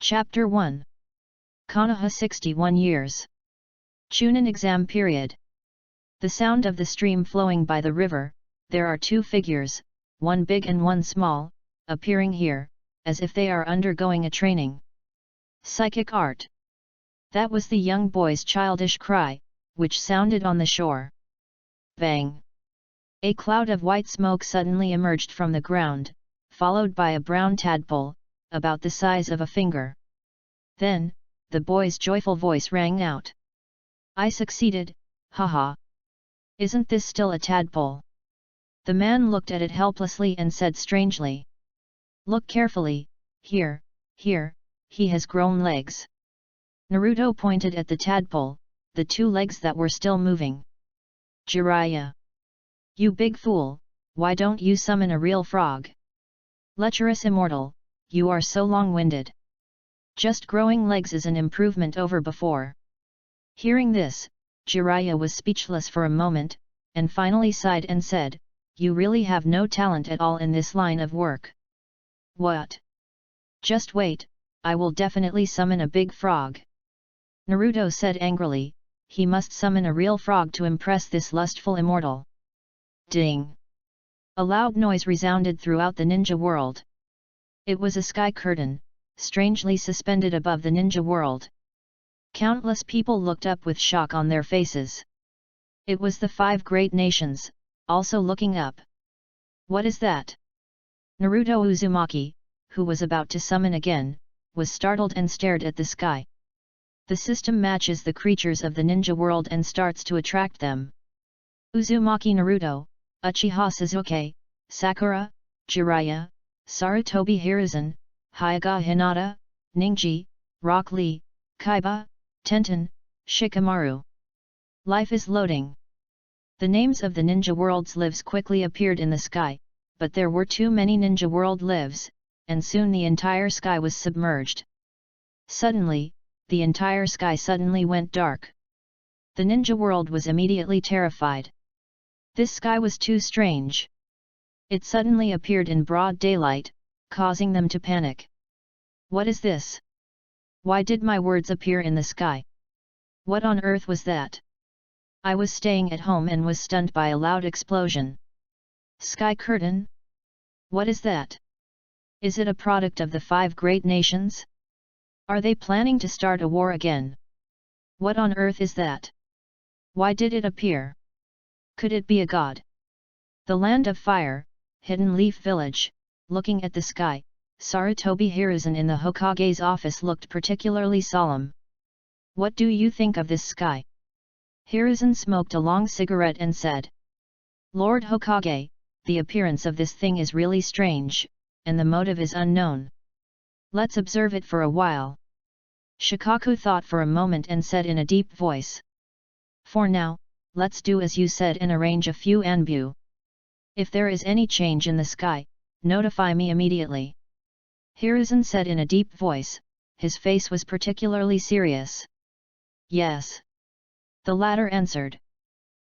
Chapter 1. Konoha 61 years. Chunin exam period. The sound of the stream flowing by the river, there are two figures, one big and one small, appearing here, as if they are undergoing a training. Psychic art. That was the young boy's childish cry, which sounded on the shore. Bang! A cloud of white smoke suddenly emerged from the ground, followed by a brown tadpole, about the size of a finger. Then, the boy's joyful voice rang out. I succeeded, haha. Isn't this still a tadpole? The man looked at it helplessly and said strangely. Look carefully, here, he has grown legs. Naruto pointed at the tadpole, the two legs that were still moving. Jiraiya. You big fool, why don't you summon a real frog? Lecherous immortal, you are so long-winded. Just growing legs is an improvement over before. Hearing this, Jiraiya was speechless for a moment, and finally sighed and said, You really have no talent at all in this line of work. What? Just wait, I will definitely summon a big frog. Naruto said angrily, he must summon a real frog to impress this lustful immortal. Ding! A loud noise resounded throughout the ninja world. It was a sky curtain, strangely suspended above the ninja world. Countless people looked up with shock on their faces. It was the 5 great nations, also looking up. What is that? Naruto Uzumaki, who was about to summon again, was startled and stared at the sky. The system matches the creatures of the ninja world and starts to attract them. Uzumaki Naruto, Uchiha Sasuke, Sakura, Jiraiya, Sarutobi Hiruzen, Hyuga Hinata, Ningji, Rock Lee, Kaiba, Tenten, Shikamaru. Life is loading. The names of the ninja world's lives quickly appeared in the sky, but there were too many ninja world lives, and soon the entire sky was submerged. Suddenly, the entire sky suddenly went dark. The ninja world was immediately terrified. This sky was too strange. It suddenly appeared in broad daylight, causing them to panic. What is this? Why did my words appear in the sky? What on earth was that? I was staying at home and was stunned by a loud explosion. Sky curtain? What is that? Is it a product of the 5 great nations? Are they planning to start a war again? What on earth is that? Why did it appear? Could it be a god? The land of fire, Hidden Leaf Village, looking at the sky, Sarutobi Hiruzen in the Hokage's office looked particularly solemn. What do you think of this sky? Hiruzen smoked a long cigarette and said. Lord Hokage, the appearance of this thing is really strange, and the motive is unknown. Let's observe it for a while. Shikaku thought for a moment and said in a deep voice. For now, let's do as you said and arrange a few anbu. If there is any change in the sky, notify me immediately. Hiruzen said in a deep voice, his face was particularly serious. Yes. The latter answered.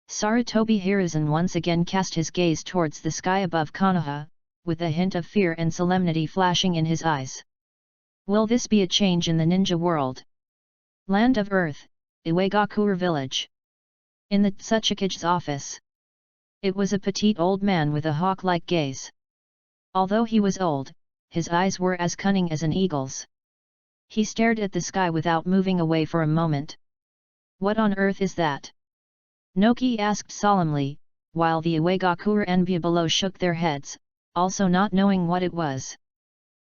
Sarutobi Hiruzen once again cast his gaze towards the sky above Konoha, with a hint of fear and solemnity flashing in his eyes. Will this be a change in the ninja world? Land of Earth, Iwagakure Village. In the Tsuchikage's office. It was a petite old man with a hawk-like gaze. Although he was old, his eyes were as cunning as an eagle's. He stared at the sky without moving away for a moment. What on earth is that? Noki asked solemnly, while the Iwagakure Anbu below shook their heads, also not knowing what it was.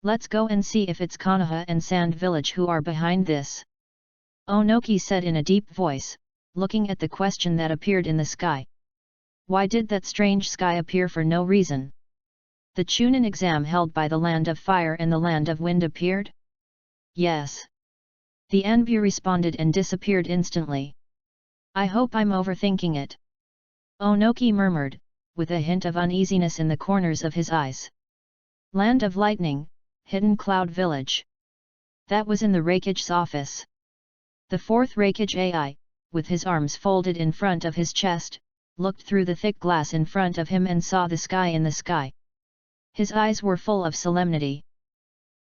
Let's go and see if it's Konoha and Sand Village who are behind this. Noki said in a deep voice, looking at the question that appeared in the sky. Why did that strange sky appear for no reason? The Chunin exam held by the Land of Fire and the Land of Wind appeared? Yes. The Anbu responded and disappeared instantly. I hope I'm overthinking it. Onoki murmured, with a hint of uneasiness in the corners of his eyes. Land of Lightning, Hidden Cloud Village. That was in the Raikage's office. The 4th Raikage AI, with his arms folded in front of his chest, looked through the thick glass in front of him and saw the sky in the sky. His eyes were full of solemnity.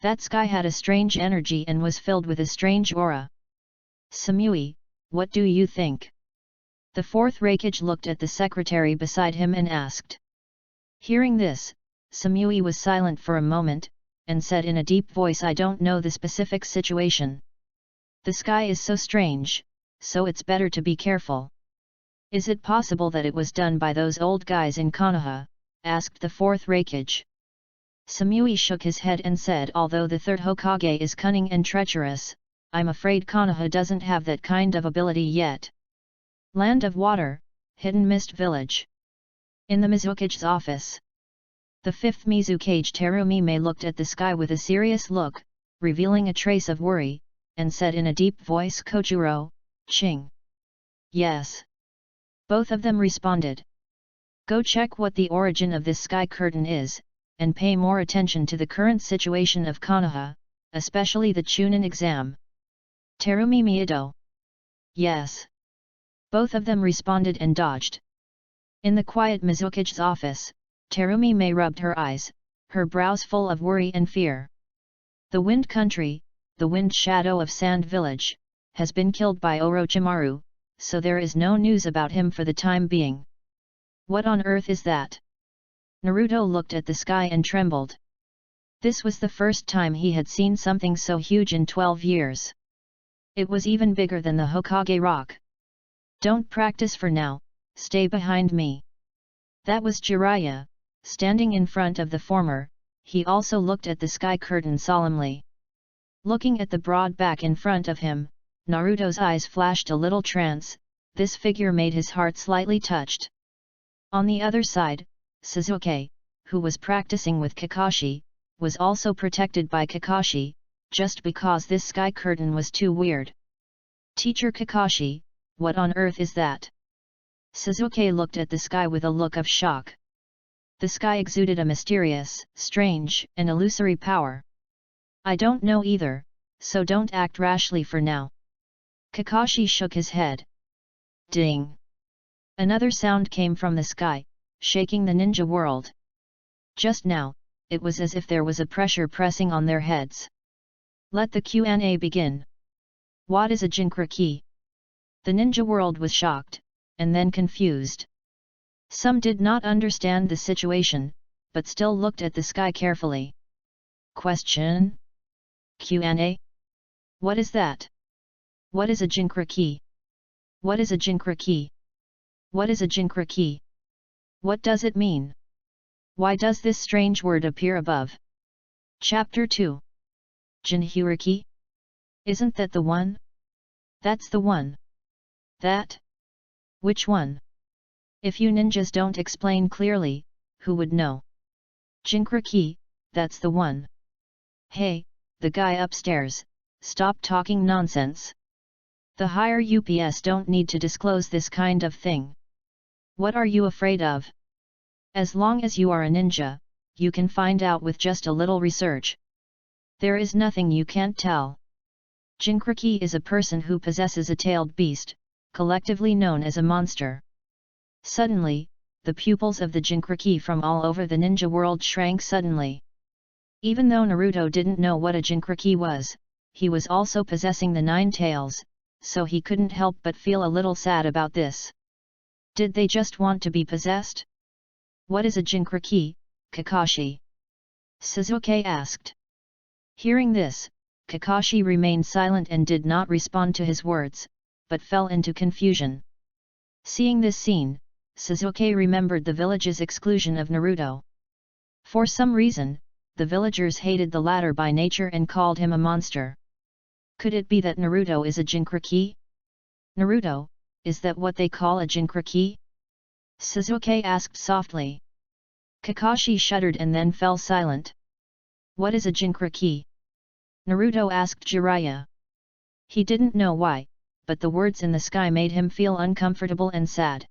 That sky had a strange energy and was filled with a strange aura. Samui, what do you think? The fourth Raikage looked at the secretary beside him and asked. Hearing this, Samui was silent for a moment, and said in a deep voice, I don't know the specific situation. The sky is so strange, so it's better to be careful. Is it possible that it was done by those old guys in Konoha? Asked the fourth Raikage. Samui shook his head and said, although the third Hokage is cunning and treacherous, I'm afraid Konoha doesn't have that kind of ability yet. Land of Water, Hidden Mist Village. In the Mizukage's office. The fifth Mizukage Terumime looked at the sky with a serious look, revealing a trace of worry, and said in a deep voice, Kojuro, Ching. Yes. Both of them responded. Go check what the origin of this sky curtain is, and pay more attention to the current situation of Konoha, especially the Chunin exam. Terumime Ido. Yes. Both of them responded and dodged. In the quiet Mizukage's office, Terumime rubbed her eyes, her brows full of worry and fear. The Wind Country, the Wind Shadow of Sand Village, has been killed by Orochimaru, so there is no news about him for the time being. What on earth is that? Naruto looked at the sky and trembled. This was the first time he had seen something so huge in 12 years. It was even bigger than the Hokage Rock. Don't practice for now, stay behind me. That was Jiraiya, standing in front of the former. He also looked at the sky curtain solemnly. Looking at the broad back in front of him, Naruto's eyes flashed a little trance. This figure made his heart slightly touched. On the other side, Sasuke, who was practicing with Kakashi, was also protected by Kakashi, just because this sky curtain was too weird. Teacher Kakashi, what on earth is that? Sasuke looked at the sky with a look of shock. The sky exuded a mysterious, strange, and illusory power. I don't know either, so don't act rashly for now. Kakashi shook his head. Ding! Another sound came from the sky, shaking the ninja world. Just now, it was as if there was a pressure pressing on their heads. Let the Q&A begin. What is a Jinchuriki? The ninja world was shocked, and then confused. Some did not understand the situation, but still looked at the sky carefully. Question? Q&A? What is that? What is a Jinchuriki? What is a Jinchuriki? What is a Jinchuriki? What does it mean? Why does this strange word appear above? Chapter 2. Jinchuriki? Isn't that the one? That's the one. That? Which one? If you ninjas don't explain clearly, who would know? Jinchuriki, that's the one. Hey, the guy upstairs, stop talking nonsense. The higher UPS don't need to disclose this kind of thing. What are you afraid of? As long as you are a ninja, you can find out with just a little research. There is nothing you can't tell. Jinchuriki is a person who possesses a tailed beast, collectively known as a monster. Suddenly, the pupils of the Jinchuriki from all over the ninja world shrank suddenly. Even though Naruto didn't know what a Jinchuriki was, he was also possessing the 9 tails, so he couldn't help but feel a little sad about this. Did they just want to be possessed? What is a Jinchuriki, Kakashi? Sasuke asked. Hearing this, Kakashi remained silent and did not respond to his words, but fell into confusion. Seeing this scene, Sasuke remembered the village's exclusion of Naruto. For some reason, the villagers hated the latter by nature and called him a monster. Could it be that Naruto is a Jinchuriki? Naruto, is that what they call a Jinchuriki? Sasuke asked softly. Kakashi shuddered and then fell silent. What is a Jinchuriki? Naruto asked Jiraiya. He didn't know why, but the words in the sky made him feel uncomfortable and sad.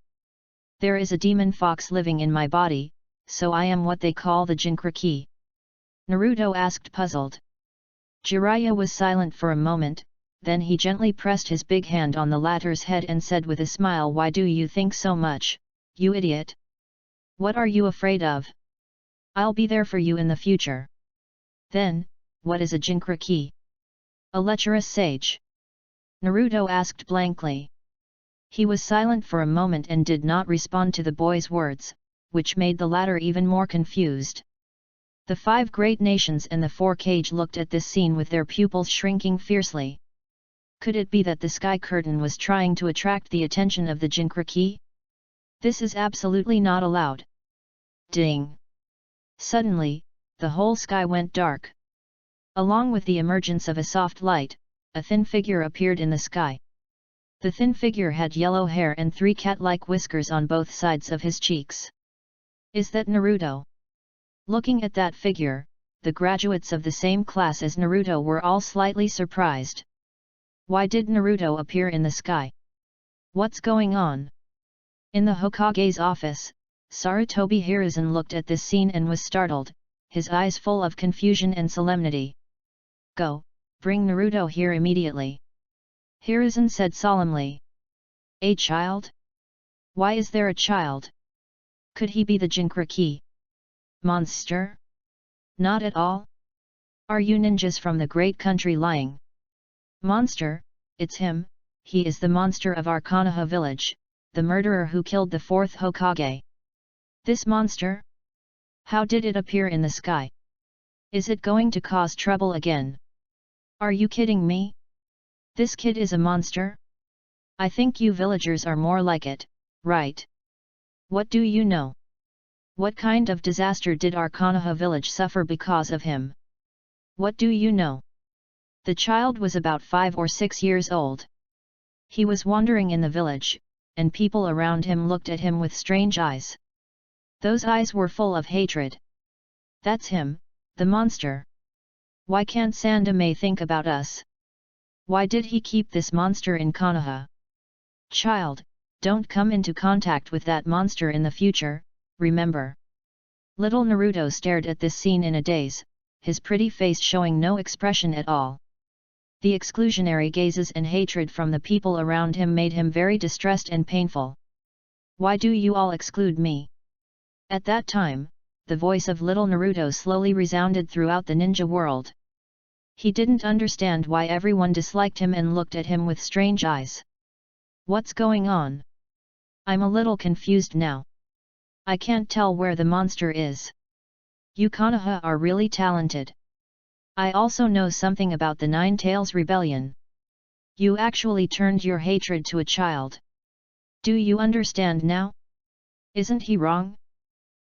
There is a demon fox living in my body, so I am what they call the Jinchuriki. Naruto asked puzzled. Jiraiya was silent for a moment, then he gently pressed his big hand on the latter's head and said with a smile, why do you think so much, you idiot? What are you afraid of? I'll be there for you in the future. Then, what is a jinkraki? A lecherous sage? Naruto asked blankly. He was silent for a moment and did not respond to the boy's words, which made the latter even more confused. The 5 great nations and the 4 Kage looked at this scene with their pupils shrinking fiercely. Could it be that the sky curtain was trying to attract the attention of the jinkraki? This is absolutely not allowed. Ding! Suddenly, the whole sky went dark. Along with the emergence of a soft light, a thin figure appeared in the sky. The thin figure had yellow hair and 3 cat-like whiskers on both sides of his cheeks. Is that Naruto? Looking at that figure, the graduates of the same class as Naruto were all slightly surprised. Why did Naruto appear in the sky? What's going on? In the Hokage's office, Sarutobi Hiruzen looked at this scene and was startled, his eyes full of confusion and solemnity. Go, bring Naruto here immediately. Hiruzen said solemnly. A child? Why is there a child? Could he be the jinkraki? Monster? Not at all. Are you ninjas from the great country lying? Monster, it's him, he is the monster of our Konoha village, the murderer who killed the 4th Hokage. This monster? How did it appear in the sky? Is it going to cause trouble again? Are you kidding me? This kid is a monster? I think you villagers are more like it, right? What do you know? What kind of disaster did our Konoha village suffer because of him? What do you know? The child was about 5 or 6 years old. He was wandering in the village, and people around him looked at him with strange eyes. Those eyes were full of hatred. That's him, the monster. Why can't Sandame think about us? Why did he keep this monster in Konoha? Child, don't come into contact with that monster in the future, remember. Little Naruto stared at this scene in a daze, his pretty face showing no expression at all. The exclusionary gazes and hatred from the people around him made him very distressed and painful. Why do you all exclude me? At that time, the voice of little Naruto slowly resounded throughout the ninja world. He didn't understand why everyone disliked him and looked at him with strange eyes. What's going on? I'm a little confused now. I can't tell where the monster is. You Konoha are really talented. I also know something about the Nine Tails Rebellion. You actually turned your hatred to a child. Do you understand now? Isn't he wrong?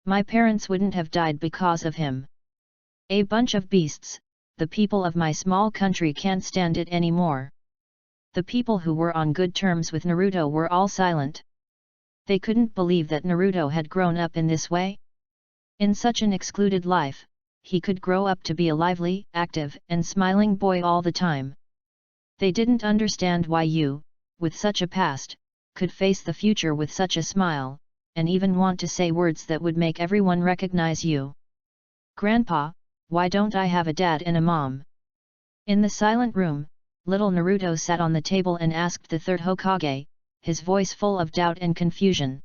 My parents wouldn't have died because of him. A bunch of beasts, the people of my small country can't stand it anymore. The people who were on good terms with Naruto were all silent. They couldn't believe that Naruto had grown up in this way. In such an excluded life, he could grow up to be a lively, active, and smiling boy all the time. They didn't understand why you, with such a past, could face the future with such a smile, and even want to say words that would make everyone recognize you. Grandpa, why don't I have a dad and a mom? In the silent room, little Naruto sat on the table and asked the 3rd Hokage, his voice full of doubt and confusion.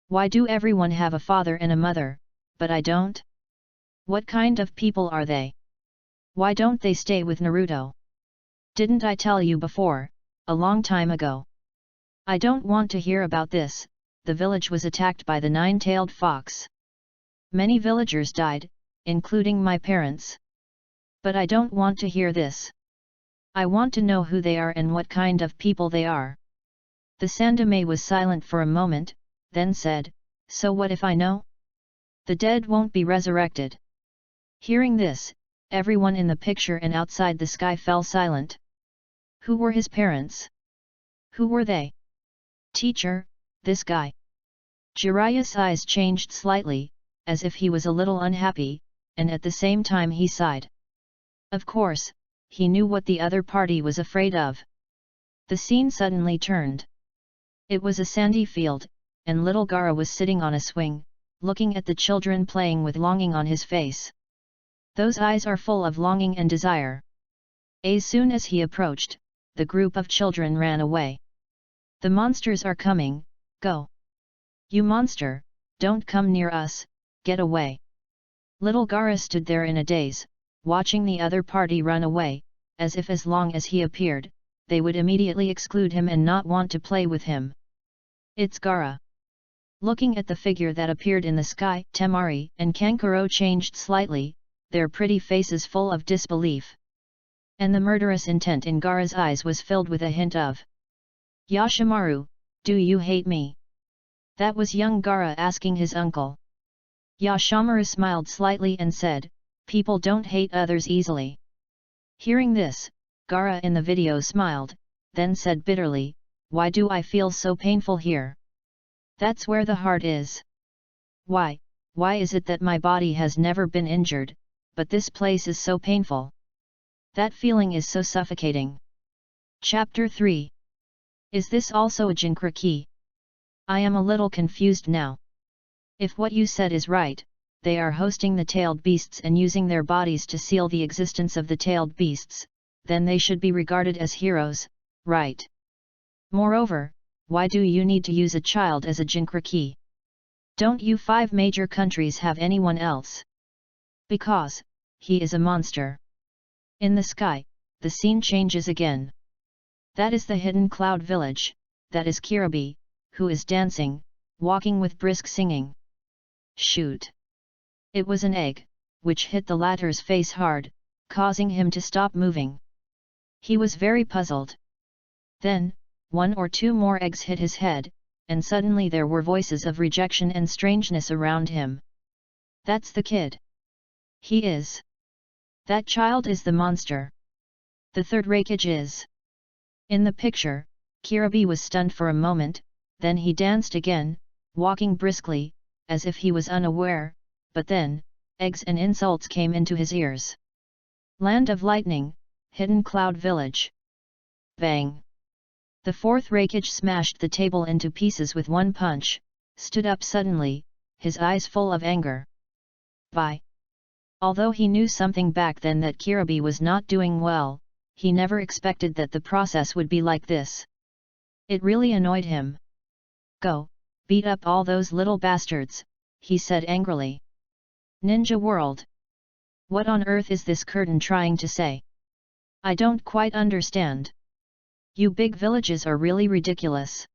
Why do everyone have a father and a mother, but I don't? What kind of people are they? Why don't they stay with Naruto? Didn't I tell you before, a long time ago? I don't want to hear about this. The village was attacked by the 9-tailed fox. Many villagers died, including my parents. But I don't want to hear this. I want to know who they are and what kind of people they are. The Sandame was silent for a moment, then said, so what if I know? The dead won't be resurrected. Hearing this, everyone in the picture and outside the sky fell silent. Who were his parents? Who were they? Teacher, this guy. Jiraiya's eyes changed slightly, as if he was a little unhappy, and at the same time he sighed. Of course, he knew what the other party was afraid of. The scene suddenly turned. It was a sandy field, and little Gaara was sitting on a swing, looking at the children playing with longing on his face. Those eyes are full of longing and desire. As soon as he approached, the group of children ran away. The monsters are coming, go! You monster, don't come near us, get away! Little Gaara stood there in a daze, watching the other party run away, as if as long as he appeared, they would immediately exclude him and not want to play with him. It's Gaara. Looking at the figure that appeared in the sky, Temari and Kankuro changed slightly, their pretty faces full of disbelief. And the murderous intent in Gaara's eyes was filled with a hint of, "Yashimaru, do you hate me?" That was young Gaara asking his uncle. Yashimaru smiled slightly and said, "People don't hate others easily." Hearing this, Gaara in the video smiled, then said bitterly, "Why do I feel so painful here? That's where the heart is. Why is it that my body has never been injured, but this place is so painful? That feeling is so suffocating." Chapter 3. Is this also a Jinkraki? I am a little confused now. If what you said is right, they are hosting the tailed beasts and using their bodies to seal the existence of the tailed beasts, then they should be regarded as heroes, right? Moreover, why do you need to use a child as a Jinkraki? Don't you 5 major countries have anyone else? Because, he is a monster. In the sky, the scene changes again. That is the hidden cloud village, that is Kirabi, who is dancing, walking with brisk singing. Shoot! It was an egg, which hit the latter's face hard, causing him to stop moving. He was very puzzled. Then, 1 or 2 more eggs hit his head, and suddenly there were voices of rejection and strangeness around him. That's the kid. He is. That child is the monster. The third Raikage is. In the picture, Kirabi was stunned for a moment, then he danced again, walking briskly, as if he was unaware, but then, eggs and insults came into his ears. Land of Lightning, Hidden Cloud Village. Bang! The fourth Raikage smashed the table into pieces with one punch, stood up suddenly, his eyes full of anger. Bye! Although he knew something back then that Kirabi was not doing well, he never expected that the process would be like this. It really annoyed him. Go, beat up all those little bastards, he said angrily. Ninja World. What on earth is this curtain trying to say? I don't quite understand. You big villages are really ridiculous.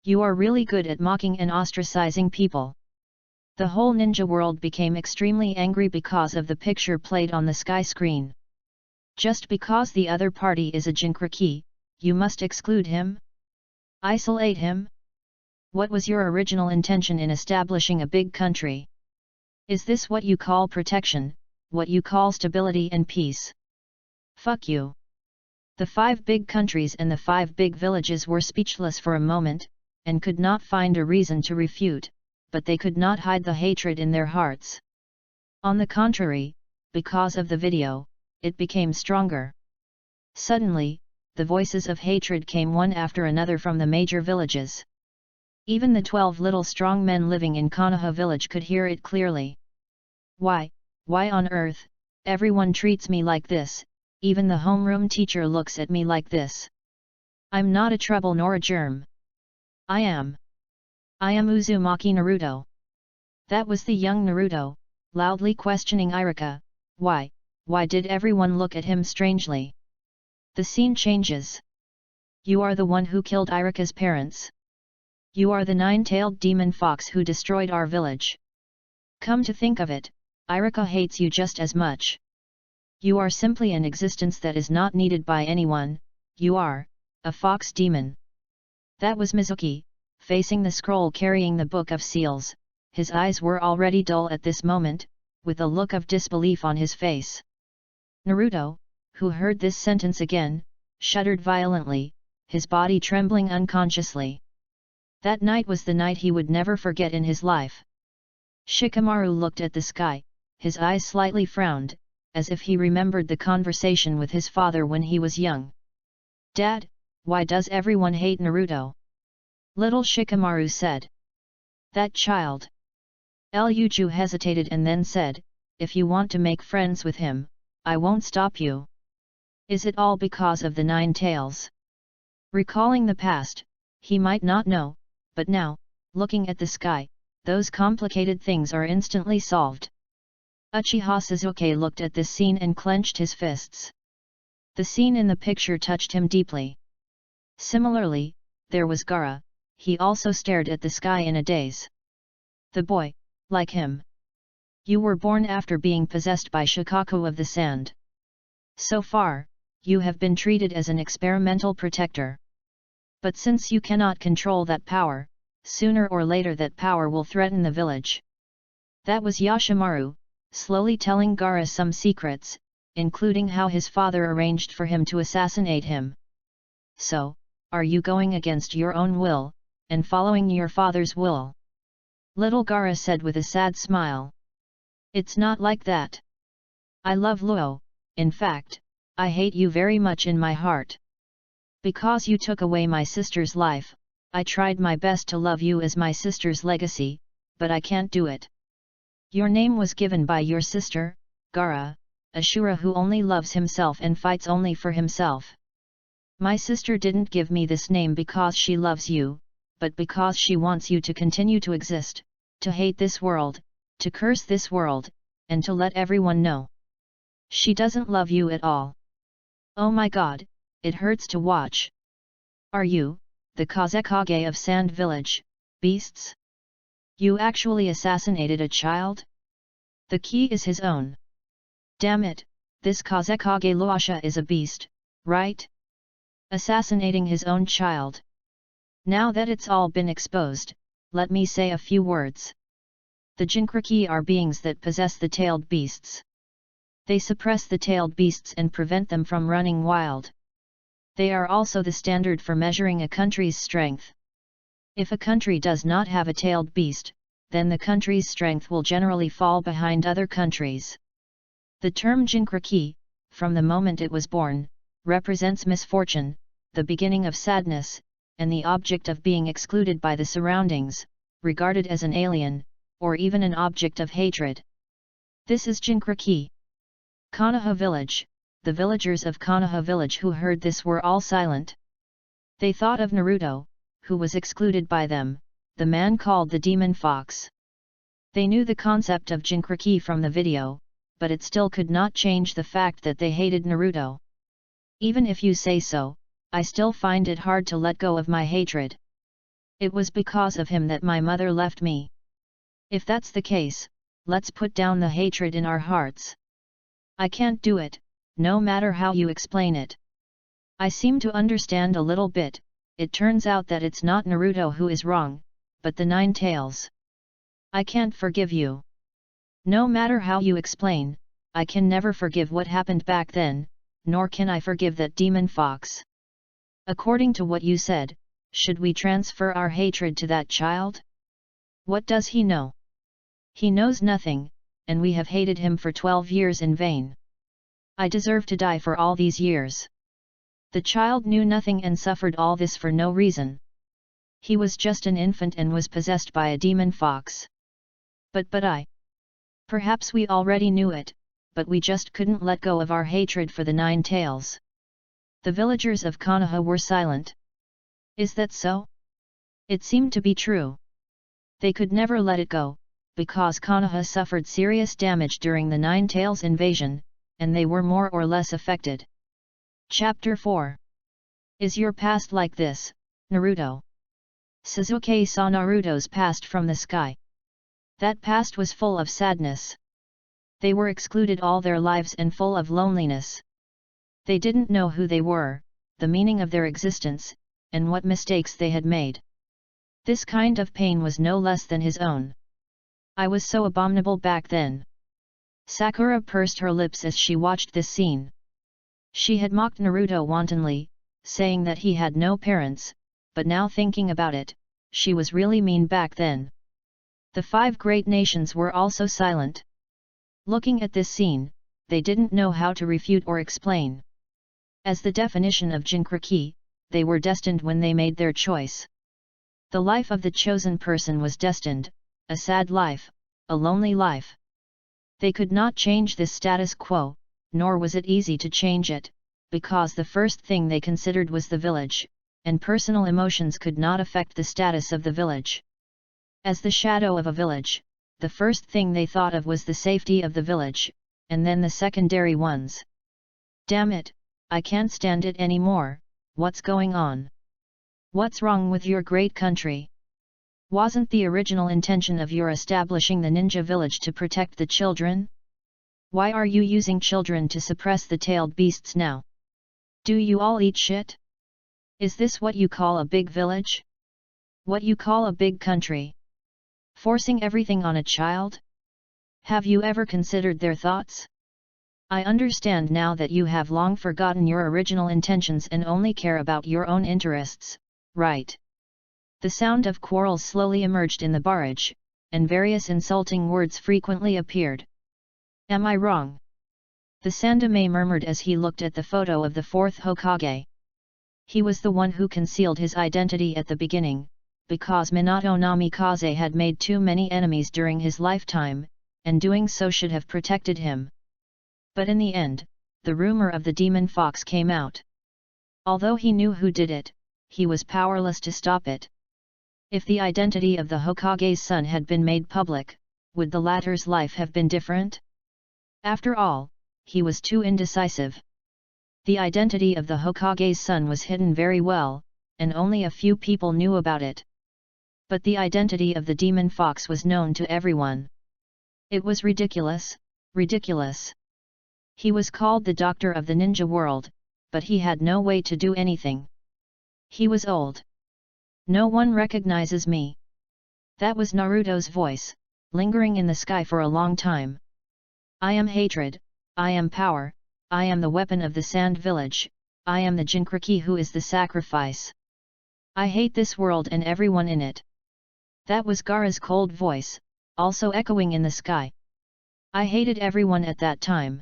You are really good at mocking and ostracizing people. The whole ninja world became extremely angry because of the picture played on the sky screen. Just because the other party is a Jinkraki, you must exclude him? Isolate him? What was your original intention in establishing a big country? Is this what you call protection, what you call stability and peace? Fuck you! The 5 big countries and the 5 big villages were speechless for a moment, and could not find a reason to refute, but they could not hide the hatred in their hearts. On the contrary, because of the video, it became stronger. Suddenly, the voices of hatred came one after another from the major villages. Even the 12 little strong men living in Konoha village could hear it clearly. Why on earth, everyone treats me like this, even the homeroom teacher looks at me like this. I'm not a trouble nor a germ. I am Uzumaki Naruto. That was the young Naruto, loudly questioning Irika, why did everyone look at him strangely? The scene changes. You are the one who killed Irika's parents. You are the 9-tailed demon fox who destroyed our village. Come to think of it, Irika hates you just as much. You are simply an existence that is not needed by anyone, you are a fox demon. That was Mizuki, facing the scroll carrying the Book of Seals. His eyes were already dull at this moment, with a look of disbelief on his face. Naruto, who heard this sentence again, shuddered violently, his body trembling unconsciously. That night was the night he would never forget in his life. Shikamaru looked at the sky, his eyes slightly frowned, as if he remembered the conversation with his father when he was young. Dad, why does everyone hate Naruto? Little Shikamaru said. That child. Ryuju hesitated and then said, if you want to make friends with him, I won't stop you. Is it all because of the 9 tails? Recalling the past, he might not know, but now, looking at the sky, those complicated things are instantly solved. Uchiha Sasuke looked at this scene and clenched his fists. The scene in the picture touched him deeply. Similarly, there was Gaara, he also stared at the sky in a daze. The boy, like him. You were born after being possessed by Shikaku of the Sand. So far, you have been treated as an experimental protector. But since you cannot control that power, sooner or later that power will threaten the village. That was Yashimaru, slowly telling Gaara some secrets, including how his father arranged for him to assassinate him. So, are you going against your own will, and following your father's will? Little Gaara said with a sad smile. It's not like that. I love Luo, in fact, I hate you very much in my heart. Because you took away my sister's life, I tried my best to love you as my sister's legacy, but I can't do it. Your name was given by your sister, Gaara, a Shura who only loves himself and fights only for himself. My sister didn't give me this name because she loves you, but because she wants you to continue to exist, to hate this world, to curse this world, and to let everyone know. She doesn't love you at all. Oh my god, it hurts to watch. Are you, the Kazekage of Sand Village, beasts? You actually assassinated a child? The key is his own. Damn it, this Kazekage Luasha is a beast, right? Assassinating his own child. Now that it's all been exposed, let me say a few words. The Jinkriki are beings that possess the tailed beasts. They suppress the tailed beasts and prevent them from running wild. They are also the standard for measuring a country's strength. If a country does not have a tailed beast, then the country's strength will generally fall behind other countries. The term Jinkriki, from the moment it was born, represents misfortune, the beginning of sadness, and the object of being excluded by the surroundings, regarded as an alien, or even an object of hatred. This is Jinkriki. Konoha village. The villagers of Konoha village who heard this were all silent. They thought of Naruto, who was excluded by them, the man called the Demon Fox. They knew the concept of Jinkriki from the video, but it still could not change the fact that they hated Naruto. Even if you say so, I still find it hard to let go of my hatred. It was because of him that my mother left me. If that's the case, let's put down the hatred in our hearts. I can't do it, no matter how you explain it. I seem to understand a little bit. It turns out that it's not Naruto who is wrong, but the Nine Tails. I can't forgive you. No matter how you explain, I can never forgive what happened back then, nor can I forgive that demon fox. According to what you said, should we transfer our hatred to that child? What does he know? He knows nothing, and we have hated him for 12 years in vain. I deserve to die for all these years. The child knew nothing and suffered all this for no reason. He was just an infant and was possessed by a demon fox. But I. Perhaps we already knew it, but we just couldn't let go of our hatred for the Nine Tails. The villagers of Konoha were silent. Is that so? It seemed to be true. They could never let it go, because Konoha suffered serious damage during the Nine Tails invasion, and they were more or less affected. Chapter 4. Is your past like this, Naruto? Sasuke saw Naruto's past from the sky. That past was full of sadness. They were excluded all their lives and full of loneliness. They didn't know who they were, the meaning of their existence, and what mistakes they had made. This kind of pain was no less than his own. I was so abominable back then. Sakura pursed her lips as she watched this scene. She had mocked Naruto wantonly, saying that he had no parents, but now thinking about it, she was really mean back then. The 5 great nations were also silent. Looking at this scene, they didn't know how to refute or explain. As the definition of Jinkriki, they were destined when they made their choice. The life of the chosen person was destined, a sad life, a lonely life. They could not change this status quo, nor was it easy to change it, because the first thing they considered was the village, and personal emotions could not affect the status of the village. As the shadow of a village, the first thing they thought of was the safety of the village, and then the secondary ones. Damn it, I can't stand it anymore. What's going on? What's wrong with your great country? Wasn't the original intention of your establishing the ninja village to protect the children? Why are you using children to suppress the tailed beasts now? Do you all eat shit? Is this what you call a big village? What you call a big country? Forcing everything on a child? Have you ever considered their thoughts? I understand now that you have long forgotten your original intentions and only care about your own interests, right? The sound of quarrels slowly emerged in the barrage, and various insulting words frequently appeared. Am I wrong? The Sandame murmured as he looked at the photo of the fourth Hokage. He was the one who concealed his identity at the beginning, because Minato Namikaze had made too many enemies during his lifetime, and doing so should have protected him. But in the end, the rumor of the demon fox came out. Although he knew who did it, he was powerless to stop it. If the identity of the Hokage's son had been made public, would the latter's life have been different? After all, he was too indecisive. The identity of the Hokage's son was hidden very well, and only a few people knew about it. But the identity of the demon fox was known to everyone. It was ridiculous, ridiculous. He was called the doctor of the ninja world, but he had no way to do anything. He was old. No one recognizes me. That was Naruto's voice, lingering in the sky for a long time. I am hatred, I am power, I am the weapon of the sand village, I am the Jinchuriki who is the sacrifice. I hate this world and everyone in it. That was Gaara's cold voice, also echoing in the sky. I hated everyone at that time.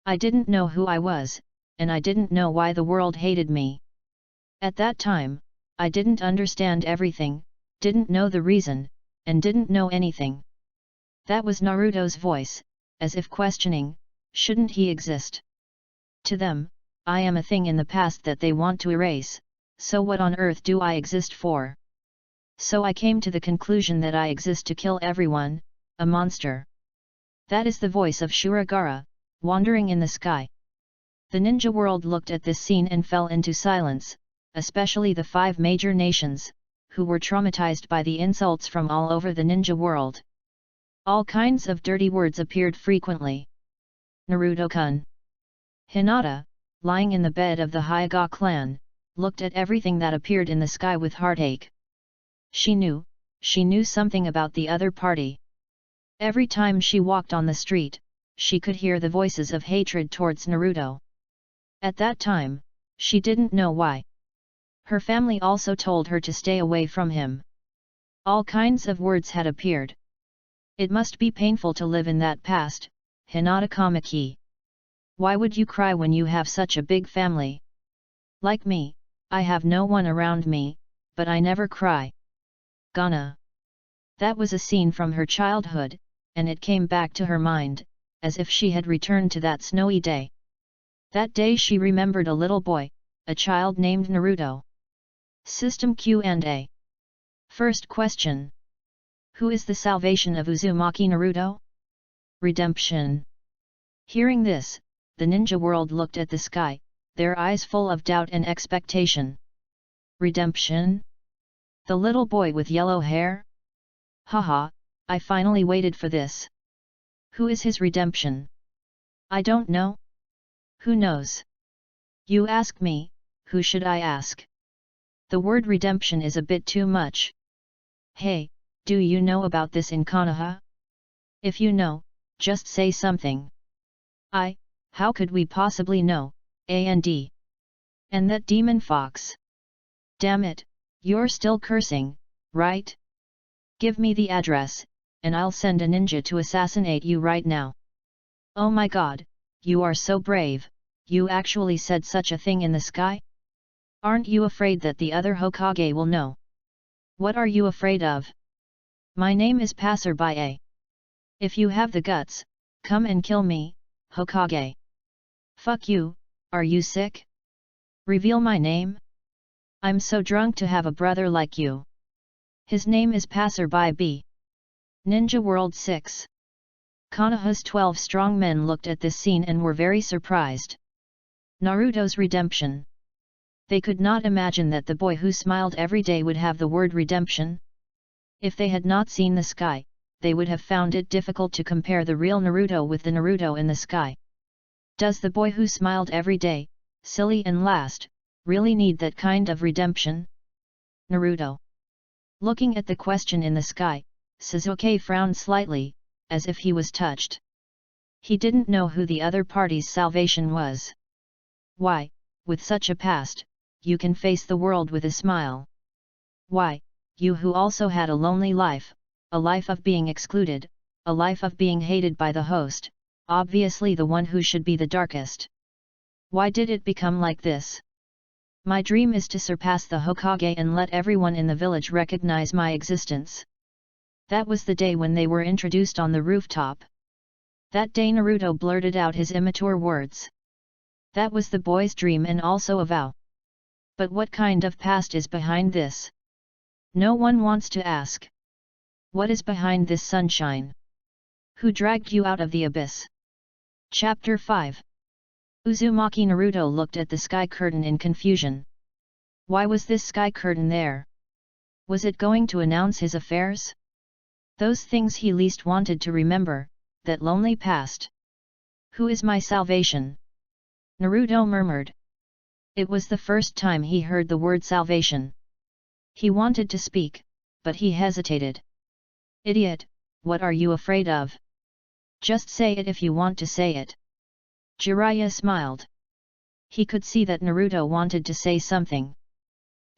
I didn't know who I was, and I didn't know why the world hated me. At that time, I didn't understand everything, didn't know the reason, and didn't know anything. That was Naruto's voice, as if questioning, shouldn't he exist? To them, I am a thing in the past that they want to erase, so what on earth do I exist for? So I came to the conclusion that I exist to kill everyone, a monster. That is the voice of Shuragara, wandering in the sky. The ninja world looked at this scene and fell into silence, especially the 5 major nations, who were traumatized by the insults from all over the ninja world. All kinds of dirty words appeared frequently. Naruto-kun. Hinata, lying in the bed of the Hyuga clan, looked at everything that appeared in the sky with heartache. She knew something about the other party. Every time she walked on the street, she could hear the voices of hatred towards Naruto. At that time, she didn't know why. Her family also told her to stay away from him. All kinds of words had appeared. It must be painful to live in that past, Hinata Kamiki. Why would you cry when you have such a big family? Like me, I have no one around me, but I never cry. Gana. That was a scene from her childhood, and it came back to her mind, as if she had returned to that snowy day. That day she remembered a little boy, a child named Naruto. System Q&A. First question. Who is the salvation of Uzumaki Naruto? Redemption. Hearing this, the ninja world looked at the sky, their eyes full of doubt and expectation. Redemption? The little boy with yellow hair? Haha, I finally waited for this. Who is his redemption? I don't know. Who knows? You ask me, who should I ask? The word redemption is a bit too much. Hey, do you know about this in Konoha? If you know, just say something. How could we possibly know, and that demon fox? Damn it, you're still cursing, right? Give me the address, and I'll send a ninja to assassinate you right now. Oh my god, you are so brave, you actually said such a thing in the sky? Aren't you afraid that the other Hokage will know? What are you afraid of? My name is Passerby. If you have the guts, come and kill me, Hokage. Fuck you, are you sick? Reveal my name? I'm so drunk to have a brother like you. His name is Passerby. Ninja World 6. Konoha's 12 strong men looked at this scene and were very surprised. Naruto's redemption. They could not imagine that the boy who smiled every day would have the word redemption. If they had not seen the sky, they would have found it difficult to compare the real Naruto with the Naruto in the sky. Does the boy who smiled every day, silly and last, really need that kind of redemption? Naruto. Looking at the question in the sky, Sasuke frowned slightly, as if he was touched. He didn't know who the other party's salvation was. Why, with such a past, you can face the world with a smile? Why, you who also had a lonely life, a life of being excluded, a life of being hated by the host, obviously the one who should be the darkest. Why did it become like this? My dream is to surpass the Hokage and let everyone in the village recognize my existence. That was the day when they were introduced on the rooftop. That day Naruto blurted out his immature words. That was the boy's dream and also a vow. But what kind of past is behind this? No one wants to ask. What is behind this sunshine? Who dragged you out of the abyss? Chapter 5. Uzumaki Naruto looked at the sky curtain in confusion. Why was this sky curtain there? Was it going to announce his affairs? Those things he least wanted to remember, that lonely past. Who is my salvation? Naruto murmured. It was the first time he heard the word salvation. He wanted to speak, but he hesitated. Idiot, what are you afraid of? Just say it if you want to say it. Jiraiya smiled. He could see that Naruto wanted to say something.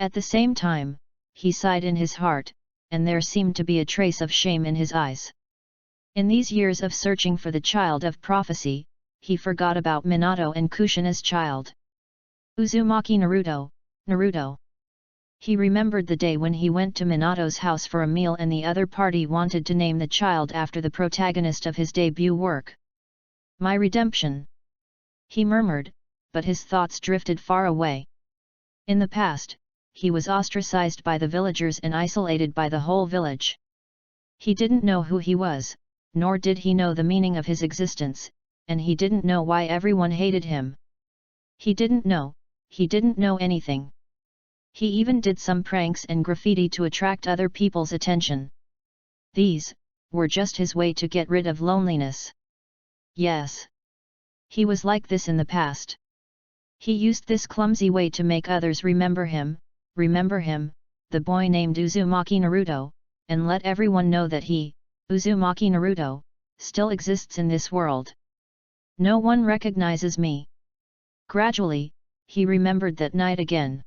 At the same time, he sighed in his heart, and there seemed to be a trace of shame in his eyes. In these years of searching for the child of prophecy, he forgot about Minato and Kushina's child. Uzumaki Naruto, Naruto. He remembered the day when he went to Minato's house for a meal and the other party wanted to name the child after the protagonist of his debut work. My redemption. He murmured, but his thoughts drifted far away. In the past, he was ostracized by the villagers and isolated by the whole village. He didn't know who he was, nor did he know the meaning of his existence, and he didn't know why everyone hated him. He didn't know anything. He even did some pranks and graffiti to attract other people's attention. These were just his way to get rid of loneliness. Yes. He was like this in the past. He used this clumsy way to make others remember him, the boy named Uzumaki Naruto, and let everyone know that he, Uzumaki Naruto, still exists in this world. No one recognizes me. Gradually, he remembered that night again.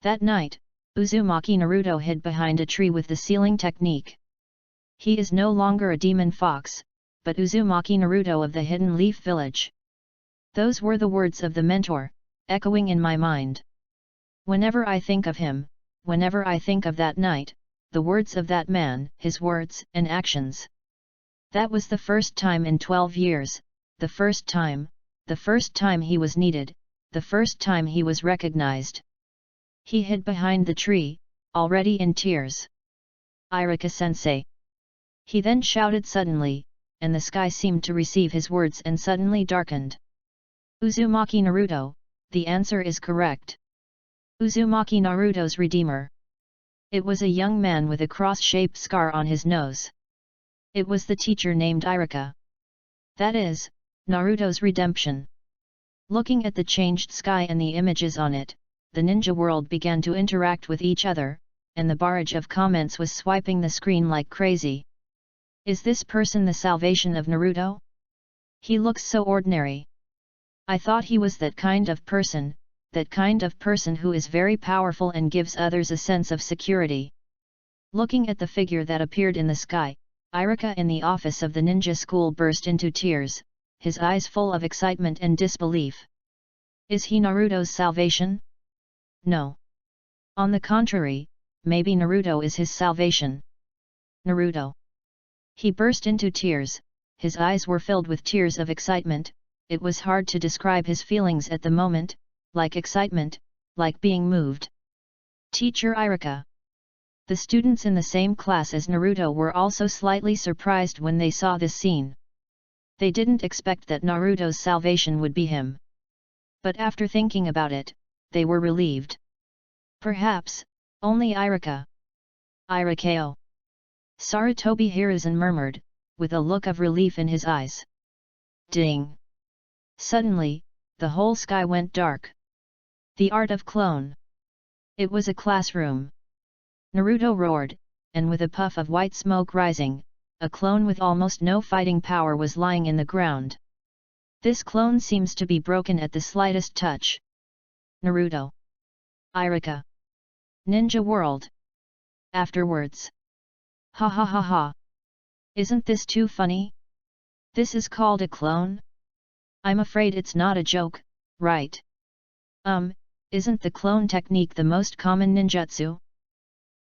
That night, Uzumaki Naruto hid behind a tree with the sealing technique. He is no longer a demon fox, but Uzumaki Naruto of the Hidden Leaf Village. Those were the words of the mentor, echoing in my mind. Whenever I think of him, whenever I think of that night, the words of that man, his words and actions. That was the first time in 12 years, the first time he was needed, the first time he was recognized. He hid behind the tree, already in tears. Irika-sensei. He then shouted suddenly, and the sky seemed to receive his words and suddenly darkened. Uzumaki Naruto, the answer is correct. Uzumaki Naruto's redeemer. It was a young man with a cross-shaped scar on his nose. It was the teacher named Irika. That is, Naruto's redemption. Looking at the changed sky and the images on it, the ninja world began to interact with each other, and the barrage of comments was swiping the screen like crazy. Is this person the salvation of Naruto? He looks so ordinary. I thought he was that kind of person who is very powerful and gives others a sense of security. Looking at the figure that appeared in the sky, Irika in the office of the ninja school burst into tears, his eyes full of excitement and disbelief. Is he Naruto's salvation? No. On the contrary, maybe Naruto is his salvation. Naruto. He burst into tears, his eyes were filled with tears of excitement. It was hard to describe his feelings at the moment, like excitement, like being moved. Teacher Irika. The students in the same class as Naruto were also slightly surprised when they saw this scene. They didn't expect that Naruto's salvation would be him. But after thinking about it, they were relieved. Perhaps, only Irika. Irikao. Sarutobi Hiruzen murmured, with a look of relief in his eyes. Ding! Suddenly, the whole sky went dark. The art of clone. It was a classroom. Naruto roared, and with a puff of white smoke rising, a clone with almost no fighting power was lying in the ground. This clone seems to be broken at the slightest touch. Naruto. Irika. Ninja World. Afterwards. Ha ha ha ha. Isn't this too funny? This is called a clone? I'm afraid it's not a joke, right? Isn't the clone technique the most common ninjutsu?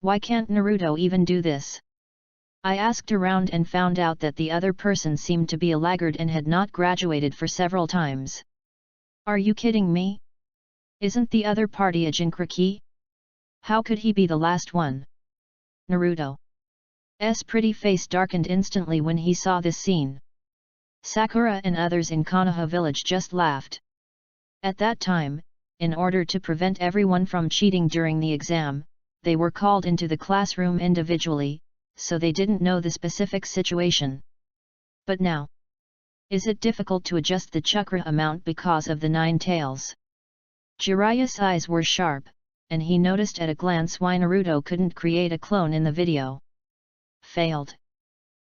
Why can't Naruto even do this? I asked around and found out that the other person seemed to be a laggard and had not graduated for several times. Are you kidding me? Isn't the other party a Jinkraki? How could he be the last one? Naruto's pretty face darkened instantly when he saw this scene. Sakura and others in Konoha village just laughed. At that time, in order to prevent everyone from cheating during the exam, they were called into the classroom individually, so they didn't know the specific situation. But now, is it difficult to adjust the chakra amount because of the 9 tails? Jiraiya's eyes were sharp, and he noticed at a glance why Naruto couldn't create a clone in the video. Failed.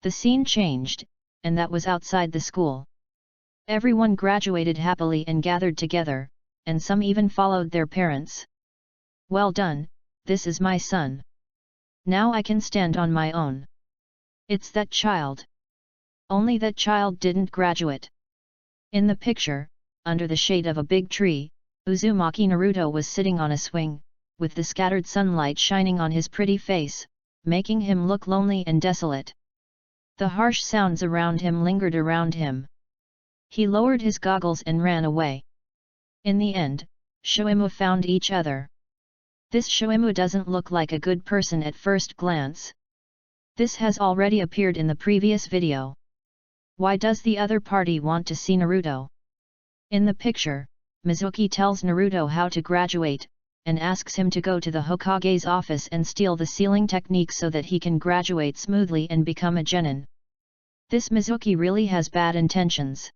The scene changed, and that was outside the school. Everyone graduated happily and gathered together, and some even followed their parents. Well done, this is my son. Now I can stand on my own. It's that child. Only that child didn't graduate. In the picture, under the shade of a big tree, Uzumaki Naruto was sitting on a swing, with the scattered sunlight shining on his pretty face, making him look lonely and desolate. The harsh sounds around him lingered around him. He lowered his goggles and ran away. In the end, Shoimu found each other. This Shoimu doesn't look like a good person at first glance. This has already appeared in the previous video. Why does the other party want to see Naruto? In the picture, Mizuki tells Naruto how to graduate, and asks him to go to the Hokage's office and steal the sealing technique so that he can graduate smoothly and become a genin. This Mizuki really has bad intentions.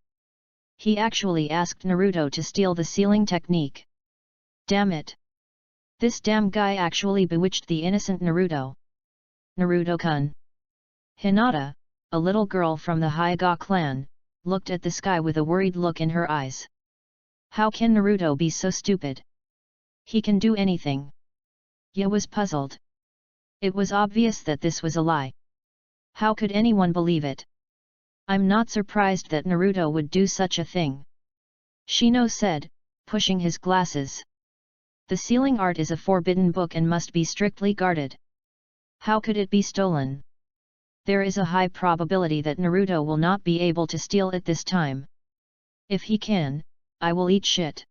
He actually asked Naruto to steal the sealing technique. Damn it! This damn guy actually bewitched the innocent Naruto. Naruto-kun. Hinata, a little girl from the Hyuga clan, looked at the sky with a worried look in her eyes. How can Naruto be so stupid? He can do anything. Ya was puzzled. It was obvious that this was a lie. How could anyone believe it? I'm not surprised that Naruto would do such a thing. Shino said, pushing his glasses. The sealing art is a forbidden book and must be strictly guarded. How could it be stolen? There is a high probability that Naruto will not be able to steal it this time. If he can, I will eat shit.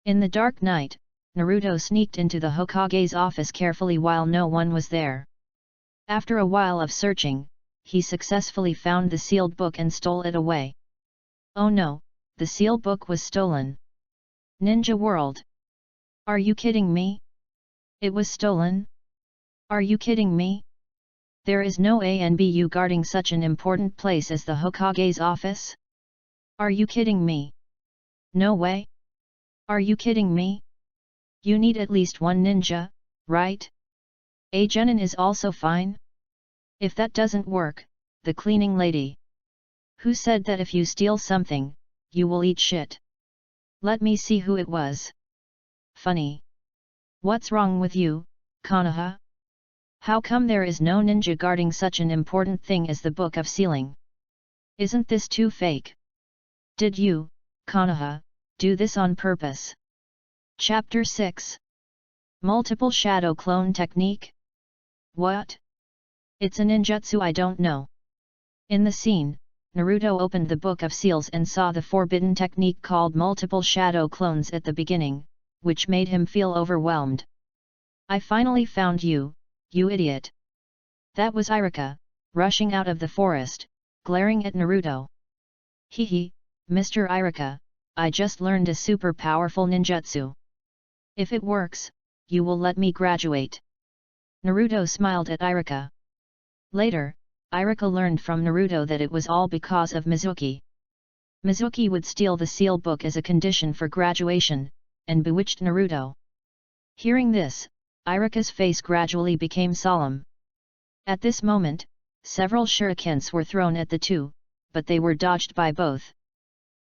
In the dark night, Naruto sneaked into the Hokage's office carefully while no one was there. After a while of searching, he successfully found the sealed book and stole it away. Oh no, the sealed book was stolen. Ninja World. Are you kidding me? It was stolen? Are you kidding me? There is no ANBU guarding such an important place as the Hokage's office? Are you kidding me? No way? Are you kidding me? You need at least one ninja, right? A genin is also fine? If that doesn't work, the cleaning lady. Who said that if you steal something, you will eat shit? Let me see who it was. Funny. What's wrong with you, Konoha? How come there is no ninja guarding such an important thing as the Book of Sealing? Isn't this too fake? Did you, Konoha, do this on purpose? Chapter 6. Multiple Shadow Clone Technique? What? It's a ninjutsu I don't know. In the scene, Naruto opened the Book of Seals and saw the forbidden technique called multiple shadow clones at the beginning, which made him feel overwhelmed. I finally found you, you idiot! That was Iruka, rushing out of the forest, glaring at Naruto. Hehe, Mr. Iruka, I just learned a super powerful ninjutsu. If it works, you will let me graduate. Naruto smiled at Iruka. Later, Iruka learned from Naruto that it was all because of Mizuki. Mizuki would steal the seal book as a condition for graduation, and bewitched Naruto. Hearing this, Iruka's face gradually became solemn. At this moment, several shurikens were thrown at the two, but they were dodged by both.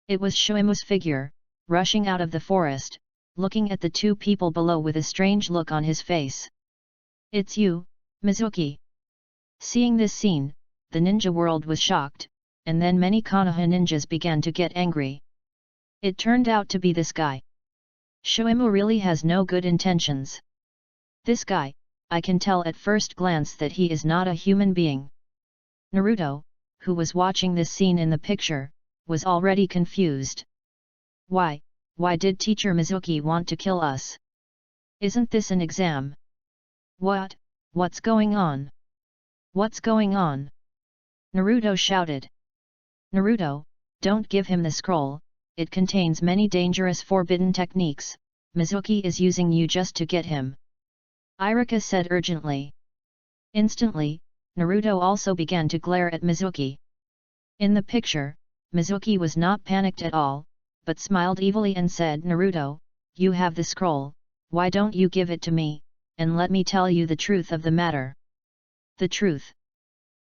It was Shoimu's figure, rushing out of the forest, looking at the two people below with a strange look on his face. It's you, Mizuki. Seeing this scene, the ninja world was shocked, and then many Konoha ninjas began to get angry. It turned out to be this guy. Shoimu really has no good intentions. This guy, I can tell at first glance that he is not a human being. Naruto, who was watching this scene in the picture, was already confused. Why did Teacher Mizuki want to kill us? Isn't this an exam? What's going on? What's going on? Naruto shouted. Naruto, don't give him the scroll, it contains many dangerous forbidden techniques, Mizuki is using you just to get him. Iruka said urgently. Instantly, Naruto also began to glare at Mizuki. In the picture, Mizuki was not panicked at all, but smiled evilly and said, Naruto, you have the scroll, why don't you give it to me, and let me tell you the truth of the matter. The truth.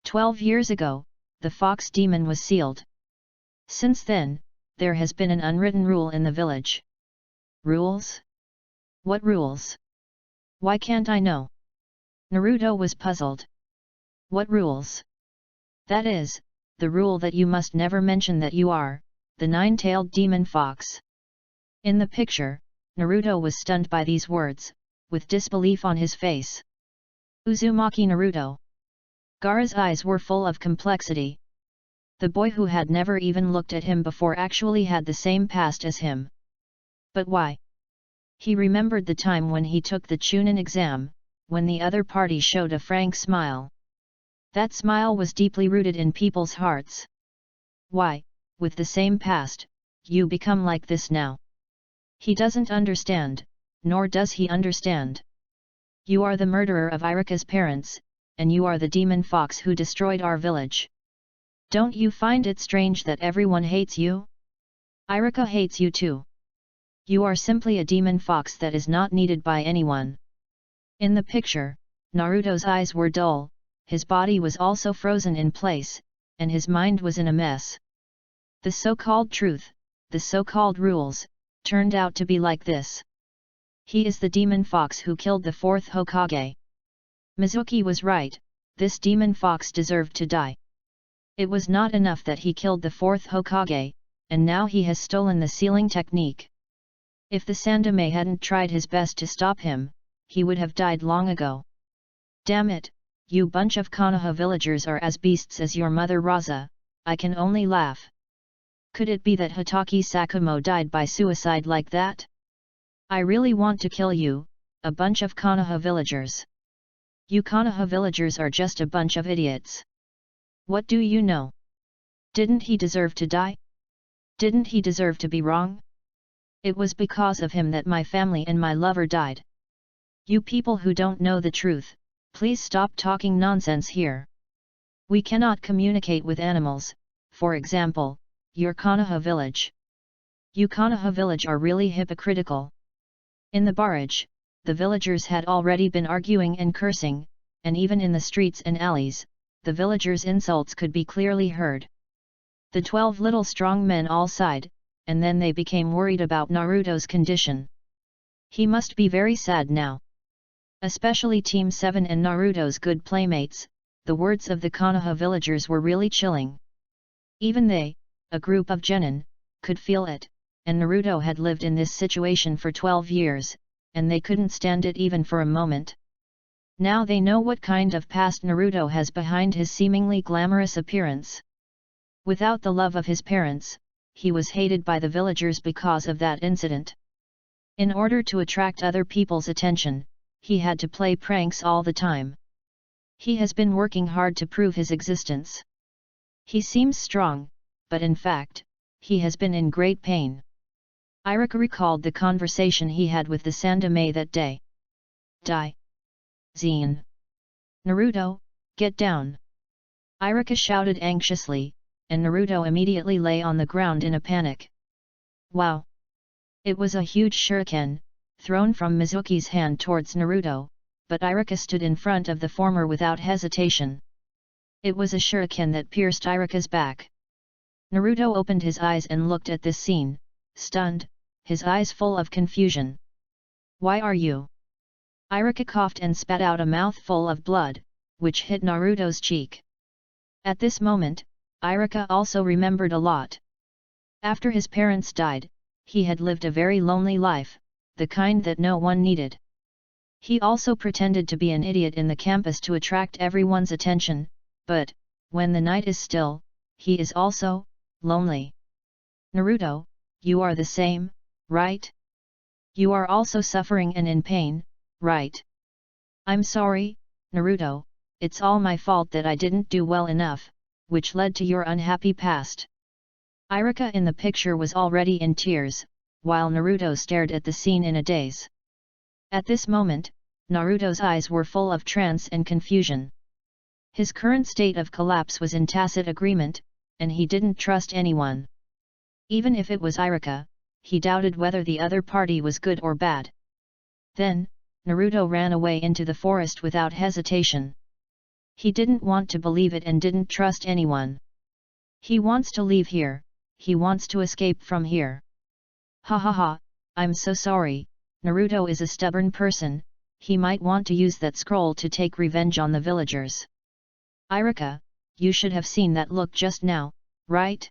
12 years ago, the fox demon was sealed. Since then, there has been an unwritten rule in the village. Rules? What rules? Why can't I know? Naruto was puzzled. What rules? That is, the rule that you must never mention that you are the nine-tailed demon fox. In the picture, Naruto was stunned by these words, with disbelief on his face. Uzumaki Naruto. Gaara's eyes were full of complexity. The boy who had never even looked at him before actually had the same past as him. But why? He remembered the time when he took the Chunin exam, when the other party showed a frank smile. That smile was deeply rooted in people's hearts. Why, with the same past, you become like this now? He doesn't understand, nor does he understand. You are the murderer of Iruka's parents, and you are the demon fox who destroyed our village. Don't you find it strange that everyone hates you? Iruka hates you too. You are simply a demon fox that is not needed by anyone. In the picture, Naruto's eyes were dull, his body was also frozen in place, and his mind was in a mess. The so-called truth, the so-called rules, turned out to be like this. He is the demon fox who killed the fourth Hokage. Mizuki was right, this demon fox deserved to die. It was not enough that he killed the fourth Hokage, and now he has stolen the sealing technique. If the Sandaime hadn't tried his best to stop him, he would have died long ago. Damn it, you bunch of Konoha villagers are as beasts as your mother Raza, I can only laugh. Could it be that Hatake Sakumo died by suicide like that? I really want to kill you, a bunch of Konoha villagers. You Konoha villagers are just a bunch of idiots. What do you know? Didn't he deserve to die? Didn't he deserve to be wrong? It was because of him that my family and my lover died. You people who don't know the truth, please stop talking nonsense here. We cannot communicate with animals, for example, your Konoha village. You Konoha village are really hypocritical. In the barrage, the villagers had already been arguing and cursing, and even in the streets and alleys, the villagers' insults could be clearly heard. The 12 little strong men all sighed, and then they became worried about Naruto's condition. He must be very sad now. Especially Team 7 and Naruto's good playmates, the words of the Konoha villagers were really chilling. Even they, a group of genin, could feel it, and Naruto had lived in this situation for 12 years, and they couldn't stand it even for a moment. Now they know what kind of past Naruto has behind his seemingly glamorous appearance. Without the love of his parents, he was hated by the villagers because of that incident. In order to attract other people's attention, he had to play pranks all the time. He has been working hard to prove his existence. He seems strong, but in fact, he has been in great pain. Iruka recalled the conversation he had with the Sandame that day. Die! Zine! Naruto, get down! Iruka shouted anxiously, and Naruto immediately lay on the ground in a panic. Wow! It was a huge shuriken, thrown from Mizuki's hand towards Naruto, but Iruka stood in front of the former without hesitation. It was a shuriken that pierced Iruka's back. Naruto opened his eyes and looked at this scene, stunned, his eyes full of confusion. Why are you? Iruka coughed and spat out a mouthful of blood, which hit Naruto's cheek. At this moment, Iruka also remembered a lot. After his parents died, he had lived a very lonely life, the kind that no one needed. He also pretended to be an idiot in the campus to attract everyone's attention, but, when the night is still, he is also lonely. Naruto, you are the same, right? You are also suffering and in pain, right? I'm sorry, Naruto, it's all my fault that I didn't do well enough, which led to your unhappy past. Iruka in the picture was already in tears, while Naruto stared at the scene in a daze. At this moment, Naruto's eyes were full of trance and confusion. His current state of collapse was in tacit agreement, and he didn't trust anyone. Even if it was Iruka, he doubted whether the other party was good or bad. Then, Naruto ran away into the forest without hesitation. He didn't want to believe it and didn't trust anyone. He wants to leave here, he wants to escape from here. Ha ha ha, I'm so sorry, Naruto is a stubborn person, he might want to use that scroll to take revenge on the villagers. Iruka, you should have seen that look just now, right?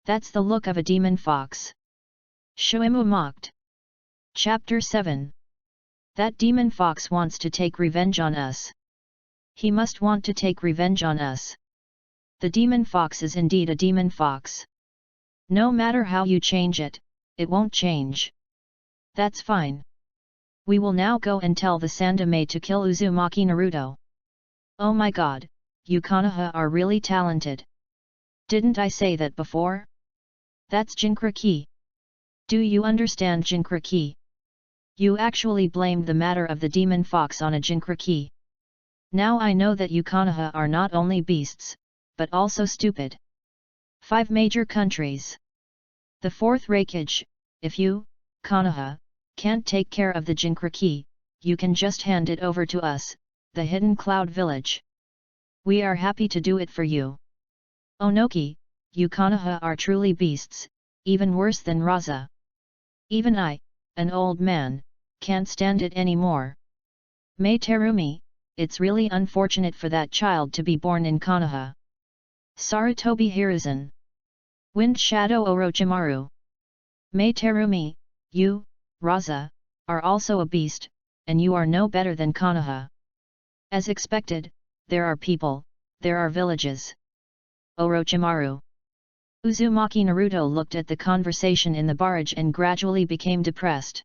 That's the look of a demon fox. Shoimu mocked. Chapter 7. That demon fox wants to take revenge on us. He must want to take revenge on us. The demon fox is indeed a demon fox. No matter how you change it, it won't change. That's fine. We will now go and tell the Sandame to kill Uzumaki Naruto. Oh my god, you Konoha are really talented. Didn't I say that before? That's Jinchuriki. Do you understand Jinchuriki? You actually blamed the matter of the demon fox on a Jinchuriki. Now I know that you Konoha are not only beasts, but also stupid. 5 major countries. The 4th Reikage, if you, Konoha, can't take care of the Jinchuriki, you can just hand it over to us, the Hidden Cloud Village. We are happy to do it for you. Onoki, you Konoha are truly beasts, even worse than Raza. Even I, an old man, can't stand it anymore. Mei Terumi, it's really unfortunate for that child to be born in Konoha. Sarutobi Hiruzen. Wind Shadow Orochimaru. Mei Terumi, you, Raza, are also a beast, and you are no better than Konoha. As expected, there are people, there are villages. Orochimaru. Uzumaki Naruto looked at the conversation in the barrage and gradually became depressed.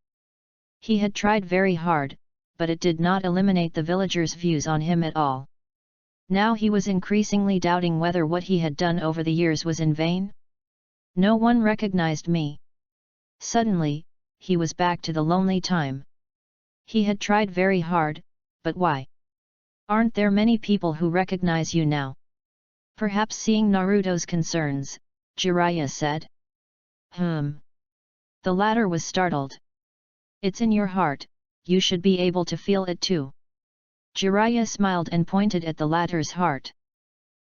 He had tried very hard, but it did not eliminate the villagers' views on him at all. Now he was increasingly doubting whether what he had done over the years was in vain. No one recognized me. Suddenly, he was back to the lonely time. He had tried very hard, but why? Aren't there many people who recognize you now? Perhaps seeing Naruto's concerns, Jiraiya said. The latter was startled. It's in your heart, you should be able to feel it too. Jiraiya smiled and pointed at the latter's heart.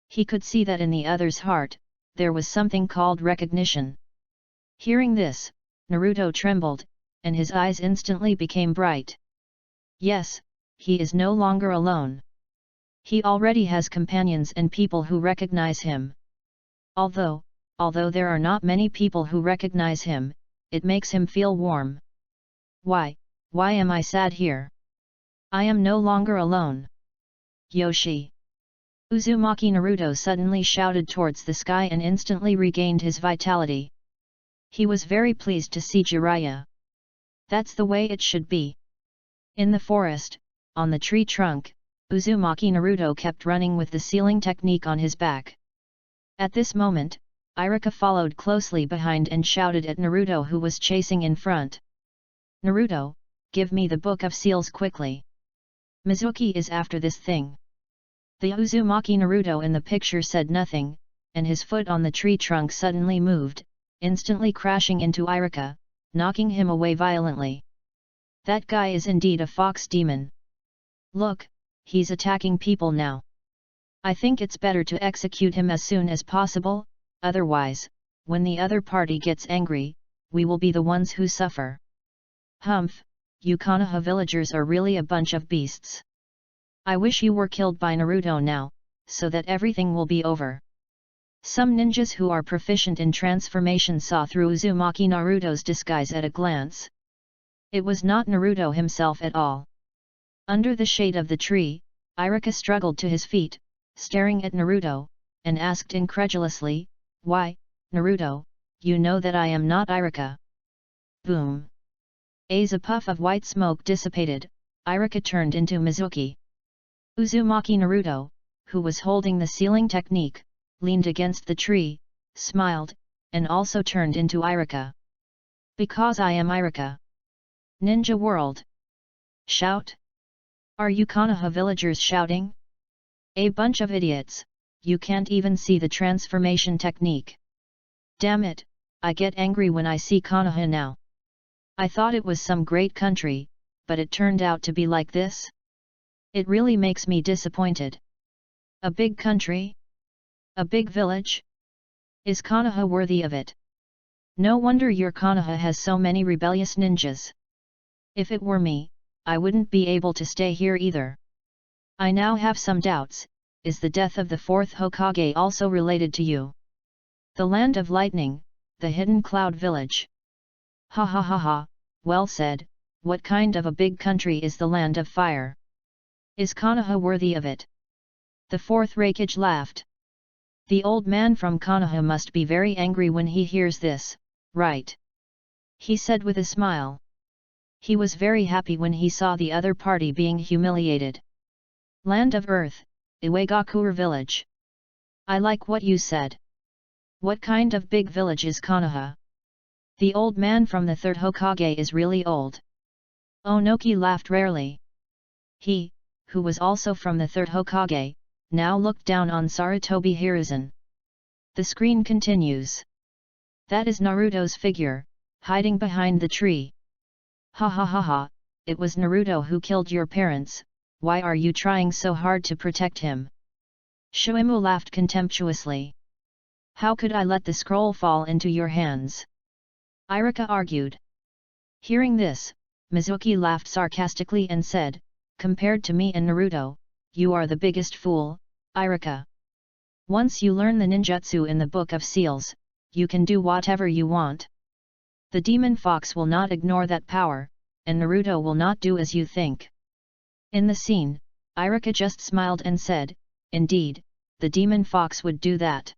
He could see that in the other's heart, there was something called recognition. Hearing this, Naruto trembled, and his eyes instantly became bright. Yes, he is no longer alone. He already has companions and people who recognize him. Although there are not many people who recognize him, it makes him feel warm. Why am I sad here? I am no longer alone. Yoshi! Uzumaki Naruto suddenly shouted towards the sky and instantly regained his vitality. He was very pleased to see Jiraiya. That's the way it should be. In the forest, on the tree trunk, Uzumaki Naruto kept running with the sealing technique on his back. At this moment, Iruka followed closely behind and shouted at Naruto, who was chasing in front. "Naruto, give me the Book of Seals quickly. Mizuki is after this thing." The Uzumaki Naruto in the picture said nothing, and his foot on the tree trunk suddenly moved, instantly crashing into Iruka, knocking him away violently. "That guy is indeed a fox demon. Look, he's attacking people now. I think it's better to execute him as soon as possible, otherwise, when the other party gets angry, we will be the ones who suffer. Humph, you Konoha villagers are really a bunch of beasts. I wish you were killed by Naruto now, so that everything will be over." Some ninjas who are proficient in transformation saw through Uzumaki Naruto's disguise at a glance. It was not Naruto himself at all. Under the shade of the tree, Iruka struggled to his feet, staring at Naruto, and asked incredulously, "Why, Naruto, you know that I am not Iruka." Boom! As a puff of white smoke dissipated, Iruka turned into Mizuki. Uzumaki Naruto, who was holding the sealing technique, leaned against the tree, smiled, and also turned into Iruka. "Because I am Iruka. Ninja World. Shout! Are you Konoha villagers shouting? A bunch of idiots, you can't even see the transformation technique. Damn it, I get angry when I see Konoha now. I thought it was some great country, but it turned out to be like this? It really makes me disappointed. A big country? A big village? Is Konoha worthy of it? No wonder your Konoha has so many rebellious ninjas. If it were me, I wouldn't be able to stay here either. I now have some doubts, is the death of the fourth Hokage also related to you? The land of lightning, the hidden cloud village. Ha ha ha ha, well said, what kind of a big country is the land of fire? Is Konoha worthy of it?" The fourth Raikage laughed. "The old man from Konoha must be very angry when he hears this, right?" he said with a smile. He was very happy when he saw the other party being humiliated. "Land of Earth, Iwagakure village. I like what you said. What kind of big village is Konoha? The old man from the third Hokage is really old." Onoki laughed rarely. He, who was also from the third Hokage, now looked down on Sarutobi Hiruzen. The screen continues. "That is Naruto's figure, hiding behind the tree. Ha ha ha ha, it was Naruto who killed your parents, why are you trying so hard to protect him?" Shuimu laughed contemptuously. "How could I let the scroll fall into your hands?" Iruka argued. Hearing this, Mizuki laughed sarcastically and said, "Compared to me and Naruto, you are the biggest fool, Iruka. Once you learn the ninjutsu in the Book of Seals, you can do whatever you want. The demon fox will not ignore that power, and Naruto will not do as you think." In the scene, Iruka just smiled and said, "Indeed, the demon fox would do that."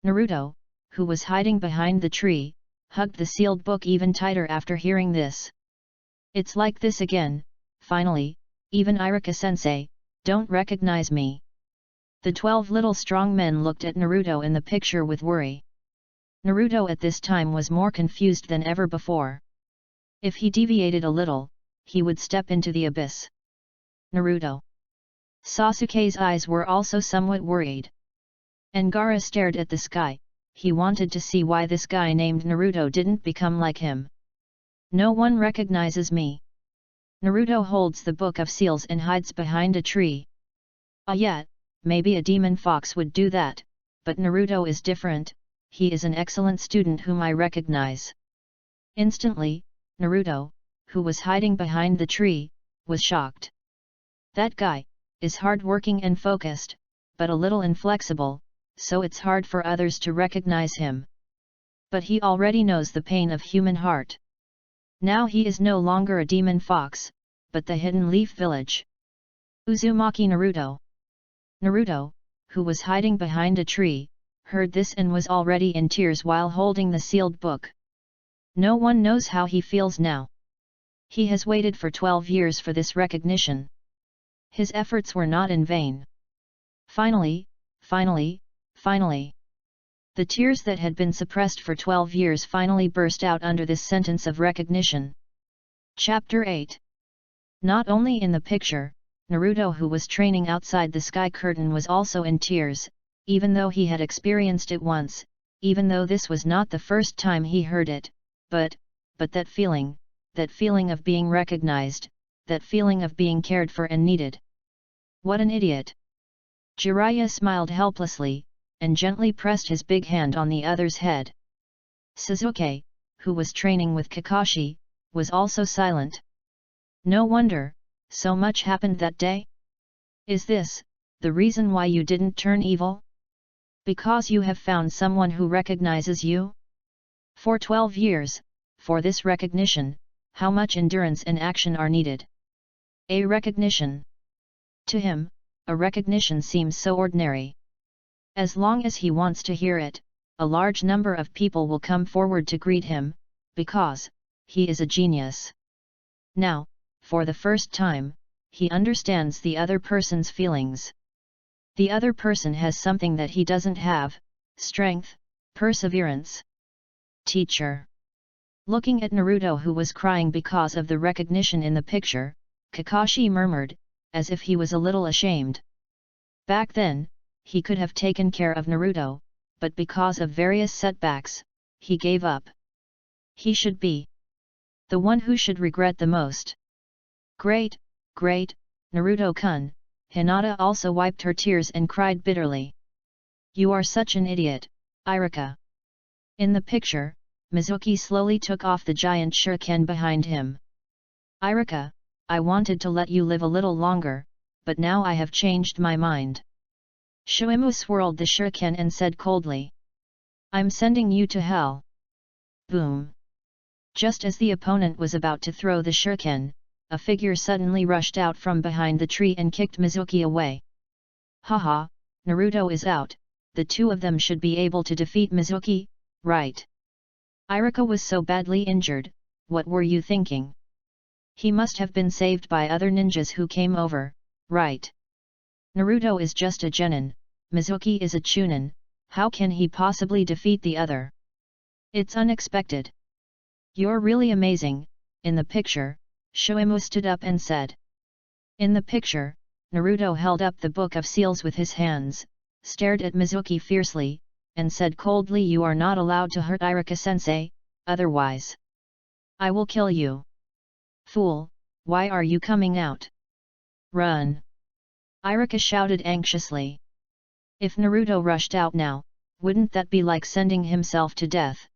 Naruto, who was hiding behind the tree, hugged the sealed book even tighter after hearing this. "It's like this again, finally, even Iruka-sensei, don't recognize me." The 12 little strong men looked at Naruto in the picture with worry. Naruto at this time was more confused than ever before. If he deviated a little, he would step into the abyss. Naruto. Sasuke's eyes were also somewhat worried. Angara stared at the sky, he wanted to see why this guy named Naruto didn't become like him. "No one recognizes me. Naruto holds the Book of Seals and hides behind a tree. Yet, maybe a demon fox would do that, but Naruto is different, he is an excellent student whom I recognize." Instantly, Naruto, who was hiding behind the tree, was shocked. That guy is hard-working and focused, but a little inflexible, so it's hard for others to recognize him. But he already knows the pain of human heart. Now he is no longer a demon fox, but the hidden leaf village. Uzumaki Naruto. Naruto, who was hiding behind a tree, heard this and was already in tears while holding the sealed book. No one knows how he feels now. He has waited for 12 years for this recognition. His efforts were not in vain. Finally, the tears that had been suppressed for 12 years finally burst out under this sentence of recognition. Chapter 8. Not only in the picture, Naruto, who was training outside the sky curtain, was also in tears, even though he had experienced it once, even though this was not the first time he heard it, but that feeling of being recognized, that feeling of being cared for and needed. What an idiot! Jiraiya smiled helplessly, and gently pressed his big hand on the other's head. Sasuke, who was training with Kakashi, was also silent. No wonder, so much happened that day? Is this the reason why you didn't turn evil? Because you have found someone who recognizes you? For 12 years, for this recognition, how much endurance and action are needed? A recognition. To him, a recognition seems so ordinary. As long as he wants to hear it, a large number of people will come forward to greet him, because he is a genius. Now, for the first time, he understands the other person's feelings. The other person has something that he doesn't have: strength, perseverance. Teacher. Looking at Naruto, who was crying because of the recognition in the picture, Kakashi murmured, as if he was a little ashamed. Back then, he could have taken care of Naruto, but because of various setbacks, he gave up. He should be the one who should regret the most. Great, Naruto-kun. Hinata also wiped her tears and cried bitterly. You are such an idiot, Iruka. In the picture, Mizuki slowly took off the giant shuriken behind him. Iruka, I wanted to let you live a little longer, but now I have changed my mind. Shuimu swirled the shuriken and said coldly. I'm sending you to hell. Boom. Just as the opponent was about to throw the shuriken, a figure suddenly rushed out from behind the tree and kicked Mizuki away. Haha, Naruto is out, the two of them should be able to defeat Mizuki, right? Iruka was so badly injured, what were you thinking? He must have been saved by other ninjas who came over, right? Naruto is just a genin, Mizuki is a chunin, how can he possibly defeat the other? It's unexpected. You're really amazing. In the picture, Shuimu stood up and said. In the picture, Naruto held up the Book of Seals with his hands, stared at Mizuki fiercely, and said coldly, you are not allowed to hurt Iruka-sensei, otherwise I will kill you. Fool, why are you coming out? Run! Iruka shouted anxiously. If Naruto rushed out now, wouldn't that be like sending himself to death?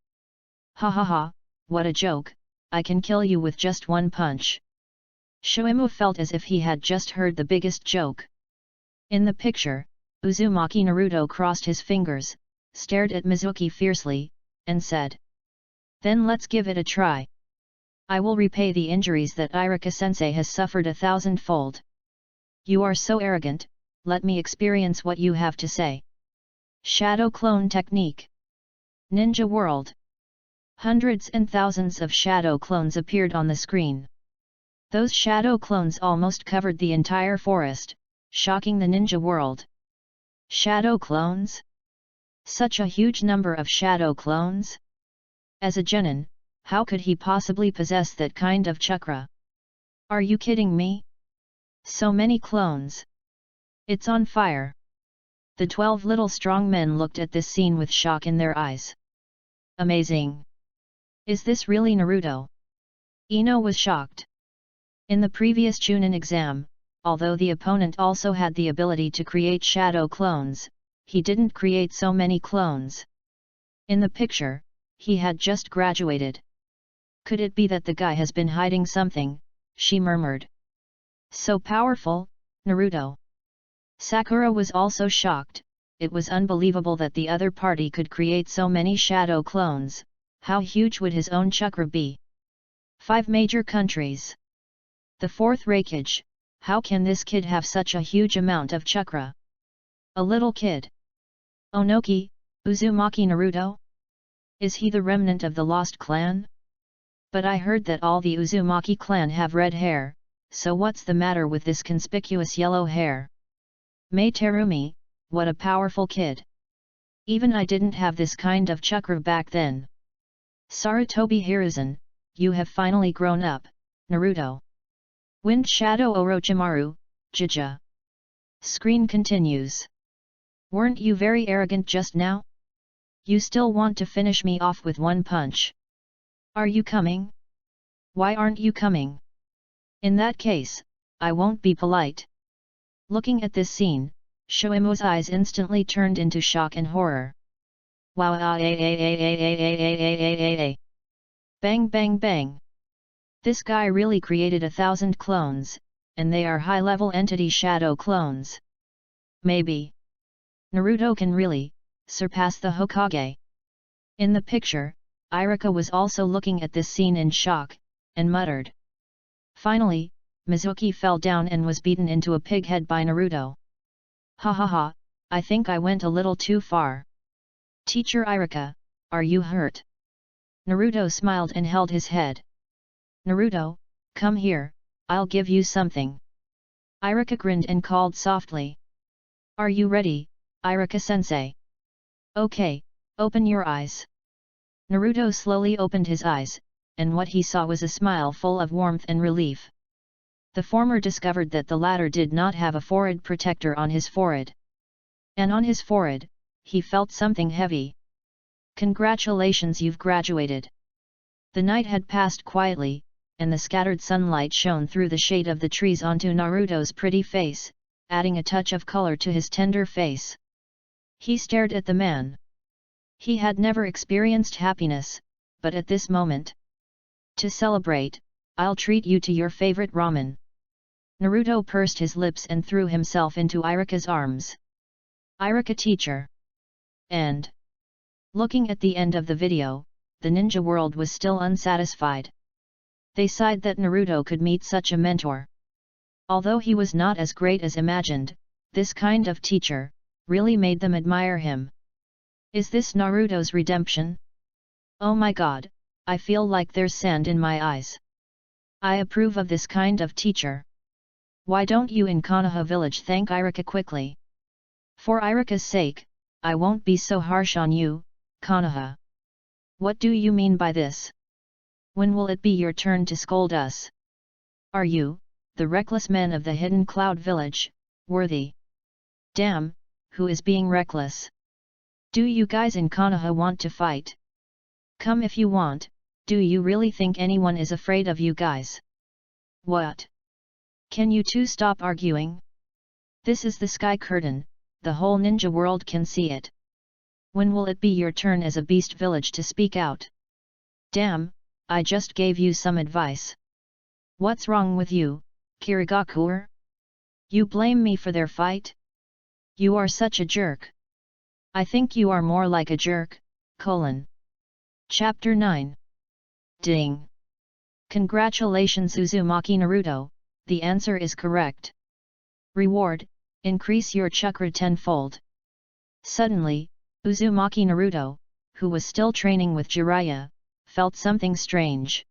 Ha ha ha, what a joke, I can kill you with just one punch. Shuimu felt as if he had just heard the biggest joke. In the picture, Uzumaki Naruto crossed his fingers, stared at Mizuki fiercely, and said. Then let's give it a try. I will repay the injuries that Iruka-sensei has suffered 1,000-fold. You are so arrogant, let me experience what you have to say. Shadow Clone Technique. Ninja World. Hundreds and thousands of shadow clones appeared on the screen. Those shadow clones almost covered the entire forest, shocking the ninja world. Shadow clones? Such a huge number of shadow clones? As a genin, how could he possibly possess that kind of chakra? Are you kidding me? So many clones. It's on fire. The 12 little strong men looked at this scene with shock in their eyes. Amazing. Is this really Naruto? Ino was shocked. In the previous Chunin exam, although the opponent also had the ability to create shadow clones, he didn't create so many clones. In the picture, he had just graduated. Could it be that the guy has been hiding something? She murmured. So powerful, Naruto. Sakura was also shocked. It was unbelievable that the other party could create so many shadow clones. How huge would his own chakra be? 5 major countries. The 4th Reikage. How can this kid have such a huge amount of chakra? A little kid. Onoki, Uzumaki Naruto? Is he the remnant of the lost clan? But I heard that all the Uzumaki clan have red hair, so what's the matter with this conspicuous yellow hair? Mei Terumi, what a powerful kid. Even I didn't have this kind of chakra back then. Sarutobi Hiruzen, you have finally grown up, Naruto. Wind Shadow Orochimaru, Jija. Screen continues. Weren't you very arrogant just now? You still want to finish me off with one punch. Are you coming? Why aren't you coming? In that case, I won't be polite. Looking at this scene, Shoemo's eyes instantly turned into shock and horror. Wow! Bang bang bang! This guy really created 1,000 clones, and they are high-level entity shadow clones. Maybe Naruto can really surpass the Hokage. In the picture, Iruka was also looking at this scene in shock, and muttered. Finally, Mizuki fell down and was beaten into a pig head by Naruto. Ha ha ha, I think I went a little too far. Teacher Iruka, are you hurt? Naruto smiled and held his head. Naruto, come here, I'll give you something. Iruka grinned and called softly. Are you ready, Iruka-sensei? Okay, open your eyes. Naruto slowly opened his eyes, and what he saw was a smile full of warmth and relief. The former discovered that the latter did not have a forehead protector on his forehead. And on his forehead, he felt something heavy. Congratulations, you've graduated. The night had passed quietly, and the scattered sunlight shone through the shade of the trees onto Naruto's pretty face, adding a touch of color to his tender face. He stared at the man. He had never experienced happiness, but at this moment. To celebrate, I'll treat you to your favorite ramen. Naruto pursed his lips and threw himself into Iruka's arms. Iruka teacher. And looking at the end of the video, the ninja world was still unsatisfied. They sighed that Naruto could meet such a mentor. Although he was not as great as imagined, this kind of teacher really made them admire him. Is this Naruto's redemption? Oh my god, I feel like there's sand in my eyes. I approve of this kind of teacher. Why don't you in Konoha village thank Iruka quickly? For Iruka's sake, I won't be so harsh on you, Konoha. What do you mean by this? When will it be your turn to scold us? Are you, the reckless men of the Hidden Cloud Village, worthy? Damn, who is being reckless? Do you guys in Konoha want to fight? Come if you want, do you really think anyone is afraid of you guys? What? Can you two stop arguing? This is the sky curtain, the whole ninja world can see it. When will it be your turn as a beast village to speak out? Damn, I just gave you some advice. What's wrong with you, Kirigakuer? You blame me for their fight? You are such a jerk. I think you are more like a jerk, Chapter 9. Ding! Congratulations Uzumaki Naruto, the answer is correct. Reward, increase your chakra tenfold. Suddenly, Uzumaki Naruto, who was still training with Jiraiya, felt something strange.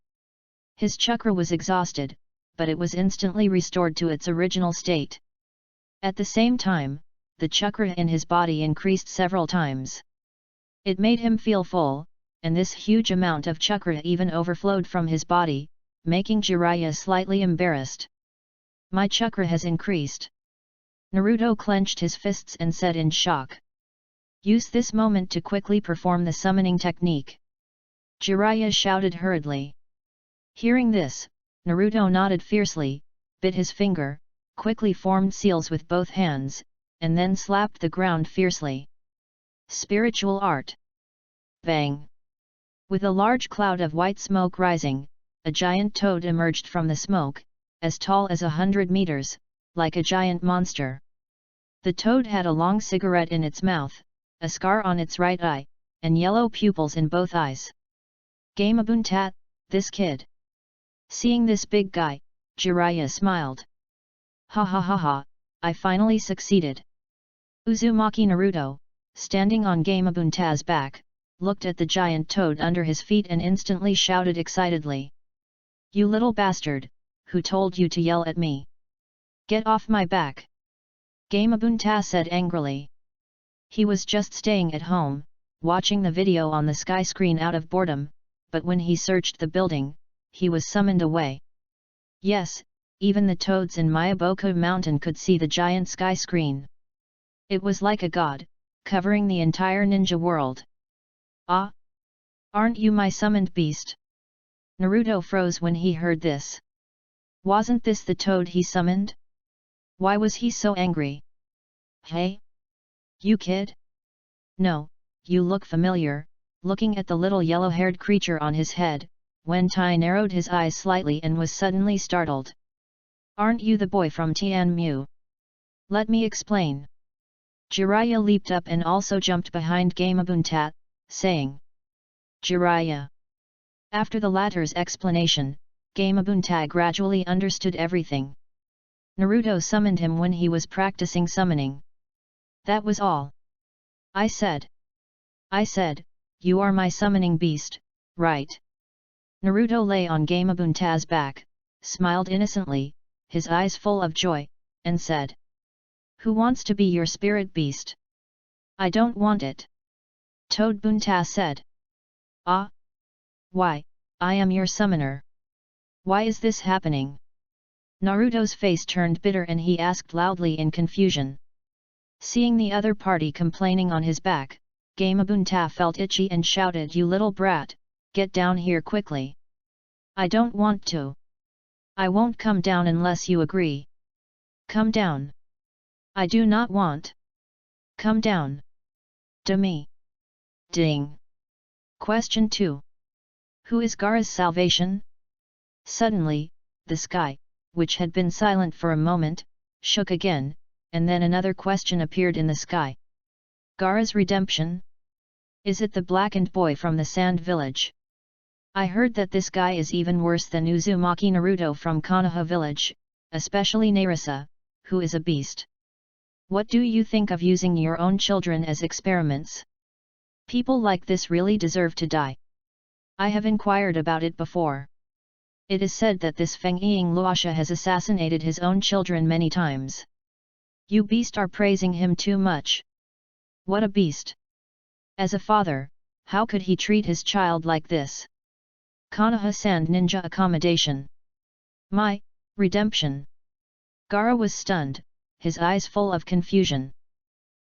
His chakra was exhausted, but it was instantly restored to its original state. At the same time, the chakra in his body increased several times. It made him feel full, and this huge amount of chakra even overflowed from his body, making Jiraiya slightly embarrassed. My chakra has increased. Naruto clenched his fists and said in shock. Use this moment to quickly perform the summoning technique. Jiraiya shouted hurriedly. Hearing this, Naruto nodded fiercely, bit his finger, quickly formed seals with both hands, and then slapped the ground fiercely. Spiritual art. Bang! With a large cloud of white smoke rising, a giant toad emerged from the smoke, as tall as 100 meters, like a giant monster. The toad had a long cigarette in its mouth, a scar on its right eye, and yellow pupils in both eyes. Gamabuntat, this kid. Seeing this big guy, Jiraiya smiled. Ha ha ha ha, I finally succeeded. Uzumaki Naruto, standing on Gamabunta's back, looked at the giant toad under his feet and instantly shouted excitedly. You little bastard, who told you to yell at me? Get off my back! Gamabunta said angrily. He was just staying at home, watching the video on the sky screen out of boredom, but when he searched the building, he was summoned away. Yes, even the toads in Mayaboku Mountain could see the giant sky screen. It was like a god, covering the entire ninja world. Ah! Aren't you my summoned beast? Naruto froze when he heard this. Wasn't this the toad he summoned? Why was he so angry? Hey? You kid? No, you look familiar. Looking at the little yellow-haired creature on his head, Wen-Tai narrowed his eyes slightly and was suddenly startled. Aren't you the boy from Tianmu? Let me explain. Jiraiya leaped up and also jumped behind Gamabunta, saying, Jiraiya. After the latter's explanation, Gamabunta gradually understood everything. Naruto summoned him when he was practicing summoning. That was all. I said, you are my summoning beast, right? Naruto lay on Gamabunta's back, smiled innocently, his eyes full of joy, and said, who wants to be your spirit beast? I don't want it. Toad Bunta said. Ah? Why, I am your summoner. Why is this happening? Naruto's face turned bitter and he asked loudly in confusion. Seeing the other party complaining on his back, Gamabunta felt itchy and shouted, you little brat, get down here quickly. I don't want to. I won't come down unless you agree. Come down. I do not want. Come down. To me. Ding. Question 2. Who is Gaara's salvation? Suddenly, the sky, which had been silent for a moment, shook again, and then another question appeared in the sky. Gaara's redemption? Is it the blackened boy from the sand village? I heard that this guy is even worse than Uzumaki Naruto from Konoha village, especially Narisa, who is a beast. What do you think of using your own children as experiments? People like this really deserve to die. I have inquired about it before. It is said that this Feng Ying Luosha has assassinated his own children many times. You beast are praising him too much. What a beast! As a father, how could he treat his child like this? Konoha Sand Ninja Accommodation. My redemption. Gaara was stunned, his eyes full of confusion.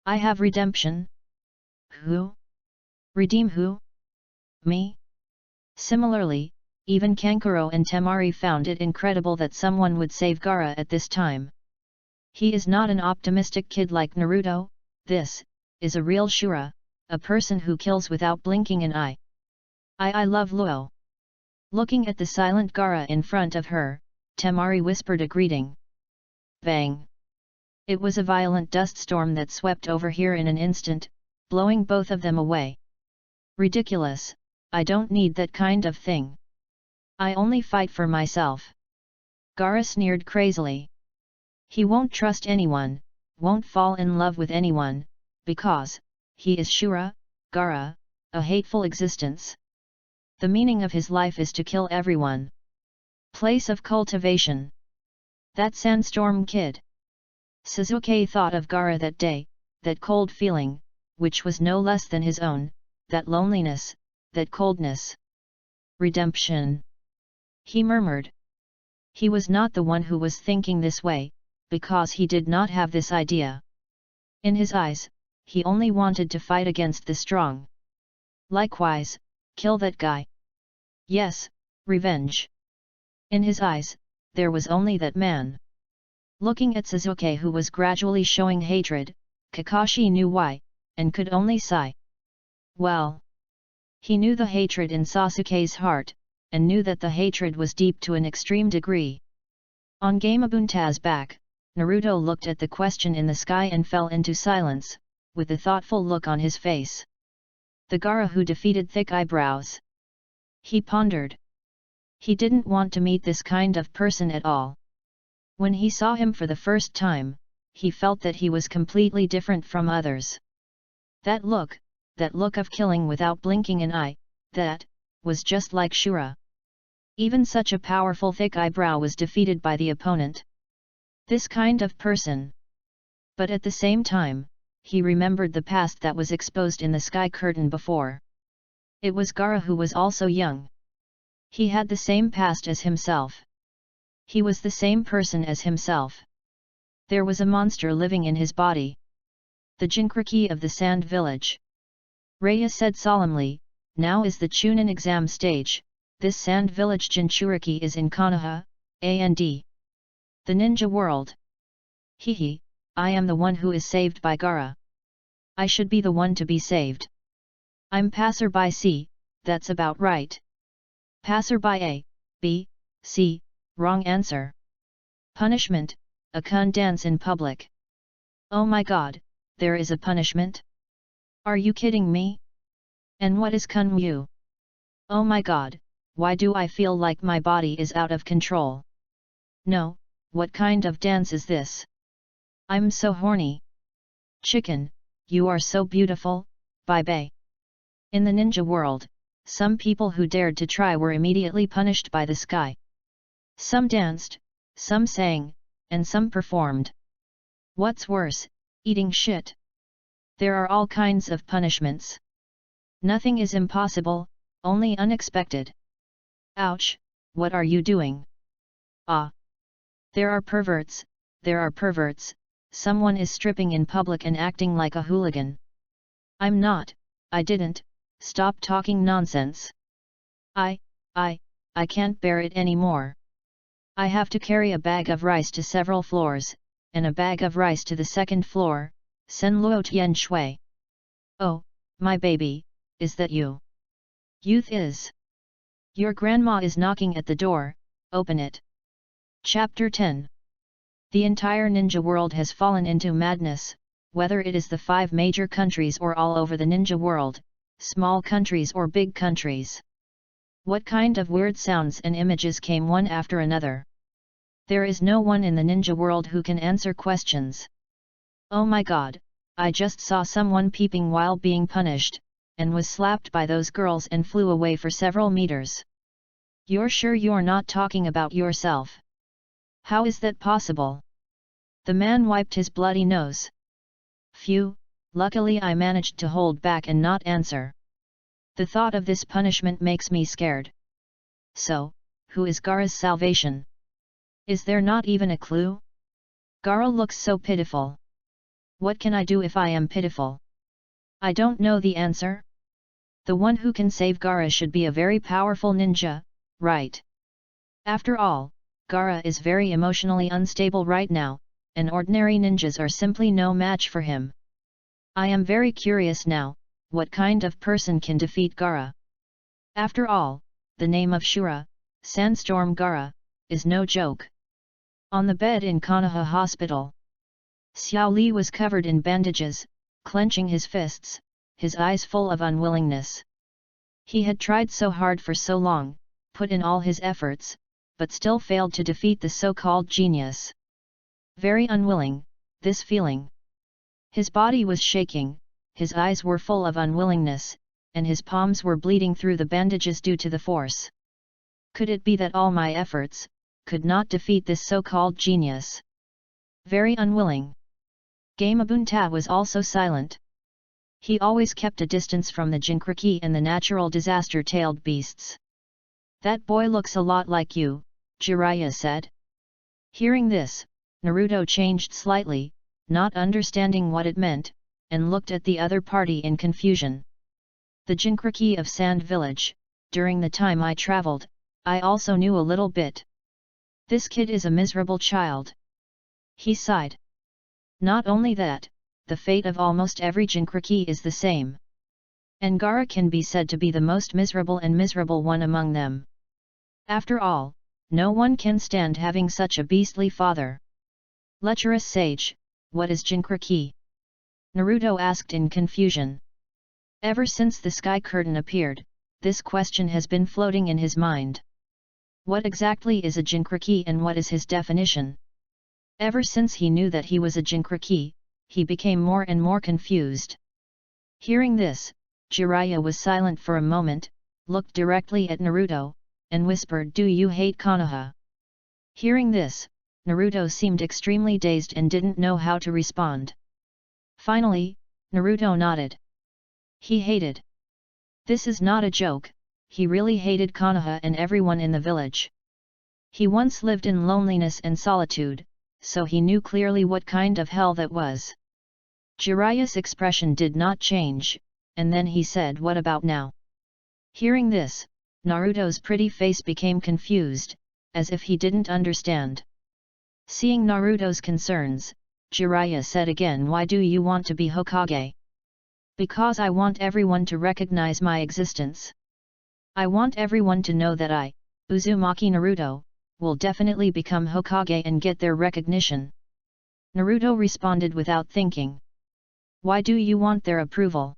I have redemption? Who? Redeem who? Me? Similarly, even Kankuro and Temari found it incredible that someone would save Gaara at this time. He is not an optimistic kid like Naruto, this is a real Shura, a person who kills without blinking an eye. I love Luo. Looking at the silent Gaara in front of her, Temari whispered a greeting. Bang! It was a violent dust storm that swept over here in an instant, blowing both of them away. Ridiculous, I don't need that kind of thing. I only fight for myself. Gaara sneered crazily. He won't trust anyone, won't fall in love with anyone, because he is Shura, Gaara, a hateful existence. The meaning of his life is to kill everyone. Place of cultivation. That sandstorm kid. Sasuke thought of Gaara that day, that cold feeling, which was no less than his own, that loneliness, that coldness. Redemption. He murmured. He was not the one who was thinking this way, because he did not have this idea. In his eyes, he only wanted to fight against the strong. Likewise, kill that guy. Yes, revenge. In his eyes, there was only that man. Looking at Sasuke, who was gradually showing hatred, Kakashi knew why, and could only sigh. Well, he knew the hatred in Sasuke's heart, and knew that the hatred was deep to an extreme degree. On Gamabunta's back, Naruto looked at the question in the sky and fell into silence, with a thoughtful look on his face. The Gaara who defeated Thick Eyebrows. He pondered. He didn't want to meet this kind of person at all. When he saw him for the first time, he felt that he was completely different from others. That look of killing without blinking an eye, that was just like Shura. Even such a powerful thick eyebrow was defeated by the opponent. This kind of person. But at the same time, he remembered the past that was exposed in the sky curtain before. It was Gaara who was also young. He had the same past as himself. He was the same person as himself. There was a monster living in his body. The Jinkriki of the Sand Village. Raya said solemnly, now is the Chunin exam stage, this Sand Village Jinchuriki is in Konoha, and the ninja world. Hehe, I am the one who is saved by Gaara. I should be the one to be saved. I'm passerby C, that's about right. Passerby A, B, C, wrong answer. Punishment, a kun dance in public. Oh my god, there is a punishment? Are you kidding me? And what is kun yu? Oh my god, why do I feel like my body is out of control? No, what kind of dance is this? I'm so horny. Chicken, you are so beautiful, bye-bye. In the ninja world, some people who dared to try were immediately punished by the sky. Some danced, some sang, and some performed. What's worse, eating shit? There are all kinds of punishments. Nothing is impossible, only unexpected. Ouch, what are you doing? Ah! There are perverts, someone is stripping in public and acting like a hooligan. I'm not, I didn't, stop talking nonsense. I can't bear it anymore. I have to carry a bag of rice to several floors, and a bag of rice to the second floor, Sen Luo Tian Shui. Oh, my baby, is that you? Youth is. Your grandma is knocking at the door, open it. Chapter 10. The entire ninja world has fallen into madness, whether it is the 5 major countries or all over the ninja world, small countries or big countries. What kind of weird sounds and images came one after another? There is no one in the ninja world who can answer questions. Oh my god, I just saw someone peeping while being punished, and was slapped by those girls and flew away for several meters. You're sure you're not talking about yourself? How is that possible? The man wiped his bloody nose. Phew, luckily I managed to hold back and not answer. The thought of this punishment makes me scared. So, who is Gaara's salvation? Is there not even a clue? Gaara looks so pitiful. What can I do if I am pitiful? I don't know the answer. The one who can save Gaara should be a very powerful ninja, right? After all, Gaara is very emotionally unstable right now, and ordinary ninjas are simply no match for him. I am very curious now, what kind of person can defeat Gaara? After all, the name of Shura, Sandstorm Gaara, is no joke. On the bed in Konoha Hospital, Xiao Li was covered in bandages, clenching his fists, his eyes full of unwillingness. He had tried so hard for so long, put in all his efforts, but still failed to defeat the so-called genius. Very unwilling, this feeling. His body was shaking, his eyes were full of unwillingness, and his palms were bleeding through the bandages due to the force. Could it be that all my efforts could not defeat this so-called genius? Very unwilling. Gamabunta was also silent. He always kept a distance from the Jinkriki and the natural disaster-tailed beasts. That boy looks a lot like you, Jiraiya said. Hearing this, Naruto changed slightly, not understanding what it meant, and looked at the other party in confusion. The Jinkriki of Sand Village, during the time I traveled, I also knew a little bit. This kid is a miserable child. He sighed. Not only that, the fate of almost every Jinkriki is the same. And Gaara can be said to be the most miserable and miserable one among them. After all, no one can stand having such a beastly father. Lecherous sage, what is Jinkriki? Naruto asked in confusion. Ever since the sky curtain appeared, this question has been floating in his mind. What exactly is a Jinkriki and what is his definition? Ever since he knew that he was a Jinkriki, he became more and more confused. Hearing this, Jiraiya was silent for a moment, looked directly at Naruto, and whispered, "Do you hate Konoha?" Hearing this, Naruto seemed extremely dazed and didn't know how to respond. Finally, Naruto nodded. He hated. This is not a joke, he really hated Konoha and everyone in the village. He once lived in loneliness and solitude, so he knew clearly what kind of hell that was. Jiraiya's expression did not change, and then he said, "What about now?" Hearing this, Naruto's pretty face became confused, as if he didn't understand. Seeing Naruto's concerns, Jiraiya said again, "Why do you want to be Hokage?" "Because I want everyone to recognize my existence. I want everyone to know that I, Uzumaki Naruto, will definitely become Hokage and get their recognition." Naruto responded without thinking. "Why do you want their approval?"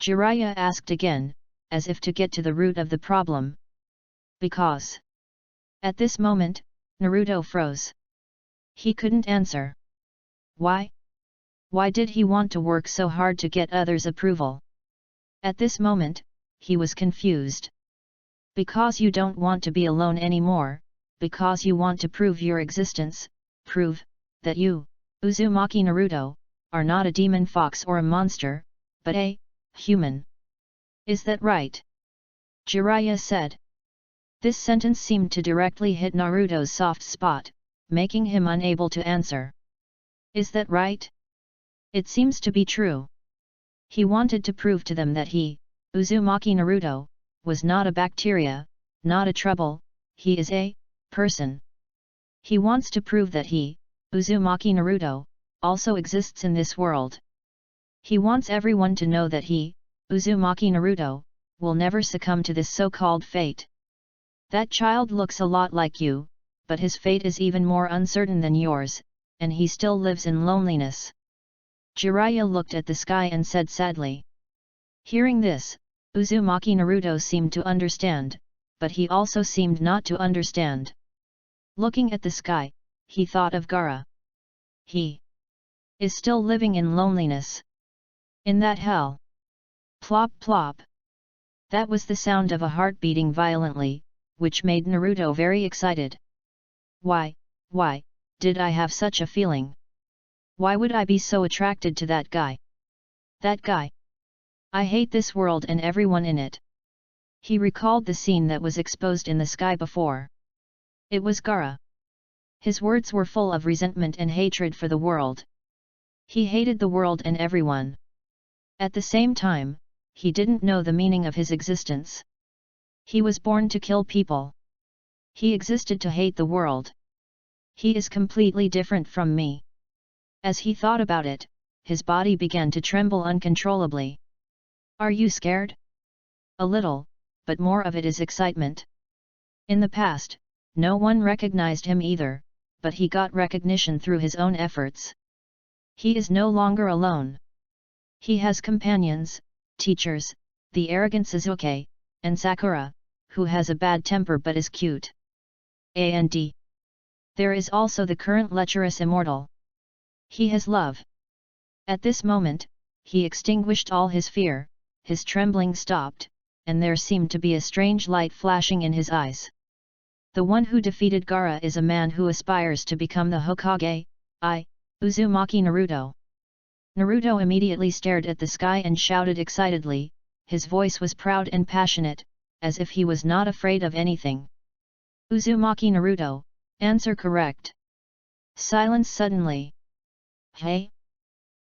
Jiraiya asked again, as if to get to the root of the problem. "Because." At this moment, Naruto froze. He couldn't answer. Why? Why did he want to work so hard to get others' approval? At this moment, he was confused. "Because you don't want to be alone anymore, because you want to prove your existence, prove that you, Uzumaki Naruto, are not a demon fox or a monster, but a human. Is that right?" Jiraiya said. This sentence seemed to directly hit Naruto's soft spot, making him unable to answer. Is that right? It seems to be true. He wanted to prove to them that he, Uzumaki Naruto, was not a bacteria, not a trouble, he is a person. He wants to prove that he, Uzumaki Naruto, also exists in this world. He wants everyone to know that he, Uzumaki Naruto, will never succumb to this so-called fate. That child looks a lot like you, but his fate is even more uncertain than yours, and he still lives in loneliness. Jiraiya looked at the sky and said sadly. Hearing this, Uzumaki Naruto seemed to understand, but he also seemed not to understand. Looking at the sky, he thought of Gaara. He is still living in loneliness. In that hell. Plop plop. That was the sound of a heart beating violently, which made Naruto very excited. Why did I have such a feeling? Why would I be so attracted to that guy? That guy. I hate this world and everyone in it. He recalled the scene that was exposed in the sky before. It was Gaara. His words were full of resentment and hatred for the world. He hated the world and everyone. At the same time, he didn't know the meaning of his existence. He was born to kill people. He existed to hate the world. He is completely different from me. As he thought about it, his body began to tremble uncontrollably. Are you scared? A little, but more of it is excitement. In the past, no one recognized him either, but he got recognition through his own efforts. He is no longer alone. He has companions, teachers, the arrogant Sasuke, and Sakura, who has a bad temper but is cute. And there is also the current lecherous immortal. He has love. At this moment, he extinguished all his fear, his trembling stopped, and there seemed to be a strange light flashing in his eyes. The one who defeated Gaara is a man who aspires to become the Hokage, Uzumaki Naruto. Naruto immediately stared at the sky and shouted excitedly, his voice was proud and passionate, as if he was not afraid of anything. Uzumaki Naruto, answer correct. Silence suddenly. Hey?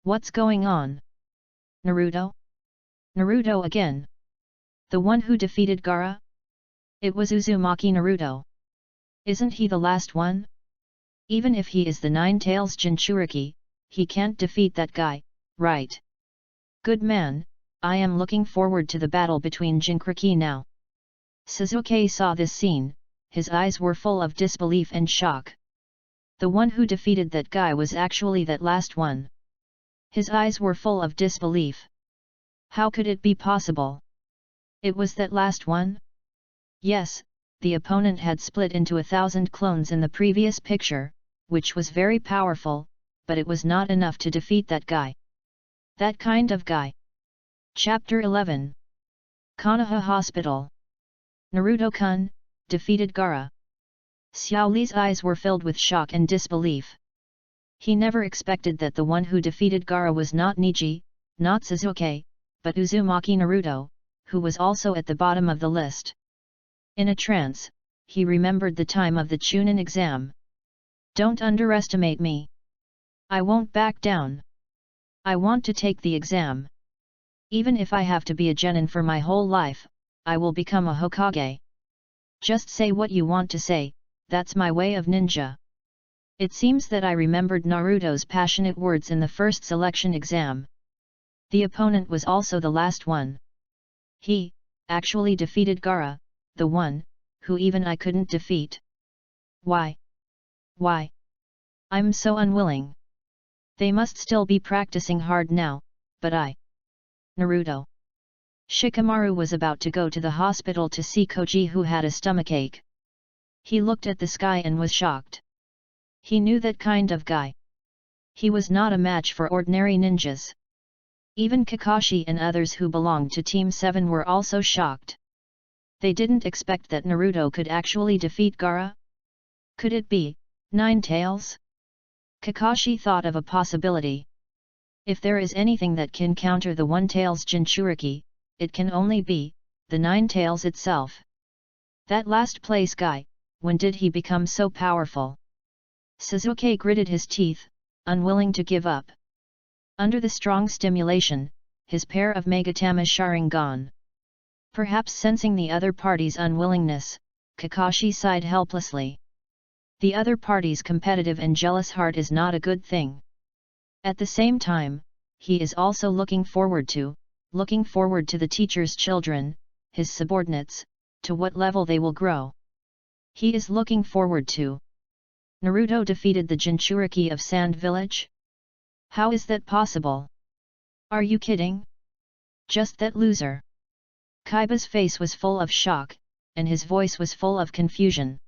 What's going on? Naruto? Naruto again. The one who defeated Gaara? It was Uzumaki Naruto. Isn't he the last one? Even if he is the Nine-Tails Jinchuriki, he can't defeat that guy, right? Good man, I am looking forward to the battle between Jinchuriki now. Sasuke saw this scene, his eyes were full of disbelief and shock. The one who defeated that guy was actually that last one. His eyes were full of disbelief. How could it be possible? It was that last one? Yes, the opponent had split into 1,000 clones in the previous picture, which was very powerful, but it was not enough to defeat that guy. That kind of guy. Chapter 11. Konoha Hospital. Naruto-kun, defeated Gaara. Xiao Li's eyes were filled with shock and disbelief. He never expected that the one who defeated Gaara was not Niji, not Sasuke, but Uzumaki Naruto, who was also at the bottom of the list. In a trance, he remembered the time of the Chunin exam. Don't underestimate me. I won't back down. I want to take the exam. Even if I have to be a genin for my whole life, I will become a Hokage. Just say what you want to say, that's my way of ninja. It seems that I remembered Naruto's passionate words in the first selection exam. The opponent was also the last one. He, actually defeated Gaara, the one, who even I couldn't defeat. Why? Why? I'm so unwilling. They must still be practicing hard now, but Naruto. Shikamaru was about to go to the hospital to see Koji, who had a stomachache. He looked at the sky and was shocked. He knew that kind of guy. He was not a match for ordinary ninjas. Even Kakashi and others who belonged to Team 7 were also shocked. They didn't expect that Naruto could actually defeat Gaara. Could it be Nine Tails? Kakashi thought of a possibility. If there is anything that can counter the One Tails Jinchuriki, it can only be the Nine Tails itself. That last place guy, when did he become so powerful? Sasuke gritted his teeth, unwilling to give up. Under the strong stimulation, his pair of Megatama Sharingan. Perhaps sensing the other party's unwillingness, Kakashi sighed helplessly. The other party's competitive and jealous heart is not a good thing. At the same time, he is also looking forward to the teacher's children, his subordinates, to what level they will grow. He is looking forward to. Naruto defeated the Jinchuriki of Sand Village? How is that possible? Are you kidding? Just that loser. Kaiba's face was full of shock, and his voice was full of confusion.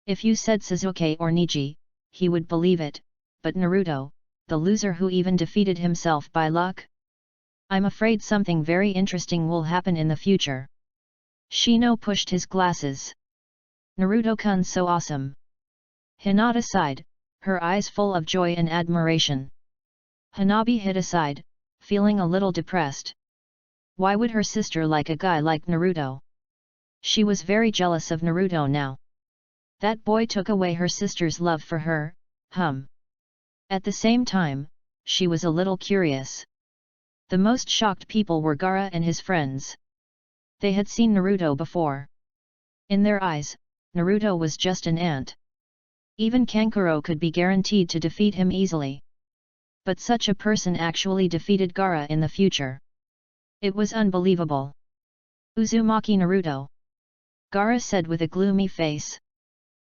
If you said Sasuke or Niji, he would believe it, but Naruto, the loser who even defeated himself by luck? I'm afraid something very interesting will happen in the future. Shino pushed his glasses. Naruto-kun so awesome. Hinata sighed, her eyes full of joy and admiration. Hanabi hid aside, feeling a little depressed. Why would her sister like a guy like Naruto? She was very jealous of Naruto now. That boy took away her sister's love for her, At the same time, she was a little curious. The most shocked people were Gaara and his friends. They had seen Naruto before. In their eyes, Naruto was just an ant. Even Kankuro could be guaranteed to defeat him easily. But such a person actually defeated Gaara in the future. It was unbelievable. Uzumaki Naruto. Gaara said with a gloomy face.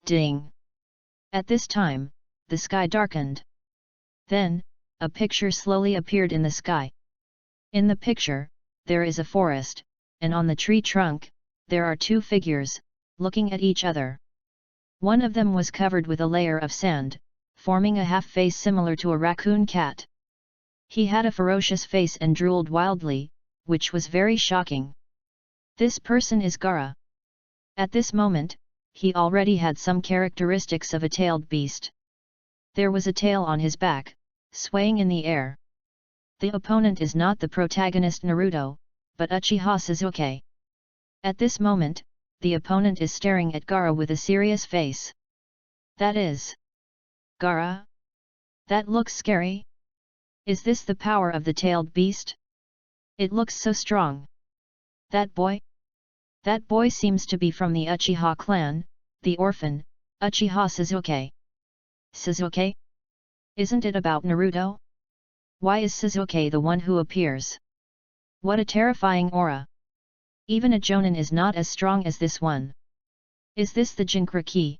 Ding! At this time, the sky darkened. Then, a picture slowly appeared in the sky. In the picture, there is a forest, and on the tree trunk, there are two figures, looking at each other. One of them was covered with a layer of sand, forming a half face similar to a raccoon cat. He had a ferocious face and drooled wildly, which was very shocking. This person is Gaara. At this moment, he already had some characteristics of a tailed beast. There was a tail on his back, swaying in the air. The opponent is not the protagonist Naruto, but Uchiha Sasuke. At this moment, the opponent is staring at Gaara with a serious face. That is Gaara? That looks scary. Is this the power of the tailed beast? It looks so strong. That boy? That boy seems to be from the Uchiha clan, the orphan, Uchiha Sasuke. Sasuke? Isn't it about Naruto? Why is Sasuke the one who appears? What a terrifying aura! Even a Jonin is not as strong as this one. Is this the Jinchuriki?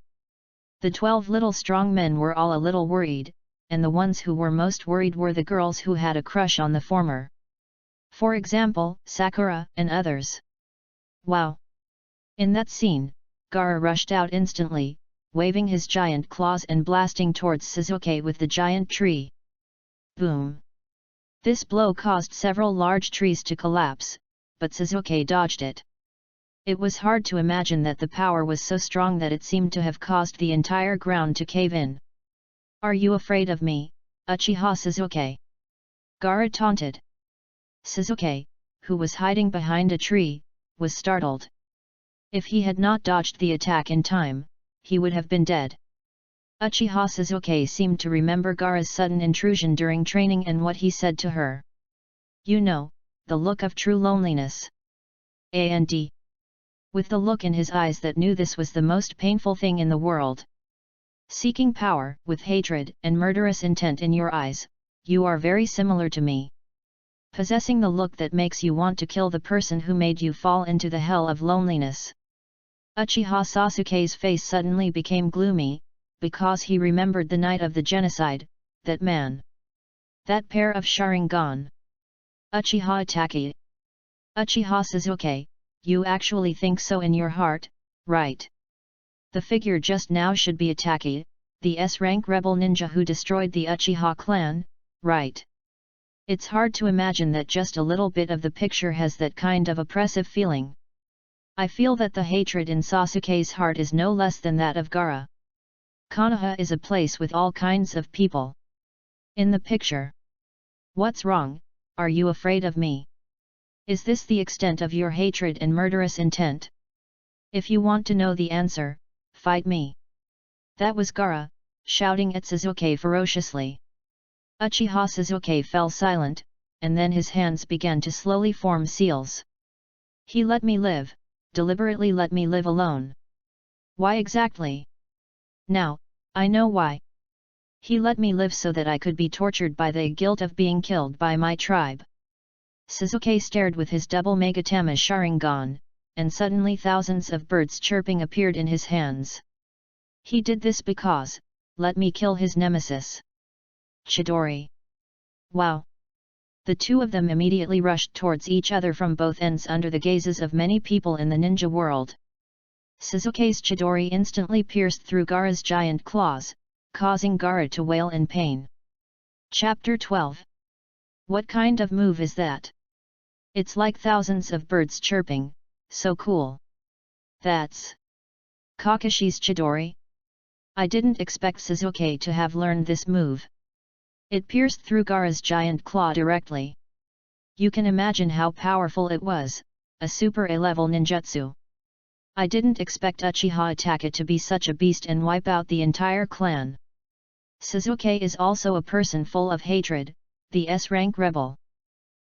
The 12 little strong men were all a little worried, and the ones who were most worried were the girls who had a crush on the former. For example, Sakura and others. Wow! In that scene, Gaara rushed out instantly, waving his giant claws and blasting towards Sasuke with the giant tree. Boom! This blow caused several large trees to collapse, but Sasuke dodged it. It was hard to imagine that the power was so strong that it seemed to have caused the entire ground to cave in. "Are you afraid of me, Uchiha Sasuke?" Gaara taunted. Sasuke, who was hiding behind a tree, was startled. If he had not dodged the attack in time, he would have been dead. Uchiha Sasuke seemed to remember Gaara's sudden intrusion during training and what he said to her. "You know, the look of true loneliness. And with the look in his eyes that knew this was the most painful thing in the world. Seeking power, with hatred and murderous intent in your eyes, you are very similar to me. Possessing the look that makes you want to kill the person who made you fall into the hell of loneliness." Uchiha Sasuke's face suddenly became gloomy, because he remembered the night of the genocide, that man. That pair of Sharingan. Uchiha Itachi. "Uchiha Sasuke, you actually think so in your heart, right? The figure just now should be Itachi, the S-rank rebel ninja who destroyed the Uchiha clan, right? It's hard to imagine that just a little bit of the picture has that kind of oppressive feeling. I feel that the hatred in Sasuke's heart is no less than that of Gaara. Konoha is a place with all kinds of people. In the picture. What's wrong, are you afraid of me? Is this the extent of your hatred and murderous intent? If you want to know the answer, fight me." That was Gaara, shouting at Sasuke ferociously. Uchiha Sasuke fell silent, and then his hands began to slowly form seals. "He let me live, deliberately let me live alone. Why exactly? Now, I know why. He let me live so that I could be tortured by the guilt of being killed by my tribe." Sasuke stared with his double Megatama Sharingan, and suddenly thousands of birds chirping appeared in his hands. He did this because, let me kill his nemesis. Chidori. Wow! The two of them immediately rushed towards each other from both ends under the gazes of many people in the ninja world. Sasuke's Chidori instantly pierced through Gaara's giant claws, causing Gaara to wail in pain. Chapter 12. What kind of move is that? It's like thousands of birds chirping, so cool. That's Kakashi's Chidori? I didn't expect Sasuke to have learned this move. It pierced through Gaara's giant claw directly. You can imagine how powerful it was, a super A-level ninjutsu. I didn't expect Uchiha Itachi to be such a beast and wipe out the entire clan. Sasuke is also a person full of hatred, the S-rank rebel.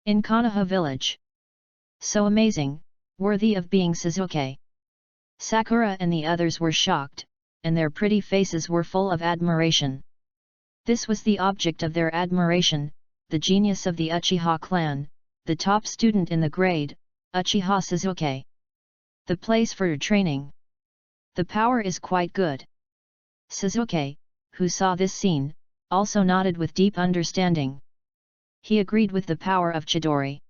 In Konoha village. So amazing, worthy of being Sasuke. Sakura and the others were shocked, and their pretty faces were full of admiration. This was the object of their admiration, the genius of the Uchiha clan, the top student in the grade, Uchiha Sasuke. The place for training. The power is quite good. Sasuke, who saw this scene, also nodded with deep understanding. He agreed with the power of Chidori.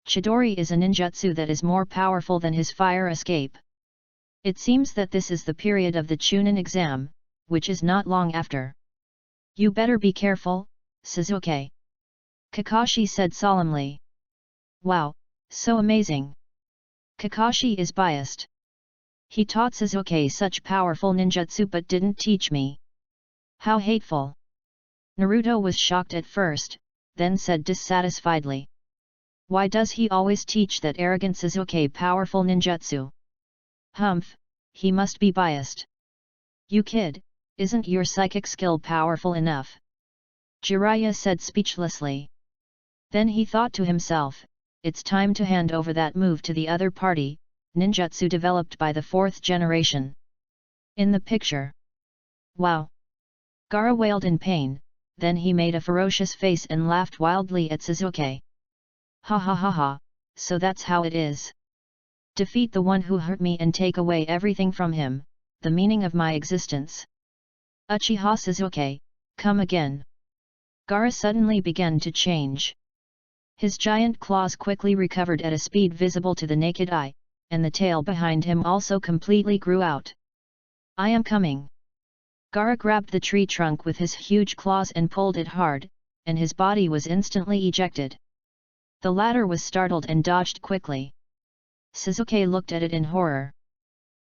Chidori is a ninjutsu that is more powerful than his fire escape. It seems that this is the period of the Chunin exam, which is not long after. You better be careful, Sasuke. Kakashi said solemnly. Wow, so amazing. Kakashi is biased. He taught Sasuke such powerful ninjutsu but didn't teach me. How hateful. Naruto was shocked at first, then said dissatisfiedly. Why does he always teach that arrogant Sasuke powerful ninjutsu? Humph, he must be biased. You kid, isn't your psychic skill powerful enough? Jiraiya said speechlessly. Then he thought to himself, it's time to hand over that move to the other party, ninjutsu developed by the 4th generation. In the picture. Wow! Gaara wailed in pain, then he made a ferocious face and laughed wildly at Sasuke. Ha ha ha ha, so that's how it is. Defeat the one who hurt me and take away everything from him, the meaning of my existence. Uchiha Sasuke, come again. Gaara suddenly began to change. His giant claws quickly recovered at a speed visible to the naked eye, and the tail behind him also completely grew out. I am coming. Gaara grabbed the tree trunk with his huge claws and pulled it hard, and his body was instantly ejected. The latter was startled and dodged quickly. Sasuke looked at it in horror.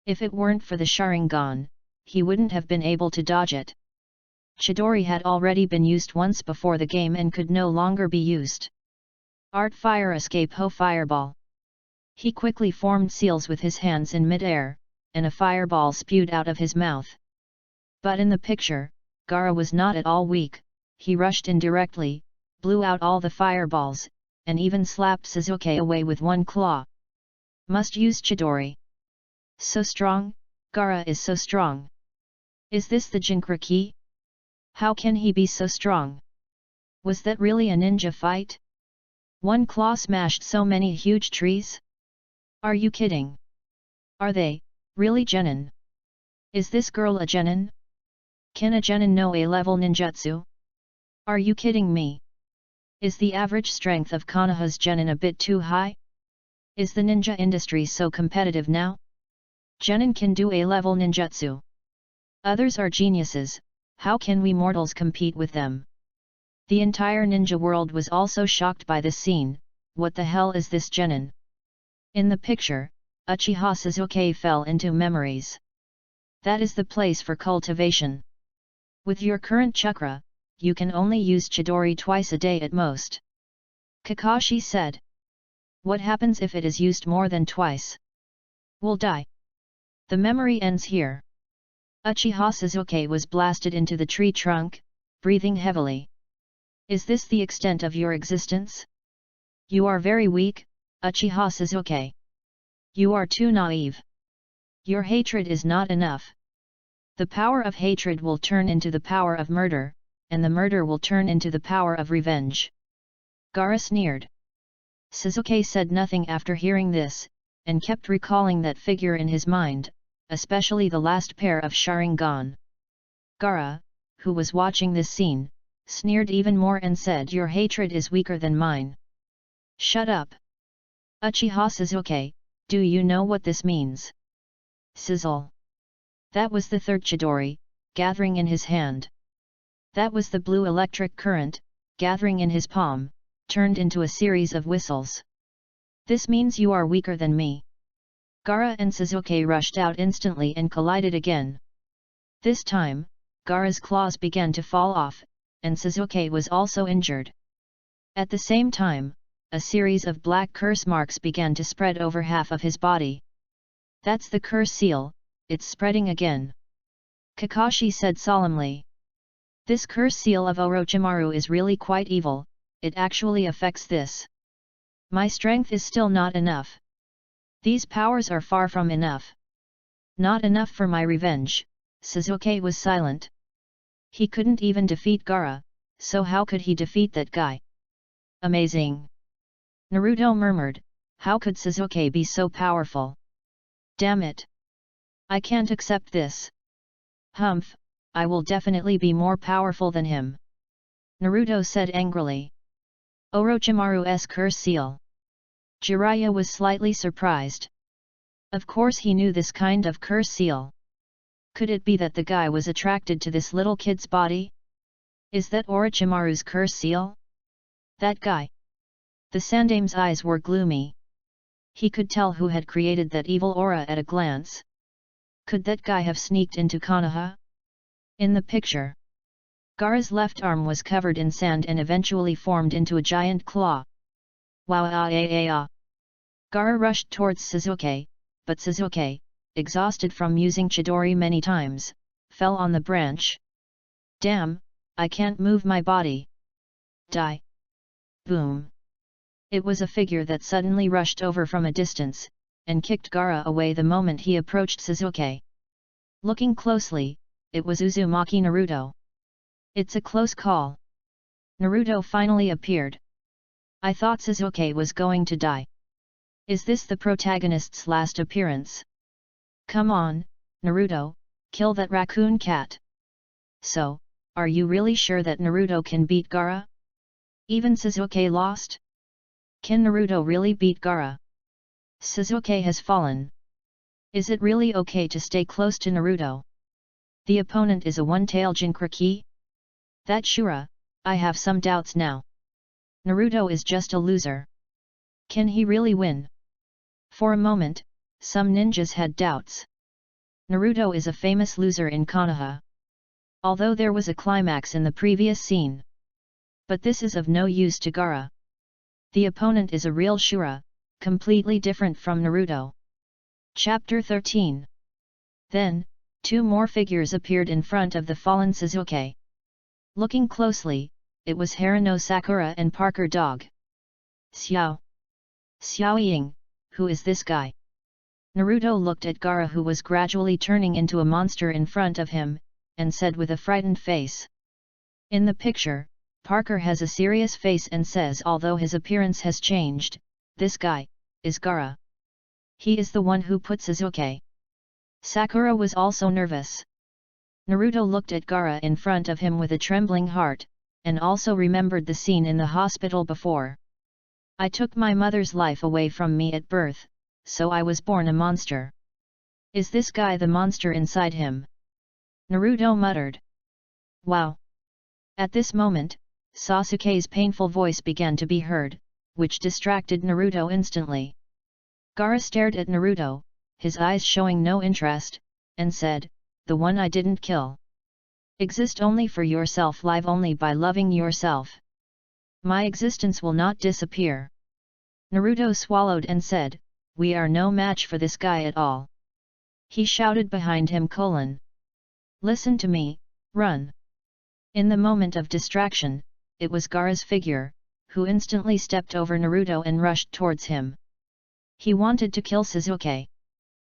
If it weren't for the Sharingan, he wouldn't have been able to dodge it. Chidori had already been used once before the game and could no longer be used. Art Fire Escape Ho Fireball. He quickly formed seals with his hands in mid-air, and a fireball spewed out of his mouth. But in the picture, Gaara was not at all weak. He rushed in directly, blew out all the fireballs, and even slapped Sasuke away with one claw. Must use Chidori. So strong, Gaara is so strong. Is this the Jinchuriki? How can he be so strong? Was that really a ninja fight? One claw smashed so many huge trees? Are you kidding? Are they, really genin? Is this girl a genin? Can a genin know A-level ninjutsu? Are you kidding me? Is the average strength of Konoha's genin a bit too high? Is the ninja industry so competitive now? Genin can do A-level ninjutsu. Others are geniuses, how can we mortals compete with them? The entire ninja world was also shocked by this scene. What the hell is this genin? In the picture, Uchiha Sasuke fell into memories. That is the place for cultivation. With your current chakra, you can only use Chidori twice a day at most. Kakashi said. What happens if it is used more than twice? Will die. The memory ends here. Uchiha Sasuke was blasted into the tree trunk, breathing heavily. Is this the extent of your existence? You are very weak, Uchiha Sasuke. You are too naive. Your hatred is not enough. The power of hatred will turn into the power of murder, and the murder will turn into the power of revenge. Gaara sneered. Sasuke said nothing after hearing this, and kept recalling that figure in his mind, especially the last pair of Sharingan. Gaara, who was watching this scene, sneered even more and said, "Your hatred is weaker than mine." Shut up! Uchiha Sasuke, do you know what this means? Sizzle! That was the third Chidori, gathering in his hand. That was the blue electric current, gathering in his palm, turned into a series of whistles. This means you are weaker than me. Gaara and Sasuke rushed out instantly and collided again. This time, Gaara's claws began to fall off, and Sasuke was also injured. At the same time, a series of black curse marks began to spread over half of his body. That's the curse seal, it's spreading again. Kakashi said solemnly. This curse seal of Orochimaru is really quite evil, it actually affects this. My strength is still not enough. These powers are far from enough. Not enough for my revenge. Sasuke was silent. He couldn't even defeat Gaara, so how could he defeat that guy? Amazing! Naruto murmured, how could Sasuke be so powerful? Damn it! I can't accept this. Humph, I will definitely be more powerful than him. Naruto said angrily. Orochimaru's curse seal. Jiraiya was slightly surprised. Of course he knew this kind of curse seal. Could it be that the guy was attracted to this little kid's body? Is that Orochimaru's curse seal? That guy? The Sandame's eyes were gloomy. He could tell who had created that evil aura at a glance. Could that guy have sneaked into Konoha? In the picture, Gaara's left arm was covered in sand and eventually formed into a giant claw. Wow! Gaara rushed towards Sasuke, but Sasuke, exhausted from using Chidori many times, fell on the branch. Damn, I can't move my body. Die! Boom! It was a figure that suddenly rushed over from a distance, and kicked Gaara away the moment he approached Sasuke. Looking closely, it was Uzumaki Naruto. It's a close call. Naruto finally appeared. I thought Sasuke was going to die. Is this the protagonist's last appearance? Come on, Naruto, kill that raccoon cat. So, are you really sure that Naruto can beat Gaara? Even Sasuke lost? Can Naruto really beat Gaara? Sasuke has fallen. Is it really okay to stay close to Naruto? The opponent is a one-tail Jinchuriki? That Shura, I have some doubts now. Naruto is just a loser. Can he really win? For a moment, some ninjas had doubts. Naruto is a famous loser in Konoha. Although there was a climax in the previous scene. But this is of no use to Gaara. The opponent is a real Shura, completely different from Naruto. Chapter 13. Then, two more figures appeared in front of the fallen Sasuke. Looking closely, it was Haruno Sakura and Parker Dog. Xiao Ying, who is this guy? Naruto looked at Gaara, who was gradually turning into a monster in front of him, and said with a frightened face. In the picture, Parker has a serious face and says although his appearance has changed, this guy is Gaara. He is the one who put Sasuke. Sakura was also nervous. Naruto looked at Gaara in front of him with a trembling heart, and also remembered the scene in the hospital before. I took my mother's life away from me at birth, so I was born a monster. Is this guy the monster inside him? Naruto muttered. Wow! At this moment, Sasuke's painful voice began to be heard, which distracted Naruto instantly. Gaara stared at Naruto, his eyes showing no interest, and said, "The one I didn't kill. Exist only for yourself, live only by loving yourself. My existence will not disappear." Naruto swallowed and said, "We are no match for this guy at all." He shouted behind him: "Listen to me, run!" In the moment of distraction, it was Gaara's figure, who instantly stepped over Naruto and rushed towards him. He wanted to kill Sasuke.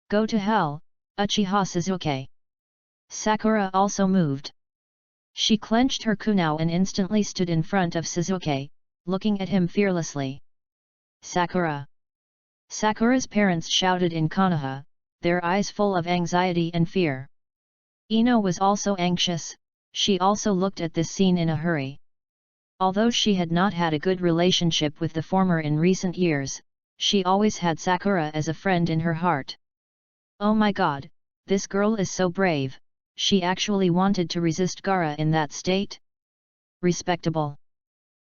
Go to hell, Uchiha Sasuke! Sakura also moved. She clenched her kunai and instantly stood in front of Sasuke, looking at him fearlessly. Sakura! Sakura's parents shouted in Konoha, their eyes full of anxiety and fear. Ino was also anxious, she also looked at this scene in a hurry. Although she had not had a good relationship with the former in recent years, she always had Sakura as a friend in her heart. Oh my god, this girl is so brave, she actually wanted to resist Gaara in that state? Respectable.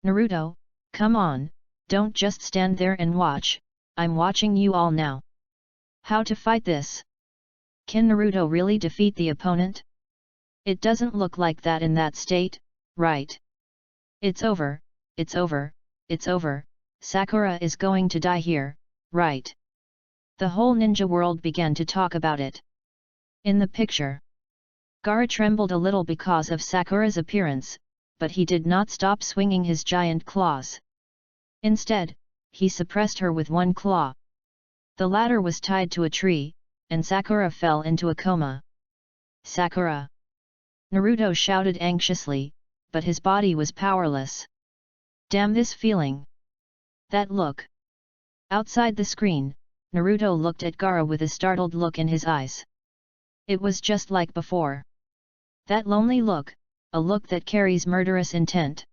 Naruto, come on, don't just stand there and watch, I'm watching you all now. How to fight this? Can Naruto really defeat the opponent? It doesn't look like that in that state, right? It's over, it's over, it's over, Sakura is going to die here, right? The whole ninja world began to talk about it. In the picture, Gaara trembled a little because of Sakura's appearance, but he did not stop swinging his giant claws. Instead, he suppressed her with one claw. The latter was tied to a tree, and Sakura fell into a coma. Sakura! Naruto shouted anxiously, but his body was powerless. Damn this feeling! That look! Outside the screen, Naruto looked at Gaara with a startled look in his eyes. It was just like before. That lonely look, a look that carries murderous intent.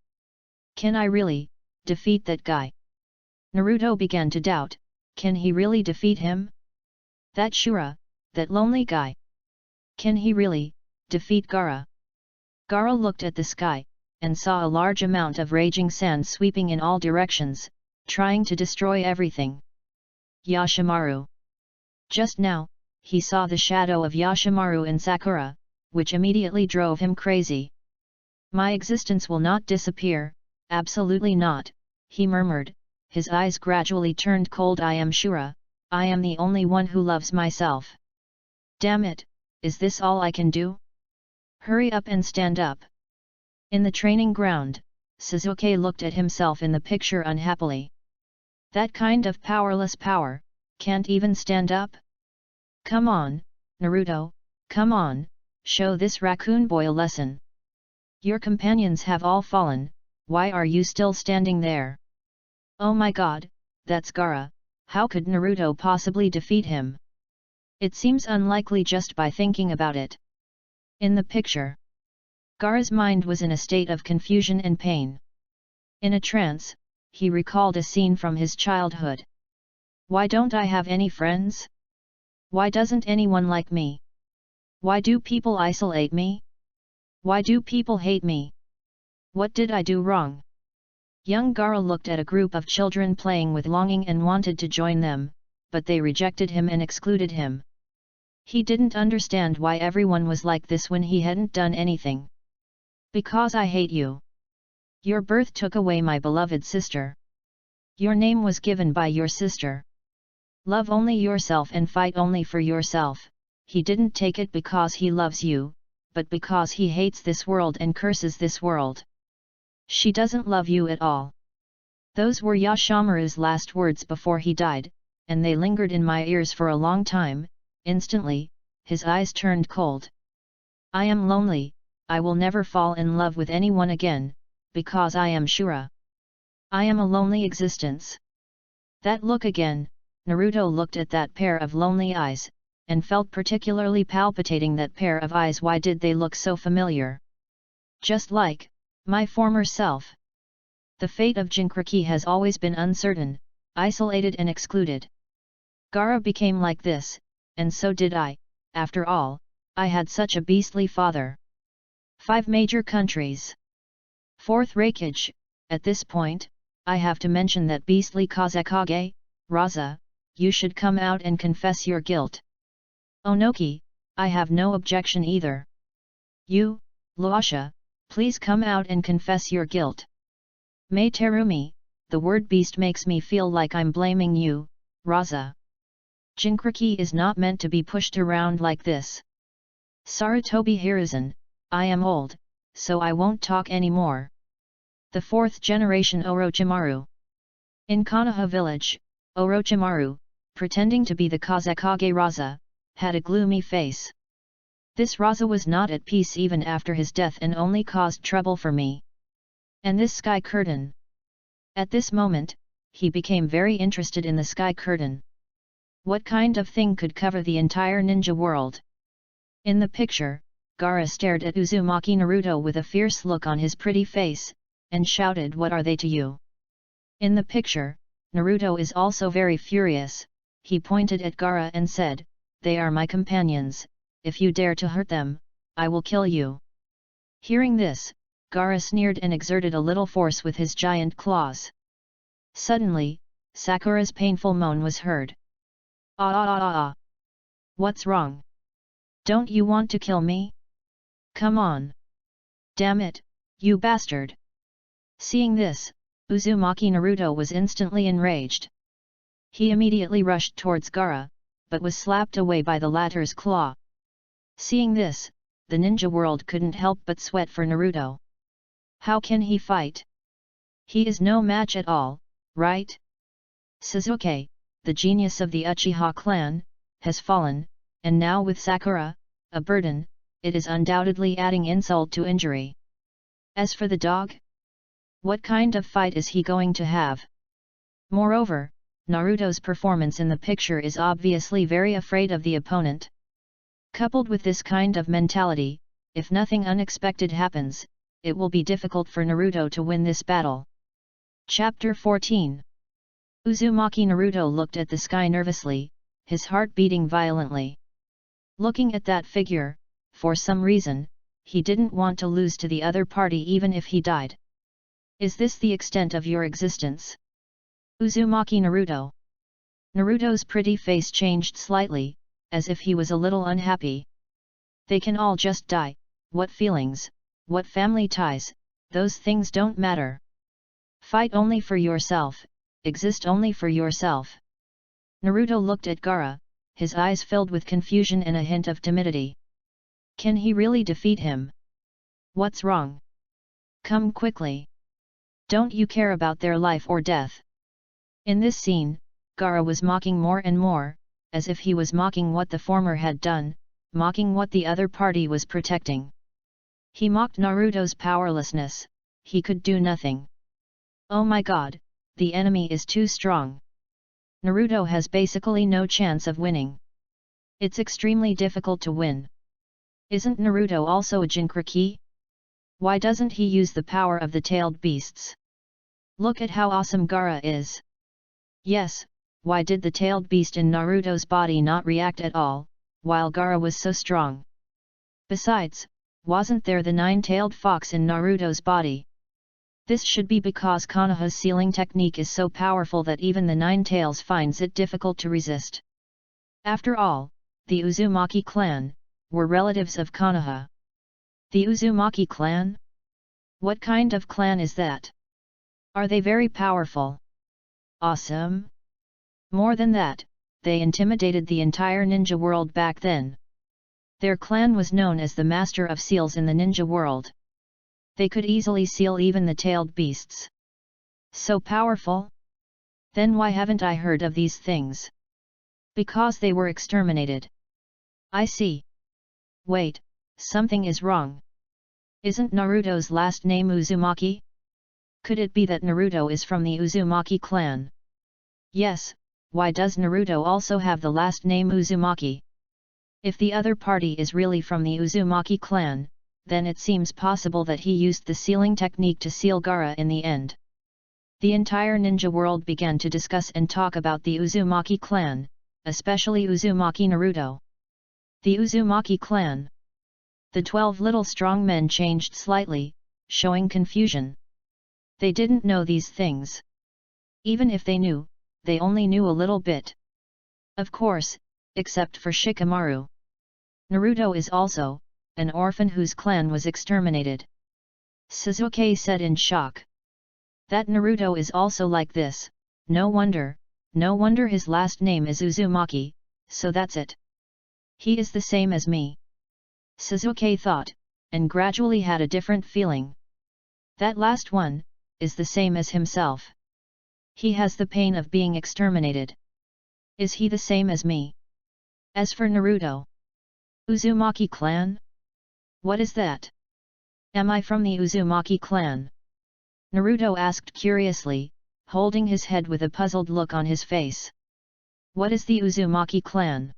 Can I really defeat that guy? Naruto began to doubt, can he really defeat him? That Shura, that lonely guy. Can he really defeat Gaara? Gaara looked at the sky, and saw a large amount of raging sand sweeping in all directions, trying to destroy everything. Yashimaru. Just now, he saw the shadow of Yashimaru in Sakura, which immediately drove him crazy. My existence will not disappear, absolutely not, he murmured, his eyes gradually turned cold. I am Shura, I am the only one who loves myself. Damn it, is this all I can do? Hurry up and stand up. In the training ground, Sasuke looked at himself in the picture unhappily. That kind of powerless power, can't even stand up? Come on, Naruto, come on, show this raccoon boy a lesson. Your companions have all fallen, why are you still standing there? Oh my god, that's Gaara, how could Naruto possibly defeat him? It seems unlikely just by thinking about it. In the picture, Gaara's mind was in a state of confusion and pain. In a trance, he recalled a scene from his childhood. Why don't I have any friends? Why doesn't anyone like me? Why do people isolate me? Why do people hate me? What did I do wrong? Young Gaara looked at a group of children playing with longing and wanted to join them, but they rejected him and excluded him. He didn't understand why everyone was like this when he hadn't done anything. Because I hate you. Your birth took away my beloved sister. Your name was given by your sister. Love only yourself and fight only for yourself. He didn't take it because he loves you, but because he hates this world and curses this world. She doesn't love you at all. Those were Yashamaru's last words before he died, and they lingered in my ears for a long time. Instantly, his eyes turned cold. I am lonely, I will never fall in love with anyone again, because I am Shura. I am a lonely existence. That look again, Naruto looked at that pair of lonely eyes, and felt particularly palpitating that pair of eyes. Why did they look so familiar? Just like my former self. The fate of Jinchuriki has always been uncertain, isolated and excluded. Gaara became like this, and so did I. After all, I had such a beastly father. 5 major countries. 4th Reikage. At this point, I have to mention that beastly Kazekage, Raza, you should come out and confess your guilt. Onoki, I have no objection either. You, Luasha, please come out and confess your guilt. Mei Terumi, the word beast makes me feel like I'm blaming you, Raza. Jinchuriki is not meant to be pushed around like this. Sarutobi Hiruzen, I am old, so I won't talk anymore. The 4th generation Orochimaru. In Konoha village, Orochimaru, pretending to be the Kazekage Raza, had a gloomy face. This Raza was not at peace even after his death and only caused trouble for me. And this sky curtain. At this moment, he became very interested in the sky curtain. What kind of thing could cover the entire ninja world? In the picture, Gaara stared at Uzumaki Naruto with a fierce look on his pretty face, and shouted, "What are they to you?" In the picture, Naruto is also very furious. He pointed at Gaara and said, "They are my companions, if you dare to hurt them, I will kill you." Hearing this, Gaara sneered and exerted a little force with his giant claws. Suddenly, Sakura's painful moan was heard. Ah ah ah ah ah! What's wrong? Don't you want to kill me? Come on! Damn it, you bastard! Seeing this, Uzumaki Naruto was instantly enraged. He immediately rushed towards Gaara, but was slapped away by the latter's claw. Seeing this, the ninja world couldn't help but sweat for Naruto. How can he fight? He is no match at all, right? Sasuke, the genius of the Uchiha clan, has fallen, and now with Sakura, a burden, it is undoubtedly adding insult to injury. As for the dog? What kind of fight is he going to have? Moreover, Naruto's performance in the picture is obviously very afraid of the opponent. Coupled with this kind of mentality, if nothing unexpected happens, it will be difficult for Naruto to win this battle. Chapter 14. Uzumaki Naruto looked at the sky nervously, his heart beating violently. Looking at that figure, for some reason, he didn't want to lose to the other party even if he died. Is this the extent of your existence? Uzumaki Naruto. Naruto's pretty face changed slightly, as if he was a little unhappy. They can all just die, what feelings, what family ties, those things don't matter. Fight only for yourself, exist only for yourself. Naruto looked at Gaara, his eyes filled with confusion and a hint of timidity. Can he really defeat him? What's wrong? Come quickly. Don't you care about their life or death? In this scene, Gaara was mocking more and more, as if he was mocking what the former had done, mocking what the other party was protecting. He mocked Naruto's powerlessness, he could do nothing. Oh my god, the enemy is too strong. Naruto has basically no chance of winning. It's extremely difficult to win. Isn't Naruto also a Jinchuriki? Why doesn't he use the power of the tailed beasts? Look at how awesome Gaara is. Yes, why did the tailed beast in Naruto's body not react at all, while Gaara was so strong? Besides, wasn't there the 9-tailed fox in Naruto's body? This should be because Konoha's sealing technique is so powerful that even the Nine Tails finds it difficult to resist. After all, the Uzumaki clan were relatives of Konoha. The Uzumaki clan? What kind of clan is that? Are they very powerful? Awesome! More than that, they intimidated the entire ninja world back then. Their clan was known as the Master of Seals in the ninja world. They could easily seal even the tailed beasts. So powerful? Then why haven't I heard of these things? Because they were exterminated. I see. Wait, something is wrong. Isn't Naruto's last name Uzumaki? Could it be that Naruto is from the Uzumaki clan? Yes, why does Naruto also have the last name Uzumaki? If the other party is really from the Uzumaki clan, then it seems possible that he used the sealing technique to seal Gaara in the end. The entire ninja world began to discuss and talk about the Uzumaki clan, especially Uzumaki Naruto. The Uzumaki clan. The 12 little strong men changed slightly, showing confusion. They didn't know these things. Even if they knew, they only knew a little bit. Of course, except for Shikamaru. Naruto is also an orphan whose clan was exterminated. Sasuke said in shock. That Naruto is also like this, no wonder his last name is Uzumaki, so that's it. He is the same as me. Sasuke thought, and gradually had a different feeling. That last one is the same as himself. He has the pain of being exterminated. Is he the same as me? As for Naruto, Uzumaki clan? What is that? Am I from the Uzumaki clan? Naruto asked curiously, holding his head with a puzzled look on his face. What is the Uzumaki clan?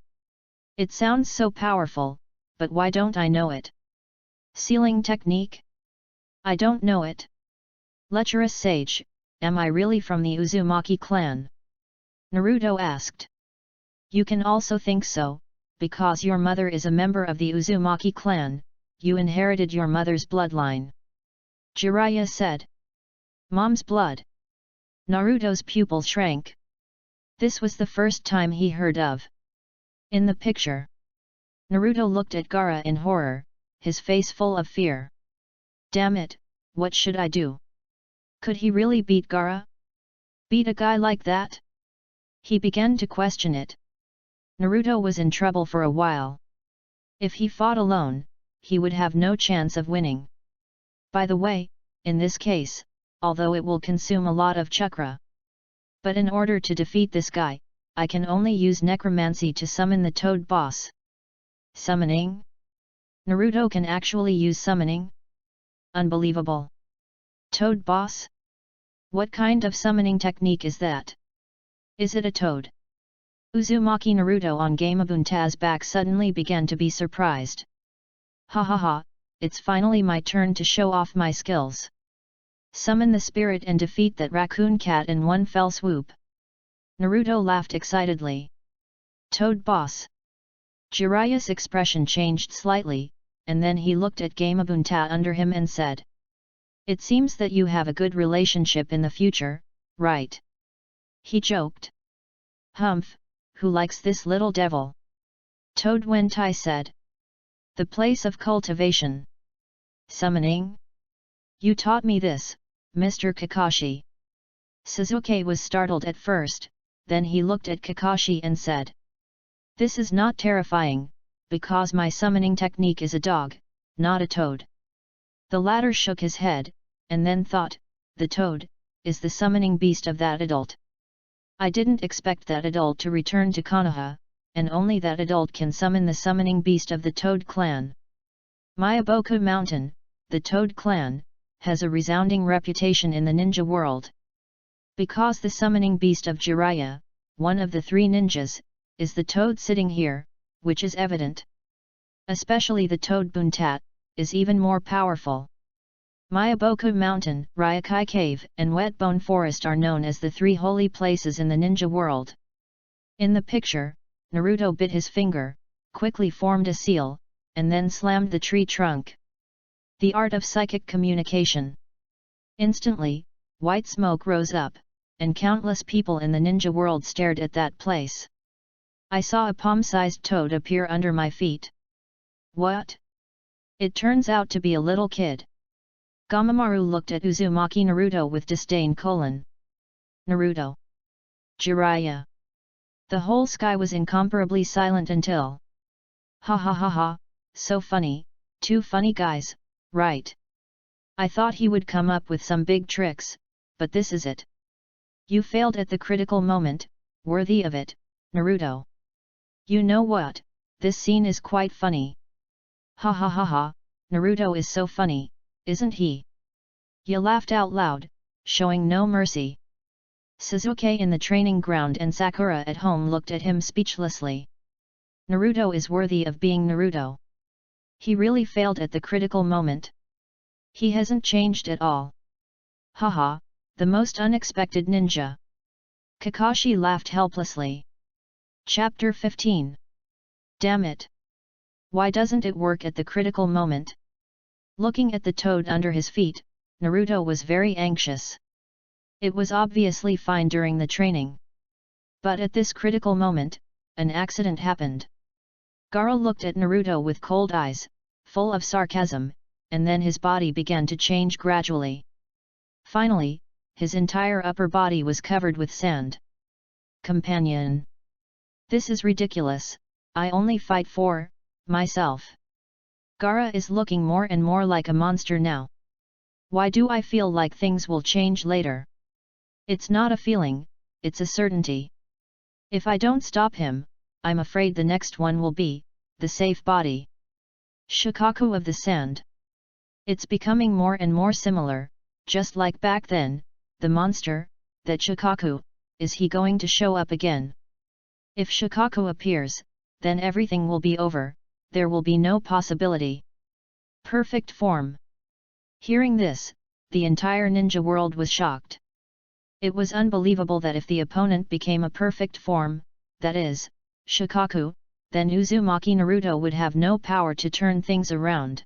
It sounds so powerful, but why don't I know it? Sealing technique? I don't know it. Lecherous sage, am I really from the Uzumaki clan? Naruto asked. You can also think so, because your mother is a member of the Uzumaki clan, you inherited your mother's bloodline. Jiraiya said. Mom's blood. Naruto's pupil shrank. This was the first time he heard of. In the picture, Naruto looked at Gaara in horror, his face full of fear. Damn it, what should I do? Could he really beat Gaara? Beat a guy like that? He began to question it. Naruto was in trouble for a while. If he fought alone, he would have no chance of winning. By the way, in this case, although it will consume a lot of chakra. But in order to defeat this guy, I can only use necromancy to summon the Toad boss. Summoning? Naruto can actually use summoning? Unbelievable. Toad boss? What kind of summoning technique is that? Is it a toad? Uzumaki Naruto on Gamabunta's back suddenly began to be surprised. Ha ha ha, it's finally my turn to show off my skills. Summon the spirit and defeat that raccoon cat in one fell swoop. Naruto laughed excitedly. Toad boss. Jiraiya's expression changed slightly, and then he looked at Gamabunta under him and said. It seems that you have a good relationship in the future, right? He joked. Humph, who likes this little devil? Toad Wentai said. The place of cultivation. Summoning? You taught me this, Mr. Kakashi. Sasuke was startled at first, then he looked at Kakashi and said. This is not terrifying, because my summoning technique is a dog, not a toad. The latter shook his head, and then thought, the toad, is the summoning beast of that adult. I didn't expect that adult to return to Konoha, and only that adult can summon the summoning beast of the Toad clan. Myaboku Mountain, the Toad clan, has a resounding reputation in the ninja world. Because the summoning beast of Jiraiya, one of the three ninjas, is the toad sitting here, which is evident. Especially the Toad Buntat, is even more powerful. Myaboku Mountain, Ryokai Cave, and Whetbone Forest are known as the three holy places in the ninja world. In the picture, Naruto bit his finger, quickly formed a seal, and then slammed the tree trunk. The art of psychic communication. Instantly, white smoke rose up, and countless people in the ninja world stared at that place. I saw a palm-sized toad appear under my feet. What? It turns out to be a little kid. Gamamaru looked at Uzumaki Naruto with disdain. Naruto. Jiraiya. The whole sky was incomparably silent until. Ha ha ha ha, so funny, two funny guys, right? I thought he would come up with some big tricks, but this is it. You failed at the critical moment, worthy of it, Naruto. You know what, this scene is quite funny. Ha ha ha ha, Naruto is so funny, isn't he? You laughed out loud, showing no mercy. Sasuke in the training ground and Sakura at home looked at him speechlessly. Naruto is worthy of being Naruto. He really failed at the critical moment. He hasn't changed at all. Haha, the most unexpected ninja. Kakashi laughed helplessly. Chapter 15. Damn it! Why doesn't it work at the critical moment? Looking at the toad under his feet, Naruto was very anxious. It was obviously fine during the training. But at this critical moment, an accident happened. Gaara looked at Naruto with cold eyes, full of sarcasm, and then his body began to change gradually. Finally, his entire upper body was covered with sand. Companion. This is ridiculous, I only fight for myself. Gaara is looking more and more like a monster now. Why do I feel like things will change later? It's not a feeling, it's a certainty. If I don't stop him, I'm afraid the next one will be the safe body. Shikaku of the sand. It's becoming more and more similar, just like back then, the monster, that Shikaku, is he going to show up again? If Shikaku appears, then everything will be over, there will be no possibility. Perfect form. Hearing this, the entire ninja world was shocked. It was unbelievable that if the opponent became a perfect form, that is, Shikaku, then Uzumaki Naruto would have no power to turn things around.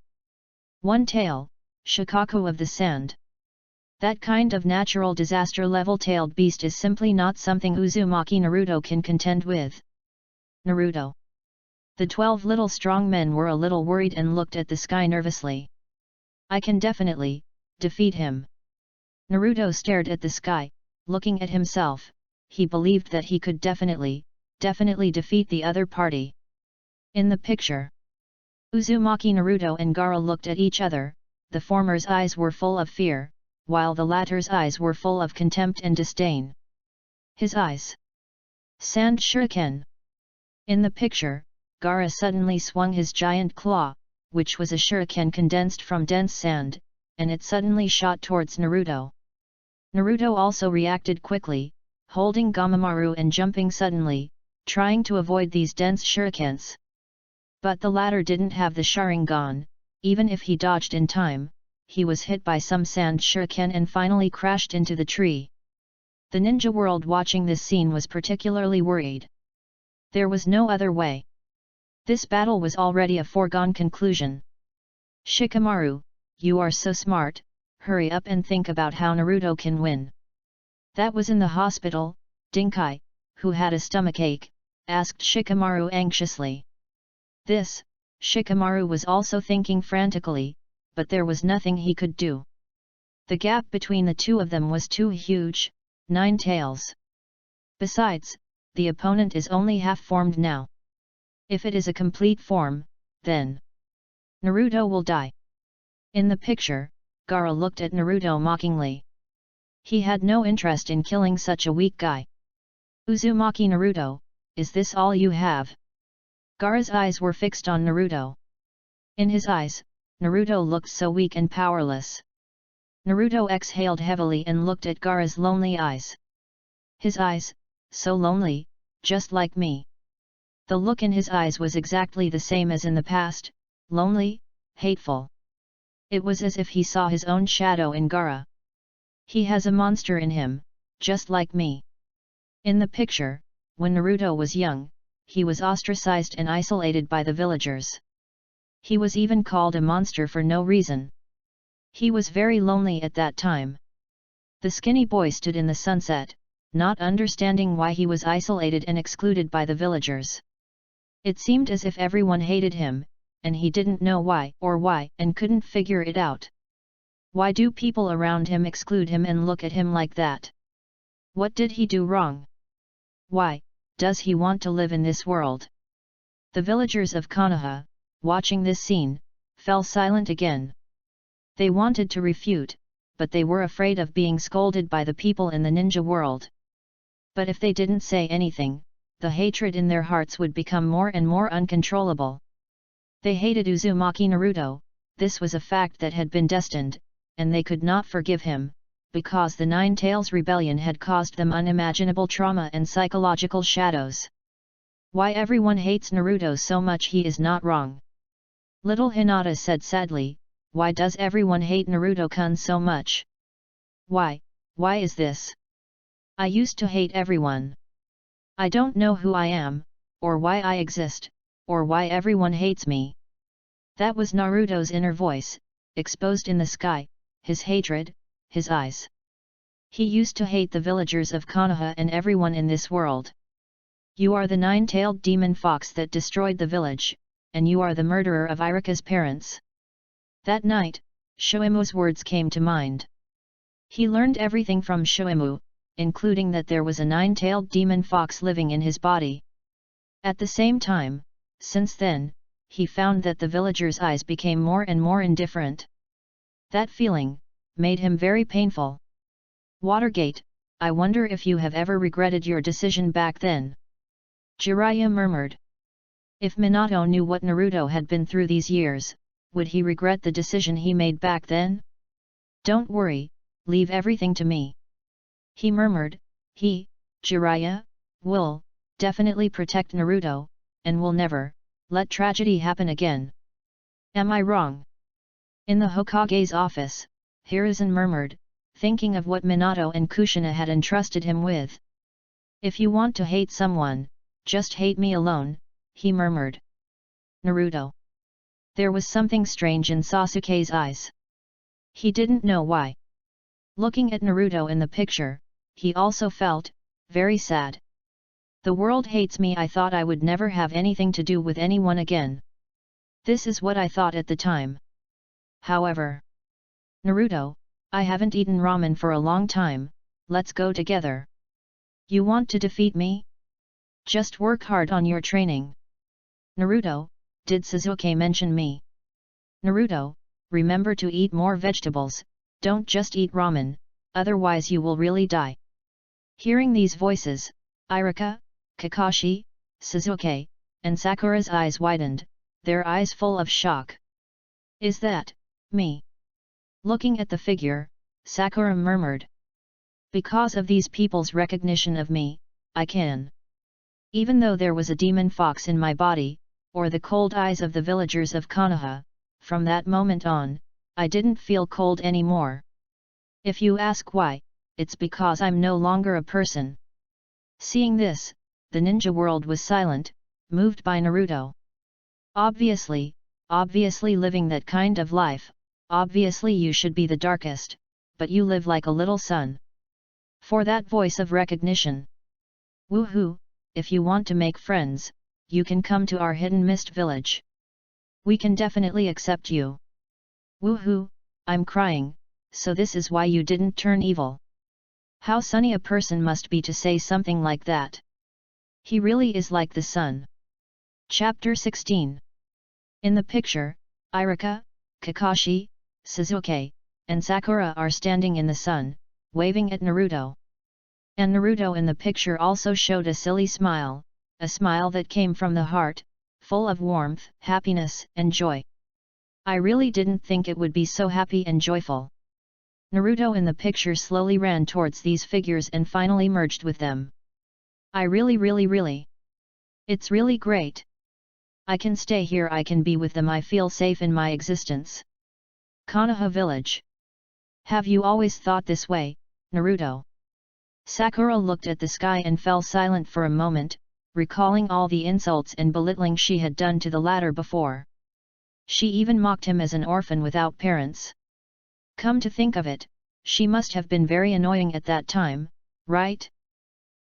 One tail, Shikaku of the sand. That kind of natural disaster level-tailed beast is simply not something Uzumaki Naruto can contend with. Naruto. The 12 little strong men were a little worried and looked at the sky nervously. I can definitely defeat him. Naruto stared at the sky, looking at himself. He believed that he could definitely defeat the other party. In the picture, Uzumaki Naruto and Gaara looked at each other. The former's eyes were full of fear, while the latter's eyes were full of contempt and disdain. His eyes. Sand shuriken. In the picture, Gaara suddenly swung his giant claw, which was a shuriken condensed from dense sand, and it suddenly shot towards Naruto. Naruto also reacted quickly, holding Gamamaru and jumping suddenly, trying to avoid these dense shurikens. But the latter didn't have the Sharingan. Even if he dodged in time, he was hit by some sand shuriken and finally crashed into the tree. The ninja world watching this scene was particularly worried. There was no other way. This battle was already a foregone conclusion. Shikamaru, you are so smart, hurry up and think about how Naruto can win. That was in the hospital, Dinkai, who had a stomachache, asked Shikamaru anxiously. This, Shikamaru was also thinking frantically, but there was nothing he could do. The gap between the two of them was too huge, 9 tails. Besides, the opponent is only half-formed now. If it is a complete form, then Naruto will die. In the picture, Gaara looked at Naruto mockingly. He had no interest in killing such a weak guy. Uzumaki Naruto, is this all you have? Gaara's eyes were fixed on Naruto. In his eyes, Naruto looked so weak and powerless. Naruto exhaled heavily and looked at Gaara's lonely eyes. His eyes, so lonely, just like me. The look in his eyes was exactly the same as in the past, lonely, hateful. It was as if he saw his own shadow in Gaara. He has a monster in him, just like me. In the picture, when Naruto was young, he was ostracized and isolated by the villagers. He was even called a monster for no reason. He was very lonely at that time. The skinny boy stood in the sunset, not understanding why he was isolated and excluded by the villagers. It seemed as if everyone hated him, and he didn't know why and couldn't figure it out. Why do people around him exclude him and look at him like that? What did he do wrong? Why does he want to live in this world? The villagers of Konoha, watching this scene, fell silent again. They wanted to refute, but they were afraid of being scolded by the people in the ninja world. But if they didn't say anything, the hatred in their hearts would become more and more uncontrollable. They hated Uzumaki Naruto, this was a fact that had been destined, and they could not forgive him, because the Nine Tails Rebellion had caused them unimaginable trauma and psychological shadows. Why everyone hates Naruto so much? He is not wrong. Little Hinata said sadly, why does everyone hate Naruto-kun so much? Why is this? I used to hate everyone. I don't know who I am, or why I exist, or why everyone hates me. That was Naruto's inner voice, exposed in the sky, his hatred, his eyes. He used to hate the villagers of Konoha and everyone in this world. You are the nine-tailed demon fox that destroyed the village, and you are the murderer of Irika's parents. That night, Shoemu's words came to mind. He learned everything from Shoemu, including that there was a nine-tailed demon fox living in his body. At the same time, since then, he found that the villagers' eyes became more and more indifferent. That feeling made him very painful. Watergate, I wonder if you have ever regretted your decision back then. Jiraiya murmured. If Minato knew what Naruto had been through these years, would he regret the decision he made back then? Don't worry, leave everything to me. He murmured, Jiraiya, will definitely protect Naruto, and will never let tragedy happen again. Am I wrong? In the Hokage's office, Hiruzen murmured, thinking of what Minato and Kushina had entrusted him with. If you want to hate someone, just hate me alone, he murmured. Naruto. There was something strange in Sasuke's eyes. He didn't know why. Looking at Naruto in the picture, he also felt very sad. The world hates me. I thought I would never have anything to do with anyone again. This is what I thought at the time. However, Naruto, I haven't eaten ramen for a long time, let's go together. You want to defeat me? Just work hard on your training. Naruto, did Sasuke mention me? Naruto, remember to eat more vegetables, don't just eat ramen, otherwise you will really die. Hearing these voices, Irika, Kakashi, Sasuke, and Sakura's eyes widened, their eyes full of shock. Is that me? Looking at the figure, Sakura murmured. Because of these people's recognition of me, I can. Even though there was a demon fox in my body, or the cold eyes of the villagers of Konoha, from that moment on, I didn't feel cold anymore. If you ask why, it's because I'm no longer a person. Seeing this, the ninja world was silent, moved by Naruto. Obviously living that kind of life, obviously you should be the darkest, but you live like a little sun. For that voice of recognition. Woohoo, if you want to make friends, you can come to our hidden mist village. We can definitely accept you. Woohoo, I'm crying, so this is why you didn't turn evil. How sunny a person must be to say something like that. He really is like the sun. Chapter 16. In the picture, Irika, Kakashi, Sasuke, and Sakura are standing in the sun, waving at Naruto. And Naruto in the picture also showed a silly smile, a smile that came from the heart, full of warmth, happiness, and joy. I really didn't think it would be so happy and joyful. Naruto in the picture slowly ran towards these figures and finally merged with them. I really. It's really great. I can stay here, I can be with them, I feel safe in my existence. Konoha village. Have you always thought this way, Naruto? Sakura looked at the sky and fell silent for a moment, recalling all the insults and belittling she had done to the latter before. She even mocked him as an orphan without parents. Come to think of it, She must have been very annoying at that time, right?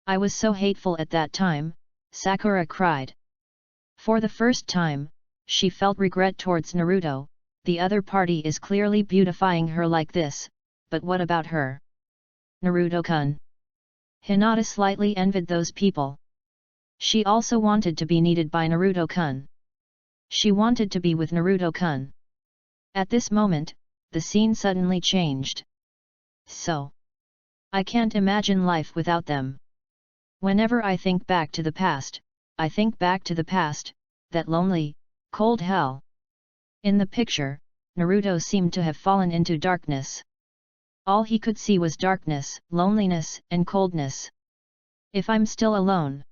I was so hateful at that time, Sakura cried. For the first time, she felt regret towards Naruto. The other party is clearly beautifying her like this, but what about her? Naruto-kun. Hinata slightly envied those people. She also wanted to be needed by Naruto-kun. She wanted to be with Naruto-kun. At this moment, the scene suddenly changed. So, I can't imagine life without them. Whenever I think back to the past, I think back to the past, that lonely, cold hell. In the picture, Naruto seemed to have fallen into darkness. All he could see was darkness, loneliness, and coldness. If I'm still alone.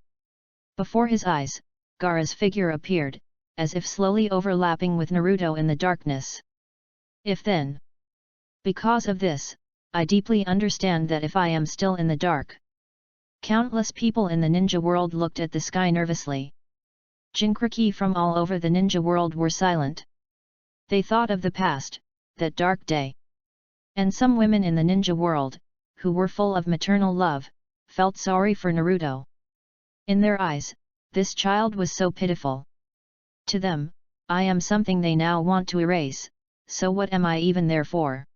Before his eyes, Gaara's figure appeared, as if slowly overlapping with Naruto in the darkness. If then. Because of this, I deeply understand that if I am still in the dark. Countless people in the ninja world looked at the sky nervously. Jinchuriki from all over the ninja world were silent. They thought of the past, that dark day. And some women in the ninja world, who were full of maternal love, felt sorry for Naruto. In their eyes, this child was so pitiful. To them, I am something they now want to erase, so what am I even there for?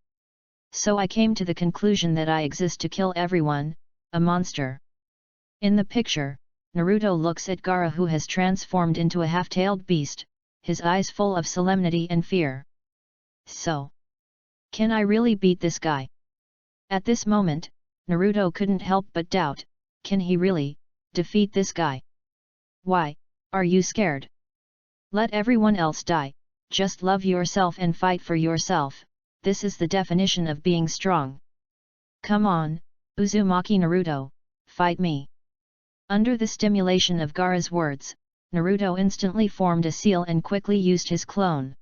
So I came to the conclusion that I exist to kill everyone, a monster. In the picture, Naruto looks at Gaara, who has transformed into a half-tailed beast, his eyes full of solemnity and fear. So, can I really beat this guy? At this moment, Naruto couldn't help but doubt, can he really defeat this guy? Why, are you scared? Let everyone else die, just love yourself and fight for yourself, this is the definition of being strong. Come on, Uzumaki Naruto, fight me. Under the stimulation of Gaara's words, Naruto instantly formed a seal and quickly used his clone.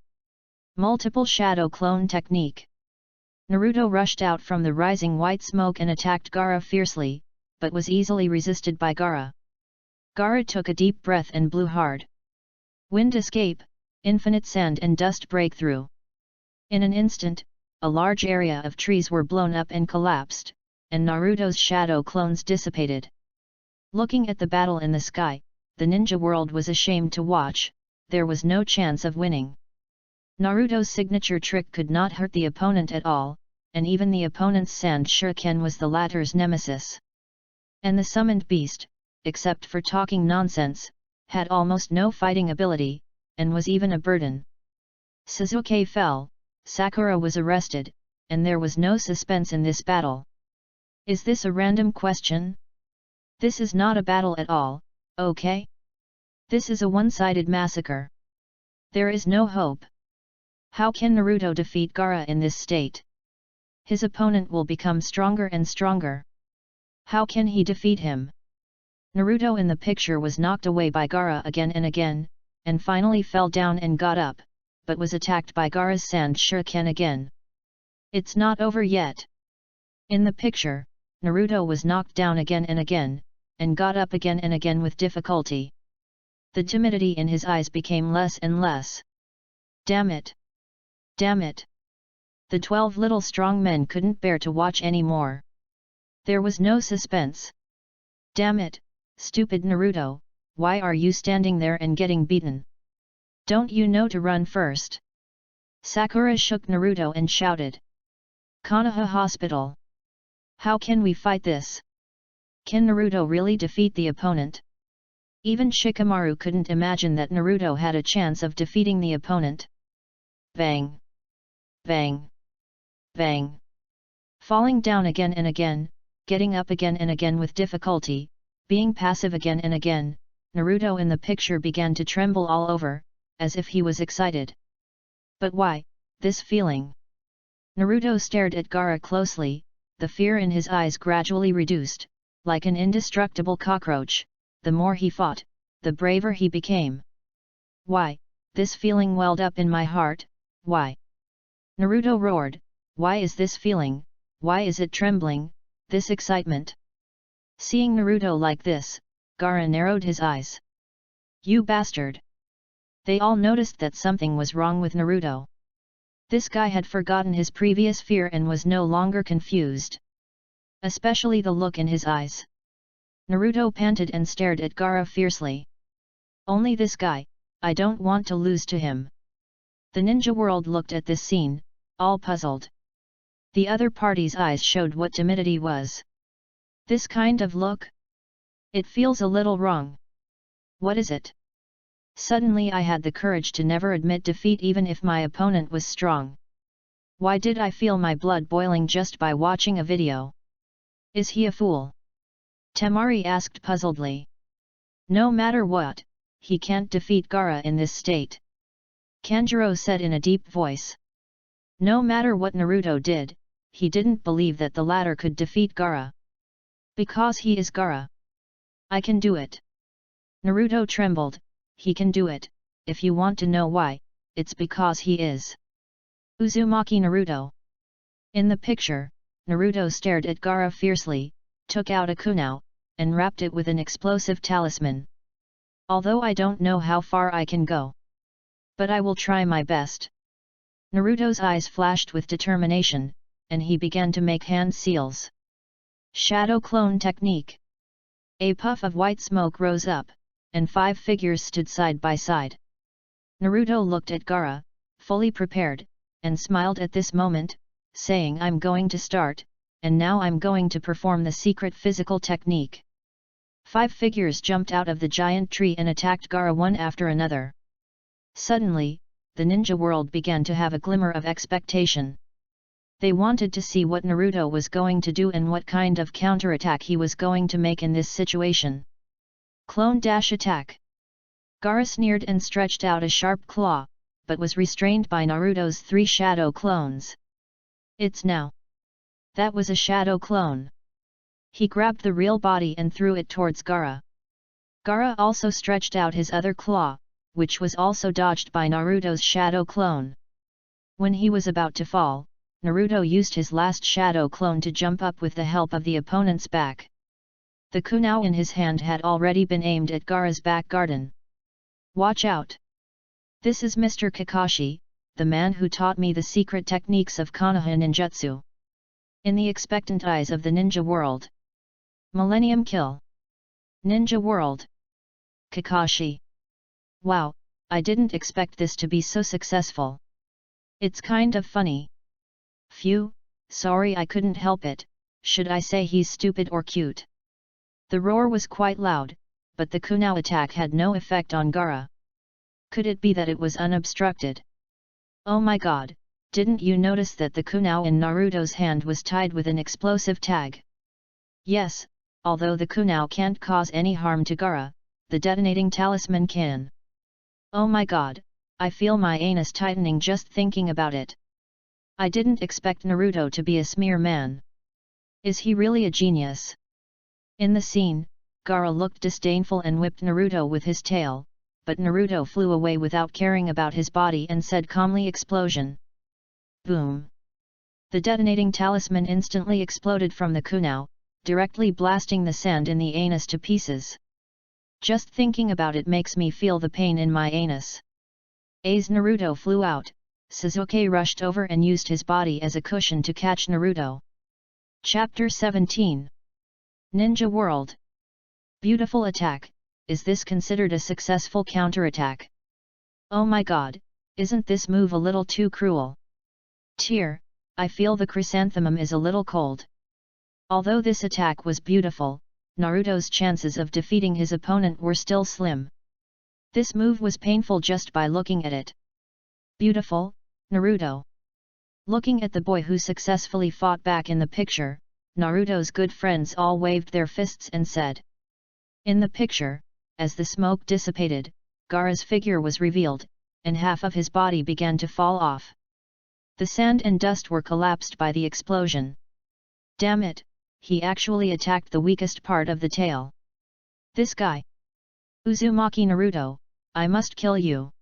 Multiple shadow clone technique. Naruto rushed out from the rising white smoke and attacked Gaara fiercely, but was easily resisted by Gaara. Gaara took a deep breath and blew hard. Wind escape, infinite sand and dust breakthrough. In an instant, a large area of trees were blown up and collapsed, and Naruto's shadow clones dissipated. Looking at the battle in the sky, the ninja world was ashamed to watch, there was no chance of winning. Naruto's signature trick could not hurt the opponent at all, and even the opponent's sand shuriken was the latter's nemesis. And the summoned beast, except for talking nonsense, had almost no fighting ability, and was even a burden. Sasuke fell, Sakura was arrested, and there was no suspense in this battle. Is this a random question? This is not a battle at all, okay? This is a one-sided massacre. There is no hope. How can Naruto defeat Gaara in this state? His opponent will become stronger and stronger. How can he defeat him? Naruto in the picture was knocked away by Gaara again and again, and finally fell down and got up, but was attacked by Gaara's sand shuriken again. It's not over yet. In the picture, Naruto was knocked down again and again, and got up again and again with difficulty. The timidity in his eyes became less and less. Damn it! Damn it! The 12 little strong men couldn't bear to watch any more. There was no suspense. Damn it, stupid Naruto, why are you standing there and getting beaten? Don't you know to run first? Sakura shook Naruto and shouted. Konoha Hospital. How can we fight this? Can Naruto really defeat the opponent? Even Shikamaru couldn't imagine that Naruto had a chance of defeating the opponent. Bang! Bang! Bang! Falling down again and again, getting up again and again with difficulty, being passive again and again, Naruto in the picture began to tremble all over, as if he was excited. But why, this feeling? Naruto stared at Gaara closely, the fear in his eyes gradually reduced, like an indestructible cockroach, the more he fought, the braver he became. Why, this feeling welled up in my heart, why? Naruto roared, why is this feeling, why is it trembling, this excitement? Seeing Naruto like this, Gaara narrowed his eyes. You bastard! They all noticed that something was wrong with Naruto. This guy had forgotten his previous fear and was no longer confused. Especially the look in his eyes. Naruto panted and stared at Gaara fiercely. Only this guy, I don't want to lose to him. The ninja world looked at this scene, all puzzled. The other party's eyes showed what timidity was. This kind of look? It feels a little wrong. What is it? Suddenly I had the courage to never admit defeat even if my opponent was strong. Why did I feel my blood boiling just by watching a video? Is he a fool? Temari asked puzzledly. No matter what, he can't defeat Gaara in this state. Kanjuro said in a deep voice. No matter what Naruto did, he didn't believe that the latter could defeat Gaara. Because he is Gaara. I can do it. Naruto trembled. He can do it. If you want to know why, it's because he is Uzumaki Naruto. In the picture, Naruto stared at Gaara fiercely, took out a kunai, and wrapped it with an explosive talisman. Although I don't know how far I can go. But I will try my best. Naruto's eyes flashed with determination, and he began to make hand seals. Shadow clone technique. A puff of white smoke rose up, and 5 figures stood side by side. Naruto looked at Gaara, fully prepared, and smiled at this moment, saying I'm going to start, and now I'm going to perform the secret physical technique. 5 figures jumped out of the giant tree and attacked Gaara one after another. Suddenly, the ninja world began to have a glimmer of expectation. They wanted to see what Naruto was going to do and what kind of counterattack he was going to make in this situation. Clone dash attack. Gaara sneered and stretched out a sharp claw, but was restrained by Naruto's 3 shadow clones. It's now. That was a shadow clone. He grabbed the real body and threw it towards Gaara. Gaara also stretched out his other claw, which was also dodged by Naruto's shadow clone. When he was about to fall, Naruto used his last shadow clone to jump up with the help of the opponent's back. The kunai in his hand had already been aimed at Gaara's back garden. Watch out! This is Mr. Kakashi, the man who taught me the secret techniques of Konoha ninjutsu. In the expectant eyes of the ninja world. Millennium Kill. Ninja World. Kakashi. Wow, I didn't expect this to be so successful. It's kind of funny. Phew, sorry I couldn't help it, should I say he's stupid or cute? The roar was quite loud, but the kunai attack had no effect on Gaara. Could it be that it was unobstructed? Oh my god, didn't you notice that the kunai in Naruto's hand was tied with an explosive tag? Yes, although the kunai can't cause any harm to Gaara, the detonating talisman can. Oh my god, I feel my anus tightening just thinking about it. I didn't expect Naruto to be a smear man. Is he really a genius? In the scene, Gaara looked disdainful and whipped Naruto with his tail, but Naruto flew away without caring about his body and said calmly explosion. Boom! The detonating talisman instantly exploded from the kunai, directly blasting the sand in the anus to pieces. Just thinking about it makes me feel the pain in my anus. As Naruto flew out, Sasuke rushed over and used his body as a cushion to catch Naruto. Chapter 17. Ninja World. Beautiful attack. Is this considered a successful counterattack? Oh my god, isn't this move a little too cruel? Tear, I feel the chrysanthemum is a little cold. Although this attack was beautiful, Naruto's chances of defeating his opponent were still slim. This move was painful just by looking at it. Beautiful, Naruto. Looking at the boy who successfully fought back in the picture, Naruto's good friends all waved their fists and said. In the picture, as the smoke dissipated, Gaara's figure was revealed, and half of his body began to fall off. The sand and dust were collapsed by the explosion. Damn it, he actually attacked the weakest part of the tail. This guy. Uzumaki Naruto, I must kill you.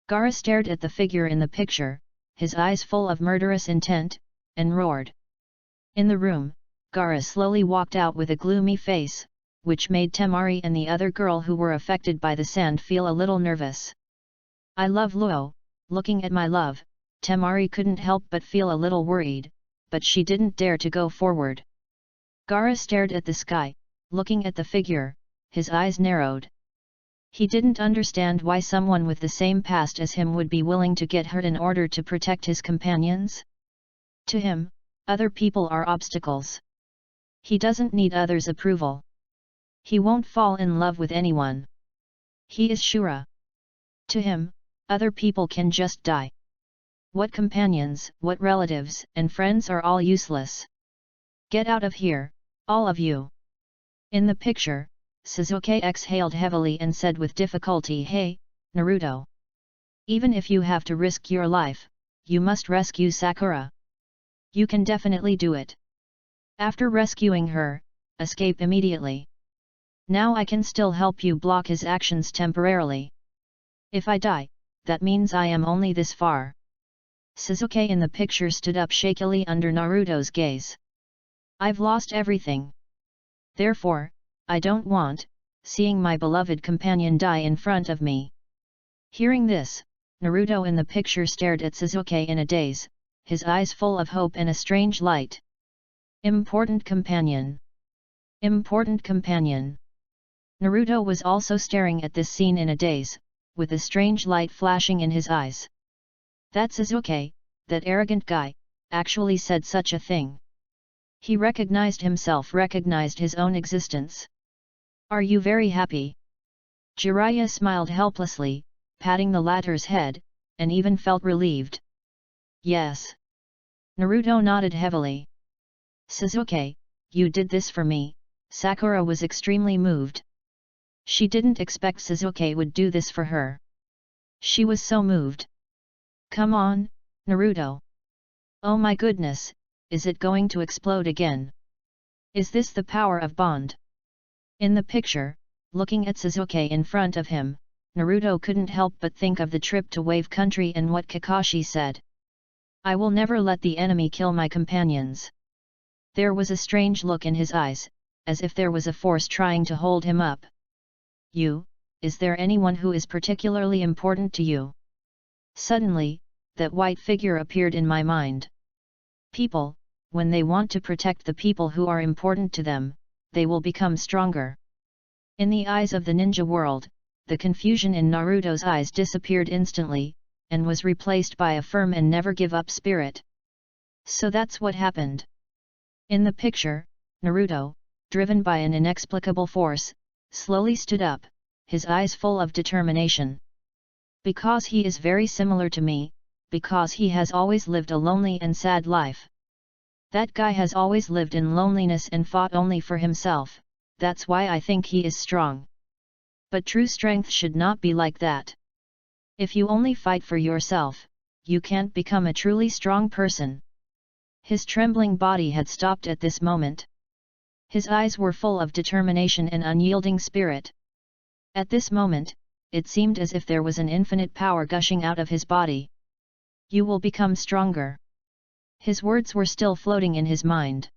Gaara stared at the figure in the picture, his eyes full of murderous intent, and roared. In the room, Gaara slowly walked out with a gloomy face, which made Temari and the other girl who were affected by the sand feel a little nervous. I love Luo, looking at my love, Temari couldn't help but feel a little worried, but she didn't dare to go forward. Gaara stared at the sky, looking at the figure, his eyes narrowed. He didn't understand why someone with the same past as him would be willing to get hurt in order to protect his companions. To him, other people are obstacles. He doesn't need others' approval. He won't fall in love with anyone. He is Shura. To him, other people can just die. What companions, what relatives, and friends are all useless. Get out of here, all of you. In the picture, Sasuke exhaled heavily and said with difficulty, "Hey, Naruto. Even if you have to risk your life, you must rescue Sakura. You can definitely do it. After rescuing her, escape immediately. Now I can still help you block his actions temporarily. If I die, that means I am only this far." Sasuke in the picture stood up shakily under Naruto's gaze. "I've lost everything. Therefore, I don't want, seeing my beloved companion die in front of me." Hearing this, Naruto in the picture stared at Sasuke in a daze, his eyes full of hope and a strange light. Important companion. Important companion. Naruto was also staring at this scene in a daze, with a strange light flashing in his eyes. That Sasuke, that arrogant guy, actually said such a thing. He recognized himself, recognized his own existence. "Are you very happy?" Jiraiya smiled helplessly, patting the latter's head, and even felt relieved. "Yes." Naruto nodded heavily. "Sasuke, you did this for me." Sakura was extremely moved. She didn't expect Sasuke would do this for her. She was so moved. "Come on, Naruto. Oh my goodness, is it going to explode again? Is this the power of bond?" In the picture, looking at Sasuke in front of him, Naruto couldn't help but think of the trip to Wave Country and what Kakashi said. "I will never let the enemy kill my companions." There was a strange look in his eyes, as if there was a force trying to hold him up. Is there anyone who is particularly important to you?" Suddenly, that white figure appeared in my mind. People, when they want to protect the people who are important to them, they will become stronger. In the eyes of the ninja world, the confusion in Naruto's eyes disappeared instantly, and was replaced by a firm and never give up spirit. So that's what happened. In the picture, Naruto, driven by an inexplicable force, slowly stood up, his eyes full of determination. "Because he is very similar to me, because he has always lived a lonely and sad life. That guy has always lived in loneliness and fought only for himself, that's why I think he is strong. But true strength should not be like that. If you only fight for yourself, you can't become a truly strong person." His trembling body had stopped at this moment. His eyes were full of determination and unyielding spirit. At this moment, it seemed as if there was an infinite power gushing out of his body. "You will become stronger." His words were still floating in his mind.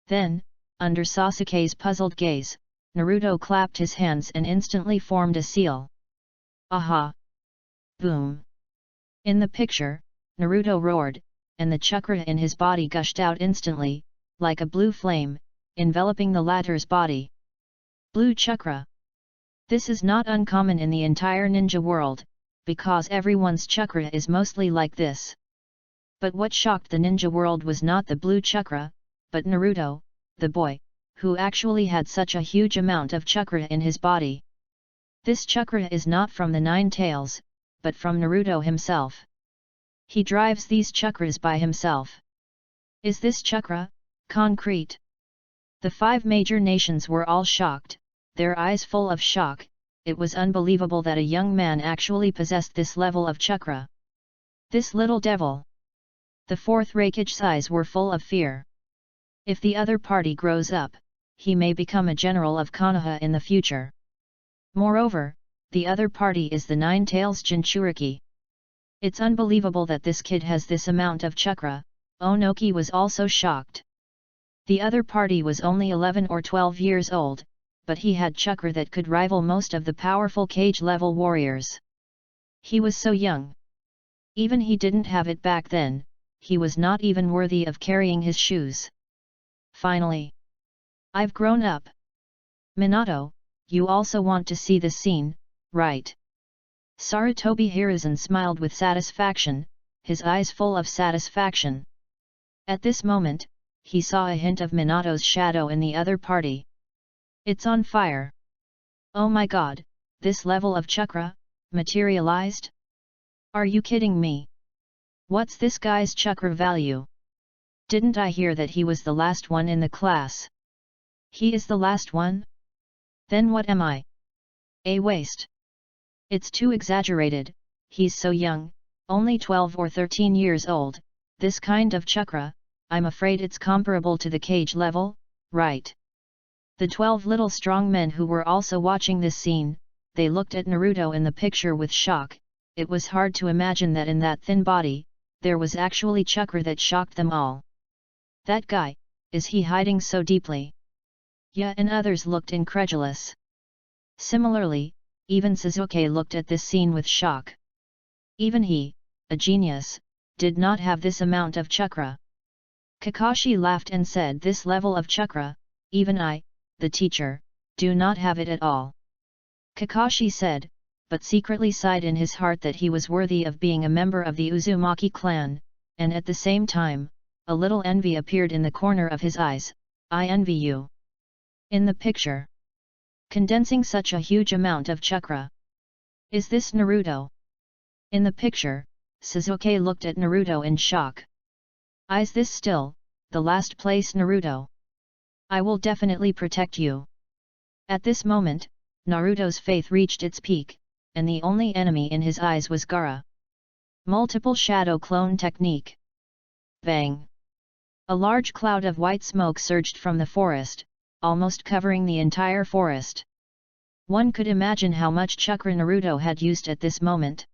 Then, under Sasuke's puzzled gaze, Naruto clapped his hands and instantly formed a seal. "Aha! Boom!" In the picture, Naruto roared, and the chakra in his body gushed out instantly, like a blue flame, enveloping the latter's body. Blue chakra. This is not uncommon in the entire ninja world, because everyone's chakra is mostly like this. But what shocked the ninja world was not the blue chakra, but Naruto, the boy, who actually had such a huge amount of chakra in his body. This chakra is not from the 9 tails, but from Naruto himself. He drives these chakras by himself. Is this chakra concrete? The 5 major nations were all shocked, their eyes full of shock. It was unbelievable that a young man actually possessed this level of chakra. This little devil. The 4th Raikage were full of fear. If the other party grows up, he may become a general of Konoha in the future. Moreover, the other party is the 9 tails Jinchuriki. It's unbelievable that this kid has this amount of chakra. Onoki was also shocked. The other party was only 11 or 12 years old, but he had chakra that could rival most of the powerful cage-level warriors. He was so young. Even he didn't have it back then, he was not even worthy of carrying his shoes. Finally, I've grown up. Minato, you also want to see this scene, right? Sarutobi Hiruzen smiled with satisfaction, his eyes full of satisfaction. At this moment, he saw a hint of Minato's shadow in the other party. It's on fire. Oh my god, this level of chakra, materialized? Are you kidding me? What's this guy's chakra value? Didn't I hear that he was the last one in the class? He is the last one? Then what am I? A waste. It's too exaggerated, he's so young, only 12 or 13 years old, this kind of chakra, I'm afraid it's comparable to the cage level, right? The 12 little strong men who were also watching this scene, they looked at Naruto in the picture with shock. It was hard to imagine that in that thin body, there was actually chakra that shocked them all. That guy, is he hiding so deeply? Yeah, and others looked incredulous. Similarly, even Sasuke looked at this scene with shock. Even he, a genius, did not have this amount of chakra. Kakashi laughed and said, this level of chakra, even I, the teacher, do not have it at all. Kakashi said, but secretly sighed in his heart that he was worthy of being a member of the Uzumaki clan, and at the same time, a little envy appeared in the corner of his eyes. I envy you. In the picture, condensing such a huge amount of chakra. Is this Naruto? In the picture, Sasuke looked at Naruto in shock. Is this still, the last place Naruto? I will definitely protect you. At this moment, Naruto's faith reached its peak, and the only enemy in his eyes was Gaara. Multiple shadow clone technique. Bang! A large cloud of white smoke surged from the forest, almost covering the entire forest. One could imagine how much chakra Naruto had used at this moment.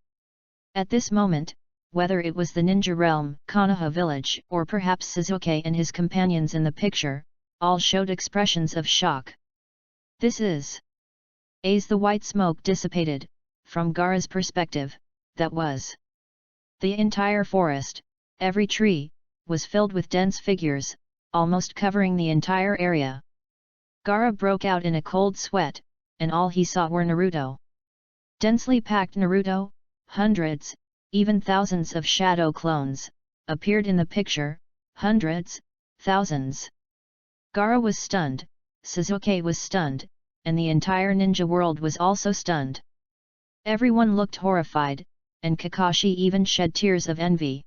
At this moment, whether it was the ninja realm, Konoha village, or perhaps Sasuke and his companions in the picture, all showed expressions of shock. This is... As the white smoke dissipated, from Gaara's perspective, that was... The entire forest, every tree, was filled with dense figures, almost covering the entire area. Gaara broke out in a cold sweat, and all he saw were Naruto. Densely packed Naruto, hundreds, even thousands of shadow clones, appeared in the picture, hundreds, thousands. Gaara was stunned, Sasuke was stunned, and the entire ninja world was also stunned. Everyone looked horrified, and Kakashi even shed tears of envy.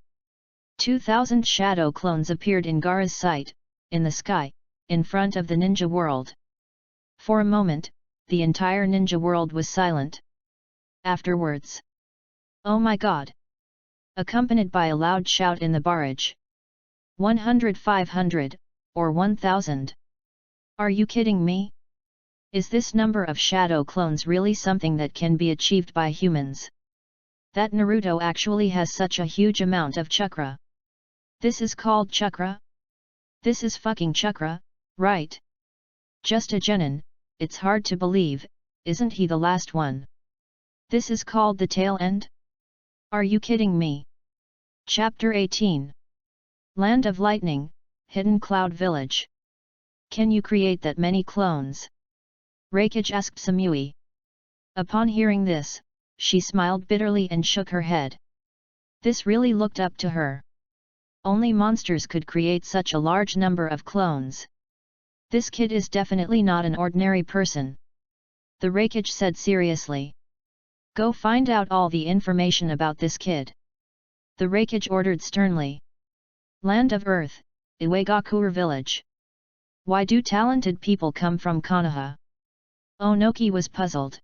2,000 shadow clones appeared in Gaara's sight, in the sky, in front of the ninja world. For a moment, the entire ninja world was silent. Afterwards, oh my god! Accompanied by a loud shout in the barrage. 100, 500, or 1,000. Are you kidding me? Is this number of shadow clones really something that can be achieved by humans? That Naruto actually has such a huge amount of chakra. This is called chakra? This is fucking chakra, right? Just a genin, it's hard to believe, isn't he the last one? This is called the tail end? Are you kidding me? Chapter 18. Land of Lightning, Hidden Cloud Village. Can you create that many clones? Reikage asked Samui. Upon hearing this, she smiled bitterly and shook her head. This really looked up to her. Only monsters could create such a large number of clones. This kid is definitely not an ordinary person. The Reikage said seriously. Go find out all the information about this kid. The Reikage ordered sternly. Land of Earth, Iwagakure Village. Why do talented people come from Konoha? Onoki was puzzled.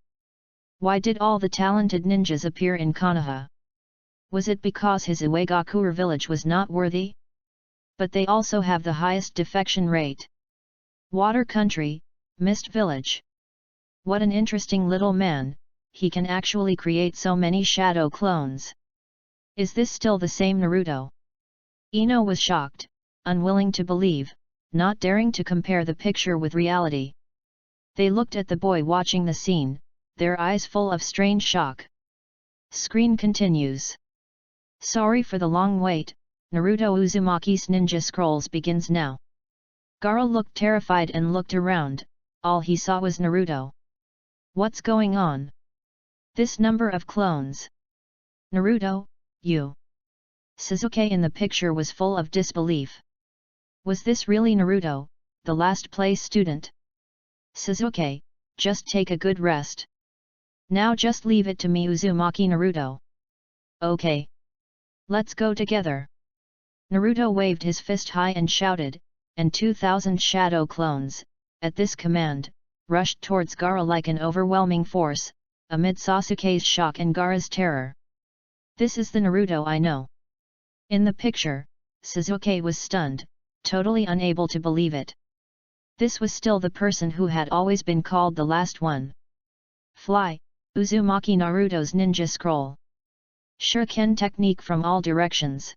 Why did all the talented ninjas appear in Konoha? Was it because his Iwagakure village was not worthy? But they also have the highest defection rate. Water Country, Mist Village. What an interesting little man, he can actually create so many shadow clones. Is this still the same Naruto? Ino was shocked, unwilling to believe, not daring to compare the picture with reality. They looked at the boy watching the scene, their eyes full of strange shock. Screen continues. Sorry for the long wait, Naruto Uzumaki's ninja scrolls begins now. Gaara looked terrified and looked around, all he saw was Naruto. What's going on? This number of clones. Naruto, you. Sasuke in the picture was full of disbelief. Was this really Naruto, the last place student? Sasuke, just take a good rest. Now just leave it to me Uzumaki Naruto. Okay. Let's go together. Naruto waved his fist high and shouted, and 2,000 shadow clones, at this command, rushed towards Gaara like an overwhelming force, amid Sasuke's shock and Gaara's terror. This is the Naruto I know. In the picture, Sasuke was stunned, totally unable to believe it. This was still the person who had always been called the last one. Fly, Uzumaki Naruto's ninja scroll. Shuriken technique from all directions.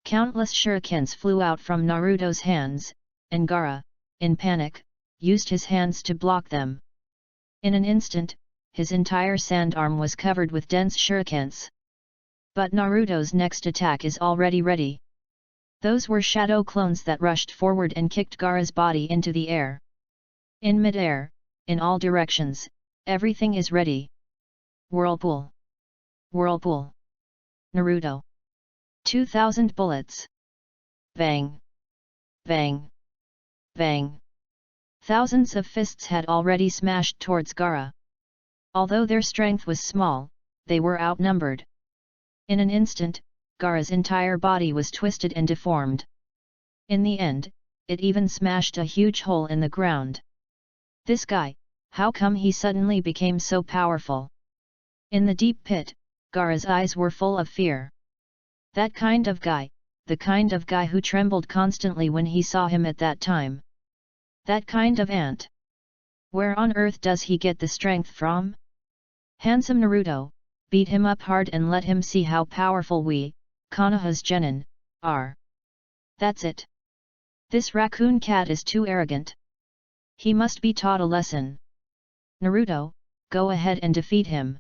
Countless shurikens flew out from Naruto's hands, and Gaara, in panic, used his hands to block them. In an instant, his entire sand arm was covered with dense shurikens. But Naruto's next attack is already ready. Those were shadow clones that rushed forward and kicked Gaara's body into the air. In mid-air, in all directions, everything is ready. Whirlpool. Whirlpool. Naruto. 2,000 bullets. Bang. Bang. Bang. Thousands of fists had already smashed towards Gaara. Although their strength was small, they were outnumbered. In an instant, Gaara's entire body was twisted and deformed. In the end, it even smashed a huge hole in the ground. This guy, how come he suddenly became so powerful? In the deep pit, Gaara's eyes were full of fear. That kind of guy, the kind of guy who trembled constantly when he saw him at that time. That kind of ant. Where on earth does he get the strength from? Handsome Naruto, beat him up hard and let him see how powerful we, Konoha's genin, are. That's it. This raccoon cat is too arrogant. He must be taught a lesson. Naruto, go ahead and defeat him.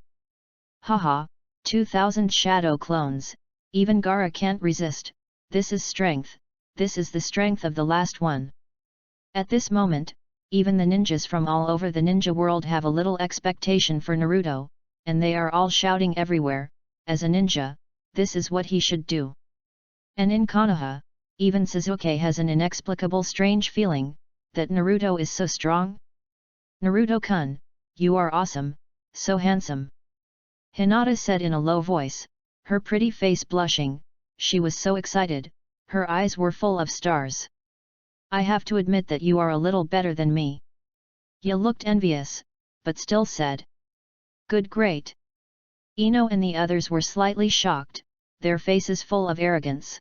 Haha, 2,000 shadow clones, even Gaara can't resist, this is strength, this is the strength of the last one. At this moment, even the ninjas from all over the ninja world have a little expectation for Naruto, and they are all shouting everywhere, as a ninja, this is what he should do. And in Konoha, even Sasuke has an inexplicable strange feeling, that Naruto is so strong. Naruto-kun, you are awesome, so handsome. Hinata said in a low voice, her pretty face blushing, she was so excited, her eyes were full of stars. I have to admit that you are a little better than me. Ye looked envious, but still said. Good great. Ino and the others were slightly shocked, their faces full of arrogance.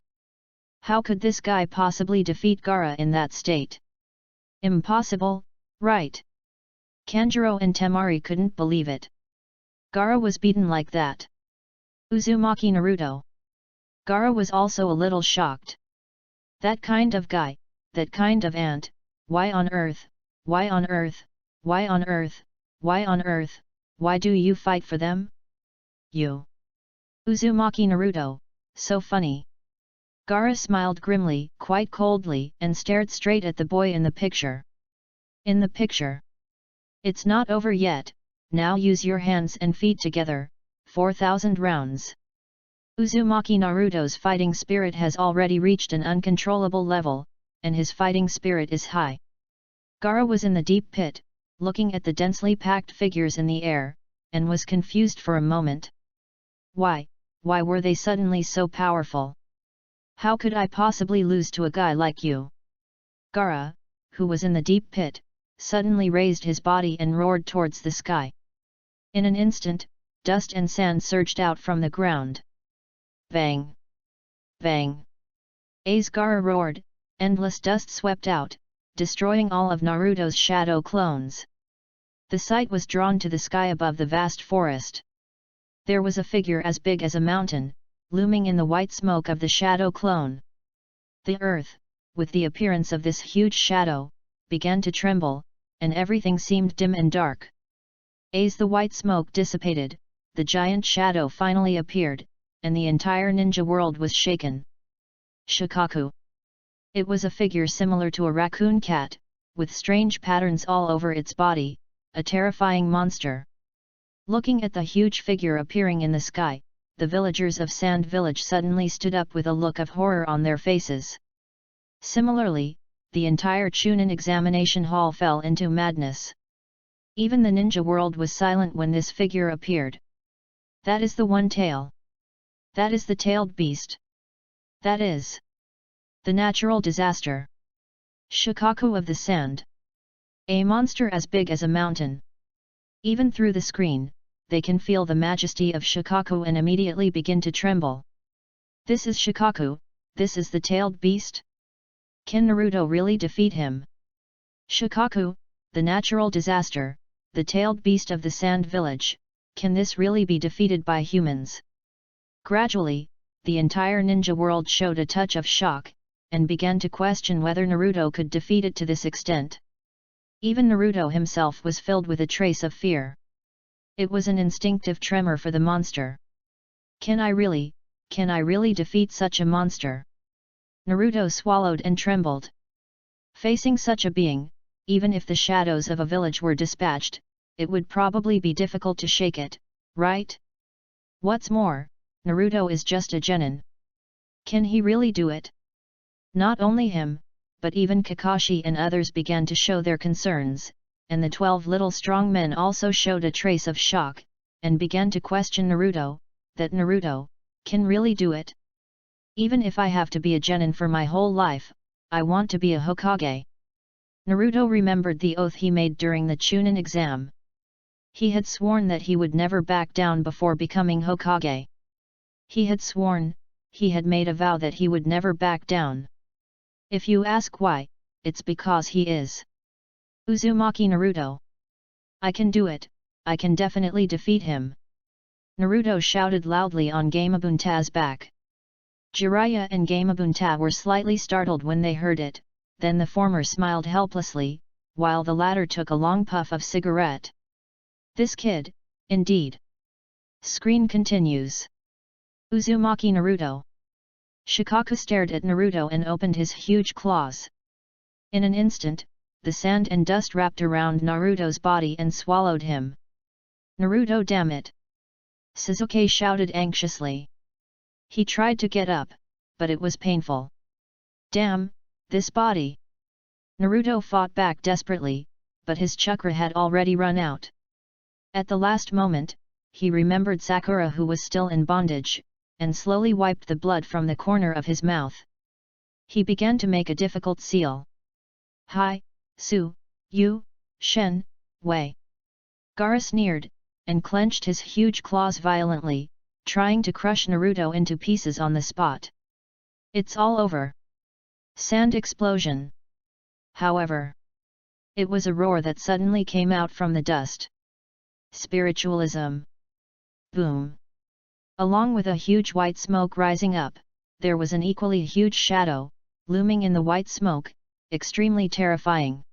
How could this guy possibly defeat Gaara in that state? Impossible, right? Kanjuro and Temari couldn't believe it. Gaara was beaten like that. Uzumaki Naruto. Gaara was also a little shocked. That kind of guy, that kind of ant, why on earth, why on earth, why on earth, why on earth, why do you fight for them? You. Uzumaki Naruto, so funny. Gaara smiled grimly, quite coldly, and stared straight at the boy in the picture. In the picture. It's not over yet, now use your hands and feet together, 4,000 rounds. Uzumaki Naruto's fighting spirit has already reached an uncontrollable level, and his fighting spirit is high. Gaara was in the deep pit, looking at the densely packed figures in the air, and was confused for a moment. Why were they suddenly so powerful? How could I possibly lose to a guy like you? Gaara, who was in the deep pit, suddenly raised his body and roared towards the sky. In an instant, dust and sand surged out from the ground. Bang! Bang! As Gaara roared, endless dust swept out, destroying all of Naruto's shadow clones. The sight was drawn to the sky above the vast forest. There was a figure as big as a mountain, looming in the white smoke of the shadow clone. The earth, with the appearance of this huge shadow, began to tremble, and everything seemed dim and dark. As the white smoke dissipated, the giant shadow finally appeared, and the entire ninja world was shaken. Shikaku. It was a figure similar to a raccoon cat, with strange patterns all over its body, a terrifying monster. Looking at the huge figure appearing in the sky, the villagers of Sand Village suddenly stood up with a look of horror on their faces. Similarly, the entire Chunin examination hall fell into madness. Even the ninja world was silent when this figure appeared. That is the one tail. That is the tailed beast. That is the natural disaster. Shikaku of the sand. A monster as big as a mountain. Even through the screen, they can feel the majesty of Shikaku and immediately begin to tremble. This is Shikaku, this is the tailed beast? Can Naruto really defeat him? Shikaku, the natural disaster, the tailed beast of the Sand Village, can this really be defeated by humans? Gradually, the entire ninja world showed a touch of shock, and began to question whether Naruto could defeat it to this extent. Even Naruto himself was filled with a trace of fear. It was an instinctive tremor for the monster. Can I really defeat such a monster? Naruto swallowed and trembled. Facing such a being, even if the shadows of a village were dispatched, it would probably be difficult to shake it, right? What's more, Naruto is just a genin. Can he really do it? Not only him, but even Kakashi and others began to show their concerns, and the 12 little strong men also showed a trace of shock, and began to question Naruto, that Naruto can really do it. Even if I have to be a genin for my whole life, I want to be a Hokage. Naruto remembered the oath he made during the Chunin exam. He had sworn that he would never back down before becoming Hokage. He had sworn, he had made a vow that he would never back down. If you ask why, it's because he is Uzumaki Naruto. I can do it, I can definitely defeat him. Naruto shouted loudly on Gamabunta's back. Jiraiya and Gamabunta were slightly startled when they heard it, then the former smiled helplessly, while the latter took a long puff of cigarette. This kid, indeed. Screen continues. Uzumaki Naruto. Shikaku stared at Naruto and opened his huge claws. In an instant, the sand and dust wrapped around Naruto's body and swallowed him. Naruto, damn it! Sasuke shouted anxiously. He tried to get up, but it was painful. Damn, this body! Naruto fought back desperately, but his chakra had already run out. At the last moment, he remembered Sakura, who was still in bondage, and slowly wiped the blood from the corner of his mouth. He began to make a difficult seal. Hi, Su, Yu, Shen, Wei. Gaara sneered, and clenched his huge claws violently, trying to crush Naruto into pieces on the spot. It's all over. Sand explosion. However, it was a roar that suddenly came out from the dust. Spiritualism. Boom. Along with a huge white smoke rising up, there was an equally huge shadow, looming in the white smoke, extremely terrifying.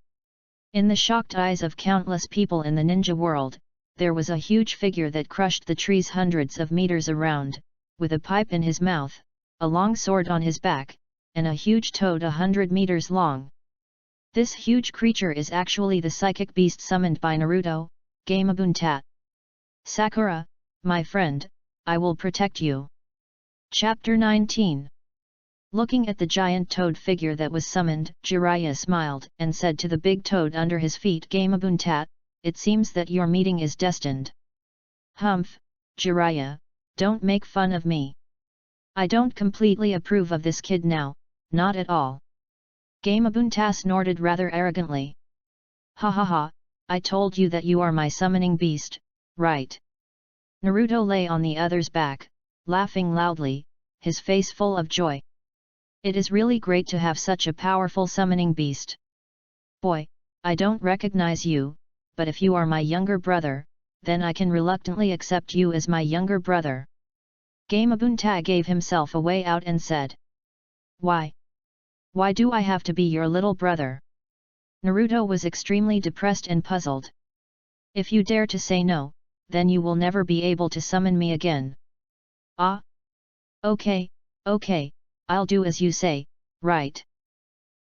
In the shocked eyes of countless people in the ninja world, there was a huge figure that crushed the trees hundreds of meters around, with a pipe in his mouth, a long sword on his back, and a huge toad 100 meters long. This huge creature is actually the psychic beast summoned by Naruto, Gamabunta. Sakura, my friend, I will protect you. Chapter 19. Looking at the giant toad figure that was summoned, Jiraiya smiled and said to the big toad under his feet, Gamabunta, it seems that your meeting is destined. Humph, Jiraiya, don't make fun of me. I don't completely approve of this kid now, not at all. Gamabunta snorted rather arrogantly. Ha ha ha, I told you that you are my summoning beast, right? Naruto lay on the other's back, laughing loudly, his face full of joy. It is really great to have such a powerful summoning beast. Boy, I don't recognize you, but if you are my younger brother, then I can reluctantly accept you as my younger brother. Gamabunta gave himself a way out and said. Why? Why do I have to be your little brother? Naruto was extremely depressed and puzzled. If you dare to say no, then you will never be able to summon me again. Ah? Okay, okay, I'll do as you say, right?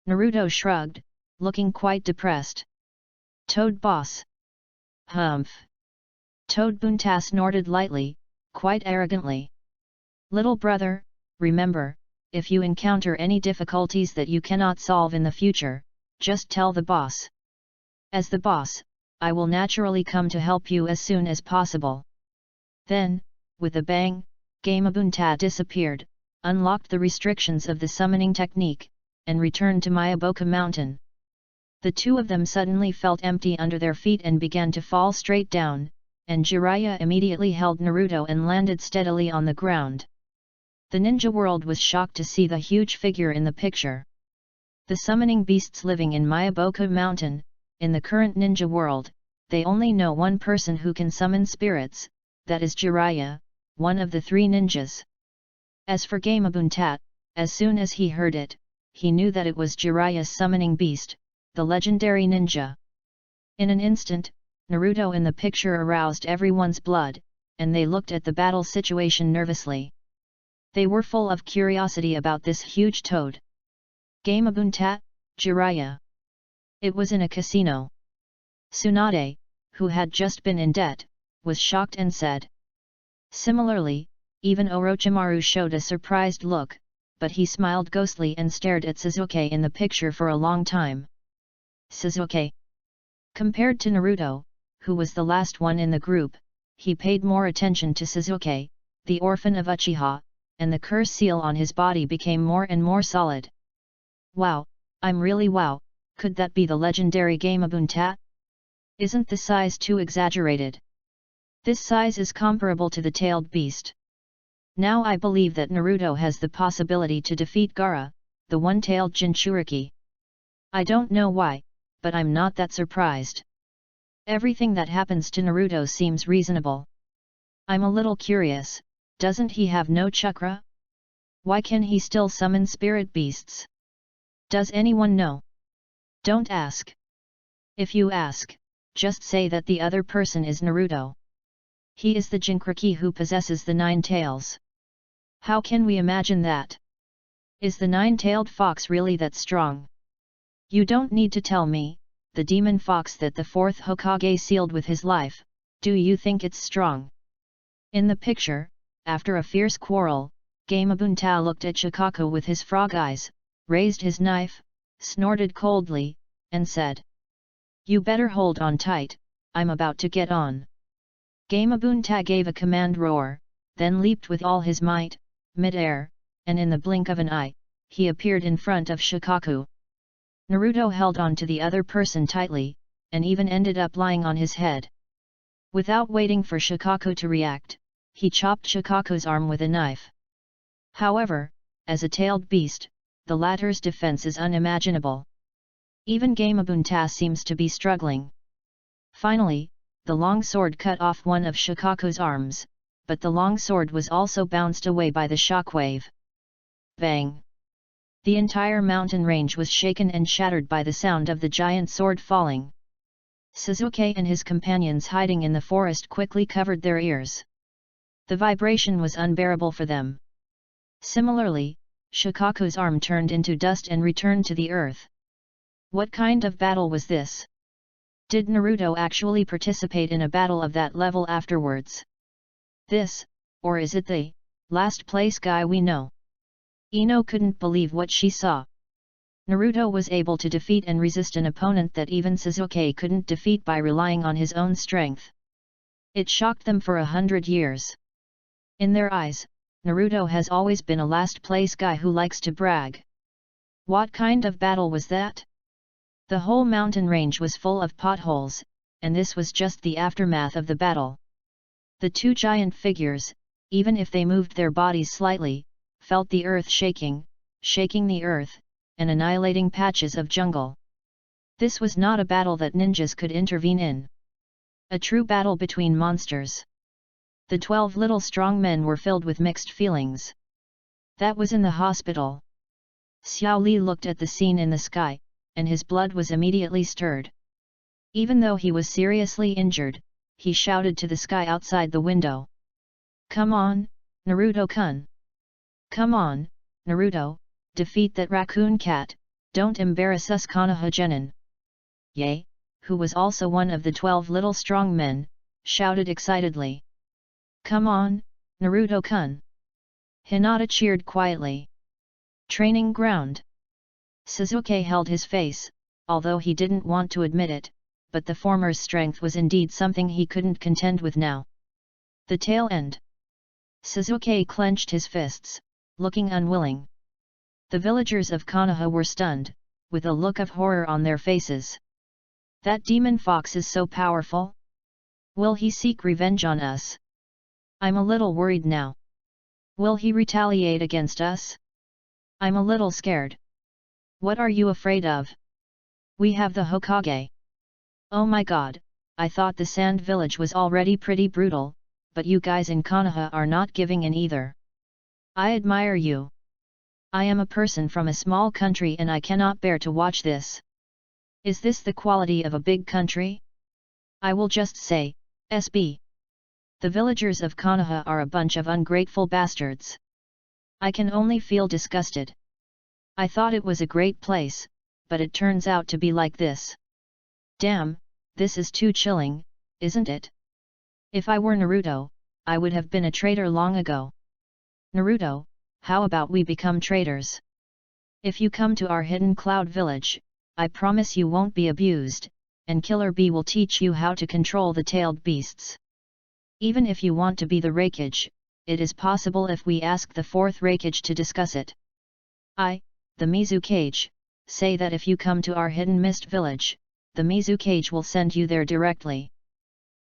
Naruto shrugged, looking quite depressed. Toad boss. Humph. Toad Bunta snorted lightly, quite arrogantly. Little brother, remember, if you encounter any difficulties that you cannot solve in the future, just tell the boss. As the boss, I will naturally come to help you as soon as possible. Then, with a bang, Gamabunta disappeared, unlocked the restrictions of the summoning technique, and returned to Mayaboka Mountain. The two of them suddenly felt empty under their feet and began to fall straight down, and Jiraiya immediately held Naruto and landed steadily on the ground. The ninja world was shocked to see the huge figure in the picture. The summoning beasts living in Mayaboka Mountain, in the current ninja world, they only know one person who can summon spirits, that is Jiraiya, one of the three ninjas. As for Gamabunta, as soon as he heard it, he knew that it was Jiraiya's summoning beast, the legendary ninja. In an instant, Naruto in the picture aroused everyone's blood, and they looked at the battle situation nervously. They were full of curiosity about this huge toad. Gamabunta, Jiraiya. It was in a casino. Tsunade, who had just been in debt, was shocked and said. Similarly, even Orochimaru showed a surprised look, but he smiled ghostly and stared at Sasuke in the picture for a long time. Sasuke. Compared to Naruto, who was the last one in the group, he paid more attention to Sasuke, the orphan of Uchiha, and the curse seal on his body became more and more solid. Wow, I'm really wow, could that be the legendary Gamabunta? Isn't the size too exaggerated? This size is comparable to the tailed beast. Now I believe that Naruto has the possibility to defeat Gaara, the one-tailed Jinchuriki. I don't know why, but I'm not that surprised. Everything that happens to Naruto seems reasonable. I'm a little curious, doesn't he have no chakra? Why can he still summon spirit beasts? Does anyone know? Don't ask. If you ask, just say that the other person is Naruto. He is the Jinchuriki who possesses the 9 tails. How can we imagine that? Is the 9-tailed fox really that strong? You don't need to tell me, the demon fox that the 4th Hokage sealed with his life, do you think it's strong? In the picture, after a fierce quarrel, Gamabunta looked at Shikaku with his frog eyes, raised his knife, snorted coldly, and said. You better hold on tight, I'm about to get on. Gamabunta gave a command roar, then leaped with all his might, mid-air, and in the blink of an eye, he appeared in front of Shikaku. Naruto held on to the other person tightly, and even ended up lying on his head. Without waiting for Shikaku to react, he chopped Shikaku's arm with a knife. However, as a tailed beast, the latter's defense is unimaginable. Even Gamabunta seems to be struggling. Finally, the long sword cut off one of Shikaku's arms, but the long sword was also bounced away by the shockwave. Bang! The entire mountain range was shaken and shattered by the sound of the giant sword falling. Sasuke and his companions hiding in the forest quickly covered their ears. The vibration was unbearable for them. Similarly, Shikaku's arm turned into dust and returned to the earth. What kind of battle was this? Did Naruto actually participate in a battle of that level afterwards? This, or is it the last place guy we know? Ino couldn't believe what she saw. Naruto was able to defeat and resist an opponent that even Sasuke couldn't defeat by relying on his own strength. It shocked them for 100 years. In their eyes, Naruto has always been a last-place guy who likes to brag. What kind of battle was that? The whole mountain range was full of potholes, and this was just the aftermath of the battle. The two giant figures, even if they moved their bodies slightly, felt the earth shaking the earth, and annihilating patches of jungle. This was not a battle that ninjas could intervene in. A true battle between monsters. The 12 little strong men were filled with mixed feelings. That was in the hospital. Xiao Li looked at the scene in the sky, and his blood was immediately stirred. Even though he was seriously injured, he shouted to the sky outside the window. Come on, Naruto-kun! Come on, Naruto, defeat that raccoon cat, don't embarrass us Konoha genin. Yae, who was also one of the 12 little strong men, shouted excitedly. Come on, Naruto-kun. Hinata cheered quietly. Training ground. Sasuke held his face, although he didn't want to admit it, but the former's strength was indeed something he couldn't contend with now. The tail end. Sasuke clenched his fists, looking unwilling. The villagers of Konoha were stunned, with a look of horror on their faces. That demon fox is so powerful? Will he seek revenge on us? I'm a little worried now. Will he retaliate against us? I'm a little scared. What are you afraid of? We have the Hokage. Oh my god, I thought the Sand Village was already pretty brutal, but you guys in Konoha are not giving in either. I admire you. I am a person from a small country and I cannot bear to watch this. Is this the quality of a big country? I will just say, SB. The villagers of Konoha are a bunch of ungrateful bastards. I can only feel disgusted. I thought it was a great place, but it turns out to be like this. Damn, this is too chilling, isn't it? If I were Naruto, I would have been a traitor long ago. Naruto, how about we become traitors? If you come to our hidden cloud village, I promise you won't be abused, and Killer Bee will teach you how to control the tailed beasts. Even if you want to be the Raikage, it is possible if we ask the fourth Raikage to discuss it. The Mizukage, say that if you come to our hidden mist village, the Mizukage will send you there directly.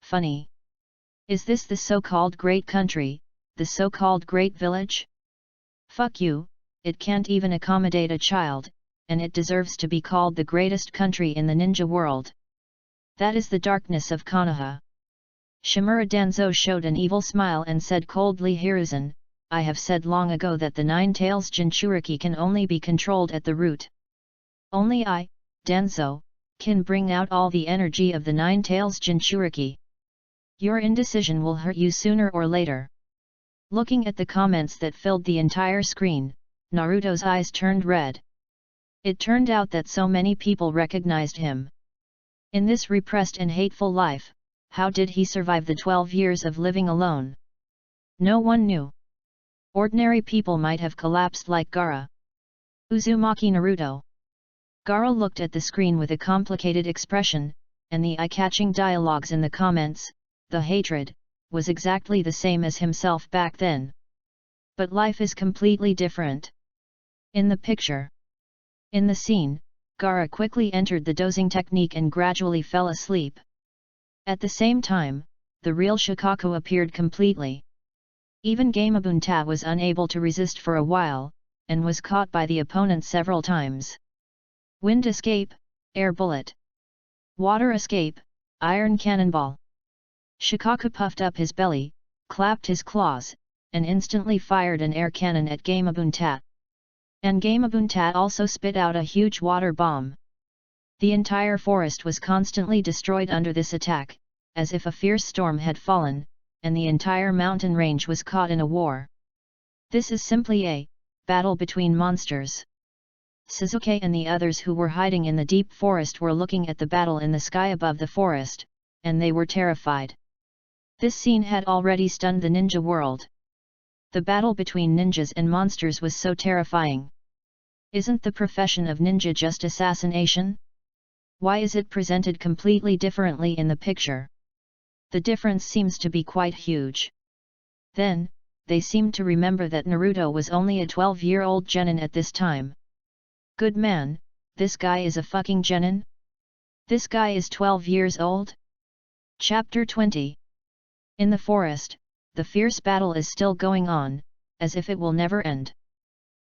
Funny. Is this the so-called great country, the so-called great village? Fuck you, it can't even accommodate a child, and it deserves to be called the greatest country in the ninja world. That is the darkness of Konoha. Shimura Danzo showed an evil smile and said coldly, Hiruzen, I have said long ago that the Nine Tails Jinchuriki can only be controlled at the root. Only I, Danzo, can bring out all the energy of the Nine Tails Jinchuriki. Your indecision will hurt you sooner or later. Looking at the comments that filled the entire screen, Naruto's eyes turned red. It turned out that so many people recognized him. In this repressed and hateful life, how did he survive the 12 years of living alone? No one knew. Ordinary people might have collapsed like Gaara. Uzumaki Naruto. Gaara looked at the screen with a complicated expression, and the eye-catching dialogues in the comments, the hatred, was exactly the same as himself back then. But life is completely different. In the picture. In the scene, Gaara quickly entered the dozing technique and gradually fell asleep. At the same time, the real Shikaku appeared completely. Even Gamabunta was unable to resist for a while, and was caught by the opponent several times. Wind escape, air bullet. Water escape, iron cannonball. Shikaku puffed up his belly, clapped his claws, and instantly fired an air cannon at Gamabunta. And Gamabunta also spit out a huge water bomb. The entire forest was constantly destroyed under this attack, as if a fierce storm had fallen, and the entire mountain range was caught in a war. This is simply a battle between monsters. Sasuke and the others who were hiding in the deep forest were looking at the battle in the sky above the forest, and they were terrified. This scene had already stunned the ninja world. The battle between ninjas and monsters was so terrifying. Isn't the profession of ninja just assassination? Why is it presented completely differently in the picture? The difference seems to be quite huge. Then, they seemed to remember that Naruto was only a 12-year-old genin at this time. Good man, this guy is a fucking genin? This guy is 12 years old? Chapter 20. In the forest, the fierce battle is still going on, as if it will never end.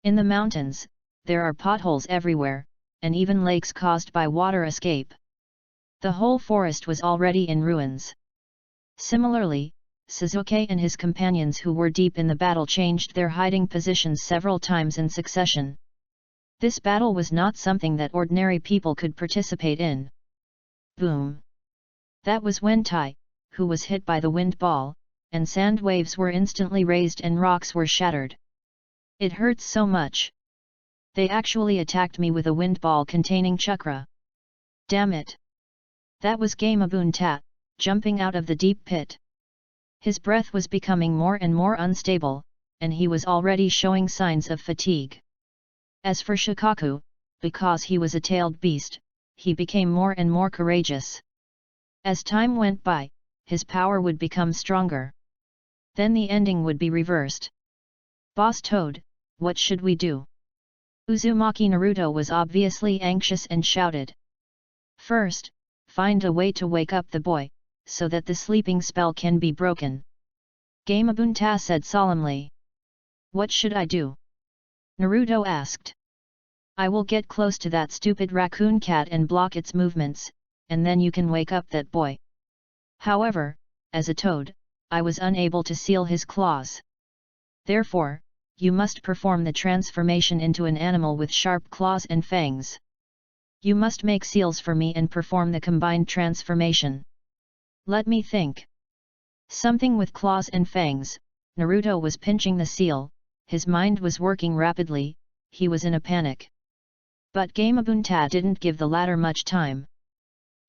In the mountains, there are potholes everywhere, and even lakes caused by water escape. The whole forest was already in ruins. Similarly, Sasuke and his companions who were deep in the battle changed their hiding positions several times in succession. This battle was not something that ordinary people could participate in. Boom! That was when Tai, who was hit by the wind ball, and sand waves were instantly raised and rocks were shattered. It hurts so much. They actually attacked me with a wind ball containing chakra. Damn it! That was Gamabunta, jumping out of the deep pit. His breath was becoming more and more unstable, and he was already showing signs of fatigue. As for Shikaku, because he was a tailed beast, he became more and more courageous. As time went by, his power would become stronger. Then the ending would be reversed. Boss Toad, what should we do? Uzumaki Naruto was obviously anxious and shouted. First, find a way to wake up the boy, so that the sleeping spell can be broken. Gamabunta said solemnly. What should I do? Naruto asked. I will get close to that stupid raccoon cat and block its movements, and then you can wake up that boy. However, as a toad, I was unable to seal his claws. Therefore, you must perform the transformation into an animal with sharp claws and fangs. You must make seals for me and perform the combined transformation. Let me think. Something with claws and fangs. Naruto was pinching the seal, his mind was working rapidly, he was in a panic. But Gamabunta didn't give the latter much time.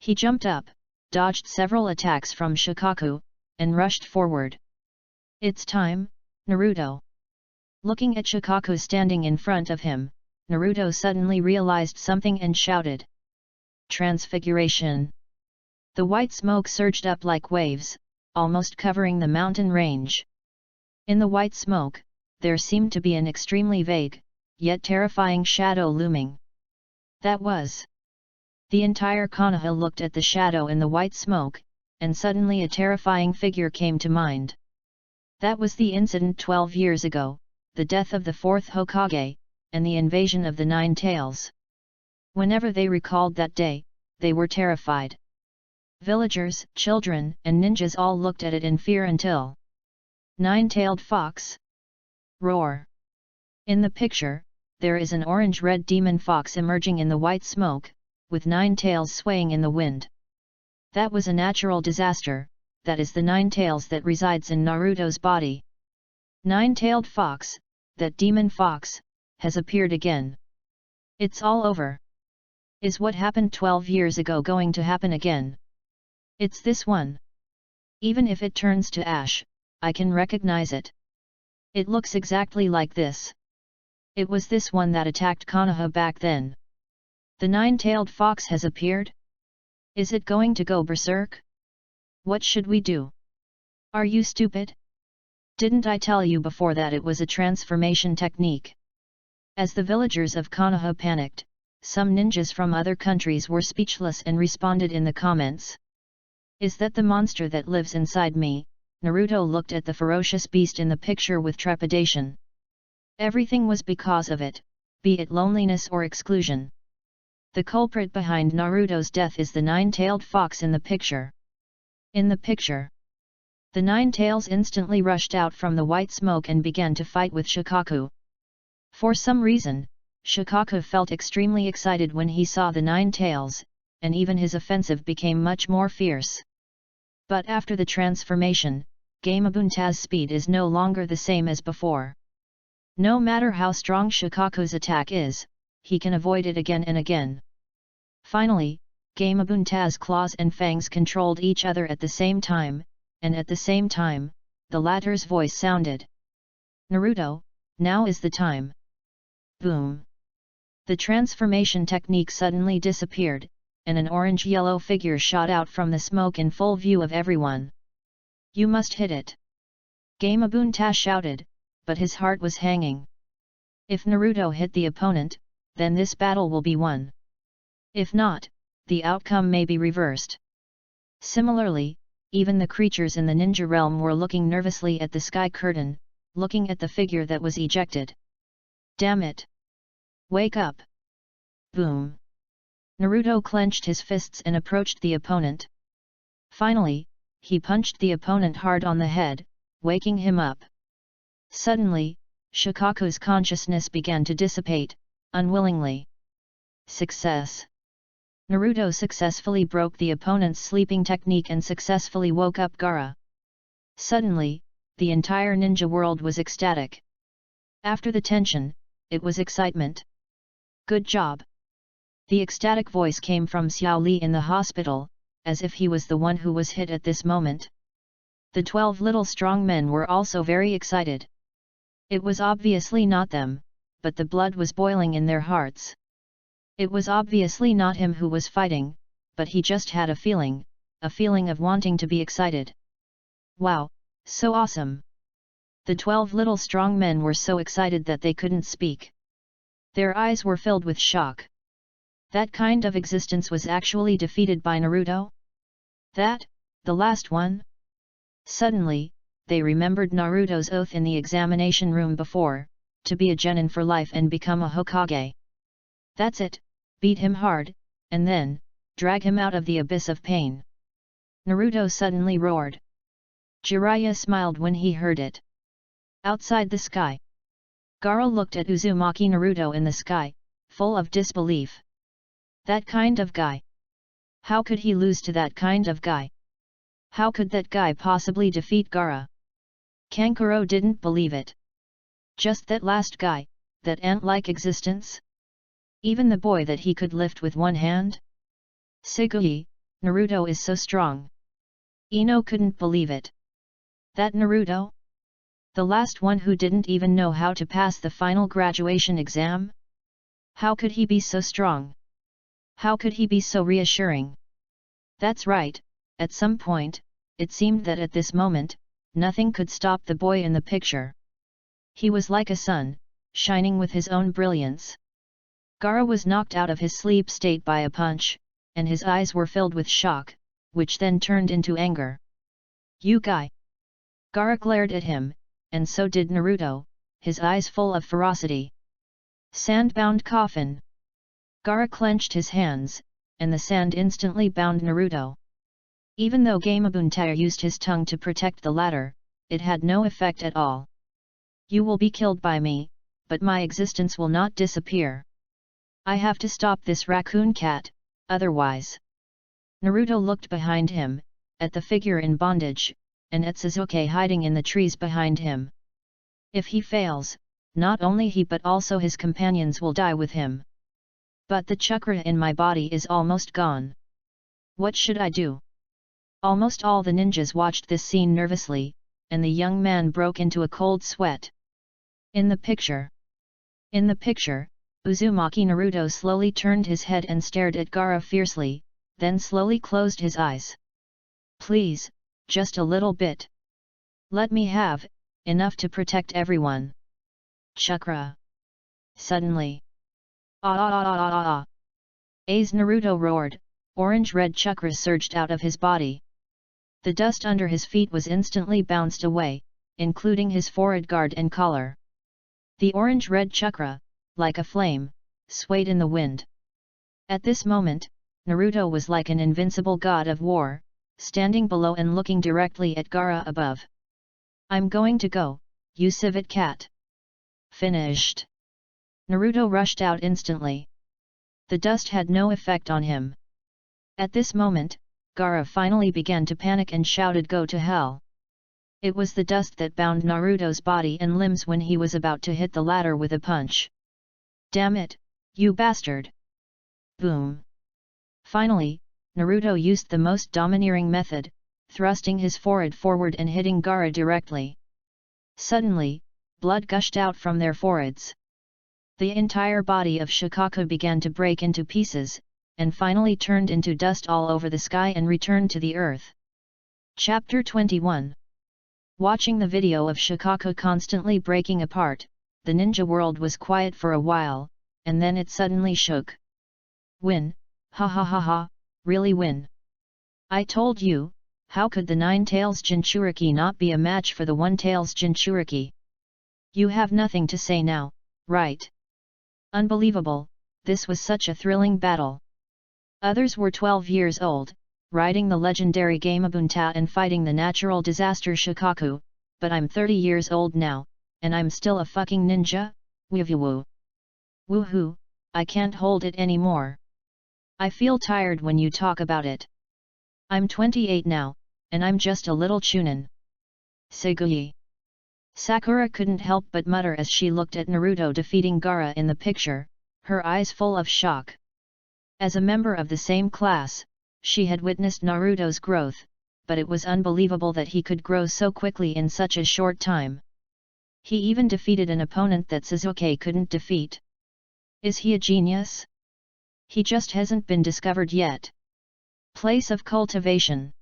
He jumped up, dodged several attacks from Shikaku, and rushed forward. It's time, Naruto. Looking at Shikaku standing in front of him, Naruto suddenly realized something and shouted. Transfiguration! The white smoke surged up like waves, almost covering the mountain range. In the white smoke, there seemed to be an extremely vague, yet terrifying shadow looming. That was. The entire Konoha looked at the shadow in the white smoke, and suddenly a terrifying figure came to mind. That was the incident 12 years ago, the death of the fourth Hokage, and the invasion of the Nine Tails. Whenever they recalled that day, they were terrified. Villagers, children, and ninjas all looked at it in fear until... Nine-tailed fox? Roar! In the picture, there is an orange-red demon fox emerging in the white smoke, with 9 tails swaying in the wind. That was a natural disaster, that is the 9 tails that resides in Naruto's body. 9-tailed fox, that demon fox, has appeared again. It's all over. Is what happened 12 years ago going to happen again? It's this one. Even if it turns to ash, I can recognize it. It looks exactly like this. It was this one that attacked Konoha back then. The 9-tailed fox has appeared? Is it going to go berserk? What should we do? Are you stupid? Didn't I tell you before that it was a transformation technique? As the villagers of Konoha panicked, some ninjas from other countries were speechless and responded in the comments. Is that the monster that lives inside me? Naruto looked at the ferocious beast in the picture with trepidation. Everything was because of it, be it loneliness or exclusion. The culprit behind Naruto's death is the 9-tailed fox in the picture. In the picture, the 9 tails instantly rushed out from the white smoke and began to fight with Shikaku. For some reason, Shikaku felt extremely excited when he saw the 9 tails, and even his offensive became much more fierce. But after the transformation, Gamabunta's speed is no longer the same as before. No matter how strong Shikaku's attack is, he can avoid it again and again. Finally, Gamabunta's claws and fangs controlled each other at the same time, and at the same time, the latter's voice sounded. Naruto, now is the time. Boom! The transformation technique suddenly disappeared, and an orange-yellow figure shot out from the smoke in full view of everyone. You must hit it! Gamabunta shouted, but his heart was hanging. If Naruto hit the opponent, then this battle will be won. If not, the outcome may be reversed. Similarly, even the creatures in the ninja realm were looking nervously at the sky curtain, looking at the figure that was ejected. Damn it! Wake up! Boom! Naruto clenched his fists and approached the opponent. Finally, he punched the opponent hard on the head, waking him up. Suddenly, Shikaku's consciousness began to dissipate, unwillingly. Success! Naruto successfully broke the opponent's sleeping technique and successfully woke up Gaara. Suddenly, the entire ninja world was ecstatic. After the tension, it was excitement. Good job. The ecstatic voice came from Xiao Li in the hospital, as if he was the one who was hit at this moment. The 12 little strong men were also very excited. It was obviously not them, but the blood was boiling in their hearts. It was obviously not him who was fighting, but he just had a feeling of wanting to be excited. Wow, so awesome! The 12 little strong men were so excited that they couldn't speak. Their eyes were filled with shock. That kind of existence was actually defeated by Naruto? That, the last one? Suddenly, they remembered Naruto's oath in the examination room before, to be a genin for life and become a Hokage. That's it, beat him hard, and then, drag him out of the abyss of pain. Naruto suddenly roared. Jiraiya smiled when he heard it. Outside the sky, Gaara looked at Uzumaki Naruto in the sky, full of disbelief. That kind of guy? How could he lose to that kind of guy? How could that guy possibly defeat Gaara? Kankuro didn't believe it. Just that last guy, that ant-like existence? Even the boy that he could lift with one hand? Sugui, Naruto is so strong. Ino couldn't believe it. That Naruto? The last one who didn't even know how to pass the final graduation exam? How could he be so strong? How could he be so reassuring? That's right, at some point, it seemed that at this moment, nothing could stop the boy in the picture. He was like a sun, shining with his own brilliance. Gaara was knocked out of his sleep state by a punch, and his eyes were filled with shock, which then turned into anger. You guy! Gaara glared at him, and so did Naruto, his eyes full of ferocity. Sand-bound coffin! Gaara clenched his hands, and the sand instantly bound Naruto. Even though Gamabuntair used his tongue to protect the latter, it had no effect at all. You will be killed by me, but my existence will not disappear. I have to stop this raccoon cat, otherwise. Naruto looked behind him, at the figure in bondage, and at Sasuke hiding in the trees behind him. If he fails, not only he but also his companions will die with him. But the chakra in my body is almost gone. What should I do? Almost all the ninjas watched this scene nervously, and the young man broke into a cold sweat. In the picture, Uzumaki Naruto slowly turned his head and stared at Gaara fiercely, then slowly closed his eyes. Please, just a little bit. Let me have enough to protect everyone. Chakra. Suddenly. As Naruto roared, orange-red chakra surged out of his body. The dust under his feet was instantly bounced away, including his forehead guard and collar. The orange-red chakra, like a flame, swayed in the wind. At this moment, Naruto was like an invincible god of war, standing below and looking directly at Gaara above. I'm going to go, you civet cat. Finished. Naruto rushed out instantly. The dust had no effect on him. At this moment, Gaara finally began to panic and shouted, "Go to hell!" It was the dust that bound Naruto's body and limbs when he was about to hit the latter with a punch. Damn it, you bastard! Boom! Finally, Naruto used the most domineering method, thrusting his forehead forward and hitting Gaara directly. Suddenly, blood gushed out from their foreheads. The entire body of Shikaku began to break into pieces, and finally turned into dust all over the sky and returned to the earth. Chapter 21. Watching the video of Shikaku constantly breaking apart, the ninja world was quiet for a while, and then it suddenly shook. Win, ha ha ha ha, really win. I told you, how could the 9-tails Jinchuriki not be a match for the 1-tails Jinchuriki? You have nothing to say now, right? Unbelievable, this was such a thrilling battle. Others were 12 years old, riding the legendary Gamabunta and fighting the natural disaster Shikaku, but I'm 30 years old now, and I'm still a fucking ninja, woo. Woohoo, I can't hold it anymore. I feel tired when you talk about it. I'm 28 now, and I'm just a little chunin. Sugui. Sakura couldn't help but mutter as she looked at Naruto defeating Gaara in the picture, her eyes full of shock. As a member of the same class, she had witnessed Naruto's growth, but it was unbelievable that he could grow so quickly in such a short time. He even defeated an opponent that Sasuke couldn't defeat. Is he a genius? He just hasn't been discovered yet. Place of cultivation.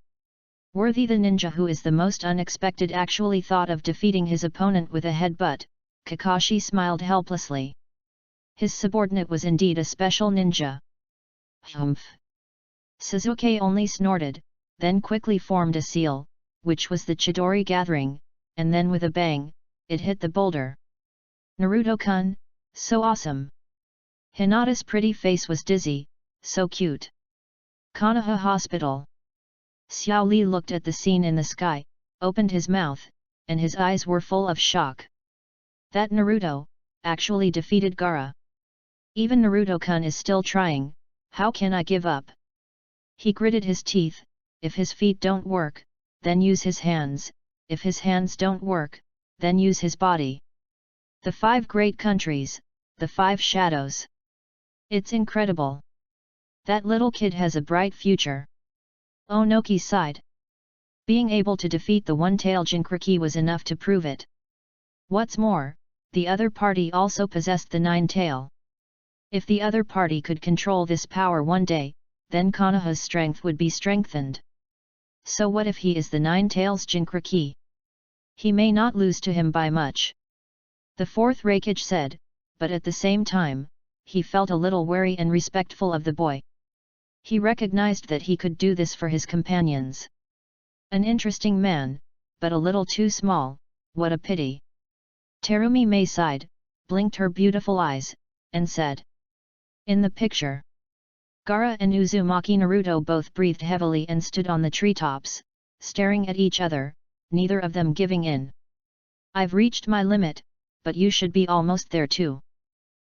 Worthy the ninja who is the most unexpected actually thought of defeating his opponent with a headbutt. Kakashi smiled helplessly. His subordinate was indeed a special ninja. Humph. Sasuke only snorted, then quickly formed a seal, which was the Chidori gathering, and then with a bang, it hit the boulder. Naruto-kun, so awesome. Hinata's pretty face was dizzy, so cute. Konoha Hospital. Xiao Li looked at the scene in the sky, opened his mouth, and his eyes were full of shock. That Naruto actually defeated Gaara. Even Naruto-kun is still trying, how can I give up? He gritted his teeth, if his feet don't work, then use his hands, if his hands don't work, then use his body. The 5 great countries, the 5 shadows. It's incredible. That little kid has a bright future. Onoki sighed. Being able to defeat the one-tail Jinchuriki was enough to prove it. What's more, the other party also possessed the 9-tail. If the other party could control this power one day, then Konoha's strength would be strengthened. So what if he is the 9-tails Jinchuriki? He may not lose to him by much. The 4th Raikage said, but at the same time, he felt a little wary and respectful of the boy. He recognized that he could do this for his companions. An interesting man, but a little too small, what a pity. Terumi May sighed, blinked her beautiful eyes, and said. In the picture, Gaara and Uzumaki Naruto both breathed heavily and stood on the treetops, staring at each other, neither of them giving in. I've reached my limit, but you should be almost there too.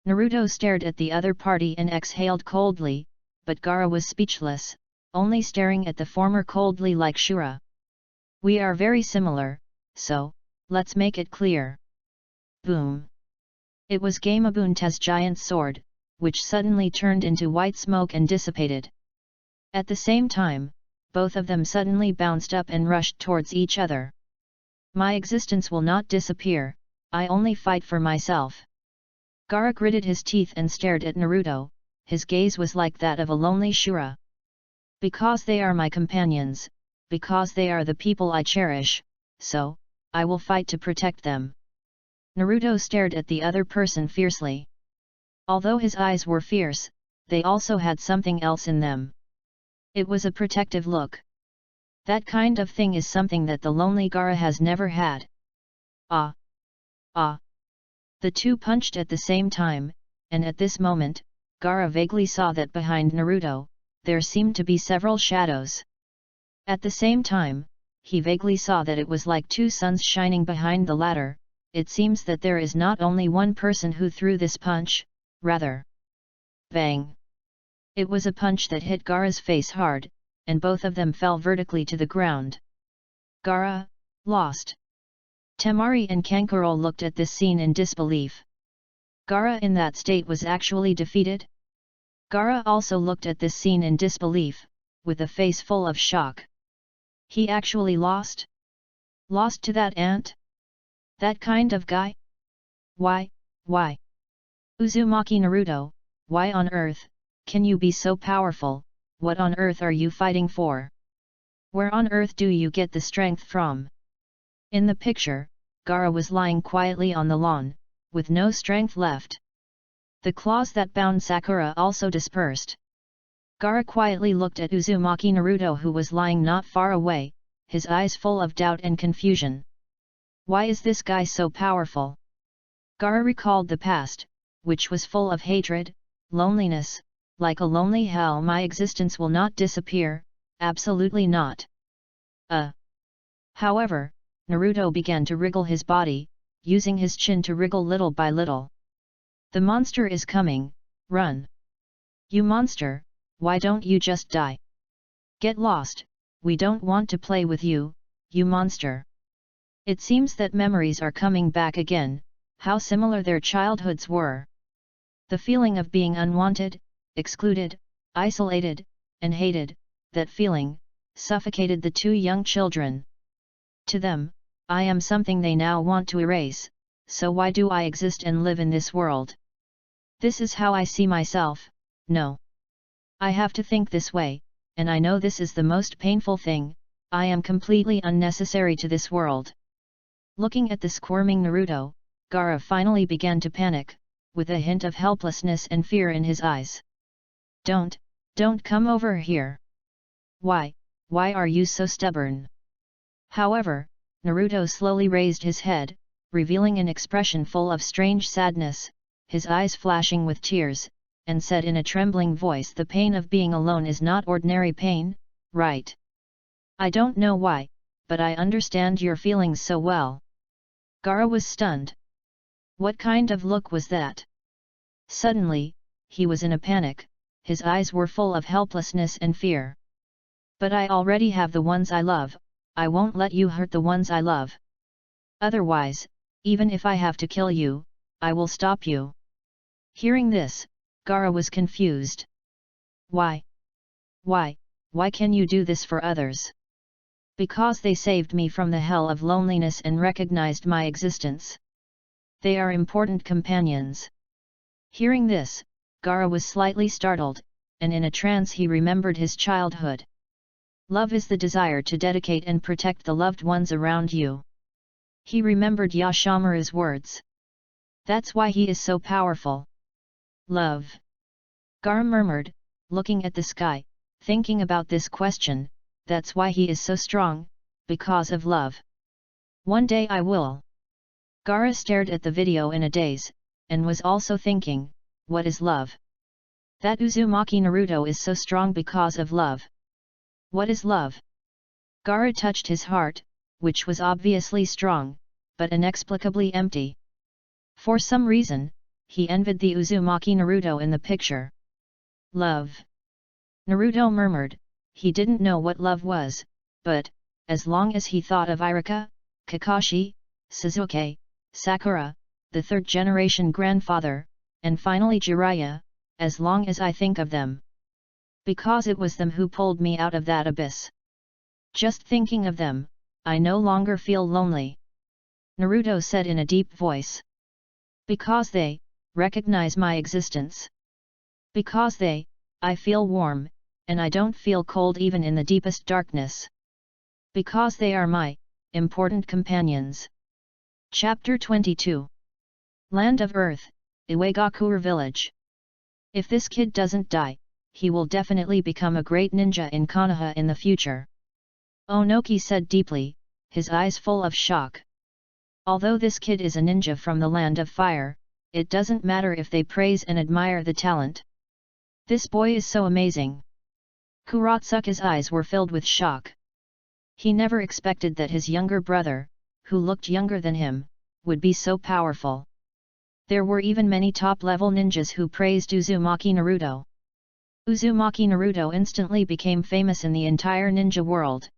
Naruto stared at the other party and exhaled coldly, but Gaara was speechless, only staring at the former coldly like Shura. We are very similar, so, let's make it clear. Boom! It was Gamabunta's giant sword, which suddenly turned into white smoke and dissipated. At the same time, both of them suddenly bounced up and rushed towards each other. My existence will not disappear, I only fight for myself. Gaara gritted his teeth and stared at Naruto, his gaze was like that of a lonely Shura. Because they are my companions, because they are the people I cherish, so, I will fight to protect them. Naruto stared at the other person fiercely. Although his eyes were fierce, they also had something else in them. It was a protective look. That kind of thing is something that the lonely Gaara has never had. Ah! Ah! The two punched at the same time, and at this moment, Gaara vaguely saw that behind Naruto, there seemed to be several shadows. At the same time, he vaguely saw that it was like 2 suns shining behind the latter. It seems that there is not only one person who threw this punch, rather. Bang! It was a punch that hit Gaara's face hard, and both of them fell vertically to the ground. Gaara, lost. Temari and Kankuro looked at this scene in disbelief. Gaara in that state was actually defeated? Gaara also looked at this scene in disbelief, with a face full of shock. He actually lost? Lost to that ant? That kind of guy? Why? Uzumaki Naruto, why on earth, can you be so powerful, what on earth are you fighting for? Where on earth do you get the strength from? In the picture, Gaara was lying quietly on the lawn, with no strength left. The claws that bound Sakura also dispersed. Gaara quietly looked at Uzumaki Naruto who was lying not far away, his eyes full of doubt and confusion. Why is this guy so powerful? Gaara recalled the past, which was full of hatred, loneliness, like a lonely hell. My existence will not disappear, absolutely not. However, Naruto began to wriggle his body, using his chin to wriggle little by little. The monster is coming, run! You monster, why don't you just die? Get lost, we don't want to play with you, you monster! It seems that memories are coming back again, how similar their childhoods were. The feeling of being unwanted, excluded, isolated, and hated, that feeling, suffocated the two young children. To them, I am something they now want to erase, so why do I exist and live in this world? This is how I see myself, no. I have to think this way, and I know this is the most painful thing, I am completely unnecessary to this world. Looking at the squirming Naruto, Gaara finally began to panic, with a hint of helplessness and fear in his eyes. Don't come over here. Why are you so stubborn? However, Naruto slowly raised his head, revealing an expression full of strange sadness, his eyes flashing with tears, and said in a trembling voice, the pain of being alone is not ordinary pain, right? I don't know why, but I understand your feelings so well. Gaara was stunned. What kind of look was that? Suddenly, he was in a panic, his eyes were full of helplessness and fear. But I already have the ones I love, I won't let you hurt the ones I love. Otherwise, even if I have to kill you, I will stop you. Hearing this, Gaara was confused. Why can you do this for others? Because they saved me from the hell of loneliness and recognized my existence. They are important companions. Hearing this, Gaara was slightly startled, and in a trance he remembered his childhood. Love is the desire to dedicate and protect the loved ones around you. He remembered Yashamura's words. That's why he is so powerful. Love. Gaara murmured, looking at the sky, thinking about this question, that's why he is so strong, because of love. One day I will. Gaara stared at the video in a daze, and was also thinking, what is love? That Uzumaki Naruto is so strong because of love. What is love? Gaara touched his heart, which was obviously strong, but inexplicably empty. For some reason, he envied the Uzumaki Naruto in the picture. Love. Naruto murmured, he didn't know what love was, but, as long as he thought of Iruka, Kakashi, Sasuke, Sakura, the third-generation grandfather, and finally Jiraiya, as long as I think of them. Because it was them who pulled me out of that abyss. Just thinking of them, I no longer feel lonely. Naruto said in a deep voice. Because they recognize my existence. Because I feel warm, and I don't feel cold even in the deepest darkness. Because they are my important companions. Chapter 22. Land of Earth, Iwagakure Village. If this kid doesn't die, he will definitely become a great ninja in Konoha in the future. Onoki said deeply, his eyes full of shock. Although this kid is a ninja from the land of fire, it doesn't matter if they praise and admire the talent. This boy is so amazing. Kuratsuka's eyes were filled with shock. He never expected that his younger brother, who looked younger than him, would be so powerful. There were even many top-level ninjas who praised Uzumaki Naruto. Uzumaki Naruto instantly became famous in the entire ninja world.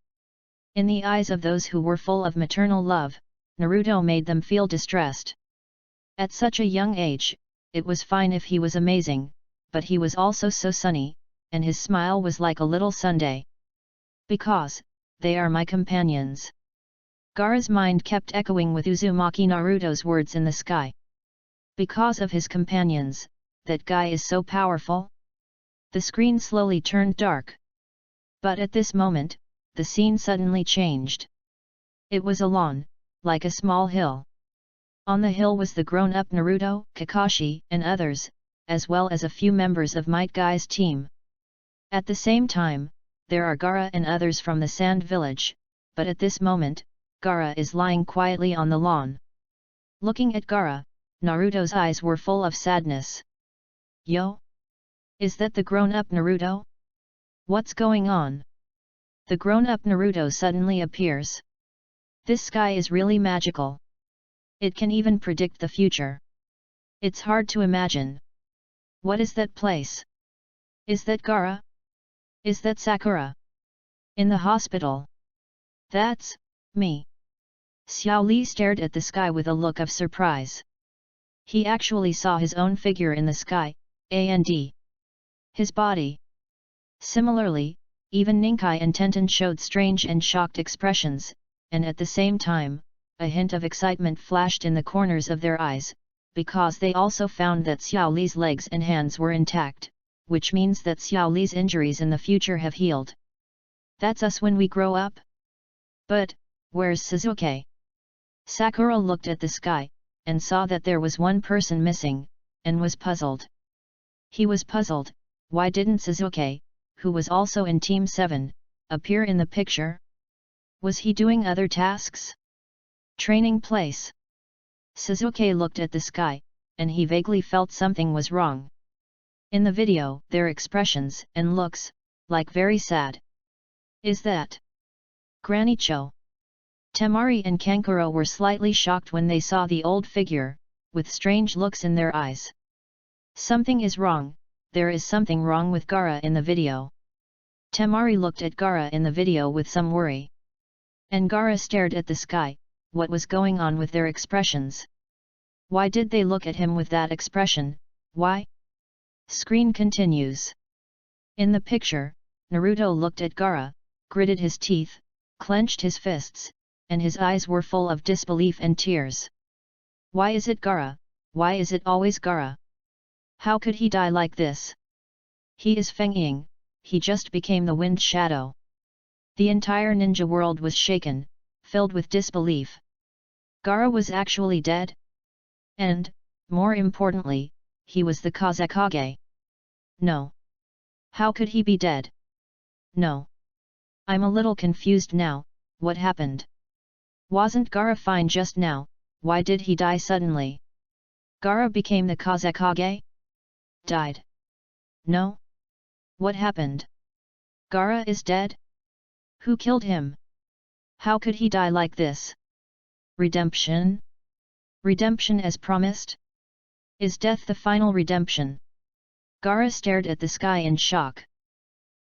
In the eyes of those who were full of maternal love, Naruto made them feel distressed. At such a young age, it was fine if he was amazing, but he was also so sunny, and his smile was like a little sundae. Because they are my companions. Gaara's mind kept echoing with Uzumaki Naruto's words in the sky. Because of his companions, that guy is so powerful? The screen slowly turned dark. But at this moment, the scene suddenly changed. It was a lawn, like a small hill. On the hill was the grown-up Naruto, Kakashi, and others, as well as a few members of Might Guy's team. At the same time, there are Gaara and others from the Sand Village, but at this moment, Gaara is lying quietly on the lawn. Looking at Gaara, Naruto's eyes were full of sadness. Yo? Is that the grown-up Naruto? What's going on? The grown-up Naruto suddenly appears. This sky is really magical. It can even predict the future. It's hard to imagine. What is that place? Is that Gaara? Is that Sakura? In the hospital? That's me. Xiao Li stared at the sky with a look of surprise. He actually saw his own figure in the sky, and his body. Similarly, even Ningkai and Tenten showed strange and shocked expressions, and at the same time, a hint of excitement flashed in the corners of their eyes, because they also found that Xiao Li's legs and hands were intact, which means that Xiao Li's injuries in the future have healed. That's us when we grow up? But, where's Suzuki? Sakura looked at the sky, and saw that there was one person missing, and was puzzled. He was puzzled, why didn't Suzuki, who was also in Team 7, appear in the picture? Was he doing other tasks? Training place. Suzuki looked at the sky, and he vaguely felt something was wrong. In the video, their expressions and looks, like very sad. Is that Granny Cho? Temari and Kankuro were slightly shocked when they saw the old figure, with strange looks in their eyes. Something is wrong, there is something wrong with Gaara in the video. Temari looked at Gaara in the video with some worry. And Gaara stared at the sky, what was going on with their expressions? Why did they look at him with that expression, why? Screen continues. In the picture, Naruto looked at Gaara, gritted his teeth, clenched his fists, and his eyes were full of disbelief and tears. Why is it Gaara? Why is it always Gaara? How could he die like this? He is Feng Ying, he just became the wind shadow. The entire ninja world was shaken, filled with disbelief. Gaara was actually dead? And, more importantly, he was the Kazekage. No. How could he be dead? No. I'm a little confused now, what happened? Wasn't Gaara fine just now, why did he die suddenly? Gaara became the Kazekage? Died. No? What happened? Gaara is dead? Who killed him? How could he die like this? Redemption? Redemption as promised? Is death the final redemption? Gaara stared at the sky in shock.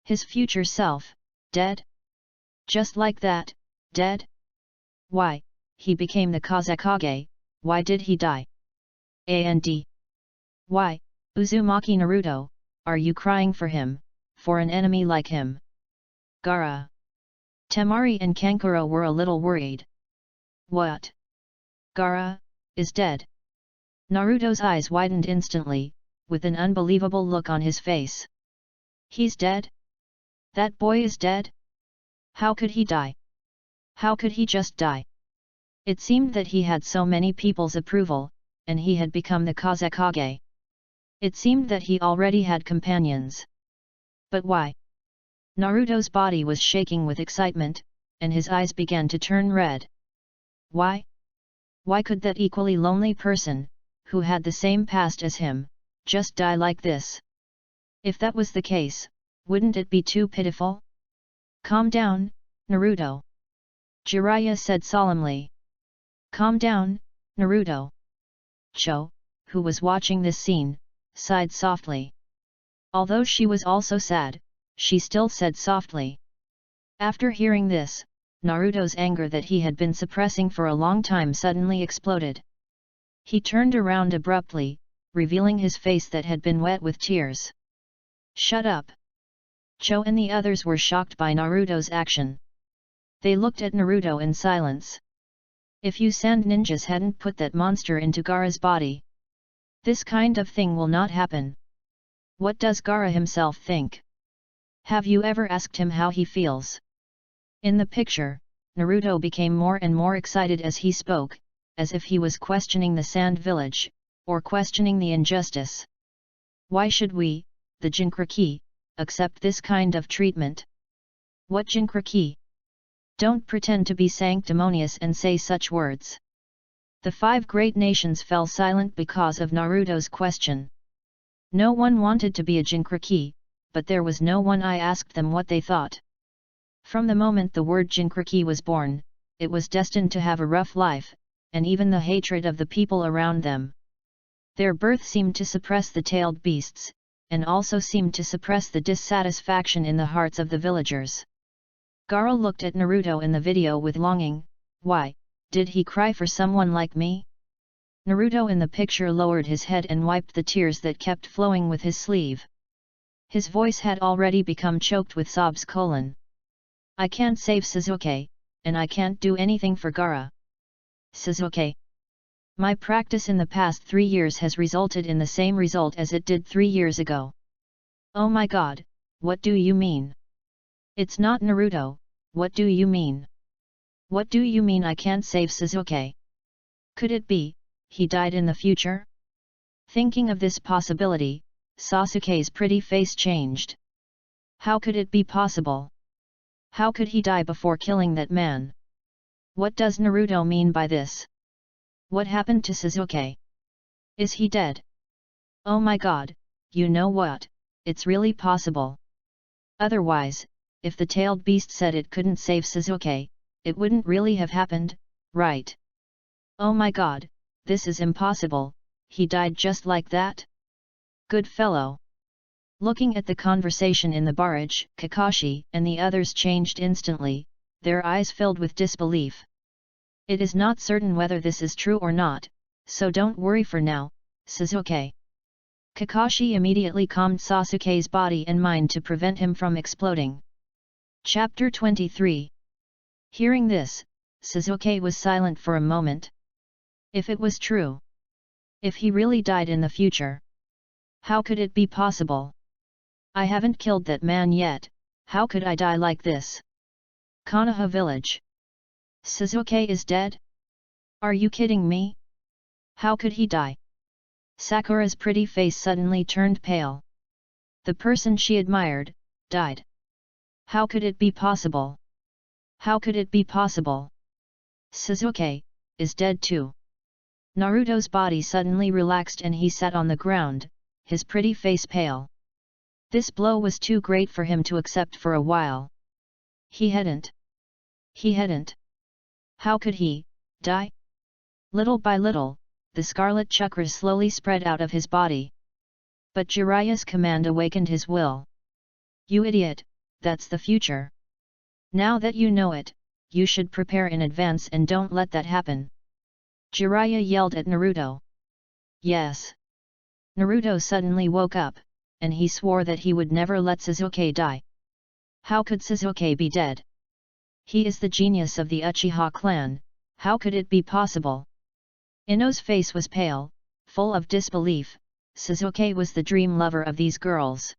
His future self, dead? Just like that, dead? Why, he became the Kazekage, why did he die? And why, Uzumaki Naruto, are you crying for him, for an enemy like him? Gaara. Temari and Kankuro were a little worried. What? Gaara is dead. Naruto's eyes widened instantly, with an unbelievable look on his face. He's dead? That boy is dead? How could he die? How could he just die? It seemed that he had so many people's approval, and he had become the Kazekage. It seemed that he already had companions. But why? Naruto's body was shaking with excitement, and his eyes began to turn red. Why? Why could that equally lonely person, who had the same past as him, just die like this? If that was the case, wouldn't it be too pitiful? Calm down, Naruto. Jiraiya said solemnly. Calm down, Naruto. Cho, who was watching this scene, sighed softly. Although she was also sad, she still said softly. After hearing this, Naruto's anger that he had been suppressing for a long time suddenly exploded. He turned around abruptly, revealing his face that had been wet with tears. Shut up! Cho and the others were shocked by Naruto's action. They looked at Naruto in silence. If you sand ninjas hadn't put that monster into Gaara's body, this kind of thing will not happen. What does Gaara himself think? Have you ever asked him how he feels? In the picture, Naruto became more and more excited as he spoke, as if he was questioning the Sand Village, or questioning the injustice. Why should we, the Jinchuriki, accept this kind of treatment? What Jinchuriki? Don't pretend to be sanctimonious and say such words. The 5 great nations fell silent because of Naruto's question. No one wanted to be a Jinchuriki, but there was no one I asked them what they thought. From the moment the word Jinchuriki was born, it was destined to have a rough life, and even the hatred of the people around them. Their birth seemed to suppress the tailed beasts, and also seemed to suppress the dissatisfaction in the hearts of the villagers. Gaara looked at Naruto in the video with longing. Why, Did he cry for someone like me? Naruto in the picture lowered his head and wiped the tears that kept flowing with his sleeve. His voice had already become choked with sobs. I can't save Sasuke, and I can't do anything for Gaara. Sasuke. My practice in the past 3 years has resulted in the same result as it did 3 years ago. Oh my god, what do you mean? It's not Naruto, what do you mean? What do you mean I can't save Sasuke? Could it be, he died in the future? Thinking of this possibility, Sasuke's pretty face changed. How could it be possible? How could he die before killing that man? What does Naruto mean by this? What happened to Sasuke? Is he dead? Oh my god, you know what, it's really possible. Otherwise, if the tailed beast said it couldn't save Sasuke, it wouldn't really have happened, right? Oh my god, this is impossible, he died just like that? Good fellow. Looking at the conversation in the barrage, Kakashi and the others changed instantly, their eyes filled with disbelief. It is not certain whether this is true or not, so don't worry for now, Sasuke. Kakashi immediately calmed Sasuke's body and mind to prevent him from exploding. Chapter 23. Hearing this, Sasuke was silent for a moment. If it was true. If he really died in the future. How could it be possible? I haven't killed that man yet, how could I die like this? Konoha village. Sasuke is dead? Are you kidding me? How could he die? Sakura's pretty face suddenly turned pale. The person she admired, died. How could it be possible? How could it be possible? Sasuke is dead too. Naruto's body suddenly relaxed and he sat on the ground, his pretty face pale. This blow was too great for him to accept for a while. He hadn't. How could he die? Little by little, the scarlet chakras slowly spread out of his body. But Jiraiya's command awakened his will. You idiot, that's the future. Now that you know it, you should prepare in advance and don't let that happen. Jiraiya yelled at Naruto. Yes. Naruto suddenly woke up, and he swore that he would never let Sasuke die. How could Sasuke be dead? He is the genius of the Uchiha clan, how could it be possible? Ino's face was pale, full of disbelief. Sasuke was the dream lover of these girls.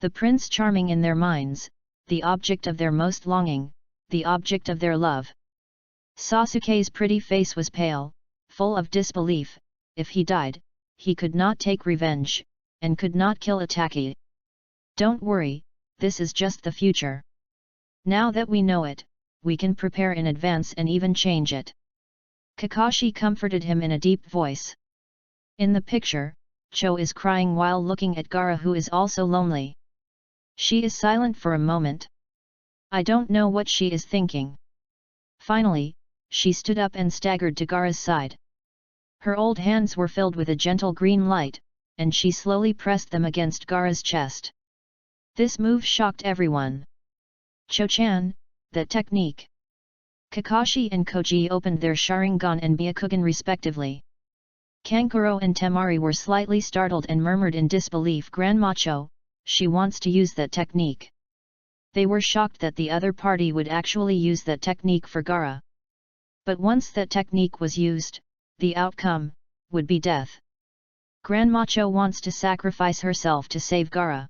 The prince charming in their minds, the object of their most longing, the object of their love. Sasuke's pretty face was pale, full of disbelief. If he died, he could not take revenge, and could not kill Itachi. Don't worry, this is just the future. Now that we know it, we can prepare in advance and even change it. Kakashi comforted him in a deep voice. In the picture, Cho is crying while looking at Gaara, who is also lonely. She is silent for a moment. I don't know what she is thinking. Finally, she stood up and staggered to Gaara's side. Her old hands were filled with a gentle green light, and she slowly pressed them against Gaara's chest. This move shocked everyone. Cho-chan, that technique. Kakashi and Koji opened their Sharingan and Byakugan respectively. Kankuro and Temari were slightly startled and murmured in disbelief, Grandma Cho, she wants to use that technique. They were shocked that the other party would actually use that technique for Gaara. But once that technique was used, the outcome would be death. Grandma Cho wants to sacrifice herself to save Gaara.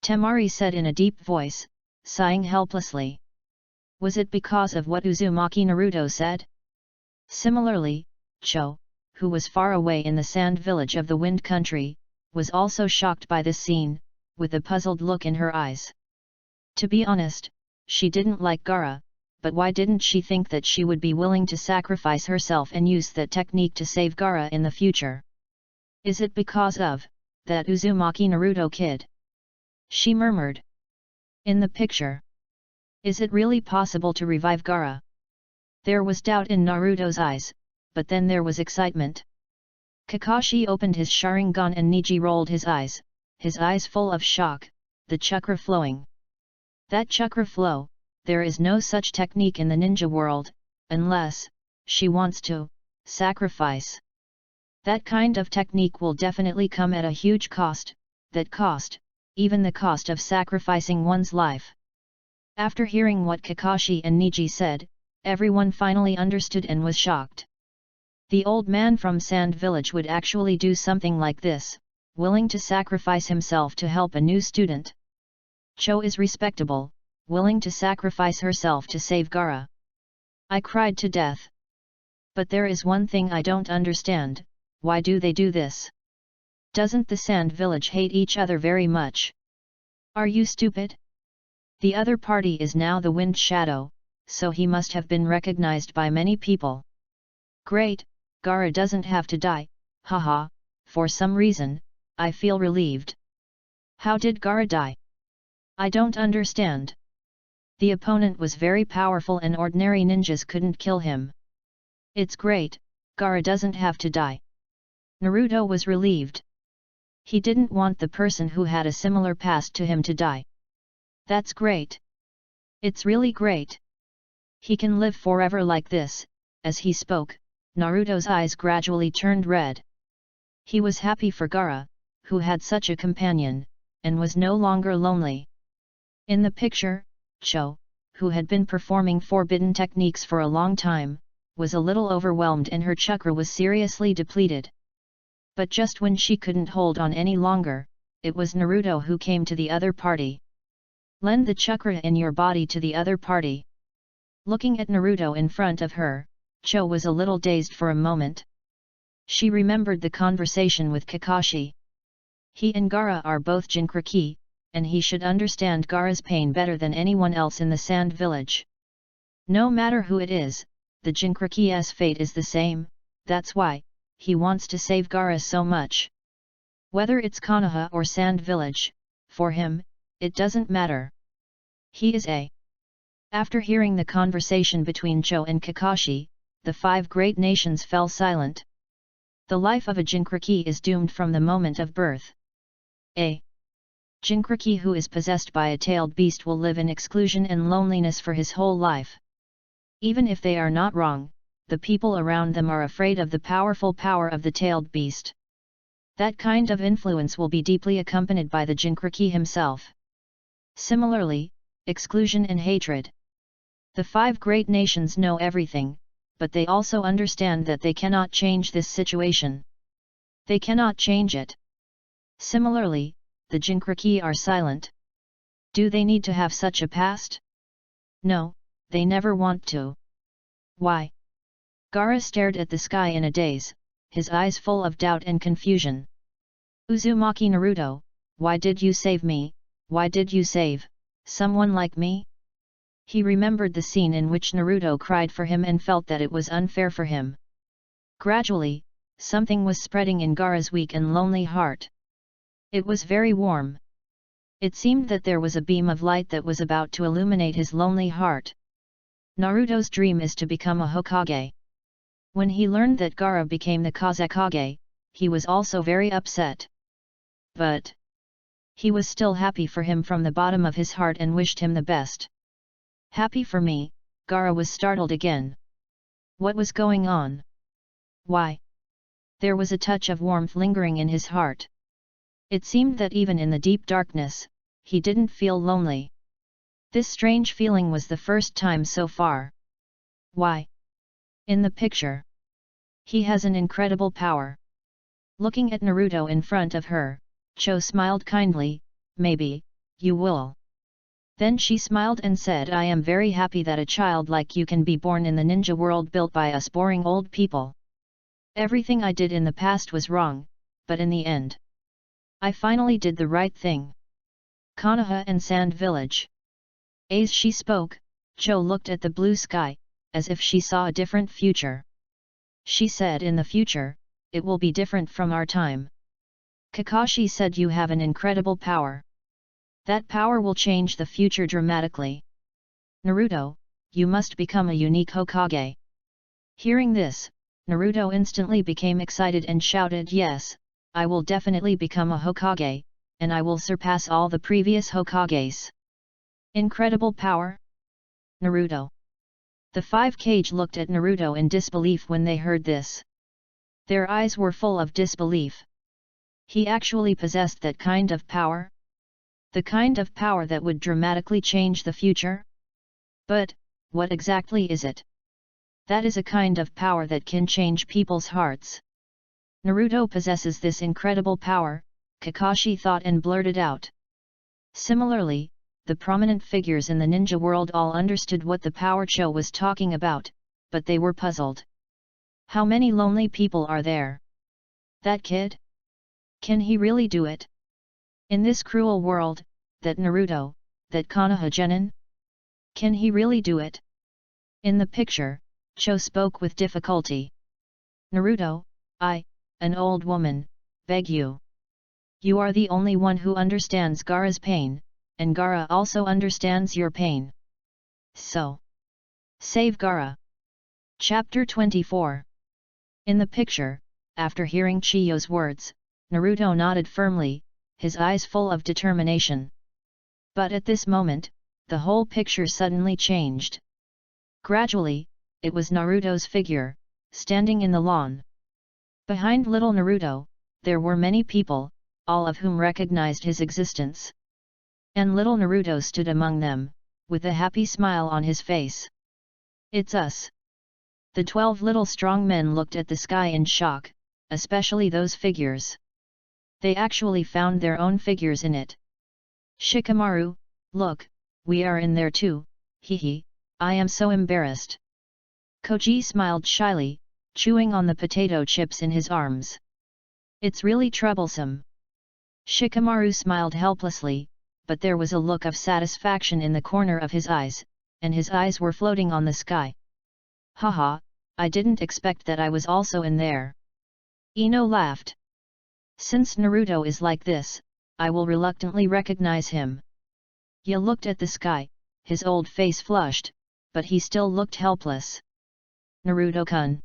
Temari said in a deep voice, sighing helplessly. Was it because of what Uzumaki Naruto said? Similarly, Cho, who was far away in the sand village of the Wind Country, was also shocked by this scene, with a puzzled look in her eyes. To be honest, she didn't like Gaara, but why didn't she think that she would be willing to sacrifice herself and use that technique to save Gaara in the future? Is it because of that Uzumaki Naruto kid? She murmured. In the picture. Is it really possible to revive Gaara? There was doubt in Naruto's eyes, but then there was excitement. Kakashi opened his Sharingan and Neji rolled his eyes full of shock, the chakra flowing. That chakra flow, there is no such technique in the ninja world, unless she wants to sacrifice. That kind of technique will definitely come at a huge cost, that cost, even the cost of sacrificing one's life. After hearing what Kakashi and Niji said, everyone finally understood and was shocked. The old man from Sand Village would actually do something like this, willing to sacrifice himself to help a new student. Cho is respectable, willing to sacrifice herself to save Gaara. I cried to death. But there is one thing I don't understand, why do they do this? Doesn't the Sand Village hate each other very much? Are you stupid? The other party is now the Wind Shadow, so he must have been recognized by many people. Great, Gaara doesn't have to die, haha, for some reason, I feel relieved. How did Gaara die? I don't understand. The opponent was very powerful and ordinary ninjas couldn't kill him. It's great, Gaara doesn't have to die. Naruto was relieved. He didn't want the person who had a similar past to him to die. That's great. It's really great. He can live forever like this. As he spoke, Naruto's eyes gradually turned red. He was happy for Gaara, who had such a companion, and was no longer lonely. In the picture, Cho, who had been performing forbidden techniques for a long time, was a little overwhelmed and her chakra was seriously depleted. But just when she couldn't hold on any longer, it was Naruto who came to the other party. Lend the chakra in your body to the other party. Looking at Naruto in front of her, Cho was a little dazed for a moment. She remembered the conversation with Kakashi. He and Gaara are both Jinchuriki, and he should understand Gaara's pain better than anyone else in the Sand Village. No matter who it is, the Jinchuriki's fate is the same, that's why he wants to save Gaara so much. Whether it's Konoha or Sand Village, for him, it doesn't matter. He is a. After hearing the conversation between Cho and Kakashi, the 5 great nations fell silent. The life of a Jinchuriki is doomed from the moment of birth. A Jinchuriki who is possessed by a tailed beast will live in exclusion and loneliness for his whole life. Even if they are not wrong, the people around them are afraid of the powerful power of the tailed beast. That kind of influence will be deeply accompanied by the Jinchuriki himself. Similarly, exclusion and hatred. The 5 great nations know everything, but they also understand that they cannot change this situation. They cannot change it. Similarly, the Jinchuriki are silent. Do they need to have such a past? No, they never want to. Why? Gaara stared at the sky in a daze, his eyes full of doubt and confusion. Uzumaki Naruto, why did you save me? Why did you save someone like me? He remembered the scene in which Naruto cried for him and felt that it was unfair for him. Gradually, something was spreading in Gaara's weak and lonely heart. It was very warm. It seemed that there was a beam of light that was about to illuminate his lonely heart. Naruto's dream is to become a Hokage. When he learned that Gaara became the Kazekage, he was also very upset. But he was still happy for him from the bottom of his heart and wished him the best. Happy for me, Gaara was startled again. What was going on? Why? There was a touch of warmth lingering in his heart. It seemed that even in the deep darkness, he didn't feel lonely. This strange feeling was the first time so far. Why? In the picture, he has an incredible power. Looking at Naruto in front of her, Cho smiled kindly, maybe, you will. Then she smiled and said, I am very happy that a child like you can be born in the ninja world built by us boring old people. Everything I did in the past was wrong, but in the end, I finally did the right thing. Konoha and Sand Village. As she spoke, Cho looked at the blue sky, as if she saw a different future. She said, in the future, it will be different from our time. Kakashi said you have an incredible power. That power will change the future dramatically. Naruto, you must become a unique Hokage. Hearing this, Naruto instantly became excited and shouted, yes, I will definitely become a Hokage, and I will surpass all the previous Hokages. Incredible power? Naruto. The 5 Kage looked at Naruto in disbelief when they heard this. Their eyes were full of disbelief. He actually possessed that kind of power? The kind of power that would dramatically change the future? But, what exactly is it? That is a kind of power that can change people's hearts. Naruto possesses this incredible power, Kakashi thought and blurted out. Similarly, the prominent figures in the ninja world all understood what the power Cho was talking about, but they were puzzled. How many lonely people are there? That kid? Can he really do it? In this cruel world, that Naruto, that Konoha Genin? Can he really do it? In the picture, Cho spoke with difficulty. Naruto, an old woman, beg you. You are the only one who understands Gaara's pain, and Gaara also understands your pain. So, save Gaara. Chapter 24. In the picture, after hearing Chiyo's words, Naruto nodded firmly, his eyes full of determination. But at this moment, the whole picture suddenly changed. Gradually, it was Naruto's figure, standing in the lawn. Behind little Naruto, there were many people, all of whom recognized his existence. And little Naruto stood among them, with a happy smile on his face. It's us. The 12 little strong men looked at the sky in shock, especially those figures. They actually found their own figures in it. Shikamaru, look, we are in there too, hehe, I am so embarrassed. Koji smiled shyly, chewing on the potato chips in his arms. It's really troublesome. Shikamaru smiled helplessly, but there was a look of satisfaction in the corner of his eyes, and his eyes were floating on the sky. Haha, I didn't expect that I was also in there. Ino laughed. Since Naruto is like this, I will reluctantly recognize him. Ya looked at the sky, his old face flushed, but he still looked helpless. Naruto-kun.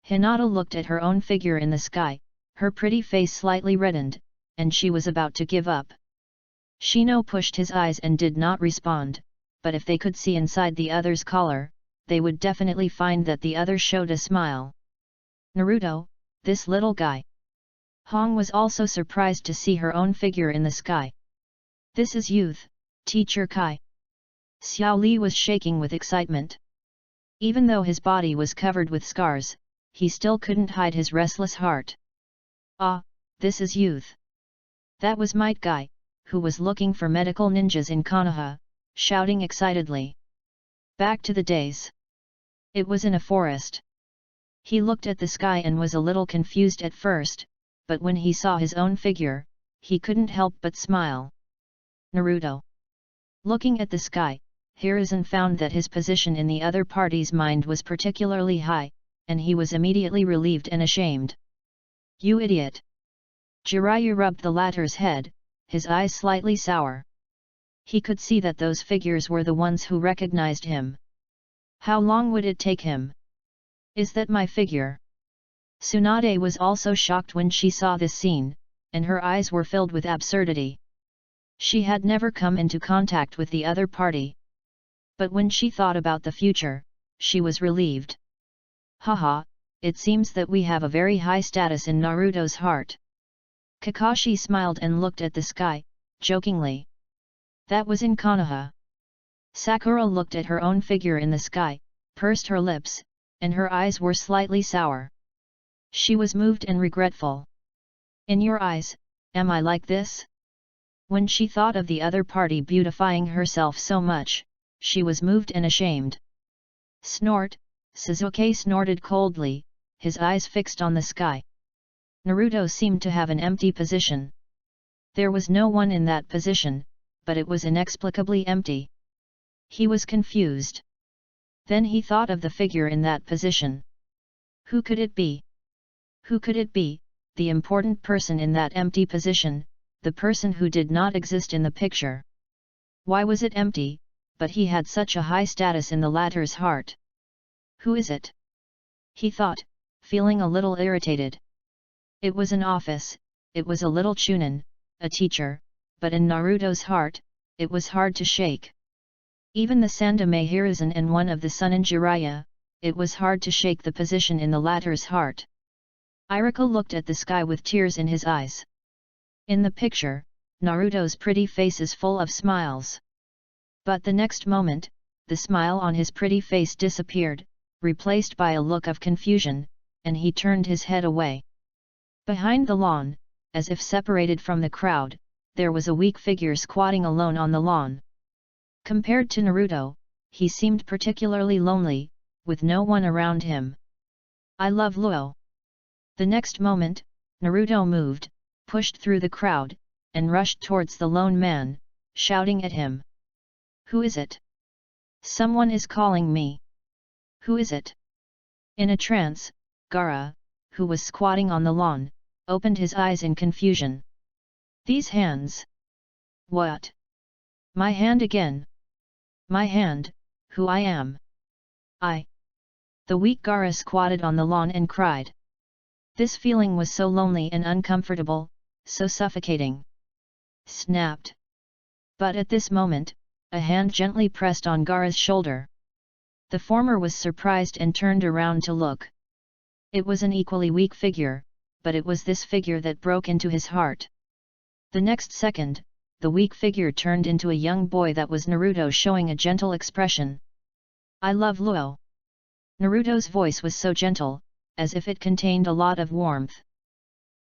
Hinata looked at her own figure in the sky, her pretty face slightly reddened, and she was about to give up. Shino pushed his eyes and did not respond, but if they could see inside the other's collar, they would definitely find that the other showed a smile. Naruto, this little guy. Hong was also surprised to see her own figure in the sky. This is youth, Teacher Kai. Xiao Li was shaking with excitement. Even though his body was covered with scars, he still couldn't hide his restless heart. Ah, this is youth. That was Might Guy, who was looking for medical ninjas in Konoha, shouting excitedly. Back to the days. It was in a forest. He looked at the sky and was a little confused at first, but when he saw his own figure, he couldn't help but smile. Naruto. Looking at the sky, Hiruzen found that his position in the other party's mind was particularly high, and he was immediately relieved and ashamed. You idiot! Jiraiya rubbed the latter's head, his eyes slightly sour. He could see that those figures were the ones who recognized him. How long would it take him? Is that my figure? Tsunade was also shocked when she saw this scene, and her eyes were filled with absurdity. She had never come into contact with the other party. But when she thought about the future, she was relieved. Haha, it seems that we have a very high status in Naruto's heart. Kakashi smiled and looked at the sky, jokingly. That was in Konoha. Sakura looked at her own figure in the sky, pursed her lips, and her eyes were slightly sour. She was moved and regretful. In your eyes, am I like this? When she thought of the other party beautifying herself so much, she was moved and ashamed. Snort, Sasuke snorted coldly, his eyes fixed on the sky. Naruto seemed to have an empty position. There was no one in that position, but it was inexplicably empty. He was confused. Then he thought of the figure in that position. Who could it be? Who could it be, the important person in that empty position, the person who did not exist in the picture? Why was it empty, but he had such a high status in the latter's heart? Who is it? He thought, feeling a little irritated. It was an office, it was a little chunin, a teacher, but in Naruto's heart, it was hard to shake. Even the Sandame Hiruzen and one of the Sunan Jiraiya, it was hard to shake the position in the latter's heart. Iriko looked at the sky with tears in his eyes. In the picture, Naruto's pretty face is full of smiles. But the next moment, the smile on his pretty face disappeared, replaced by a look of confusion, and he turned his head away. Behind the lawn, as if separated from the crowd, there was a weak figure squatting alone on the lawn. Compared to Naruto, he seemed particularly lonely, with no one around him. I love Luo. The next moment, Naruto moved, pushed through the crowd, and rushed towards the lone man, shouting at him. Who is it? Someone is calling me. Who is it? In a trance, Gaara, who was squatting on the lawn, opened his eyes in confusion. These hands. What? My hand again. My hand, who I am. I. The weak Gaara squatted on the lawn and cried. This feeling was so lonely and uncomfortable, so suffocating. Snapped. But at this moment, a hand gently pressed on Gaara's shoulder. The former was surprised and turned around to look. It was an equally weak figure, but it was this figure that broke into his heart. The next second, the weak figure turned into a young boy that was Naruto, showing a gentle expression. I love Luo. Naruto's voice was so gentle, as if it contained a lot of warmth.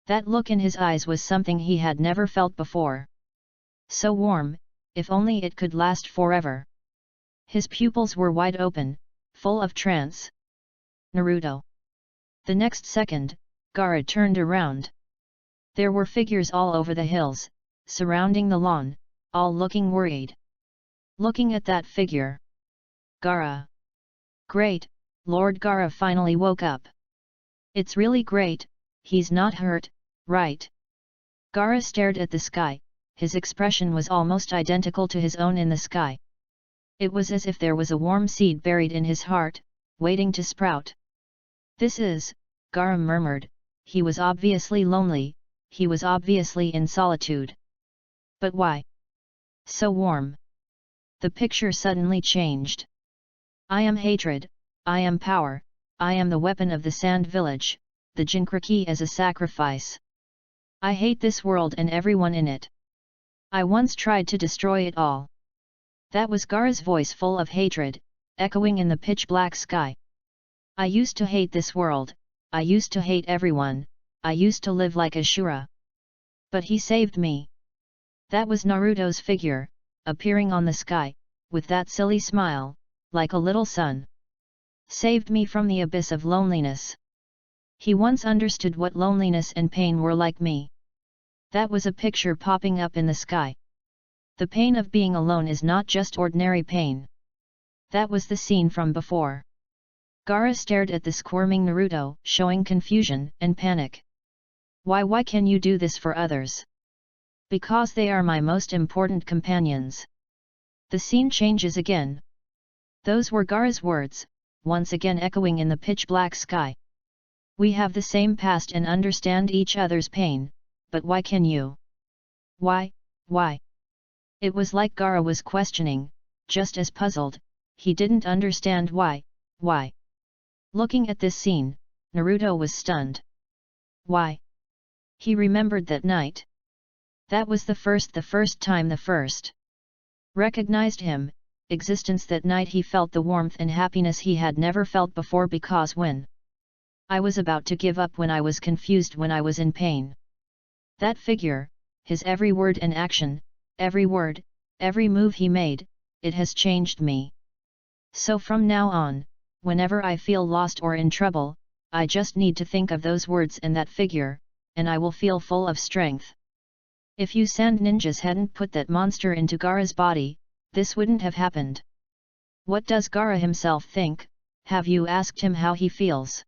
That look in his eyes was something he had never felt before. So warm, if only it could last forever. His pupils were wide open, full of trance. Naruto. The next second, Gaara turned around. There were figures all over the hills, surrounding the lawn, all looking worried. Looking at that figure. Gaara. Great, Lord Gaara finally woke up. It's really great, he's not hurt, right? Gaara stared at the sky, his expression was almost identical to his own in the sky. It was as if there was a warm seed buried in his heart, waiting to sprout. This is, Gaara murmured, he was obviously lonely, he was obviously in solitude. But why? So warm. The picture suddenly changed. I am hatred, I am power, I am the weapon of the Sand Village, the Jinchuriki as a sacrifice. I hate this world and everyone in it. I once tried to destroy it all. That was Gaara's voice, full of hatred, echoing in the pitch-black sky. I used to hate this world, I used to hate everyone, I used to live like a Shura. But he saved me. That was Naruto's figure, appearing on the sky, with that silly smile, like a little sun. Saved me from the abyss of loneliness. He once understood what loneliness and pain were like me. That was a picture popping up in the sky. The pain of being alone is not just ordinary pain. That was the scene from before. Gaara stared at the squirming Naruto, showing confusion and panic. Why can you do this for others? Because they are my most important companions. The scene changes again. Those were Gaara's words, once again echoing in the pitch-black sky. We have the same past and understand each other's pain, but why can you? Why? It was like Gaara was questioning, just as puzzled, he didn't understand why. Looking at this scene, Naruto was stunned. Why? He remembered that night. That was the first time recognized him, existence that night he felt the warmth and happiness he had never felt before, because when I was about to give up, when I was confused, when I was in pain. That figure, his every word and action, every word, every move he made, it has changed me. So from now on, whenever I feel lost or in trouble, I just need to think of those words and that figure, and I will feel full of strength. If you sand ninjas hadn't put that monster into Gaara's body, this wouldn't have happened. What does Gaara himself think? Have you asked him how he feels?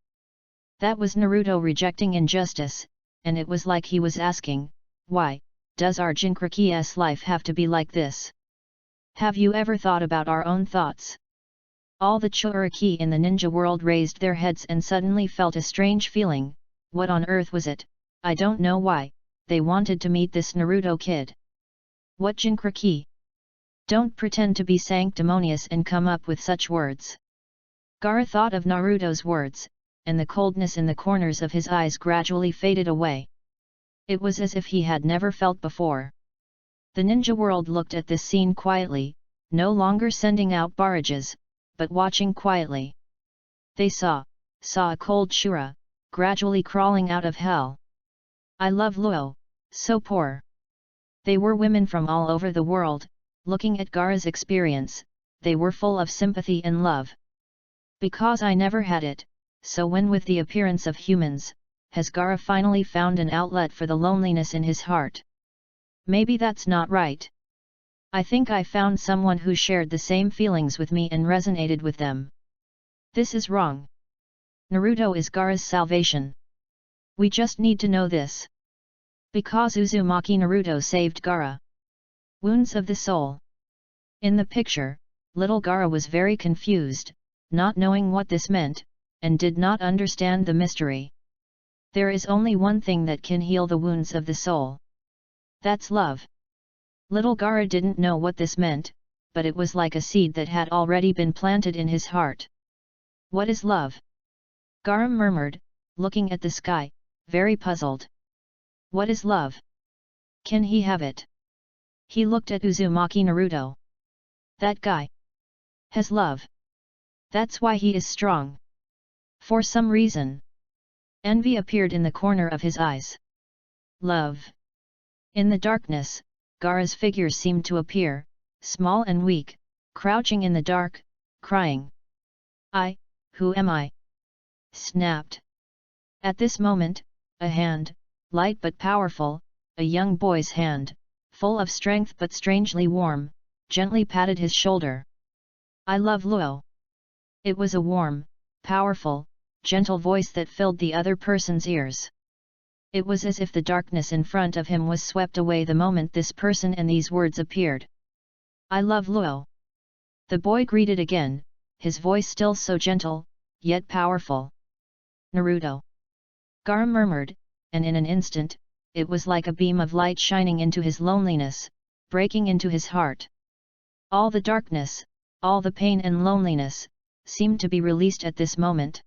That was Naruto rejecting injustice, and it was like he was asking, why does our Jinchuriki's life have to be like this? Have you ever thought about our own thoughts? All the Jinchuriki in the ninja world raised their heads and suddenly felt a strange feeling. What on earth was it? I don't know why. They wanted to meet this Naruto kid. What Jinchuriki? Don't pretend to be sanctimonious and come up with such words. Gaara thought of Naruto's words, and the coldness in the corners of his eyes gradually faded away. It was as if he had never felt before. The ninja world looked at this scene quietly, no longer sending out barrages, but watching quietly. They saw a cold Shura, gradually crawling out of hell. I love Luo, so poor. They were women from all over the world, looking at Gaara's experience, they were full of sympathy and love. Because I never had it, so when with the appearance of humans, has Gaara finally found an outlet for the loneliness in his heart? Maybe that's not right. I think I found someone who shared the same feelings with me and resonated with them. This is wrong. Naruto is Gaara's salvation. We just need to know this. Because Uzumaki Naruto saved Gaara. Wounds of the soul. In the picture, little Gaara was very confused, not knowing what this meant, and did not understand the mystery. There is only one thing that can heal the wounds of the soul. That's love. Little Gaara didn't know what this meant, but it was like a seed that had already been planted in his heart. What is love? Gaara murmured, looking at the sky, very puzzled. What is love? Can he have it? He looked at Uzumaki Naruto. That guy has love. That's why he is strong. For some reason, envy appeared in the corner of his eyes. Love. In the darkness, Gaara's figure seemed to appear, small and weak, crouching in the dark, crying. Who am I? Snapped. At this moment, a hand, light but powerful, a young boy's hand, full of strength but strangely warm, gently patted his shoulder. I love Luo. It was a warm, powerful, gentle voice that filled the other person's ears. It was as if the darkness in front of him was swept away the moment this person and these words appeared. I love Luo. The boy greeted again, his voice still so gentle, yet powerful. Naruto. Gaara murmured, and in an instant, it was like a beam of light shining into his loneliness, breaking into his heart. All the darkness, all the pain and loneliness, seemed to be released at this moment.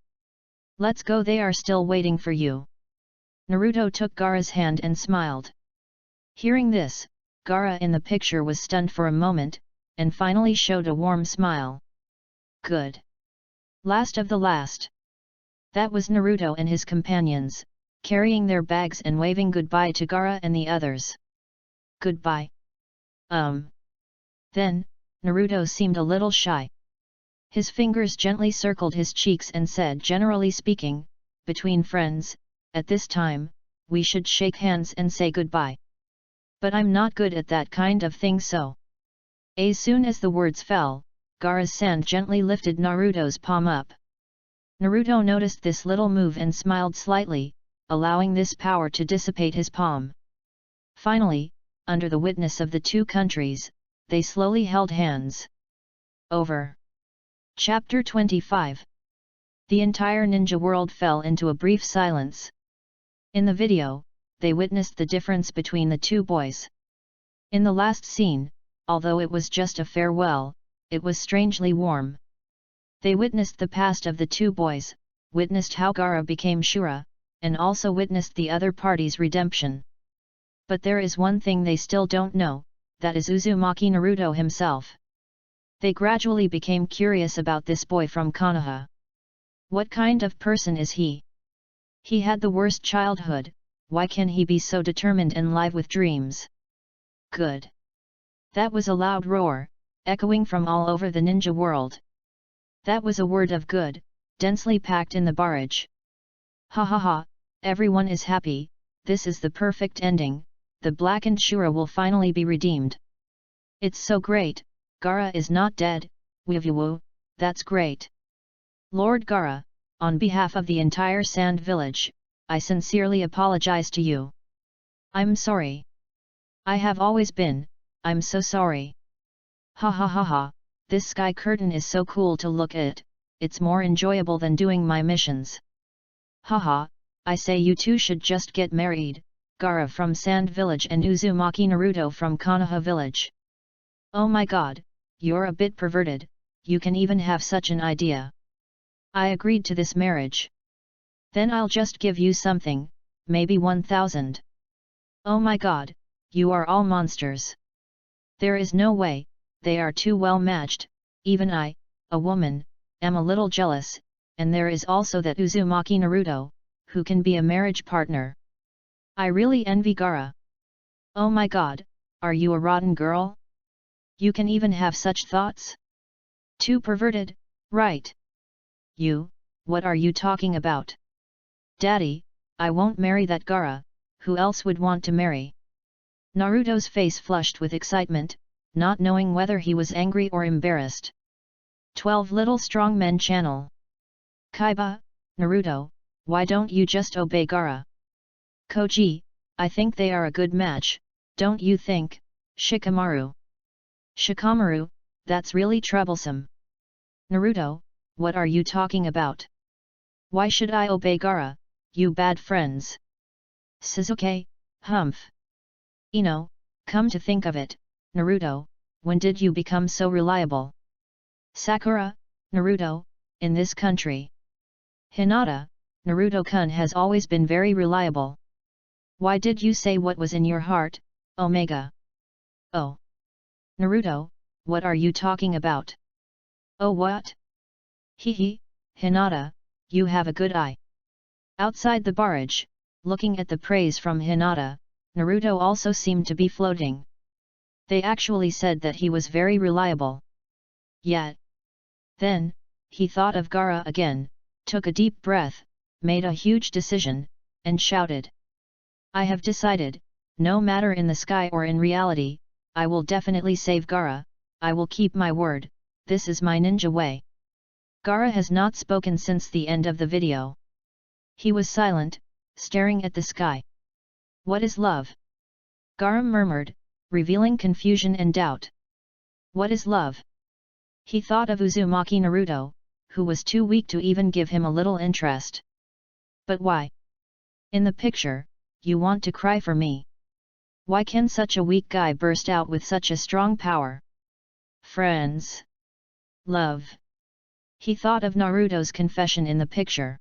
Let's go, they are still waiting for you. Naruto took Gaara's hand and smiled. Hearing this, Gaara in the picture was stunned for a moment, and finally showed a warm smile. Good. Last of the last. That was Naruto and his companions, carrying their bags and waving goodbye to Gaara and the others. Goodbye. Then, Naruto seemed a little shy. His fingers gently circled his cheeks and said, generally speaking, between friends, at this time, we should shake hands and say goodbye. But I'm not good at that kind of thing, so. As soon as the words fell, Gaara's hand gently lifted Naruto's palm up. Naruto noticed this little move and smiled slightly, allowing this power to dissipate his palm. Finally, under the witness of the two countries, they slowly held hands. Over. Chapter 25. The entire ninja world fell into a brief silence. In the video, they witnessed the difference between the two boys. In the last scene, although it was just a farewell, it was strangely warm. They witnessed the past of the two boys, witnessed how Gaara became Shura, and also witnessed the other party's redemption. But there is one thing they still don't know, that is Uzumaki Naruto himself. They gradually became curious about this boy from Konoha. What kind of person is he? He had the worst childhood, why can he be so determined and live with dreams? Good. That was a loud roar, echoing from all over the ninja world. That was a word of good, densely packed in the barrage. Ha ha ha, everyone is happy, this is the perfect ending, the blackened Shura will finally be redeemed. It's so great, Gaara is not dead, Wivu, that's great. Lord Gaara, on behalf of the entire Sand Village, I sincerely apologize to you. I'm sorry. I have always been, I'm so sorry. Ha ha ha ha, this sky curtain is so cool to look at, it's more enjoyable than doing my missions. Haha, I say you two should just get married, Gaara from Sand Village and Uzumaki Naruto from Konoha Village. Oh my god, you're a bit perverted, you can even have such an idea. I agreed to this marriage. Then I'll just give you something, maybe 1,000. Oh my god, you are all monsters. There is no way, they are too well matched, even I, a woman, am a little jealous, and there is also that Uzumaki Naruto, who can be a marriage partner. I really envy Gaara. Oh my god, are you a rotten girl? You can even have such thoughts? Too perverted, right? You, what are you talking about? Daddy, I won't marry that Gaara, who else would want to marry? Naruto's face flushed with excitement, not knowing whether he was angry or embarrassed. 12 Little Strong Men Channel. Kaiba, Naruto, why don't you just obey Gaara? Koji, I think they are a good match, don't you think, Shikamaru? Shikamaru, that's really troublesome. Naruto, what are you talking about? Why should I obey Gaara, you bad friends? Sasuke, humph. Ino, come to think of it, Naruto, when did you become so reliable? Sakura, Naruto, in this country. Hinata, Naruto-kun has always been very reliable. Why did you say what was in your heart, Omega? Oh. Naruto, what are you talking about? Oh what? Hehe, Hinata, you have a good eye. Outside the barrage, looking at the praise from Hinata, Naruto also seemed to be floating. They actually said that he was very reliable. Yet. Then, he thought of Gaara again, took a deep breath, made a huge decision, and shouted. I have decided, no matter in the sky or in reality, I will definitely save Gaara, I will keep my word, this is my ninja way. Gaara has not spoken since the end of the video. He was silent, staring at the sky. What is love? Gaara murmured, revealing confusion and doubt. What is love? He thought of Uzumaki Naruto, who was too weak to even give him a little interest. But why? In the picture, you want to cry for me. Why can such a weak guy burst out with such a strong power? Friends. Love. He thought of Naruto's confession in the picture.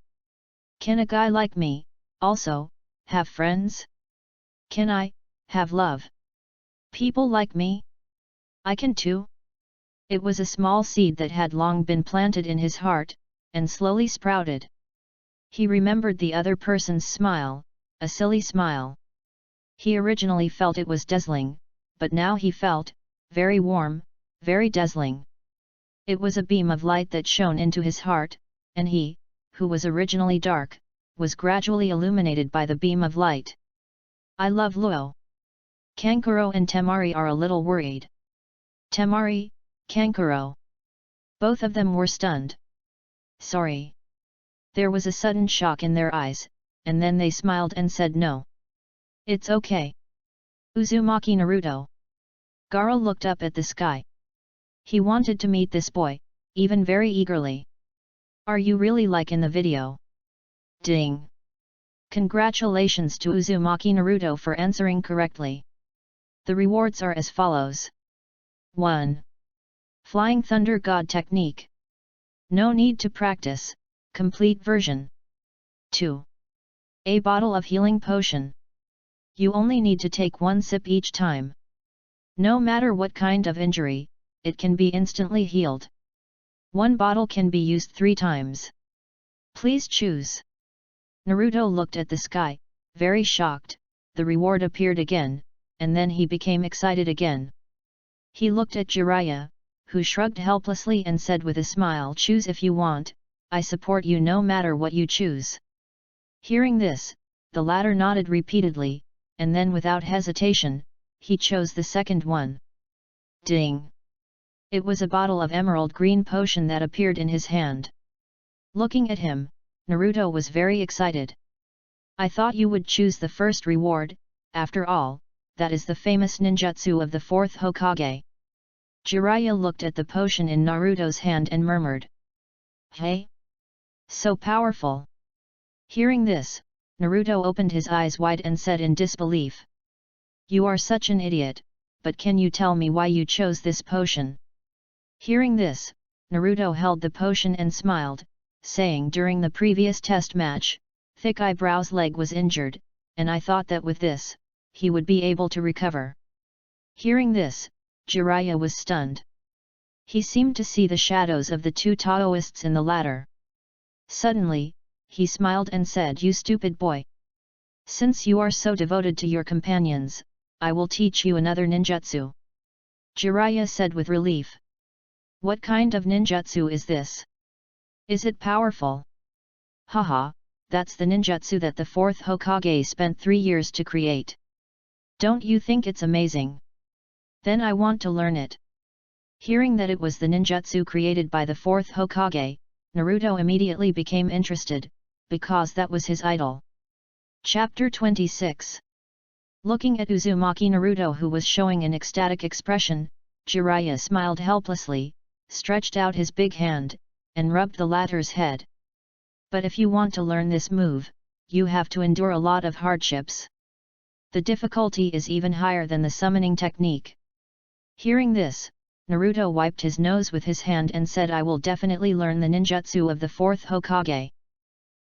Can a guy like me, also, have friends? Can I, have love? People like me? I can too? It was a small seed that had long been planted in his heart, and slowly sprouted. He remembered the other person's smile, a silly smile. He originally felt it was dazzling, but now he felt, very warm, very dazzling. It was a beam of light that shone into his heart, and he, who was originally dark, was gradually illuminated by the beam of light. I love Luo. Kankuro and Temari are a little worried. Temari, Kankuro. Both of them were stunned. Sorry. There was a sudden shock in their eyes, and then they smiled and said no. It's okay. Uzumaki Naruto. Gaara looked up at the sky. He wanted to meet this boy, even very eagerly. Are you really like in the video? Ding! Congratulations to Uzumaki Naruto for answering correctly. The rewards are as follows. 1. Flying Thunder God Technique. No need to practice, complete version. 2. A bottle of healing potion. You only need to take one sip each time. No matter what kind of injury, it can be instantly healed. One bottle can be used 3 times. Please choose. Naruto looked at the sky, very shocked. The reward appeared again, and then he became excited again. He looked at Jiraiya, who shrugged helplessly and said with a smile, choose if you want, I support you no matter what you choose. Hearing this, the latter nodded repeatedly, and then without hesitation, he chose the second one. Ding! It was a bottle of emerald green potion that appeared in his hand. Looking at him, Naruto was very excited. I thought you would choose the first reward, after all, that is the famous ninjutsu of the 4th Hokage. Jiraiya looked at the potion in Naruto's hand and murmured. Hey? So powerful! Hearing this, Naruto opened his eyes wide and said in disbelief. You are such an idiot, but can you tell me why you chose this potion? Hearing this, Naruto held the potion and smiled, saying during the previous test match, Thick Eyebrow's leg was injured, and I thought that with this, he would be able to recover. Hearing this, Jiraiya was stunned. He seemed to see the shadows of the two Taoists in the latter. Suddenly, he smiled and said, "You stupid boy! Since you are so devoted to your companions, I will teach you another ninjutsu." Jiraiya said with relief. "What kind of ninjutsu is this? Is it powerful?" "Haha, that's the ninjutsu that the fourth Hokage spent 3 years to create. Don't you think it's amazing? Then I want to learn it." Hearing that it was the ninjutsu created by the fourth Hokage, Naruto immediately became interested, because that was his idol. Chapter 26. Looking at Uzumaki Naruto, who was showing an ecstatic expression, Jiraiya smiled helplessly, stretched out his big hand, and rubbed the latter's head. "But if you want to learn this move, you have to endure a lot of hardships. The difficulty is even higher than the summoning technique." Hearing this, Naruto wiped his nose with his hand and said, "I will definitely learn the ninjutsu of the fourth Hokage.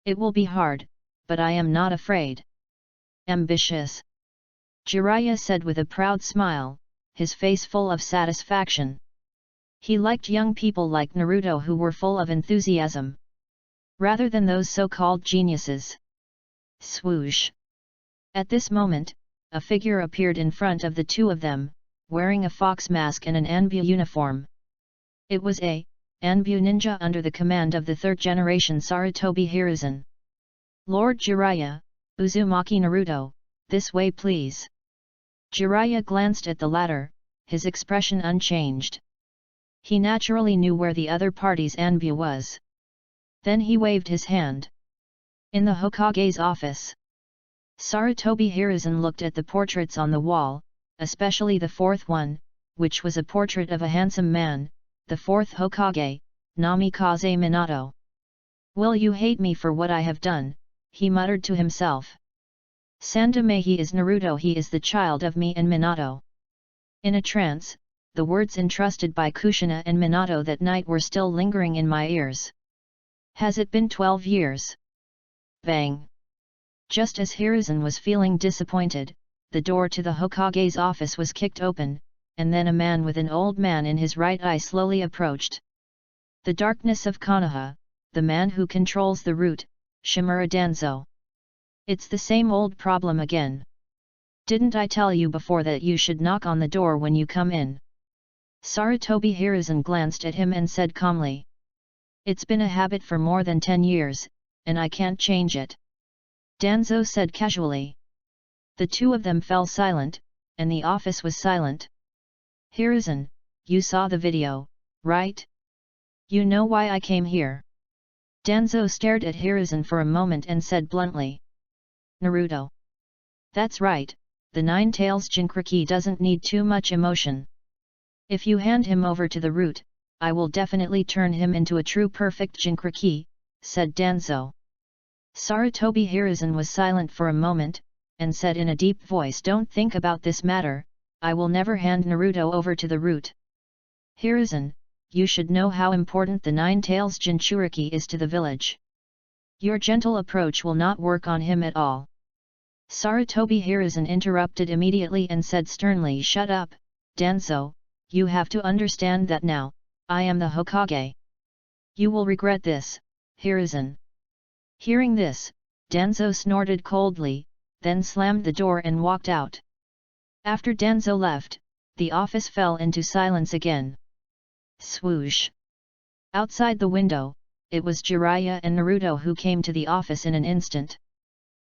It will be hard, but I am not afraid." "Ambitious," Jiraiya said with a proud smile, his face full of satisfaction. He liked young people like Naruto who were full of enthusiasm, rather than those so-called geniuses. Swoosh! At this moment, a figure appeared in front of the two of them, wearing a fox mask and an Anbu uniform. It was a Anbu ninja under the command of the third-generation Sarutobi Hiruzen. "Lord Jiraiya, Uzumaki Naruto, this way please." Jiraiya glanced at the latter, his expression unchanged. He naturally knew where the other party's Anbu was. Then he waved his hand. In the Hokage's office, Sarutobi Hiruzen looked at the portraits on the wall, especially the fourth one, which was a portrait of a handsome man, the fourth Hokage, Namikaze Minato. "Will you hate me for what I have done?" he muttered to himself. "Sandaime, he is Naruto, he is the child of me and Minato." In a trance, the words entrusted by Kushina and Minato that night were still lingering in my ears. "Has it been 12 years? Bang! Just as Hiruzen was feeling disappointed, the door to the Hokage's office was kicked open, and then a man with an old man in his right eye slowly approached. The darkness of Konoha, the man who controls the root, Shimura Danzo. "It's the same old problem again. Didn't I tell you before that you should knock on the door when you come in?" Sarutobi Hiruzen glanced at him and said calmly. "It's been a habit for more than 10 years, and I can't change it," Danzo said casually. The two of them fell silent, and the office was silent. "Hiruzen, you saw the video, right? You know why I came here?" Danzo stared at Hiruzen for a moment and said bluntly. "Naruto. That's right, the Nine Tails Jinchuriki doesn't need too much emotion. If you hand him over to the root, I will definitely turn him into a true perfect Jinchuriki," said Danzo. Sarutobi Hiruzen was silent for a moment, and said in a deep voice, "Don't think about this matter, I will never hand Naruto over to the root. Hiruzen, you should know how important the Nine Tails Jinchuriki is to the village. Your gentle approach will not work on him at all." Sarutobi Hiruzen interrupted immediately and said sternly, "Shut up, Danzo, you have to understand that now, I am the Hokage. You will regret this, Hiruzen." Hearing this, Danzo snorted coldly, then slammed the door and walked out. After Danzo left, the office fell into silence again. Swoosh! Outside the window, it was Jiraiya and Naruto who came to the office in an instant.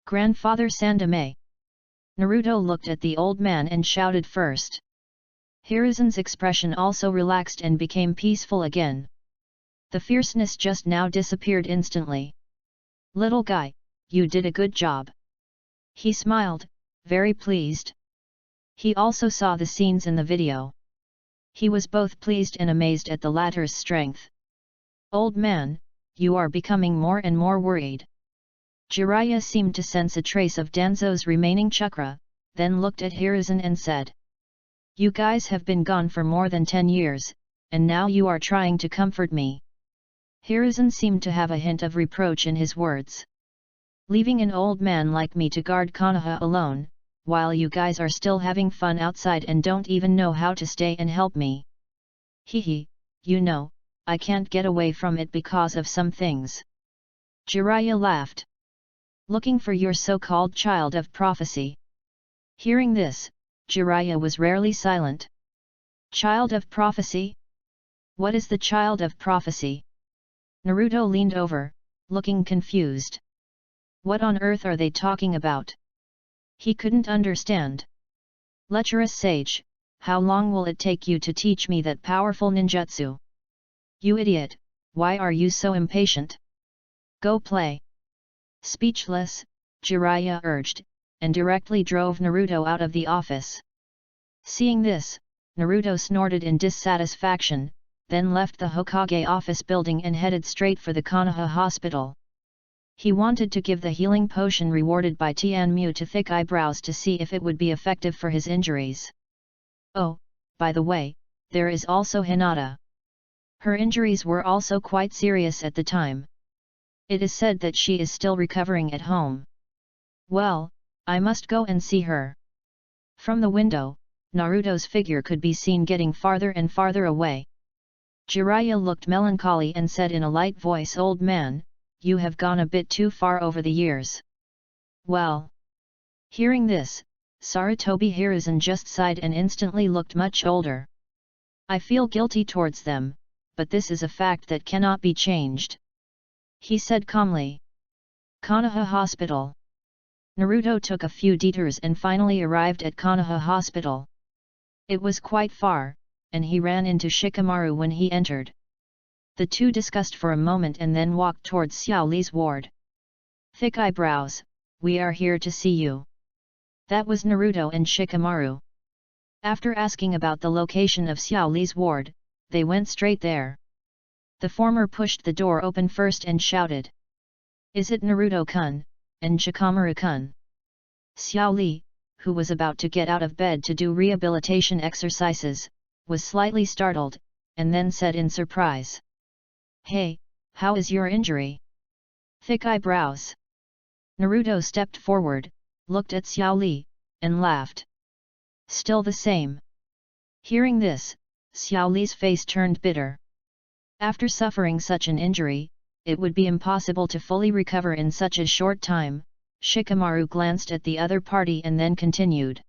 "Grandfather Sandaime." Naruto looked at the old man and shouted first. Hiruzen's expression also relaxed and became peaceful again. The fierceness just now disappeared instantly. "Little guy, you did a good job." He smiled, very pleased. He also saw the scenes in the video. He was both pleased and amazed at the latter's strength. "Old man, you are becoming more and more worried." Jiraiya seemed to sense a trace of Danzo's remaining chakra, then looked at Hiruzen and said. You guys have been gone for more than 10 years, and now you are trying to comfort me. Hiruzen seemed to have a hint of reproach in his words. Leaving an old man like me to guard Konoha alone, while you guys are still having fun outside and don't even know how to stay and help me. Hehe, you know, I can't get away from it because of some things. Jiraiya laughed. Looking for your so-called child of prophecy. Hearing this, Jiraiya was rarely silent. Child of prophecy? What is the child of prophecy? Naruto leaned over, looking confused. What on earth are they talking about? He couldn't understand. Lecherous sage, how long will it take you to teach me that powerful ninjutsu? You idiot, why are you so impatient? Go play. Speechless, Jiraiya urged, and directly drove Naruto out of the office. Seeing this, Naruto snorted in dissatisfaction, then left the Hokage office building and headed straight for the Konoha hospital. He wanted to give the healing potion rewarded by Tianmu to Thick Eyebrows to see if it would be effective for his injuries. Oh, by the way, there is also Hinata. Her injuries were also quite serious at the time. It is said that she is still recovering at home. Well, I must go and see her. From the window, Naruto's figure could be seen getting farther and farther away. Jiraiya looked melancholy and said in a light voice, "Old man, you have gone a bit too far over the years." Well. Hearing this, Sarutobi Hiruzen just sighed and instantly looked much older. I feel guilty towards them, but this is a fact that cannot be changed. He said calmly. Konoha Hospital. Naruto took a few detours and finally arrived at Konoha Hospital. It was quite far, and he ran into Shikamaru when he entered. The two discussed for a moment and then walked towards Xiao Li's ward. Thick Eyebrows, we are here to see you. That was Naruto and Shikamaru. After asking about the location of Xiao Li's ward, they went straight there. The former pushed the door open first and shouted. Is it Naruto-kun, and Shikamaru-kun? Xiao Li, who was about to get out of bed to do rehabilitation exercises, was slightly startled, and then said in surprise. Hey, how is your injury? Thick Eyebrows. Naruto stepped forward, looked at Xiao Li, and laughed. Still the same. Hearing this, Xiao Li's face turned bitter. After suffering such an injury, it would be impossible to fully recover in such a short time. Shikamaru glanced at the other party and then continued.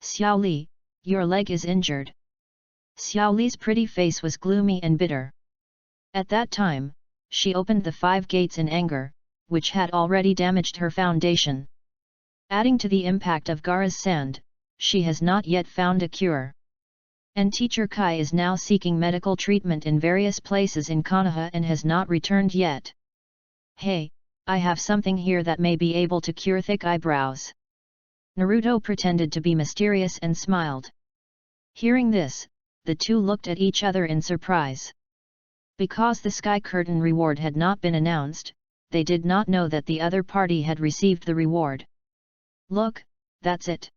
Xiao Li, your leg is injured. Xiao Li's pretty face was gloomy and bitter. At that time, she opened the 5 gates in anger, which had already damaged her foundation. Adding to the impact of Gaara's sand, she has not yet found a cure. And Teacher Kai is now seeking medical treatment in various places in Konoha and has not returned yet. Hey, I have something here that may be able to cure Thick Eyebrows. Naruto pretended to be mysterious and smiled. Hearing this, the two looked at each other in surprise. Because the Sky Curtain reward had not been announced, they did not know that the other party had received the reward. Look, that's it.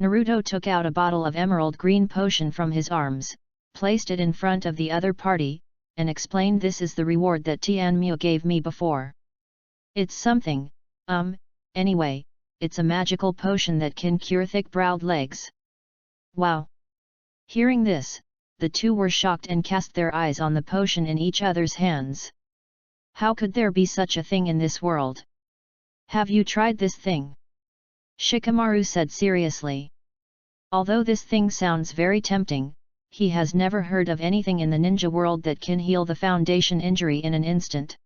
Naruto took out a bottle of emerald green potion from his arms, placed it in front of the other party, and explained, this is the reward that Tianmu gave me before. It's something, anyway, it's a magical potion that can cure thick-browed legs. Wow! Hearing this, the two were shocked and cast their eyes on the potion in each other's hands. How could there be such a thing in this world? Have you tried this thing? Shikamaru said seriously. Although this thing sounds very tempting, he has never heard of anything in the ninja world that can heal the foundation injury in an instant.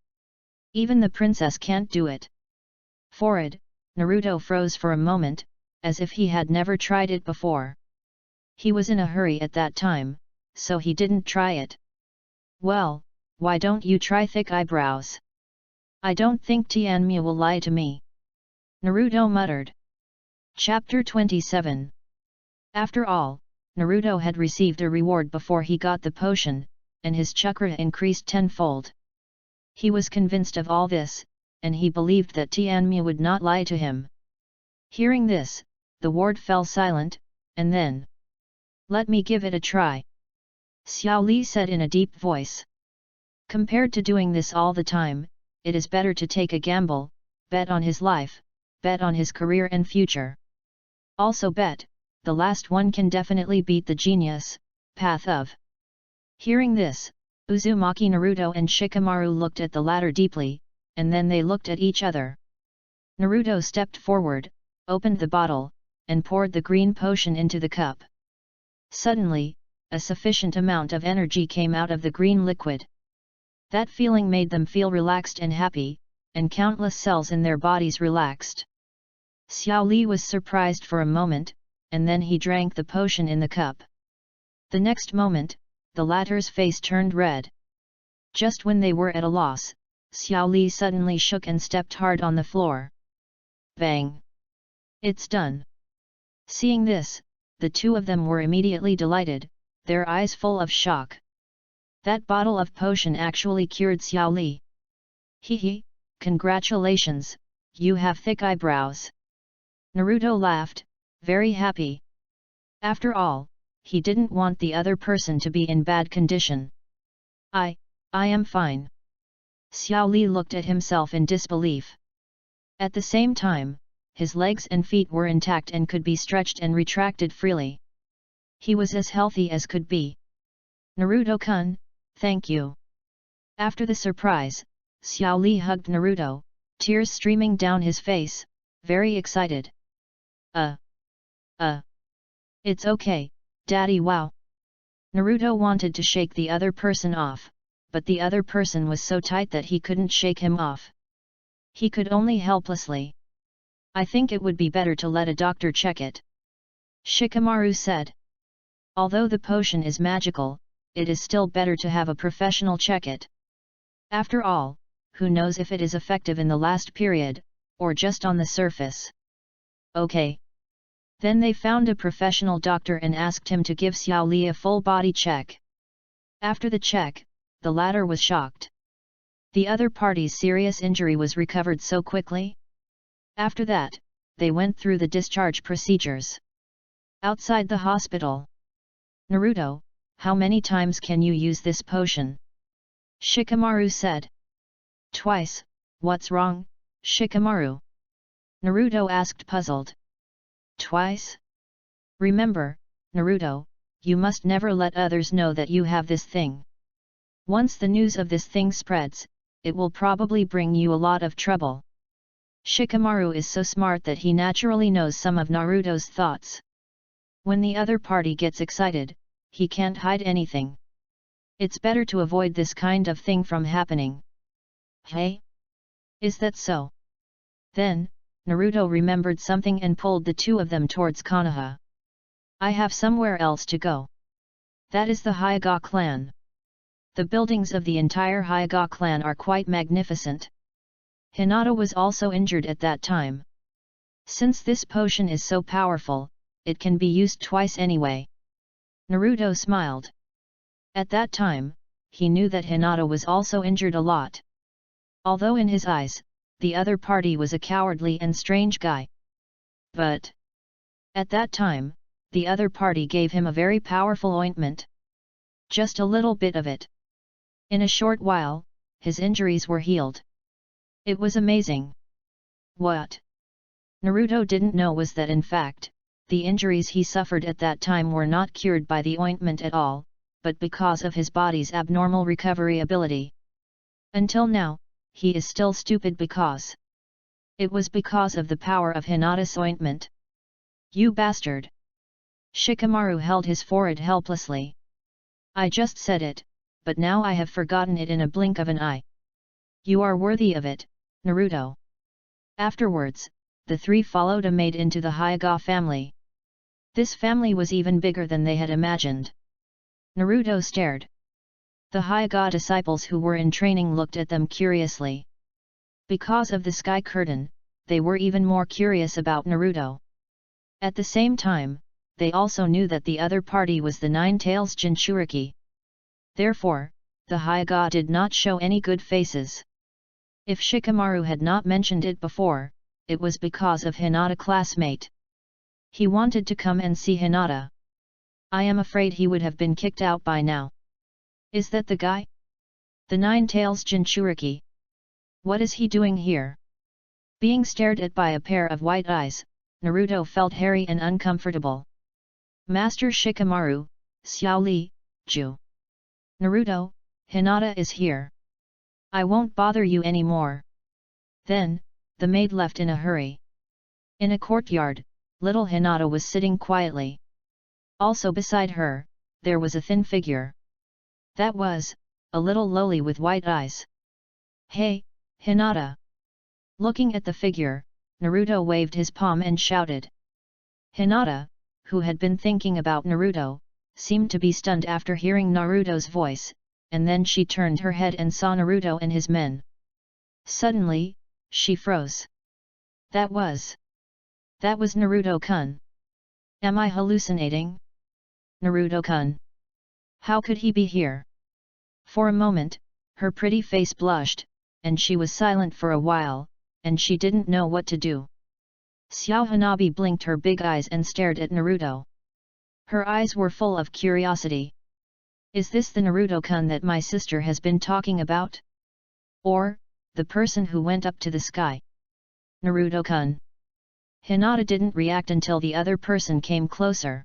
Even the princess can't do it. Forward, Naruto froze for a moment, as if he had never tried it before. He was in a hurry at that time, so he didn't try it. Well, why don't you try Thick Eyebrows? I don't think Tianmu will lie to me. Naruto muttered. Chapter 27. After all, Naruto had received a reward before he got the potion, and his chakra increased tenfold. He was convinced of all this, and he believed that Tianmu would not lie to him. Hearing this, the ward fell silent, and then Let me give it a try, Xiao Li said in a deep voice. Compared to doing this all the time, it is better to take a gamble, bet on his life, bet on his career and future. Also bet, the last one can definitely beat the genius, path of. Hearing this, Uzumaki Naruto and Shikamaru looked at the latter deeply, and then they looked at each other. Naruto stepped forward, opened the bottle, and poured the green potion into the cup. Suddenly, a sufficient amount of energy came out of the green liquid. That feeling made them feel relaxed and happy, and countless cells in their bodies relaxed. Xiao Li was surprised for a moment, and then he drank the potion in the cup. The next moment, the latter's face turned red. Just when they were at a loss, Xiao Li suddenly shook and stepped hard on the floor. Bang! It's done! Seeing this, the two of them were immediately delighted, their eyes full of shock. That bottle of potion actually cured Xiao Li. Hee, congratulations, you have thick eyebrows. Naruto laughed, very happy. After all, he didn't want the other person to be in bad condition. I am fine. Xiao Li looked at himself in disbelief. At the same time, his legs and feet were intact and could be stretched and retracted freely. He was as healthy as could be. Naruto-kun, thank you. After the surprise, Xiao Li hugged Naruto, tears streaming down his face, very excited. It's okay, Daddy. Wow. Naruto wanted to shake the other person off, but the other person was so tight that he couldn't shake him off. He could only helplessly. I think it would be better to let a doctor check it, Shikamaru said. Although the potion is magical, it is still better to have a professional check it. After all, who knows if it is effective in the last period, or just on the surface. Okay. Then they found a professional doctor and asked him to give Xiao Li a full body check. After the check, the latter was shocked. The other party's serious injury was recovered so quickly. After that, they went through the discharge procedures. Outside the hospital. Naruto, how many times can you use this potion? Shikamaru said. Twice. What's wrong, Shikamaru? Naruto asked, puzzled. Twice? Remember, Naruto, you must never let others know that you have this thing. Once the news of this thing spreads, it will probably bring you a lot of trouble. Shikamaru is so smart that he naturally knows some of Naruto's thoughts. When the other party gets excited, he can't hide anything. It's better to avoid this kind of thing from happening. Hey? Is that so? Then, Naruto remembered something and pulled the two of them towards Konoha. I have somewhere else to go. That is the Hyuga clan. The buildings of the entire Hyuga clan are quite magnificent. Hinata was also injured at that time. Since this potion is so powerful, it can be used twice anyway. Naruto smiled. At that time, he knew that Hinata was also injured a lot. Although in his eyes, the other party was a cowardly and strange guy. But at that time, the other party gave him a very powerful ointment. Just a little bit of it. In a short while, his injuries were healed. It was amazing. What Naruto didn't know was that in fact, the injuries he suffered at that time were not cured by the ointment at all, but because of his body's abnormal recovery ability. Until now, he is still stupid because it was because of the power of Hinata's ointment. You bastard! Shikamaru held his forehead helplessly. I just said it, but now I have forgotten it in a blink of an eye. You are worthy of it, Naruto. Afterwards, the three followed a maid into the Hyuga family. This family was even bigger than they had imagined. Naruto stared. The Hyuga disciples who were in training looked at them curiously. Because of the sky curtain, they were even more curious about Naruto. At the same time, they also knew that the other party was the Nine-Tails Jinchuriki. Therefore, the Hyuga did not show any good faces. If Shikamaru had not mentioned it before, it was because of Hinata classmate. He wanted to come and see Hinata. I am afraid he would have been kicked out by now. Is that the guy? The Nine-Tails Jinchuriki. What is he doing here? Being stared at by a pair of white eyes, Naruto felt hairy and uncomfortable. Master Shikamaru, Xiao Li, Ju. Naruto, Hinata is here. I won't bother you anymore. Then, the maid left in a hurry. In a courtyard, little Hinata was sitting quietly. Also beside her, there was a thin figure. That was, a little lowly with white eyes. Hey, Hinata! Looking at the figure, Naruto waved his palm and shouted. Hinata, who had been thinking about Naruto, seemed to be stunned after hearing Naruto's voice, and then she turned her head and saw Naruto and his men. Suddenly, she froze. That was Naruto-kun. Am I hallucinating? Naruto-kun. How could he be here? For a moment, her pretty face blushed, and she was silent for a while, and she didn't know what to do. Xiao Hanabi blinked her big eyes and stared at Naruto. Her eyes were full of curiosity. Is this the Naruto-kun that my sister has been talking about? Or, the person who went up to the sky? Naruto-kun. Hinata didn't react until the other person came closer.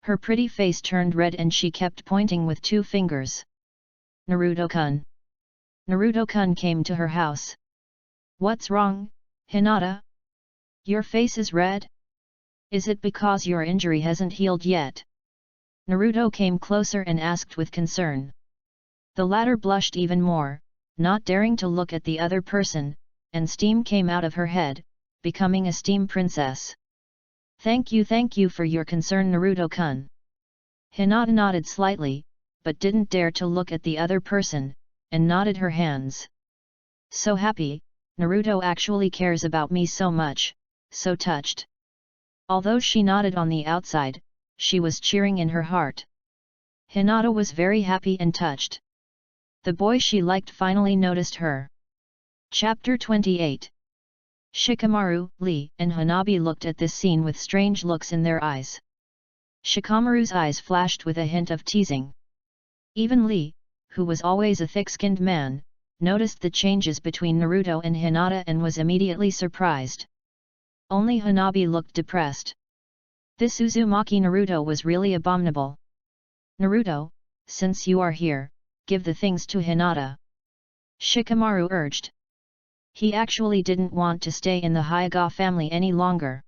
Her pretty face turned red and she kept pointing with 2 fingers. Naruto-kun. Naruto-kun came to her house. What's wrong, Hinata? Your face is red? Is it because your injury hasn't healed yet? Naruto came closer and asked with concern. The latter blushed even more, not daring to look at the other person, and steam came out of her head, becoming a steam princess. Thank you for your concern, Naruto-kun. Hinata nodded slightly, but didn't dare to look at the other person, and nodded her hands. So happy, Naruto actually cares about me so much, so touched. Although she nodded on the outside, she was cheering in her heart. Hinata was very happy and touched. The boy she liked finally noticed her. Chapter 28. Shikamaru, Lee, and Hanabi looked at this scene with strange looks in their eyes. Shikamaru's eyes flashed with a hint of teasing. Even Lee, who was always a thick-skinned man, noticed the changes between Naruto and Hinata and was immediately surprised. Only Hanabi looked depressed. This Uzumaki Naruto was really abominable. Naruto, since you are here, give the things to Hinata. Shikamaru urged. He actually didn't want to stay in the Hyuga family any longer.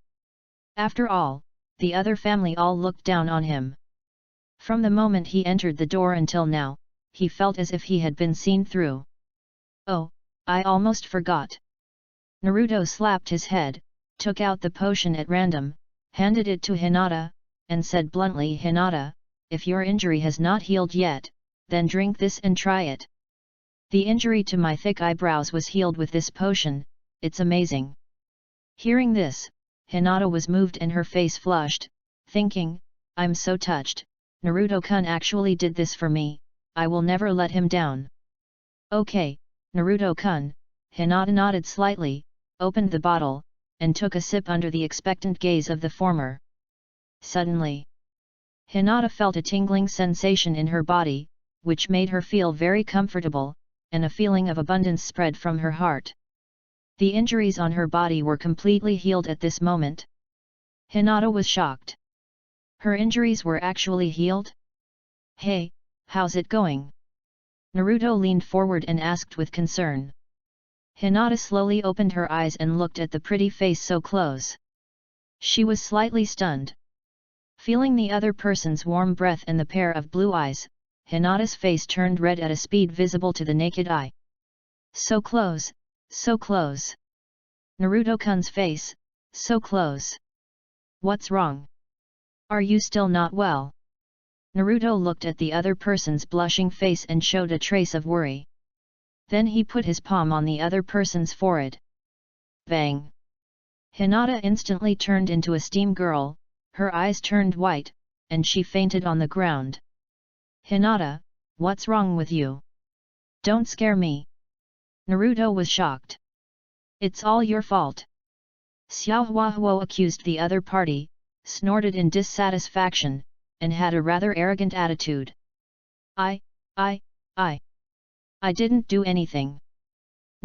After all, the other family all looked down on him. From the moment he entered the door until now, he felt as if he had been seen through. Oh, I almost forgot. Naruto slapped his head, took out the potion at random, handed it to Hinata, and said bluntly, Hinata, if your injury has not healed yet, then drink this and try it. The injury to my thick eyebrows was healed with this potion, it's amazing. Hearing this, Hinata was moved and her face flushed, thinking, I'm so touched, Naruto-kun actually did this for me, I will never let him down. Okay, Naruto-kun, Hinata nodded slightly, opened the bottle, and took a sip under the expectant gaze of the former. Suddenly, Hinata felt a tingling sensation in her body, which made her feel very comfortable, and a feeling of abundance spread from her heart. The injuries on her body were completely healed at this moment. Hinata was shocked. Her injuries were actually healed? Hey, how's it going? Naruto leaned forward and asked with concern. Hinata slowly opened her eyes and looked at the pretty face so close. She was slightly stunned. Feeling the other person's warm breath and the pair of blue eyes, Hinata's face turned red at a speed visible to the naked eye. So close, so close. Naruto-kun's face, so close. What's wrong? Are you still not well? Naruto looked at the other person's blushing face and showed a trace of worry. Then he put his palm on the other person's forehead. Bang! Hinata instantly turned into a steam girl, her eyes turned white, and she fainted on the ground. Hinata, what's wrong with you? Don't scare me. Naruto was shocked. It's all your fault. Xiao Huahuo accused the other party, snorted in dissatisfaction, and had a rather arrogant attitude. I didn't do anything.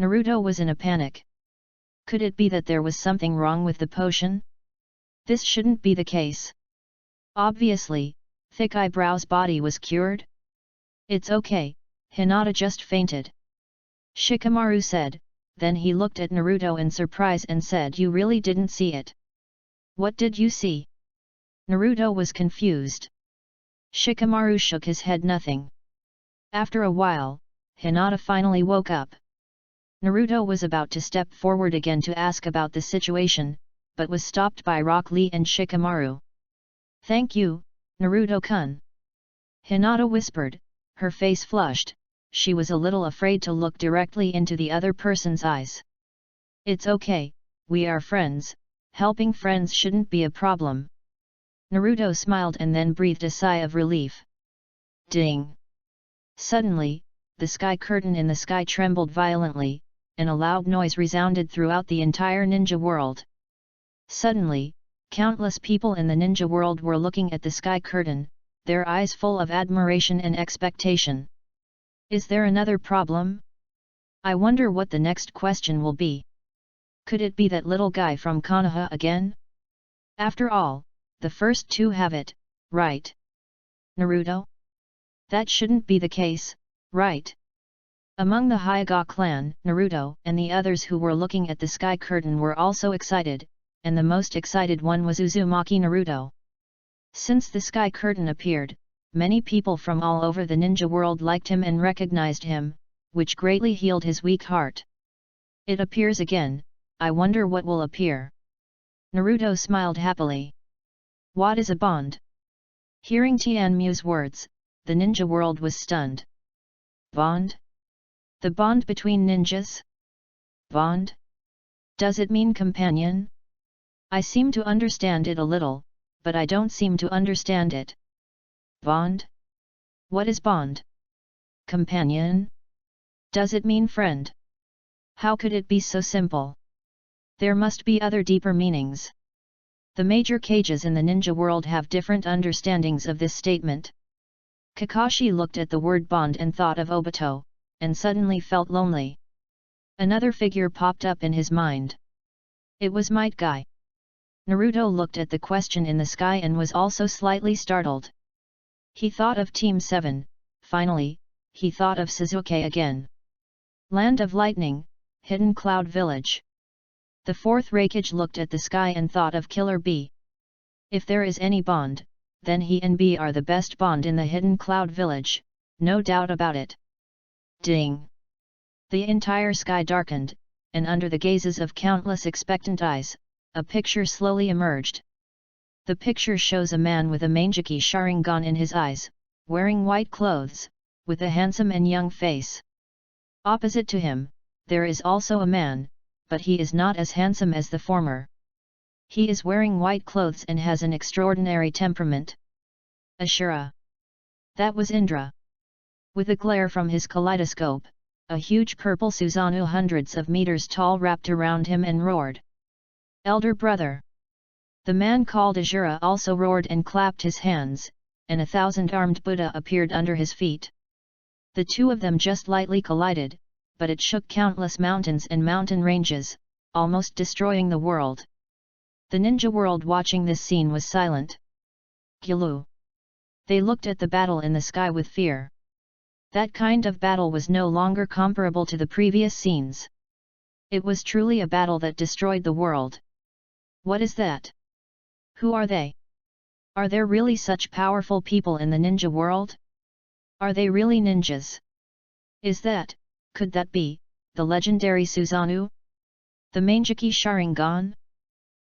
Naruto was in a panic. Could it be that there was something wrong with the potion? This shouldn't be the case. Obviously, Thick Eyebrow's body was cured. It's okay, Hinata just fainted. Shikamaru said, then he looked at Naruto in surprise and said, you really didn't see it? What did you see? Naruto was confused. Shikamaru shook his head, nothing. After a while, Hinata finally woke up. Naruto was about to step forward again to ask about the situation, but was stopped by Rock Lee and Shikamaru. Thank you, Naruto-kun. Hinata whispered, her face flushed. She was a little afraid to look directly into the other person's eyes. It's okay, we are friends, helping friends shouldn't be a problem. Naruto smiled and then breathed a sigh of relief. Ding! Suddenly, the sky curtain in the sky trembled violently, and a loud noise resounded throughout the entire ninja world. Suddenly, countless people in the ninja world were looking at the sky curtain, their eyes full of admiration and expectation. Is there another problem? I wonder what the next question will be. Could it be that little guy from Konoha again? After all, the first two have it, right? Naruto? That shouldn't be the case, right? Among the Hyuga clan, Naruto and the others who were looking at the sky curtain were also excited, and the most excited one was Uzumaki Naruto. Since the sky curtain appeared, many people from all over the ninja world liked him and recognized him, which greatly healed his weak heart. It appears again, I wonder what will appear. Naruto smiled happily. What is a bond? Hearing Tianmu's words, the ninja world was stunned. Bond? The bond between ninjas? Bond? Does it mean companion? I seem to understand it a little, but I don't seem to understand it. Bond? What is bond? Companion? Does it mean friend? How could it be so simple? There must be other deeper meanings. The major cages in the ninja world have different understandings of this statement. Kakashi looked at the word bond and thought of Obito, and suddenly felt lonely. Another figure popped up in his mind. It was Might Guy. Naruto looked at the question in the sky and was also slightly startled. He thought of Team 7, finally, he thought of Suzuki again. Land of Lightning, Hidden Cloud Village. The fourth Raikage looked at the sky and thought of Killer Bee. If there is any bond, then he and Bee are the best bond in the Hidden Cloud Village, no doubt about it. Ding! The entire sky darkened, and under the gazes of countless expectant eyes, a picture slowly emerged. The picture shows a man with a Mangeki Sharingan in his eyes, wearing white clothes, with a handsome and young face. Opposite to him, there is also a man, but he is not as handsome as the former. He is wearing white clothes and has an extraordinary temperament. Ashura. That was Indra. With a glare from his kaleidoscope, a huge purple Susanoo hundreds of meters tall wrapped around him and roared. Elder brother! The man called Ashura also roared and clapped his hands, and 1,000-armed Buddha appeared under his feet. The two of them just lightly collided, but it shook countless mountains and mountain ranges, almost destroying the world. The ninja world watching this scene was silent. Gulu! They looked at the battle in the sky with fear. That kind of battle was no longer comparable to the previous scenes. It was truly a battle that destroyed the world. What is that? Who are they? Are there really such powerful people in the ninja world? Are they really ninjas? Could that be, the legendary Susanoo? The Mangeki Sharingan?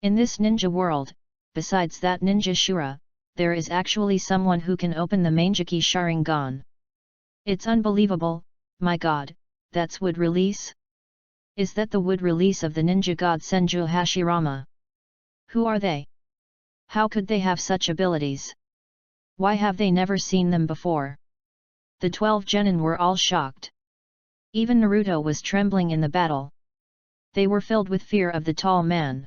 In this ninja world, besides that ninja Shura, there is actually someone who can open the Mangeki Sharingan. It's unbelievable, my god, that's wood release? Is that the wood release of the ninja god Senju Hashirama? Who are they? How could they have such abilities? Why have they never seen them before? The 12 genin were all shocked. Even Naruto was trembling in the battle. They were filled with fear of the tall man.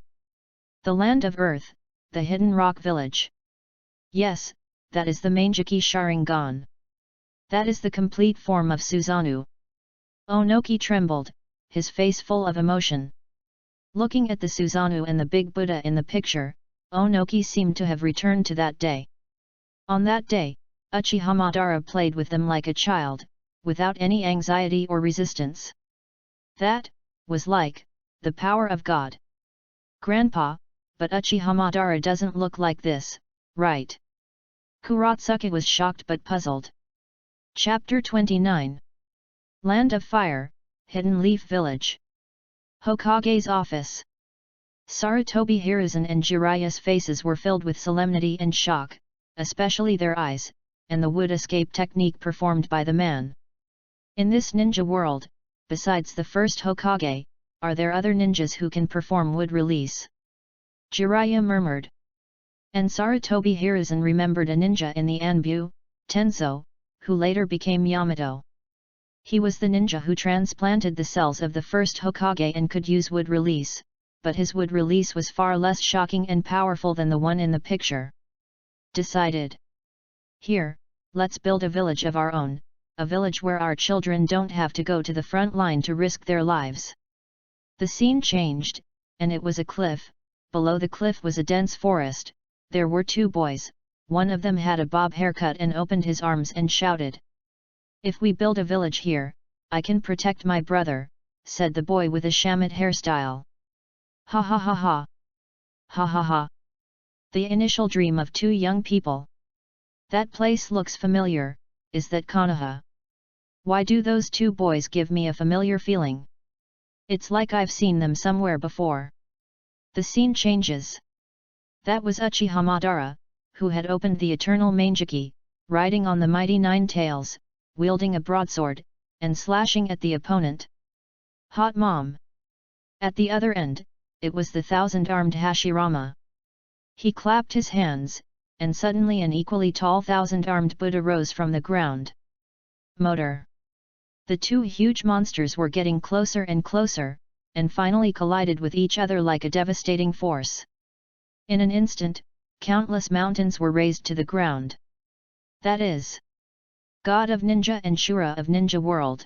The land of earth, the hidden rock village. Yes, that is the Manjiki Sharingan. That is the complete form of Susanoo. Onoki trembled, his face full of emotion. Looking at the Susanoo and the big Buddha in the picture, Onoki seemed to have returned to that day. On that day, Uchiha Madara played with them like a child, without any anxiety or resistance. That was like the power of God. Grandpa, but Uchiha Madara doesn't look like this, right? Kuratsuka was shocked but puzzled. Chapter 29. Land of Fire, Hidden Leaf Village. Hokage's office. Sarutobi Hiruzen and Jiraiya's faces were filled with solemnity and shock, especially their eyes, and the wood escape technique performed by the man. In this ninja world, besides the first Hokage, are there other ninjas who can perform wood release? Jiraiya murmured. And Sarutobi Hiruzen remembered a ninja in the Anbu, Tenzo, who later became Yamato. He was the ninja who transplanted the cells of the first Hokage and could use wood release, but his wood release was far less shocking and powerful than the one in the picture. Decided. Here, let's build a village of our own, a village where our children don't have to go to the front line to risk their lives. The scene changed, and it was a cliff. Below the cliff was a dense forest. There were two boys, one of them had a bob haircut and opened his arms and shouted. If we build a village here, I can protect my brother, said the boy with a shamet hairstyle. Ha ha ha ha. Ha ha ha. The initial dream of two young people. That place looks familiar, is that Konoha? Why do those two boys give me a familiar feeling? It's like I've seen them somewhere before. The scene changes. That was Uchiha Madara, who had opened the eternal Manjiki, riding on the mighty Nine Tails, wielding a broadsword, and slashing at the opponent. Hot mom! At the other end, it was the thousand-armed Hashirama. He clapped his hands, and suddenly an equally tall thousand-armed Buddha rose from the ground. Motor! The two huge monsters were getting closer and closer, and finally collided with each other like a devastating force. In an instant, countless mountains were razed to the ground. That is God of Ninja and Shura of Ninja World.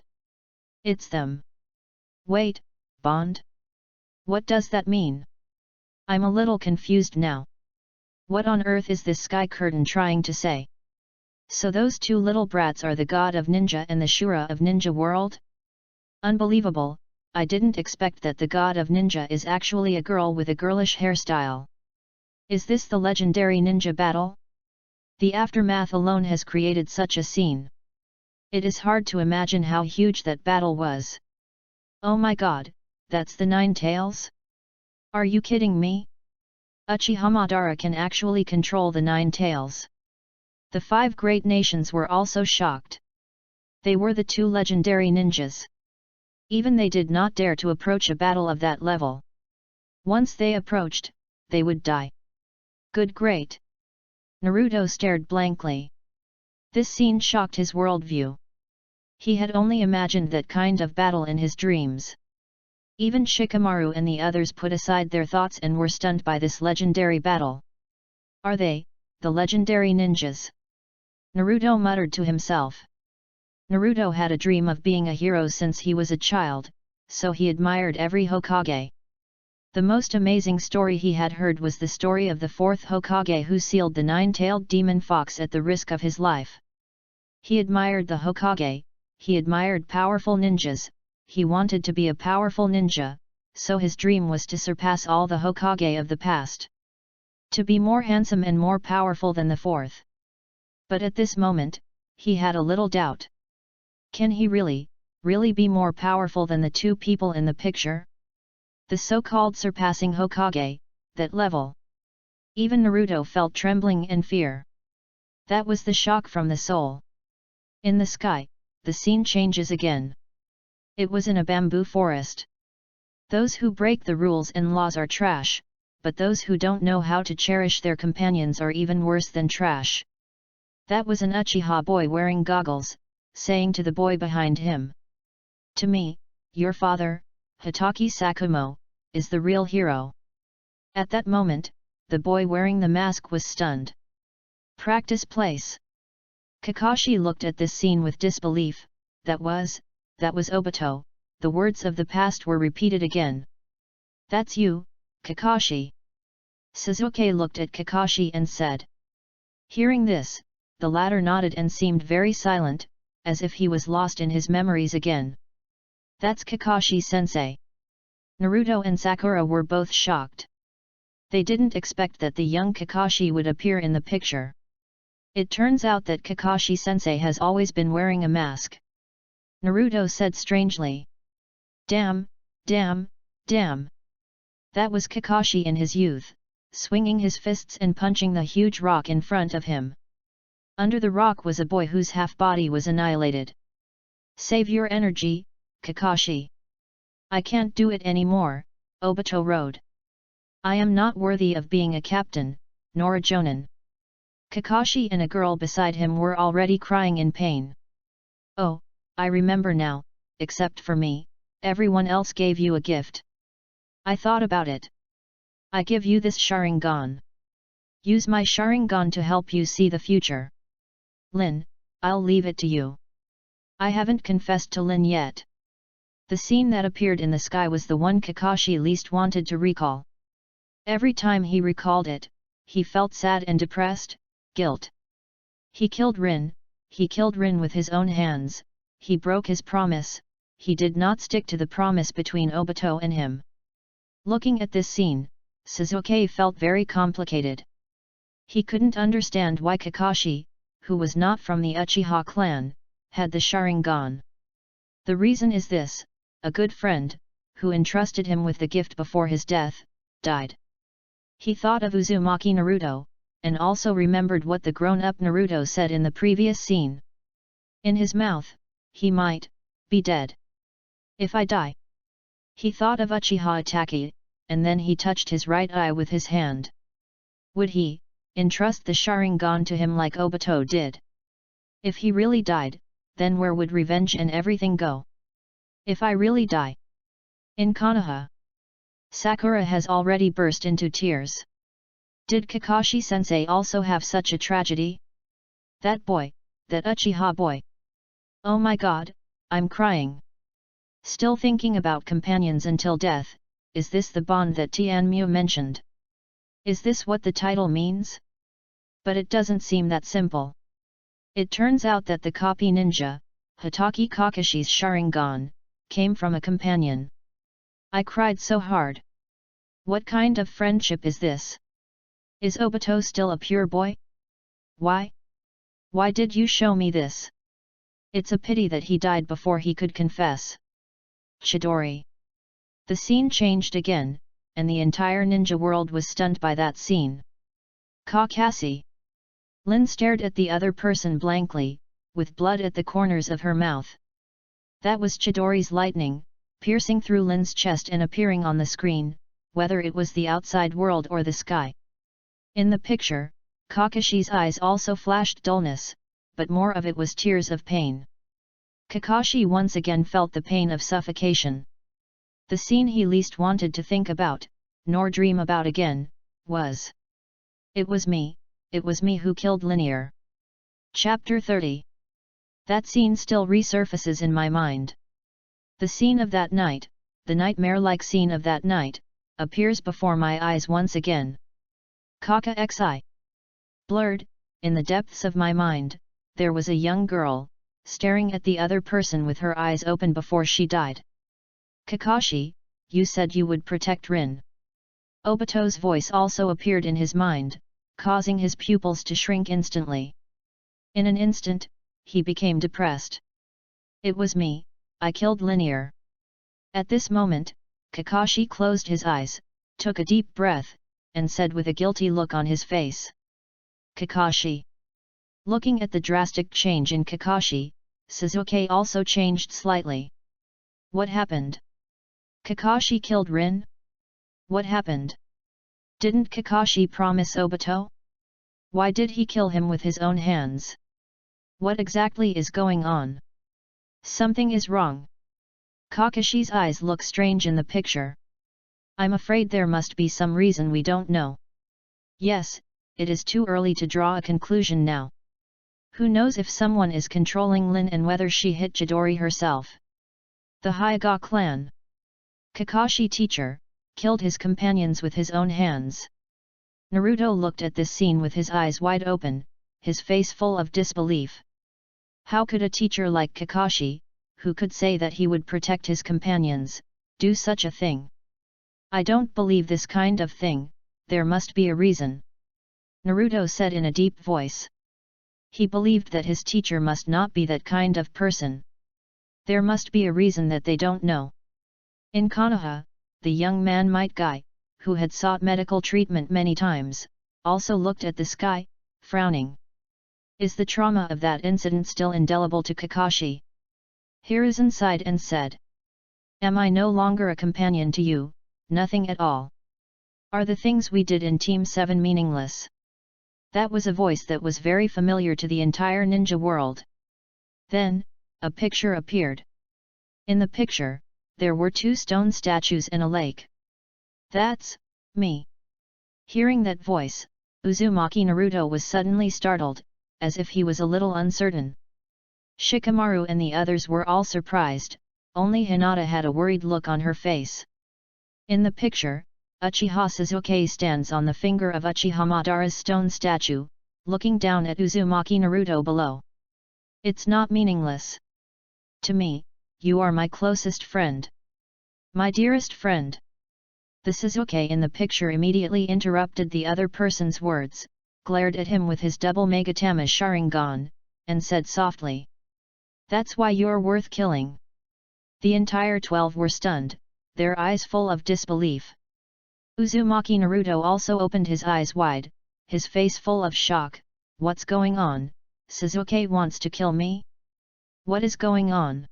It's them. Wait, Bond? What does that mean? I'm a little confused now. What on earth is this sky curtain trying to say? So those two little brats are the God of Ninja and the Shura of Ninja World? Unbelievable, I didn't expect that the God of Ninja is actually a girl with a girlish hairstyle. Is this the legendary ninja battle? The aftermath alone has created such a scene. It is hard to imagine how huge that battle was. Oh my god, that's the Nine Tails? Are you kidding me? Uchiha Madara can actually control the Nine Tails. The five great nations were also shocked. They were the two legendary ninjas. Even they did not dare to approach a battle of that level. Once they approached, they would die. Good great! Naruto stared blankly. This scene shocked his worldview. He had only imagined that kind of battle in his dreams. Even Shikamaru and the others put aside their thoughts and were stunned by this legendary battle. Are they, the legendary ninjas? Naruto muttered to himself. Naruto had a dream of being a hero since he was a child, so he admired every Hokage. The most amazing story he had heard was the story of the fourth Hokage who sealed the nine-tailed demon fox at the risk of his life. He admired the Hokage, he admired powerful ninjas, he wanted to be a powerful ninja, so his dream was to surpass all the Hokage of the past. To be more handsome and more powerful than the fourth. But at this moment, he had a little doubt. Can he really be more powerful than the two people in the picture? The so-called surpassing Hokage, that level. Even Naruto felt trembling and fear. That was the shock from the soul. In the sky, the scene changes again. It was in a bamboo forest. Those who break the rules and laws are trash, but those who don't know how to cherish their companions are even worse than trash. That was an Uchiha boy wearing goggles, saying to the boy behind him. To me, your father, Hitaki Sakumo, is the real hero. At that moment, the boy wearing the mask was stunned. Practice place. Kakashi looked at this scene with disbelief. That was Obito. The words of the past were repeated again. That's you, Kakashi. Sasuke looked at Kakashi and said. Hearing this, the latter nodded and seemed very silent, as if he was lost in his memories again. That's Kakashi-sensei. Naruto and Sakura were both shocked. They didn't expect that the young Kakashi would appear in the picture. It turns out that Kakashi-sensei has always been wearing a mask. Naruto said strangely. Damn, damn, damn. That was Kakashi in his youth, swinging his fists and punching the huge rock in front of him. Under the rock was a boy whose half-body was annihilated. Save your energy, Kakashi. I can't do it anymore, Obito wrote. I am not worthy of being a captain, nor a jonin. Kakashi and a girl beside him were already crying in pain. Oh, I remember now, except for me, everyone else gave you a gift. I thought about it. I give you this Sharingan. Use my Sharingan to help you see the future. Lin, I'll leave it to you. I haven't confessed to Lin yet. The scene that appeared in the sky was the one Kakashi least wanted to recall. Every time he recalled it, he felt sad and depressed, guilt. He killed Rin with his own hands, he broke his promise, he did not stick to the promise between Obito and him. Looking at this scene, Sasuke felt very complicated. He couldn't understand why Kakashi, who was not from the Uchiha clan, had the Sharingan. The reason is this: a good friend, who entrusted him with the gift before his death, died. He thought of Uzumaki Naruto, and also remembered what the grown-up Naruto said in the previous scene. In his mouth, he might be dead. If I die. He thought of Uchiha Itachi, and then he touched his right eye with his hand. Would he entrust the Sharingan to him like Obito did? If he really died, then where would revenge and everything go? If I really die in Konoha. Sakura has already burst into tears. Did Kakashi-sensei also have such a tragedy? That boy, that Uchiha boy. Oh my god, I'm crying. Still thinking about companions until death, is this the bond that Tianmu mentioned? Is this what the title means? But it doesn't seem that simple. It turns out that the copy ninja, Hitaki Kakashi's Sharingan, came from a companion. I cried so hard. What kind of friendship is this? Is Obito still a pure boy? Why? Why did you show me this? It's a pity that he died before he could confess. Chidori. The scene changed again, and the entire ninja world was stunned by that scene. Kakashi. Lin stared at the other person blankly, with blood at the corners of her mouth. That was Chidori's lightning, piercing through Lin's chest and appearing on the screen, whether it was the outside world or the sky. In the picture, Kakashi's eyes also flashed dullness, but more of it was tears of pain. Kakashi once again felt the pain of suffocation. The scene he least wanted to think about, nor dream about again, was. It was me who killed Linear. Chapter 30. That scene still resurfaces in my mind. The scene of that night, the nightmare-like scene of that night, appears before my eyes once again. Kakashi. Blurred, in the depths of my mind, there was a young girl, staring at the other person with her eyes open before she died. Kakashi, you said you would protect Rin. Obito's voice also appeared in his mind, causing his pupils to shrink instantly. In an instant, he became depressed. It was me, I killed Linear. At this moment, Kakashi closed his eyes, took a deep breath, and said with a guilty look on his face. Kakashi. Looking at the drastic change in Kakashi, Sasuke also changed slightly. What happened? Kakashi killed Rin? What happened? Didn't Kakashi promise Obito? Why did he kill him with his own hands? What exactly is going on? Something is wrong. Kakashi's eyes look strange in the picture. I'm afraid there must be some reason we don't know. Yes, it is too early to draw a conclusion now. Who knows if someone is controlling Lin and whether she hit Chidori herself. The Hyuga clan. Kakashi teacher, killed his companions with his own hands. Naruto looked at this scene with his eyes wide open, his face full of disbelief. How could a teacher like Kakashi, who could say that he would protect his companions, do such a thing? I don't believe this kind of thing, there must be a reason. Naruto said in a deep voice. He believed that his teacher must not be that kind of person. There must be a reason that they don't know. In Konoha, the young man Might Guy, who had sought medical treatment many times, also looked at the sky, frowning. Is the trauma of that incident still indelible to Kakashi? Hiruzen sighed and said. Am I no longer a companion to you? Nothing at all. Are the things we did in Team 7 meaningless? That was a voice that was very familiar to the entire ninja world. Then, a picture appeared. In the picture, there were 2 stone statues in a lake. That's me. Hearing that voice, Uzumaki Naruto was suddenly startled, as if he was a little uncertain. Shikamaru and the others were all surprised, only Hinata had a worried look on her face. In the picture, Uchiha Sasuke stands on the finger of Uchiha Madara's stone statue, looking down at Uzumaki Naruto below. It's not meaningless. To me, you are my closest friend. My dearest friend. The Sasuke in the picture immediately interrupted the other person's words, glared at him with his double Megatama Sharingan, and said softly. That's why you're worth killing. The entire 12 were stunned, their eyes full of disbelief. Uzumaki Naruto also opened his eyes wide, his face full of shock. What's going on? Sasuke wants to kill me? What is going on?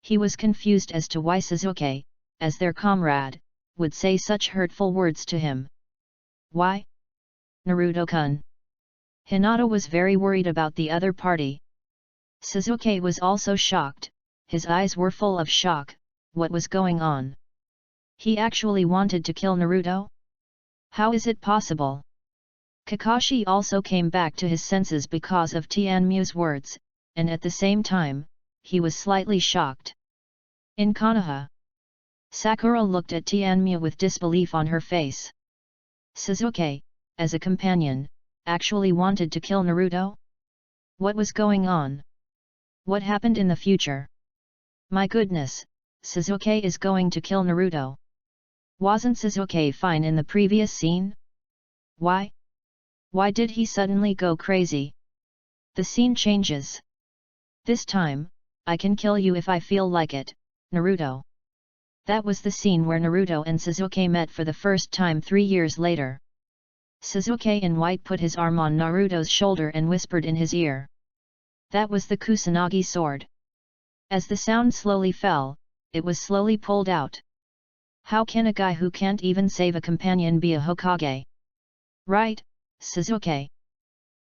He was confused as to why Sasuke, as their comrade, would say such hurtful words to him. Why? Naruto-kun. Hinata was very worried about the other party. Sasuke was also shocked, his eyes were full of shock. What was going on? He actually wanted to kill Naruto? How is it possible? Kakashi also came back to his senses because of Tianmu's words, and at the same time, he was slightly shocked. In Konoha, Sakura looked at Tianmu with disbelief on her face. Sasuke, as a companion, actually wanted to kill Naruto? What was going on? What happened in the future? My goodness, Sasuke is going to kill Naruto. Wasn't Sasuke fine in the previous scene? Why? Why did he suddenly go crazy? The scene changes. This time, I can kill you if I feel like it, Naruto. That was the scene where Naruto and Sasuke met for the first time 3 years later. Sasuke in white put his arm on Naruto's shoulder and whispered in his ear. That was the Kusanagi sword. As the sound slowly fell, it was slowly pulled out. How can a guy who can't even save a companion be a Hokage? Right, Sasuke.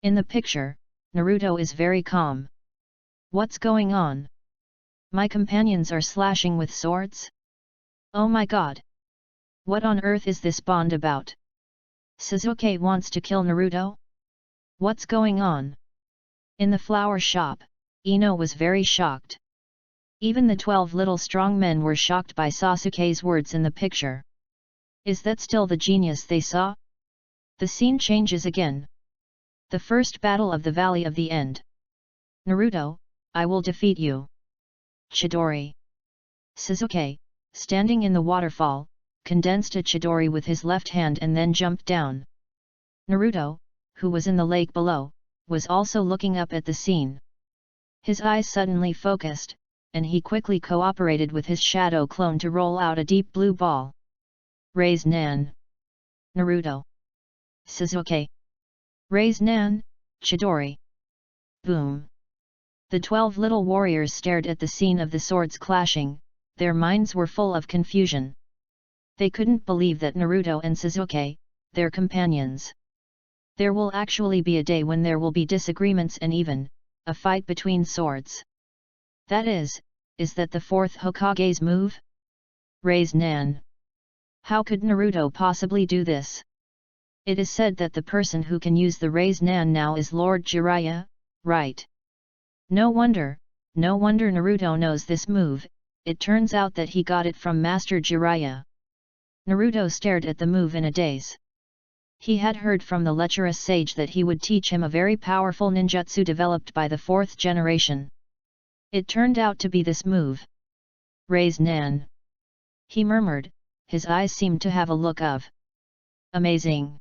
In the picture, Naruto is very calm. What's going on? My companions are slashing with swords? Oh my god! What on earth is this bond about? Sasuke wants to kill Naruto? What's going on? In the flower shop, Ino was very shocked. Even the 12 little strong men were shocked by Sasuke's words in the picture. Is that still the genius they saw? The scene changes again. The first battle of the Valley of the End. Naruto, I will defeat you. Chidori. Sasuke, standing in the waterfall, condensed a Chidori with his left hand and then jumped down. Naruto, who was in the lake below, was also looking up at the scene. His eyes suddenly focused, and he quickly cooperated with his shadow clone to roll out a deep blue ball. Raise Nan. Naruto. Sasuke. Raise Nan, Chidori. Boom. The 12 little warriors stared at the scene of the swords clashing, their minds were full of confusion. They couldn't believe that Naruto and Sasuke, their companions. There will actually be a day when there will be disagreements and even a fight between swords. That is that the 4th Hokage's move? Raise Nan. How could Naruto possibly do this? It is said that the person who can use the raise nan now is Lord Jiraiya, right? No wonder Naruto knows this move. It turns out that he got it from Master Jiraiya. Naruto stared at the move in a daze. He had heard from the lecherous sage that he would teach him a very powerful ninjutsu developed by the 4th generation. It turned out to be this move. Raise nan. He murmured, his eyes seemed to have a look of amazing.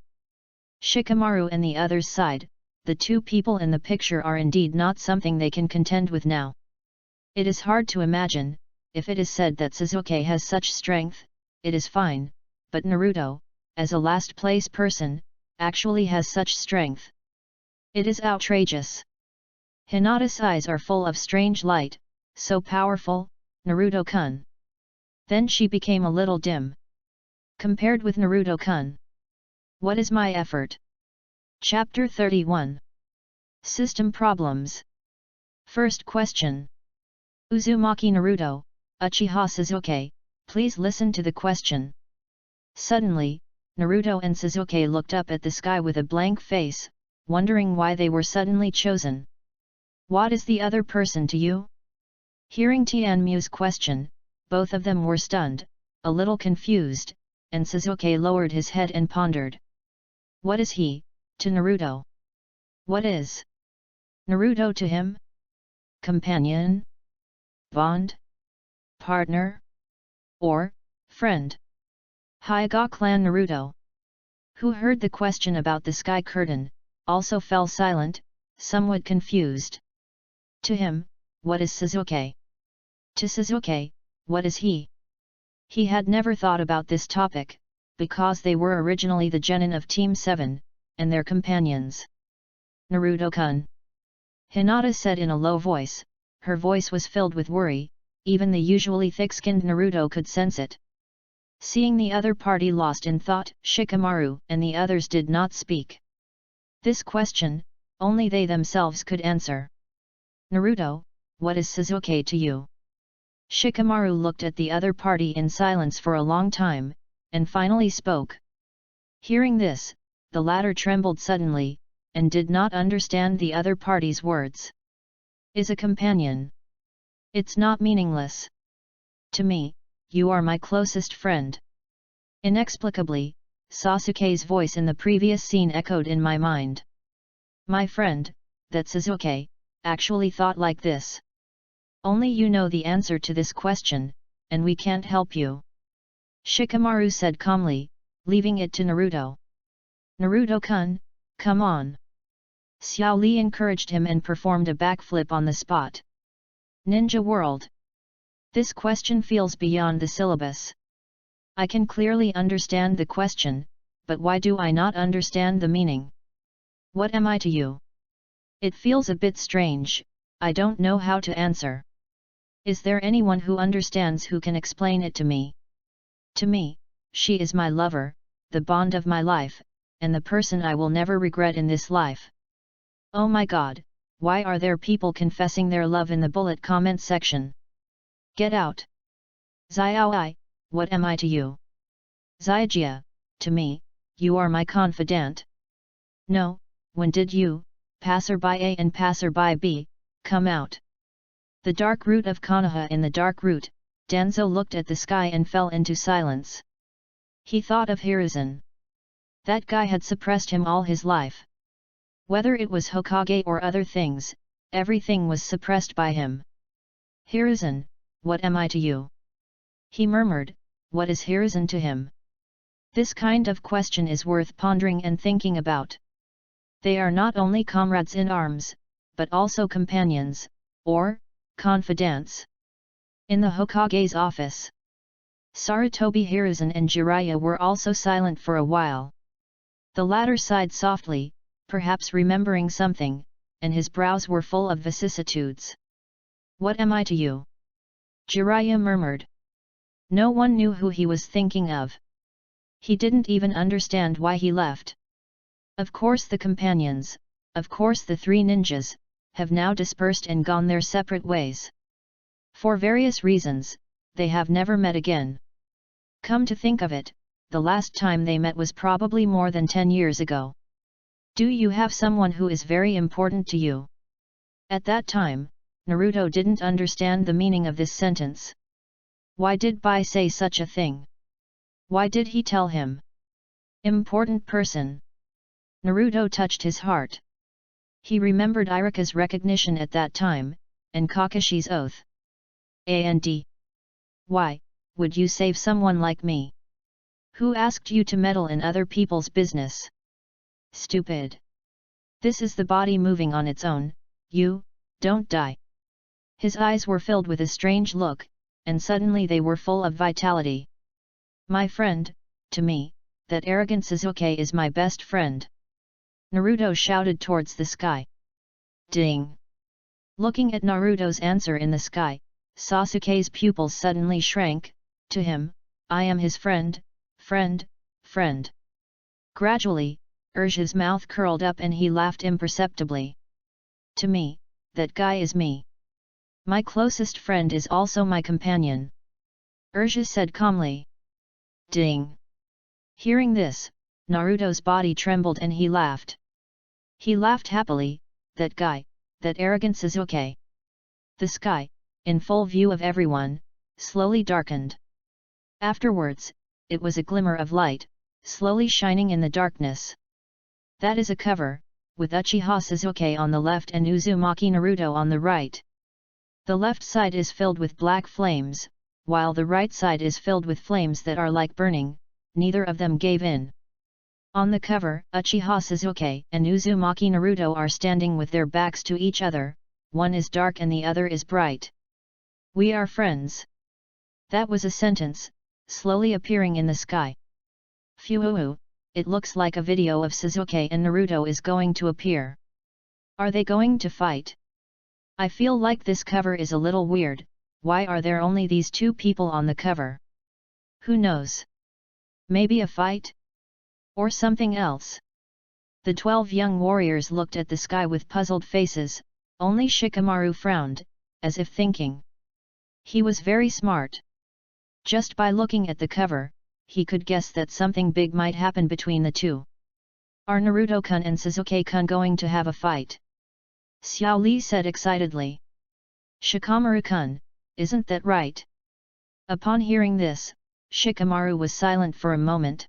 Shikamaru and the others sighed. The two people in the picture are indeed not something they can contend with now. It is hard to imagine, if it is said that Sasuke has such strength, it is fine, but Naruto, as a last place person, actually has such strength. It is outrageous. Hinata's eyes are full of strange light, so powerful, Naruto-kun. Then she became a little dim. Compared with Naruto-kun. What is my effort? Chapter 31. System Problems. First question. Uzumaki Naruto, Uchiha Sasuke, please listen to the question. Suddenly, Naruto and Sasuke looked up at the sky with a blank face, wondering why they were suddenly chosen. What is the other person to you? Hearing Tianmu's question, both of them were stunned, a little confused, and Sasuke lowered his head and pondered. What is he, to Naruto? What is Naruto to him? Companion? Bond? Partner? Or friend? Hyuga clan Naruto, who heard the question about the sky curtain, also fell silent, somewhat confused. To him, what is Sasuke? To Sasuke, what is he? He had never thought about this topic, because they were originally the genin of Team 7, and their companions. Naruto-kun. Hinata said in a low voice, her voice was filled with worry, even the usually thick-skinned Naruto could sense it. Seeing the other party lost in thought, Shikamaru and the others did not speak. This question, only they themselves could answer. Naruto, what is Sasuke to you? Shikamaru looked at the other party in silence for a long time, and finally spoke. Hearing this, the latter trembled suddenly, and did not understand the other party's words. Is a companion. It's not meaningless. To me, you are my closest friend. Inexplicably, Sasuke's voice in the previous scene echoed in my mind. My friend, that Sasuke, actually thought like this. Only you know the answer to this question, and we can't help you. Shikamaru said calmly, leaving it to Naruto. Naruto-kun, come on. Xiao Li encouraged him and performed a backflip on the spot. Ninja World. This question feels beyond the syllabus. I can clearly understand the question, but why do I not understand the meaning? What am I to you? It feels a bit strange, I don't know how to answer. Is there anyone who understands who can explain it to me? To me, she is my lover, the bond of my life, and the person I will never regret in this life. Oh my god, why are there people confessing their love in the bullet comment section? Get out! Xiaoi, what am I to you? Zyjia, to me, you are my confidant. No, when did you, passerby A and passerby B, come out? The dark root of Konoha in the dark root, Danzo looked at the sky and fell into silence. He thought of Hiruzen. That guy had suppressed him all his life. Whether it was Hokage or other things, everything was suppressed by him. Hiruzen, what am I to you? He murmured, what is Hiruzen to him? This kind of question is worth pondering and thinking about. They are not only comrades in arms, but also companions, or confidants. In the Hokage's office, Sarutobi Hiruzen and Jiraiya were also silent for a while. The latter sighed softly, perhaps remembering something, and his brows were full of vicissitudes. What am I to you? Jiraiya murmured. No one knew who he was thinking of. He didn't even understand why he left. Of course the companions, of course the three ninjas, have now dispersed and gone their separate ways. For various reasons, they have never met again. Come to think of it, the last time they met was probably more than 10 years ago. Do you have someone who is very important to you? At that time, Naruto didn't understand the meaning of this sentence. Why did Bai say such a thing? Why did he tell him? Important person. Naruto touched his heart. He remembered Iruka's recognition at that time, and Kakashi's oath. And why would you save someone like me? Who asked you to meddle in other people's business? Stupid. This is the body moving on its own, you don't die. His eyes were filled with a strange look, and suddenly they were full of vitality. My friend, to me, that arrogant Sasuke is my best friend. Naruto shouted towards the sky. Ding! Looking at Naruto's answer in the sky, Sasuke's pupils suddenly shrank. To him, I am his friend, friend. Gradually, Urge's mouth curled up and he laughed imperceptibly. To me, that guy is me. My closest friend is also my companion. Urge said calmly. Ding! Hearing this, Naruto's body trembled and he laughed. He laughed happily, that guy, that arrogant Sasuke. The sky, in full view of everyone, slowly darkened. Afterwards, it was a glimmer of light, slowly shining in the darkness. That is a cover, with Uchiha Sasuke on the left and Uzumaki Naruto on the right. The left side is filled with black flames, while the right side is filled with flames that are like burning. Neither of them gave in. On the cover, Uchiha Sasuke and Uzumaki Naruto are standing with their backs to each other, one is dark and the other is bright. We are friends. That was a sentence, slowly appearing in the sky. Phew, it looks like a video of Sasuke and Naruto is going to appear. Are they going to fight? I feel like this cover is a little weird. Why are there only these two people on the cover? Who knows? Maybe a fight? Or something else? The 12 young warriors looked at the sky with puzzled faces, only Shikamaru frowned, as if thinking. He was very smart. Just by looking at the cover, he could guess that something big might happen between the two. Are Naruto-kun and Sasuke-kun going to have a fight? Xiao Li said excitedly. Shikamaru-kun, isn't that right? Upon hearing this, Shikamaru was silent for a moment.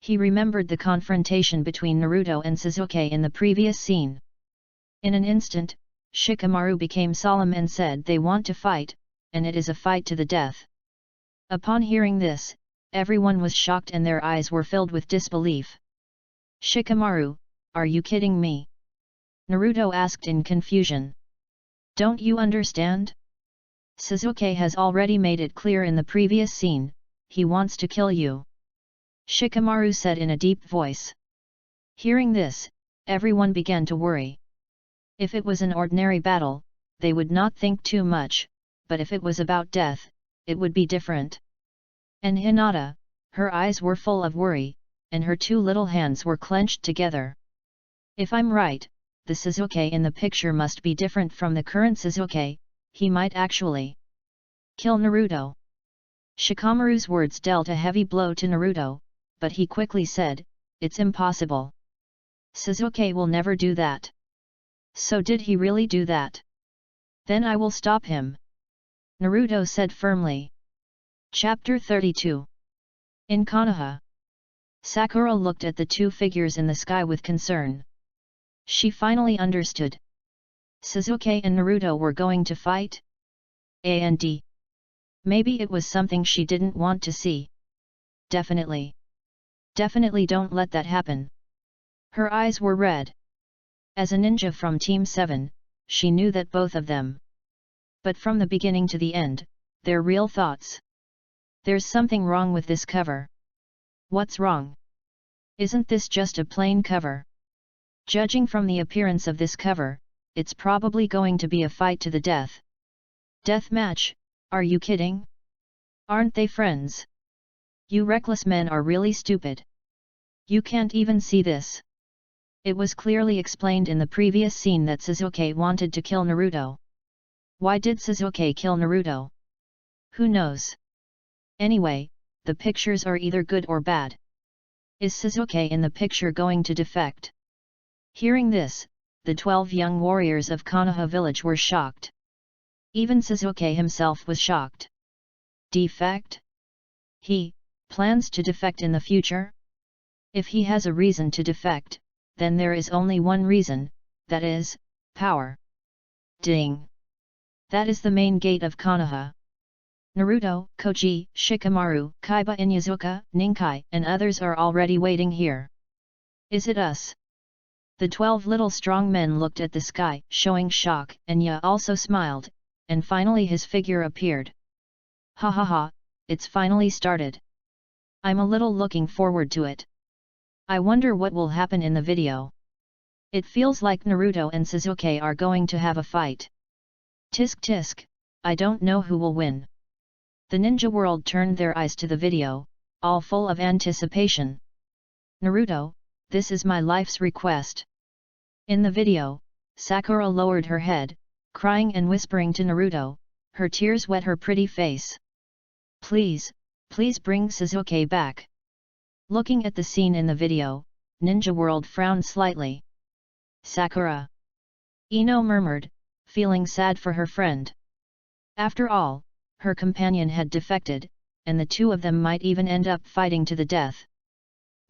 He remembered the confrontation between Naruto and Sasuke in the previous scene. In an instant, Shikamaru became solemn and said they want to fight, and it is a fight to the death. Upon hearing this, everyone was shocked and their eyes were filled with disbelief. Shikamaru, are you kidding me? Naruto asked in confusion. Don't you understand? Sasuke has already made it clear in the previous scene, he wants to kill you. Shikamaru said in a deep voice. Hearing this, everyone began to worry. If it was an ordinary battle, they would not think too much, but if it was about death, it would be different. And Hinata, her eyes were full of worry, and her two little hands were clenched together. If I'm right, the Sasuke in the picture must be different from the current Sasuke, he might actually kill Naruto. Shikamaru's words dealt a heavy blow to Naruto, but he quickly said, it's impossible. Sasuke will never do that. So did he really do that? Then I will stop him. Naruto said firmly. Chapter 32. In Konoha. Sakura looked at the two figures in the sky with concern. She finally understood. Sasuke and Naruto were going to fight? And maybe it was something she didn't want to see. Definitely don't let that happen. Her eyes were red. As a ninja from Team 7, she knew that both of them. But from the beginning to the end, their real thoughts. There's something wrong with this cover. What's wrong? Isn't this just a plain cover? Judging from the appearance of this cover, it's probably going to be a fight to the death. Death match, are you kidding? Aren't they friends? You reckless men are really stupid. You can't even see this. It was clearly explained in the previous scene that Sasuke wanted to kill Naruto. Why did Sasuke kill Naruto? Who knows? Anyway, the pictures are either good or bad. Is Sasuke in the picture going to defect? Hearing this, the 12 young warriors of Konoha village were shocked. Even Sasuke himself was shocked. Defect? He plans to defect in the future? If he has a reason to defect, then there is only one reason, that is, power. Ding! That is the main gate of Konoha. Naruto, Koji, Shikamaru, Kaiba Inyazuka, Ninkai and others are already waiting here. Is it us? The 12 little strong men looked at the sky, showing shock, and Ya also smiled, and finally his figure appeared. Ha ha ha, it's finally started. I'm a little looking forward to it. I wonder what will happen in the video. It feels like Naruto and Sasuke are going to have a fight. Tisk tisk, I don't know who will win. The ninja world turned their eyes to the video, all full of anticipation. Naruto, this is my life's request. In the video, Sakura lowered her head, crying and whispering to Naruto, her tears wet her pretty face. Please, please bring Sasuke back. Looking at the scene in the video, Ninja World frowned slightly. Sakura. Ino murmured, feeling sad for her friend. After all, her companion had defected, and the two of them might even end up fighting to the death.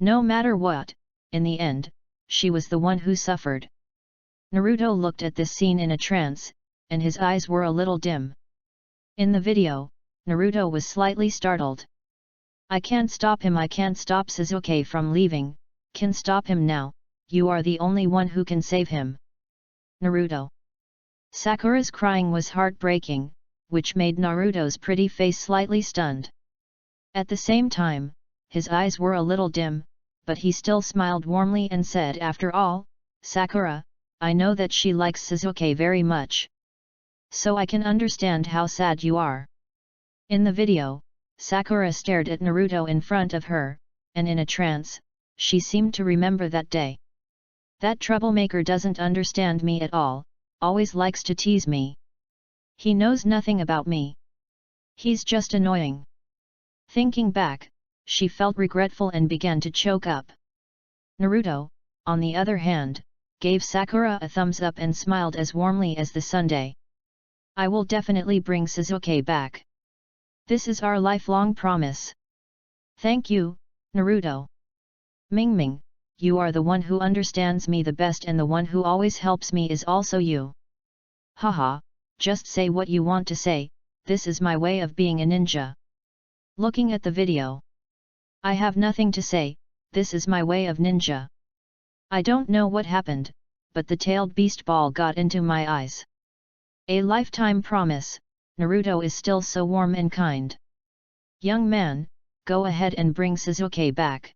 No matter what, in the end, she was the one who suffered. Naruto looked at this scene in a trance, and his eyes were a little dim. In the video, Naruto was slightly startled. I can't stop him, I can't stop Sasuke from leaving, can stop him now, you are the only one who can save him. Naruto. Sakura's crying was heartbreaking, which made Naruto's pretty face slightly stunned. At the same time, his eyes were a little dim, but he still smiled warmly and said, after all, Sakura, I know that she likes Sasuke very much. So I can understand how sad you are. In the video, Sakura stared at Naruto in front of her, and in a trance, she seemed to remember that day. That troublemaker doesn't understand me at all, always likes to tease me. He knows nothing about me. He's just annoying. Thinking back, she felt regretful and began to choke up. Naruto, on the other hand, gave Sakura a thumbs up and smiled as warmly as the Sunday. I will definitely bring Sasuke back. This is our lifelong promise. Thank you, Naruto. Ming, you are the one who understands me the best and the one who always helps me is also you. Haha, just say what you want to say, this is my way of being a ninja. Looking at the video. I have nothing to say, this is my way of ninja. I don't know what happened, but the tailed beast ball got into my eyes. A lifetime promise, Naruto is still so warm and kind. Young man, go ahead and bring Sasuke back.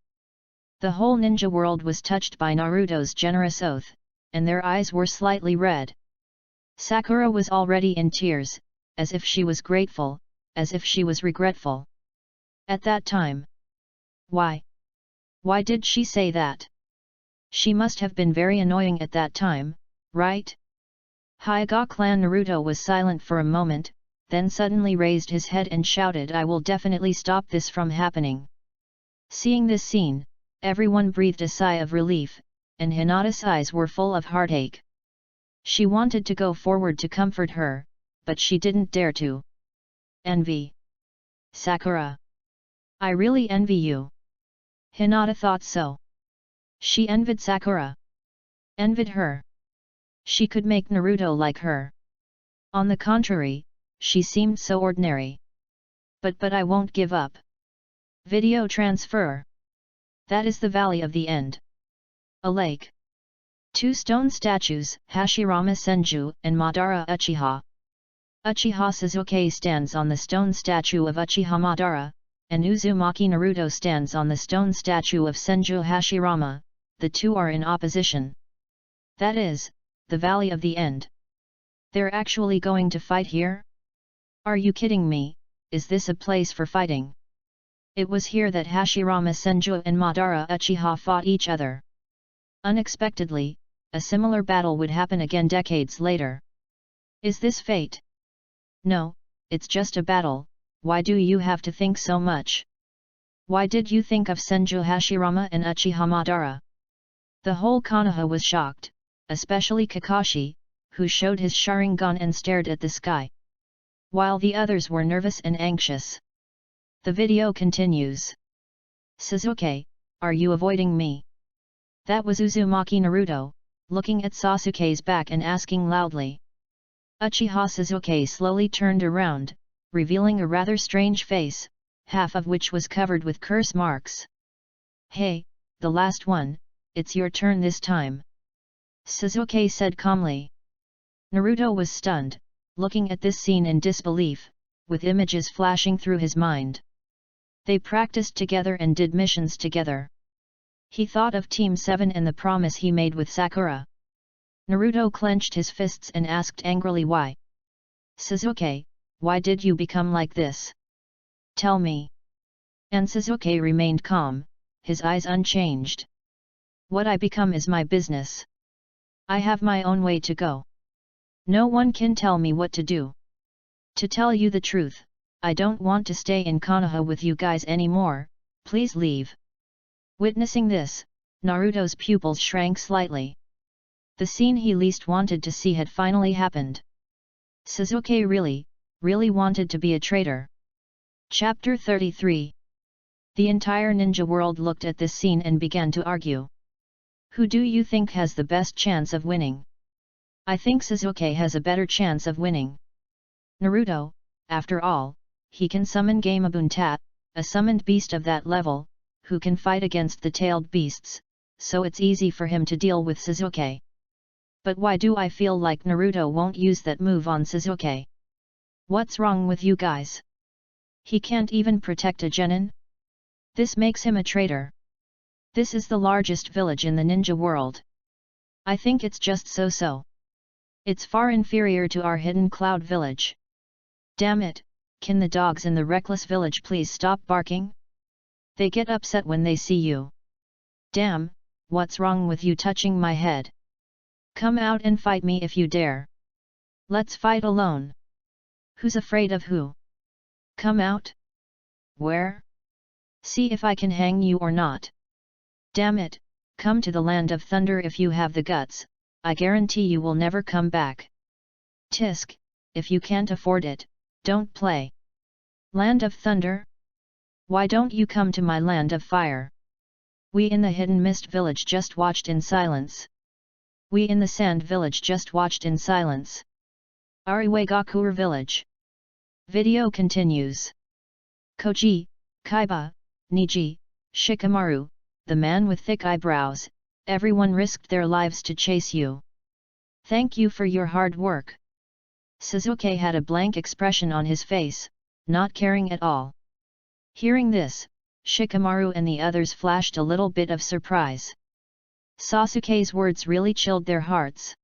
The whole ninja world was touched by Naruto's generous oath, and their eyes were slightly red. Sakura was already in tears, as if she was grateful, as if she was regretful. At that time. Why? Why did she say that? She must have been very annoying at that time, right? Hyuga clan Naruto was silent for a moment, then suddenly raised his head and shouted, I will definitely stop this from happening. Seeing this scene, everyone breathed a sigh of relief, and Hinata's eyes were full of heartache. She wanted to go forward to comfort her, but she didn't dare to. Envy. Sakura. I really envy you. Hinata thought so. She envied Sakura. Envied her. She could make Naruto like her. On the contrary, she seemed so ordinary. But I won't give up. Video transfer. That is the Valley of the End. A lake. Two stone statues, Hashirama Senju and Madara Uchiha. Uchiha Sasuke stands on the stone statue of Uchiha Madara, and Uzumaki Naruto stands on the stone statue of Senju Hashirama, the two are in opposition. That is, the Valley of the End. They're actually going to fight here? Are you kidding me, is this a place for fighting? It was here that Hashirama Senju and Madara Uchiha fought each other. Unexpectedly, a similar battle would happen again decades later. Is this fate? No, it's just a battle, why do you have to think so much? Why did you think of Senju Hashirama and Uchiha Madara? The whole Konoha was shocked, especially Kakashi, who showed his Sharingan and stared at the sky, while the others were nervous and anxious. The video continues. Sasuke, are you avoiding me? That was Uzumaki Naruto, looking at Sasuke's back and asking loudly. Uchiha Sasuke slowly turned around, revealing a rather strange face, half of which was covered with curse marks. Hey, the last one, it's your turn this time. Sasuke said calmly. Naruto was stunned, looking at this scene in disbelief, with images flashing through his mind. They practiced together and did missions together. He thought of Team 7 and the promise he made with Sakura. Naruto clenched his fists and asked angrily why. Sasuke, why did you become like this? Tell me. And Sasuke remained calm, his eyes unchanged. What I become is my business. I have my own way to go. No one can tell me what to do. To tell you the truth, I don't want to stay in Konoha with you guys anymore, please leave. Witnessing this, Naruto's pupils shrank slightly. The scene he least wanted to see had finally happened. Sasuke really wanted to be a traitor. Chapter 33. The entire ninja world looked at this scene and began to argue. Who do you think has the best chance of winning? I think Sasuke has a better chance of winning. Naruto, after all, he can summon Gamabuntat, a summoned beast of that level, who can fight against the tailed beasts, so it's easy for him to deal with Sasuke. But why do I feel like Naruto won't use that move on Sasuke? What's wrong with you guys? He can't even protect a genin? This makes him a traitor. This is the largest village in the ninja world. I think it's just so-so. It's far inferior to our hidden cloud village. Damn it, can the dogs in the reckless village please stop barking? They get upset when they see you. Damn, what's wrong with you touching my head? Come out and fight me if you dare. Let's fight alone. Who's afraid of who? Come out. Where? See if I can hang you or not. Damn it, come to the land of thunder if you have the guts, I guarantee you will never come back. Tisk, if you can't afford it, don't play. Land of thunder? Why don't you come to my land of fire? We in the hidden mist village just watched in silence. We in the sand village just watched in silence. Ariwagakure village. Video continues. Koji, Kaiba, Niji, Shikamaru, the man with thick eyebrows, everyone risked their lives to chase you. Thank you for your hard work. Sasuke had a blank expression on his face, not caring at all. Hearing this, Shikamaru and the others flashed a little bit of surprise. Sasuke's words really chilled their hearts.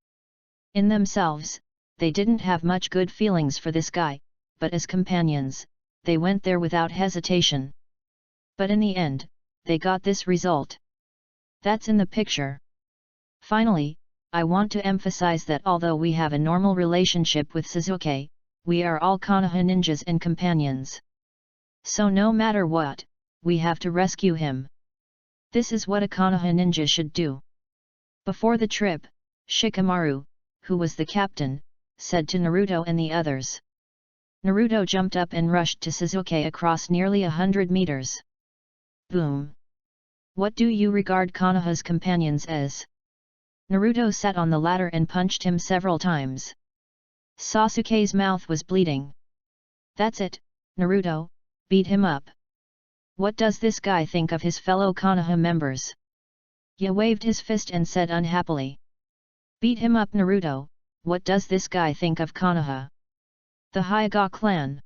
In themselves, they didn't have much good feelings for this guy, but as companions, they went there without hesitation. But in the end, they got this result. That's in the picture. Finally, I want to emphasize that although we have a normal relationship with Sasuke, we are all Konoha ninjas and companions. So no matter what, we have to rescue him. This is what a Konoha ninja should do. Before the trip, Shikamaru, who was the captain, said to Naruto and the others. Naruto jumped up and rushed to Sasuke across nearly 100 meters. Boom! What do you regard Konoha's companions as? Naruto sat on the ladder and punched him several times. Sasuke's mouth was bleeding. That's it, Naruto, beat him up. What does this guy think of his fellow Konoha members? He waved his fist and said unhappily. Beat him up, Naruto, what does this guy think of Konoha? The Hyuga clan.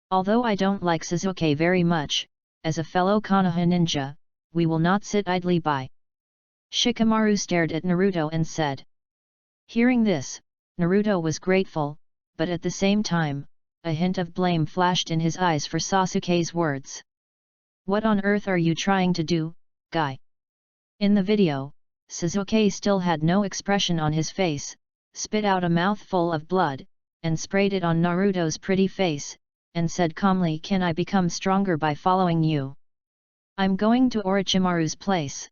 Although I don't like Sasuke very much, as a fellow Konoha ninja, we will not sit idly by. Shikamaru stared at Naruto and said. Hearing this, Naruto was grateful, but at the same time, a hint of blame flashed in his eyes for Sasuke's words. What on earth are you trying to do, guy? In the video, Sasuke still had no expression on his face, spit out a mouthful of blood, and sprayed it on Naruto's pretty face, and said calmly, can I become stronger by following you? I'm going to Orochimaru's place.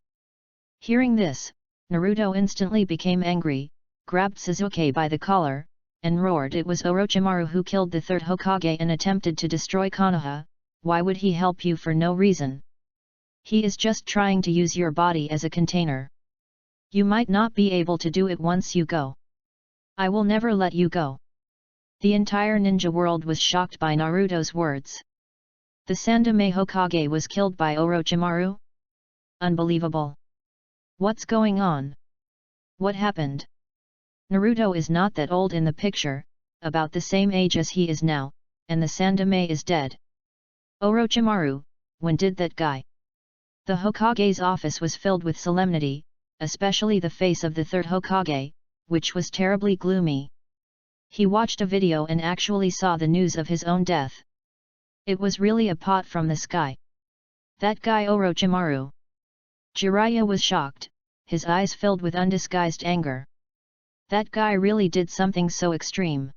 Hearing this, Naruto instantly became angry, grabbed Sasuke by the collar, and roared it was Orochimaru who killed the third Hokage and attempted to destroy Konoha. Why would he help you for no reason? He is just trying to use your body as a container. You might not be able to do it once you go. I will never let you go. The entire ninja world was shocked by Naruto's words. The Sandaime Hokage was killed by Orochimaru? Unbelievable. What's going on? What happened? Naruto is not that old in the picture, about the same age as he is now, and the Sandaime is dead. Orochimaru, when did that guy? The Hokage's office was filled with solemnity, especially the face of the third Hokage, which was terribly gloomy. He watched a video and actually saw the news of his own death. It was really a pot from the sky. That guy Orochimaru. Jiraiya was shocked, his eyes filled with undisguised anger. That guy really did something so extreme.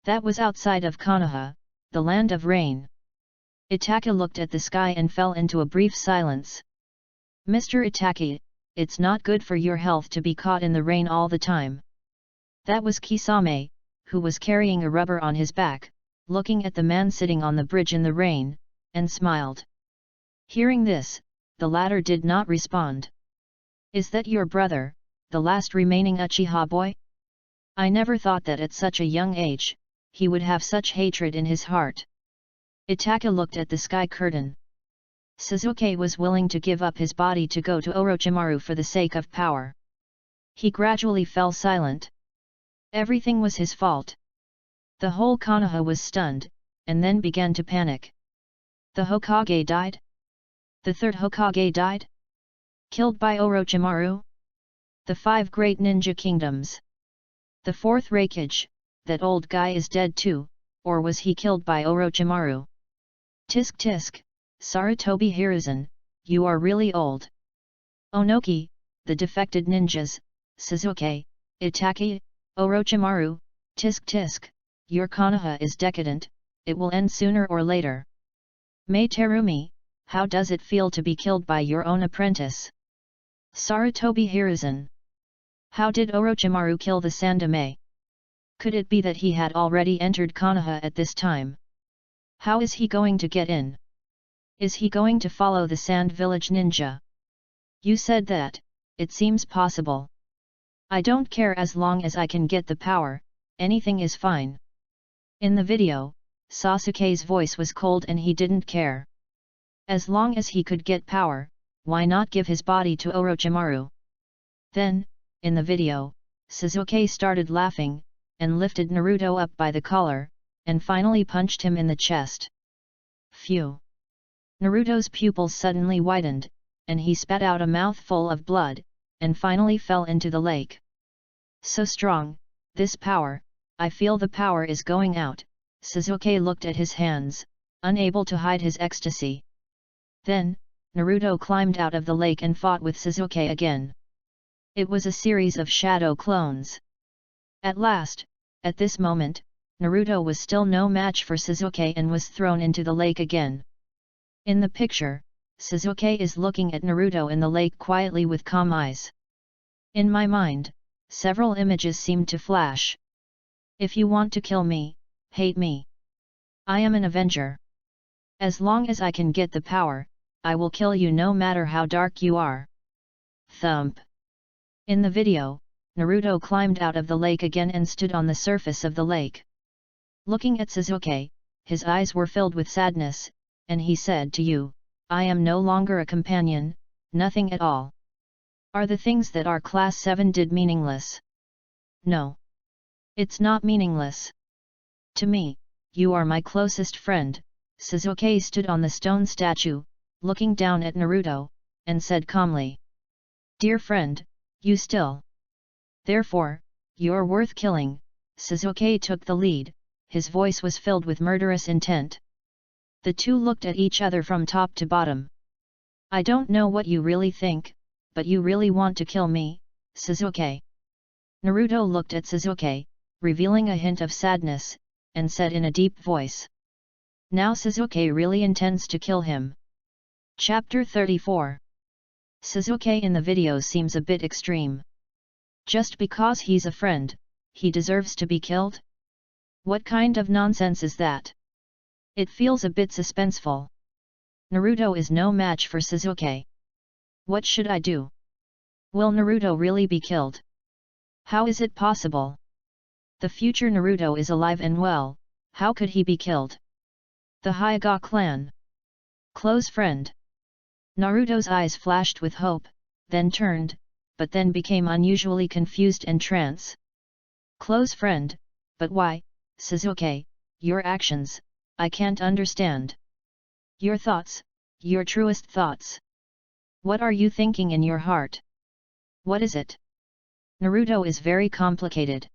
That was outside of Konoha, the land of rain. Itachi looked at the sky and fell into a brief silence. Mr. Itachi, it's not good for your health to be caught in the rain all the time. That was Kisame, who was carrying a rubber on his back, looking at the man sitting on the bridge in the rain, and smiled. Hearing this, the latter did not respond. Is that your brother, the last remaining Uchiha boy? I never thought that at such a young age, he would have such hatred in his heart. Itachi looked at the sky curtain. Sasuke was willing to give up his body to go to Orochimaru for the sake of power. He gradually fell silent. Everything was his fault. The whole Konoha was stunned, and then began to panic. The Hokage died? The third Hokage died? Killed by Orochimaru? The 5 great ninja kingdoms. The 4th Raikage, that old guy is dead too, or was he killed by Orochimaru? Tisk tisk, Sarutobi Hiruzen, you are really old. Onoki, the defected ninjas, Sasuke, Itachi, Orochimaru, tisk tisk, your Konoha is decadent, it will end sooner or later. Mai Terumi, how does it feel to be killed by your own apprentice? Sarutobi Hiruzen. How did Orochimaru kill the Sandaime? Could it be that he had already entered Konoha at this time? How is he going to get in? Is he going to follow the Sand Village ninja? You said that, it seems possible. I don't care as long as I can get the power, anything is fine. In the video, Sasuke's voice was cold and he didn't care. As long as he could get power, why not give his body to Orochimaru? Then, in the video, Sasuke started laughing, and lifted Naruto up by the collar, and finally punched him in the chest. Phew! Naruto's pupils suddenly widened, and he spat out a mouthful of blood, and finally fell into the lake. So strong, this power, I feel the power is going out. Sasuke looked at his hands, unable to hide his ecstasy. Then, Naruto climbed out of the lake and fought with Sasuke again. It was a series of shadow clones. At last, at this moment, Naruto was still no match for Sasuke and was thrown into the lake again. In the picture, Sasuke is looking at Naruto in the lake quietly with calm eyes. In my mind, several images seemed to flash. If you want to kill me, hate me. I am an avenger. As long as I can get the power, I will kill you no matter how dark you are. Thump. In the video, Naruto climbed out of the lake again and stood on the surface of the lake. Looking at Sasuke, his eyes were filled with sadness, and he said to you, I am no longer a companion, nothing at all. Are the things that our class 7 did meaningless? No. It's not meaningless. To me, you are my closest friend. Sasuke stood on the stone statue, looking down at Naruto, and said calmly. Dear friend, you still. Therefore, you're worth killing. Sasuke took the lead, his voice was filled with murderous intent. The two looked at each other from top to bottom. I don't know what you really think, but you really want to kill me, Sasuke. Naruto looked at Sasuke, revealing a hint of sadness, and said in a deep voice. Now Sasuke really intends to kill him. Chapter 34. Sasuke in the video seems a bit extreme. Just because he's a friend, he deserves to be killed? What kind of nonsense is that? It feels a bit suspenseful. Naruto is no match for Sasuke. What should I do? Will Naruto really be killed? How is it possible? The future Naruto is alive and well, how could he be killed? The Hyuga clan. Close friend. Naruto's eyes flashed with hope, then turned, but then became unusually confused and trance. Close friend, but why, Sasuke, your actions, I can't understand. Your thoughts, your truest thoughts. What are you thinking in your heart? What is it? Naruto is very complicated.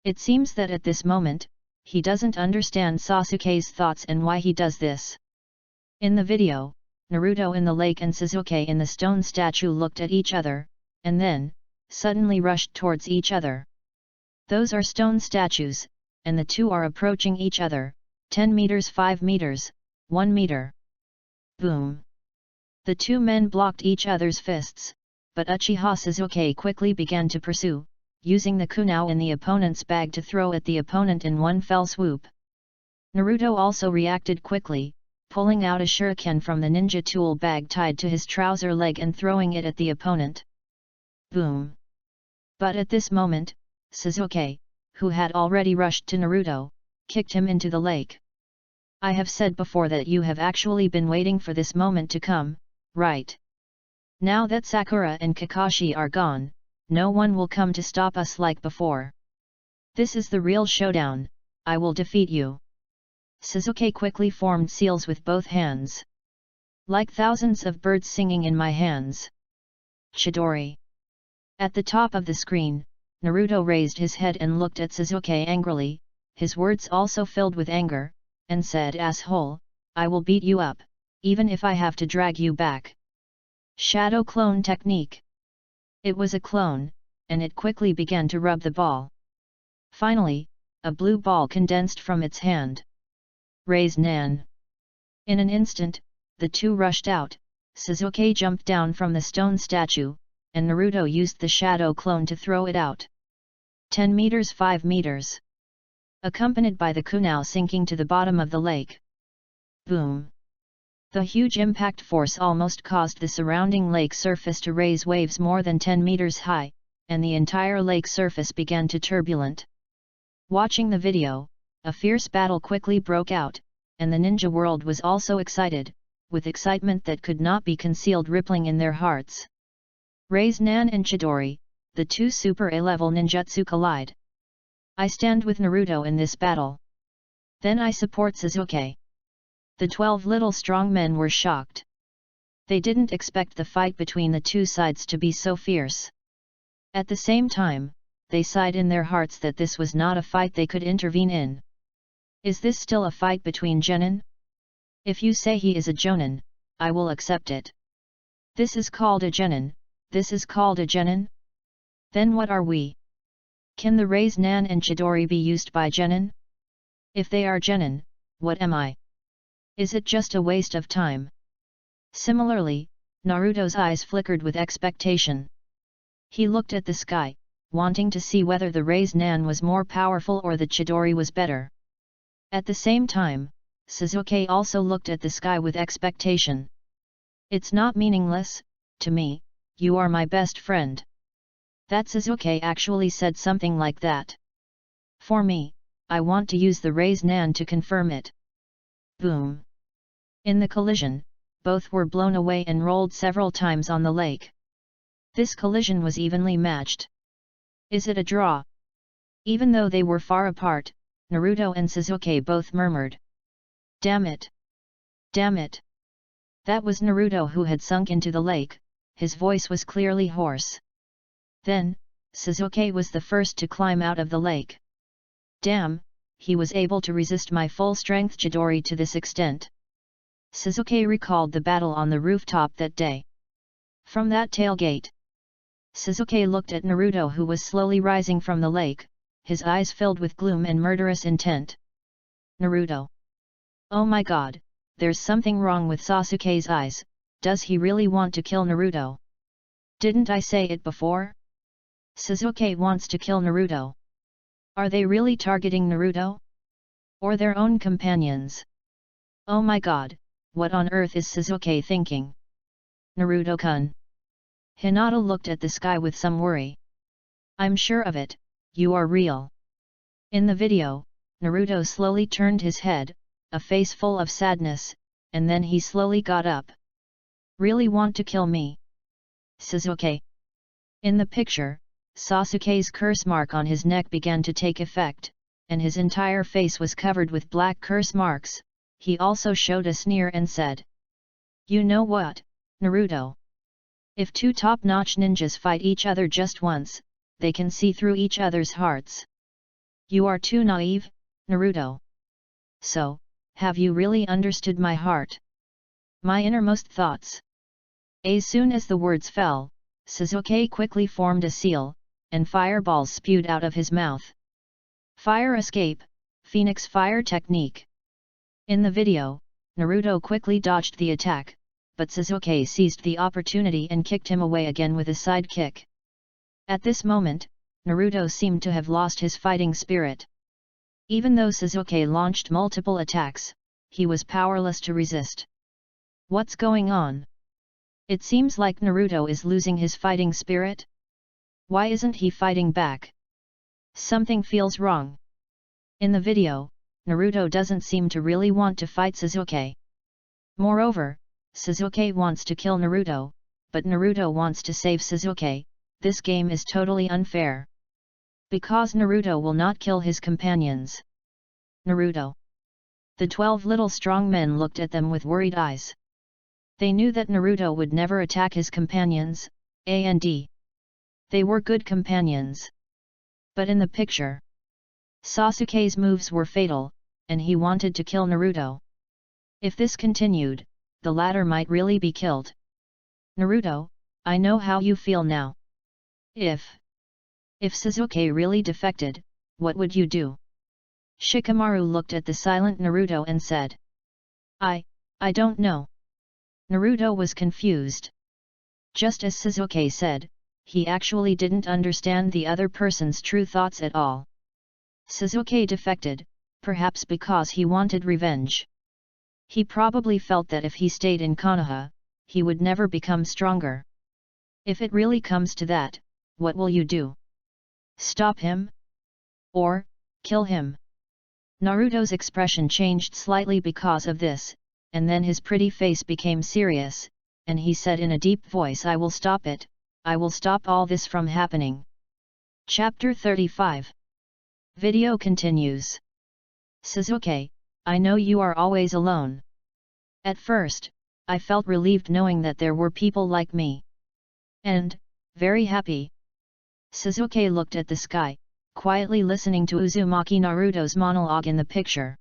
It seems that at this moment, he doesn't understand Sasuke's thoughts and why he does this. In the video, Naruto in the lake and Sasuke in the stone statue looked at each other, and then, suddenly rushed towards each other. Those are stone statues, and the two are approaching each other, 10 meters, 5 meters, 1 meter. Boom! The two men blocked each other's fists, but Uchiha Sasuke quickly began to pursue, using the kunai in the opponent's bag to throw at the opponent in one fell swoop. Naruto also reacted quickly, pulling out a shuriken from the ninja tool bag tied to his trouser leg and throwing it at the opponent. Boom! But at this moment, Sasuke, who had already rushed to Naruto, kicked him into the lake. I have said before that you have actually been waiting for this moment to come, right? Now that Sakura and Kakashi are gone, no one will come to stop us like before. This is the real showdown, I will defeat you. Sasuke quickly formed seals with both hands. Like thousands of birds singing in my hands. Chidori. At the top of the screen, Naruto raised his head and looked at Sasuke angrily, his words also filled with anger, and said, "Asshole, I will beat you up, even if I have to drag you back." Shadow clone technique. It was a clone, and it quickly began to rub the ball. Finally, a blue ball condensed from its hand. Raise Nan. In an instant, the two rushed out, Sasuke jumped down from the stone statue, and Naruto used the shadow clone to throw it out. 10 meters, 5 meters. Accompanied by the kunai sinking to the bottom of the lake. Boom! The huge impact force almost caused the surrounding lake surface to raise waves more than 10 meters high, and the entire lake surface began to turbulent. Watching the video, a fierce battle quickly broke out, and the ninja world was also excited, with excitement that could not be concealed rippling in their hearts. Raise Nan and Chidori, the two super A-level ninjutsu collide. I stand with Naruto in this battle. Then I support Sasuke. The 12 little strong men were shocked. They didn't expect the fight between the two sides to be so fierce. At the same time, they sighed in their hearts that this was not a fight they could intervene in. Is this still a fight between genin? If you say he is a jonin, I will accept it. This is called a genin, this is called a genin? Then what are we? Can the Raise Nan and Chidori be used by genin? If they are genin, what am I? Is it just a waste of time? Similarly, Naruto's eyes flickered with expectation. He looked at the sky, wanting to see whether the Raise Nan was more powerful or the Chidori was better. At the same time, Sasuke also looked at the sky with expectation. It's not meaningless, to me, you are my best friend. That Sasuke actually said something like that. For me, I want to use the Raise Nan to confirm it. Boom! In the collision, both were blown away and rolled several times on the lake. This collision was evenly matched. Is it a draw? Even though they were far apart, Naruto and Sasuke both murmured. Damn it! Damn it! That was Naruto who had sunk into the lake, his voice was clearly hoarse. Then, Sasuke was the first to climb out of the lake. Damn, he was able to resist my full-strength Chidori to this extent. Sasuke recalled the battle on the rooftop that day. From that tailgate, Sasuke looked at Naruto who was slowly rising from the lake, his eyes filled with gloom and murderous intent. Naruto. Oh my god, there's something wrong with Sasuke's eyes, Does he really want to kill Naruto? Didn't I say it before? Sasuke wants to kill Naruto. Are they really targeting Naruto? Or their own companions? Oh my god, what on earth is Sasuke thinking? Naruto-kun. Hinata looked at the sky with some worry. I'm sure of it, you are real. In the video, Naruto slowly turned his head, a face full of sadness, and then he slowly got up. Really want to kill me? Sasuke. In the picture, Sasuke's curse mark on his neck began to take effect, and his entire face was covered with black curse marks. He also showed a sneer and said, "You know what, Naruto? If two top-notch ninjas fight each other just once, they can see through each other's hearts. You are too naive, Naruto. So, have you really understood my heart? My innermost thoughts?" As soon as the words fell, Sasuke quickly formed a seal, and fireballs spewed out of his mouth. Fire escape, Phoenix Fire technique. In the video, Naruto quickly dodged the attack, but Sasuke seized the opportunity and kicked him away again with a side kick. At this moment, Naruto seemed to have lost his fighting spirit. Even though Sasuke launched multiple attacks, he was powerless to resist. What's going on? It seems like Naruto is losing his fighting spirit. Why isn't he fighting back? Something feels wrong. In the video, Naruto doesn't seem to really want to fight Sasuke. Moreover, Sasuke wants to kill Naruto, but Naruto wants to save Sasuke. This game is totally unfair. Because Naruto will not kill his companions. Naruto. The 12 little strong men looked at them with worried eyes. They knew that Naruto would never attack his companions, and they were good companions. But in the picture, Sasuke's moves were fatal, and he wanted to kill Naruto. If this continued, the latter might really be killed. Naruto, I know how you feel now. If Sasuke really defected, what would you do? Shikamaru looked at the silent Naruto and said, I don't know. Naruto was confused. Just as Sasuke said, he actually didn't understand the other person's true thoughts at all. Sasuke defected, perhaps because he wanted revenge. He probably felt that if he stayed in Konoha, he would never become stronger. If it really comes to that, what will you do? Stop him? Or, kill him? Naruto's expression changed slightly because of this, and then his pretty face became serious, and he said in a deep voice, I will stop it, I will stop all this from happening. Chapter 35. Video continues. Sasuke, I know you are always alone. At first, I felt relieved knowing that there were people like me. And, very happy. Sasuke looked at the sky, quietly listening to Uzumaki Naruto's monologue in the picture.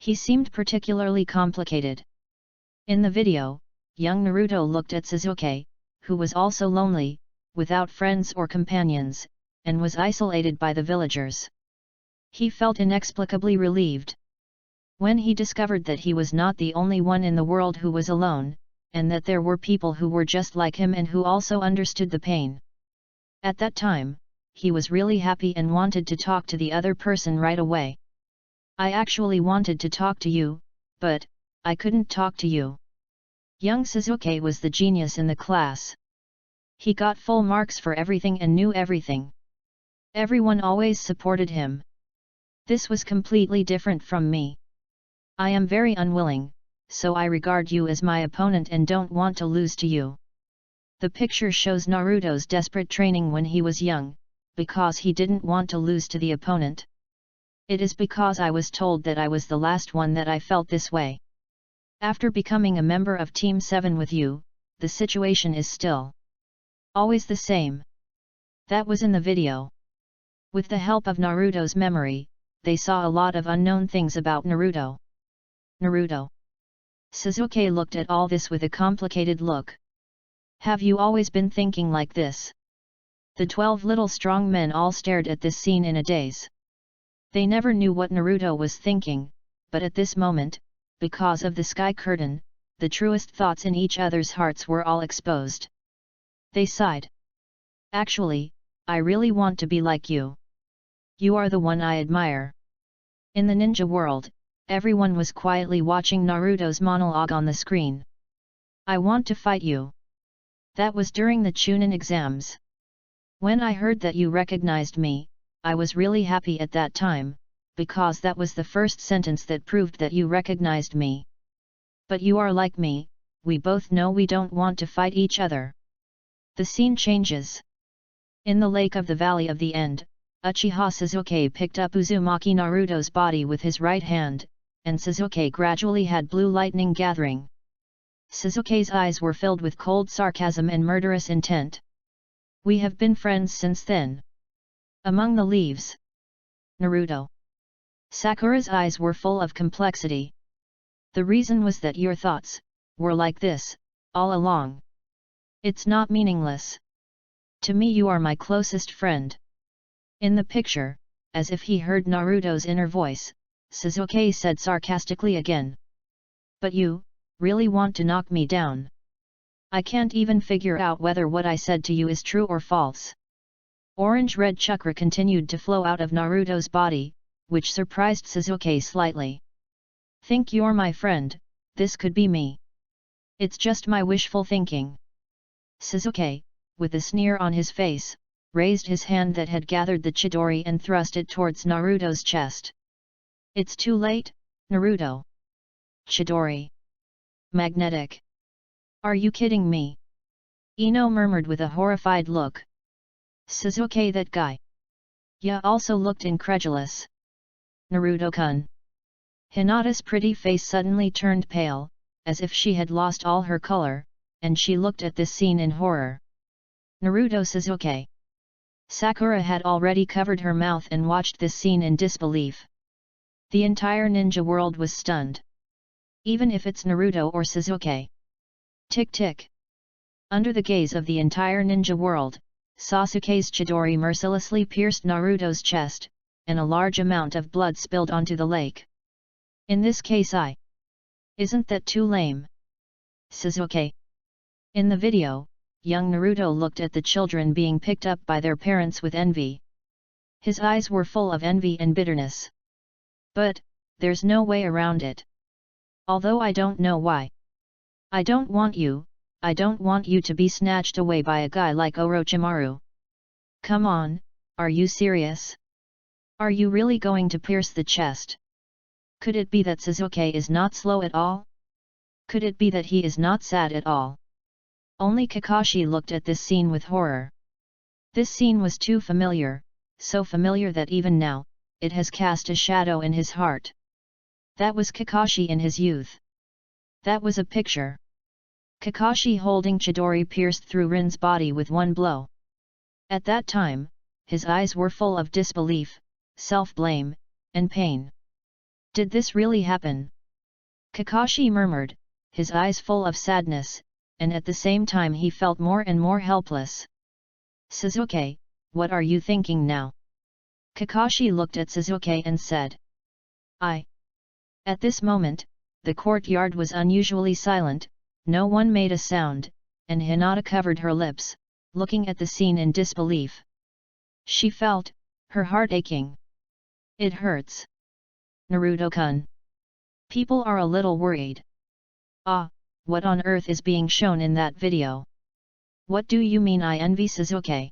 He seemed particularly complicated. In the video, young Naruto looked at Sasuke, who was also lonely, without friends or companions, and was isolated by the villagers. He felt inexplicably relieved. When he discovered that he was not the only one in the world who was alone, and that there were people who were just like him and who also understood the pain. At that time, he was really happy and wanted to talk to the other person right away. I actually wanted to talk to you, but I couldn't talk to you. Young Sasuke was the genius in the class. He got full marks for everything and knew everything. Everyone always supported him. This was completely different from me. I am very unwilling, so I regard you as my opponent and don't want to lose to you. The picture shows Naruto's desperate training when he was young, because he didn't want to lose to the opponent. It is because I was told that I was the last one that I felt this way. After becoming a member of Team 7 with you, the situation is still always the same. That was in the video. With the help of Naruto's memory, they saw a lot of unknown things about Naruto. Naruto. Sasuke looked at all this with a complicated look. Have you always been thinking like this? The 12 little strong men all stared at this scene in a daze. They never knew what Naruto was thinking, but at this moment, because of the sky curtain, the truest thoughts in each other's hearts were all exposed. They sighed. Actually, I really want to be like you. You are the one I admire. In the ninja world, everyone was quietly watching Naruto's monologue on the screen. I want to fight you. That was during the Chunin exams. When I heard that you recognized me, I was really happy at that time, because that was the first sentence that proved that you recognized me. But you are like me, we both know we don't want to fight each other. The scene changes. In the lake of the Valley of the End, Uchiha Sasuke picked up Uzumaki Naruto's body with his right hand, and Sasuke gradually had blue lightning gathering. Sasuke's eyes were filled with cold sarcasm and murderous intent. We have been friends since then. Among the leaves. Naruto. Sakura's eyes were full of complexity. The reason was that your thoughts were like this all along. It's not meaningless. To me you are my closest friend. In the picture, as if he heard Naruto's inner voice, Sasuke said sarcastically again. But you really want to knock me down. I can't even figure out whether what I said to you is true or false. Orange-red chakra continued to flow out of Naruto's body, which surprised Sasuke slightly. Think you're my friend, this could be me. It's just my wishful thinking. Sasuke, with a sneer on his face, raised his hand that had gathered the Chidori and thrust it towards Naruto's chest. It's too late, Naruto. Chidori. Magnetic. Are you kidding me? Ino murmured with a horrified look. Sasuke, that guy. Ya also looked incredulous. Naruto-kun. Hinata's pretty face suddenly turned pale, as if she had lost all her color, and she looked at this scene in horror. Naruto Sasuke. Sakura had already covered her mouth and watched this scene in disbelief. The entire ninja world was stunned. Even if it's Naruto or Sasuke. Tick-tick. Under the gaze of the entire ninja world, Sasuke's Chidori mercilessly pierced Naruto's chest, and a large amount of blood spilled onto the lake. In this case Isn't that too lame? Sasuke. In the video, young Naruto looked at the children being picked up by their parents with envy. His eyes were full of envy and bitterness. But, there's no way around it. Although I don't know why. I don't want you to be snatched away by a guy like Orochimaru. Come on, are you serious? Are you really going to pierce the chest? Could it be that Sasuke is not slow at all? Could it be that he is not sad at all? Only Kakashi looked at this scene with horror. This scene was too familiar, so familiar that even now, it has cast a shadow in his heart. That was Kakashi in his youth. That was a picture. Kakashi holding Chidori pierced through Rin's body with one blow. At that time, his eyes were full of disbelief, self-blame, and pain. Did this really happen? Kakashi murmured, his eyes full of sadness, and at the same time he felt more and more helpless. Sasuke, what are you thinking now? Kakashi looked at Sasuke and said. At this moment, the courtyard was unusually silent, no one made a sound, and Hinata covered her lips, looking at the scene in disbelief. She felt her heart aching. It hurts. Naruto-kun. People are a little worried. What on earth is being shown in that video? What do you mean I envy Sasuke?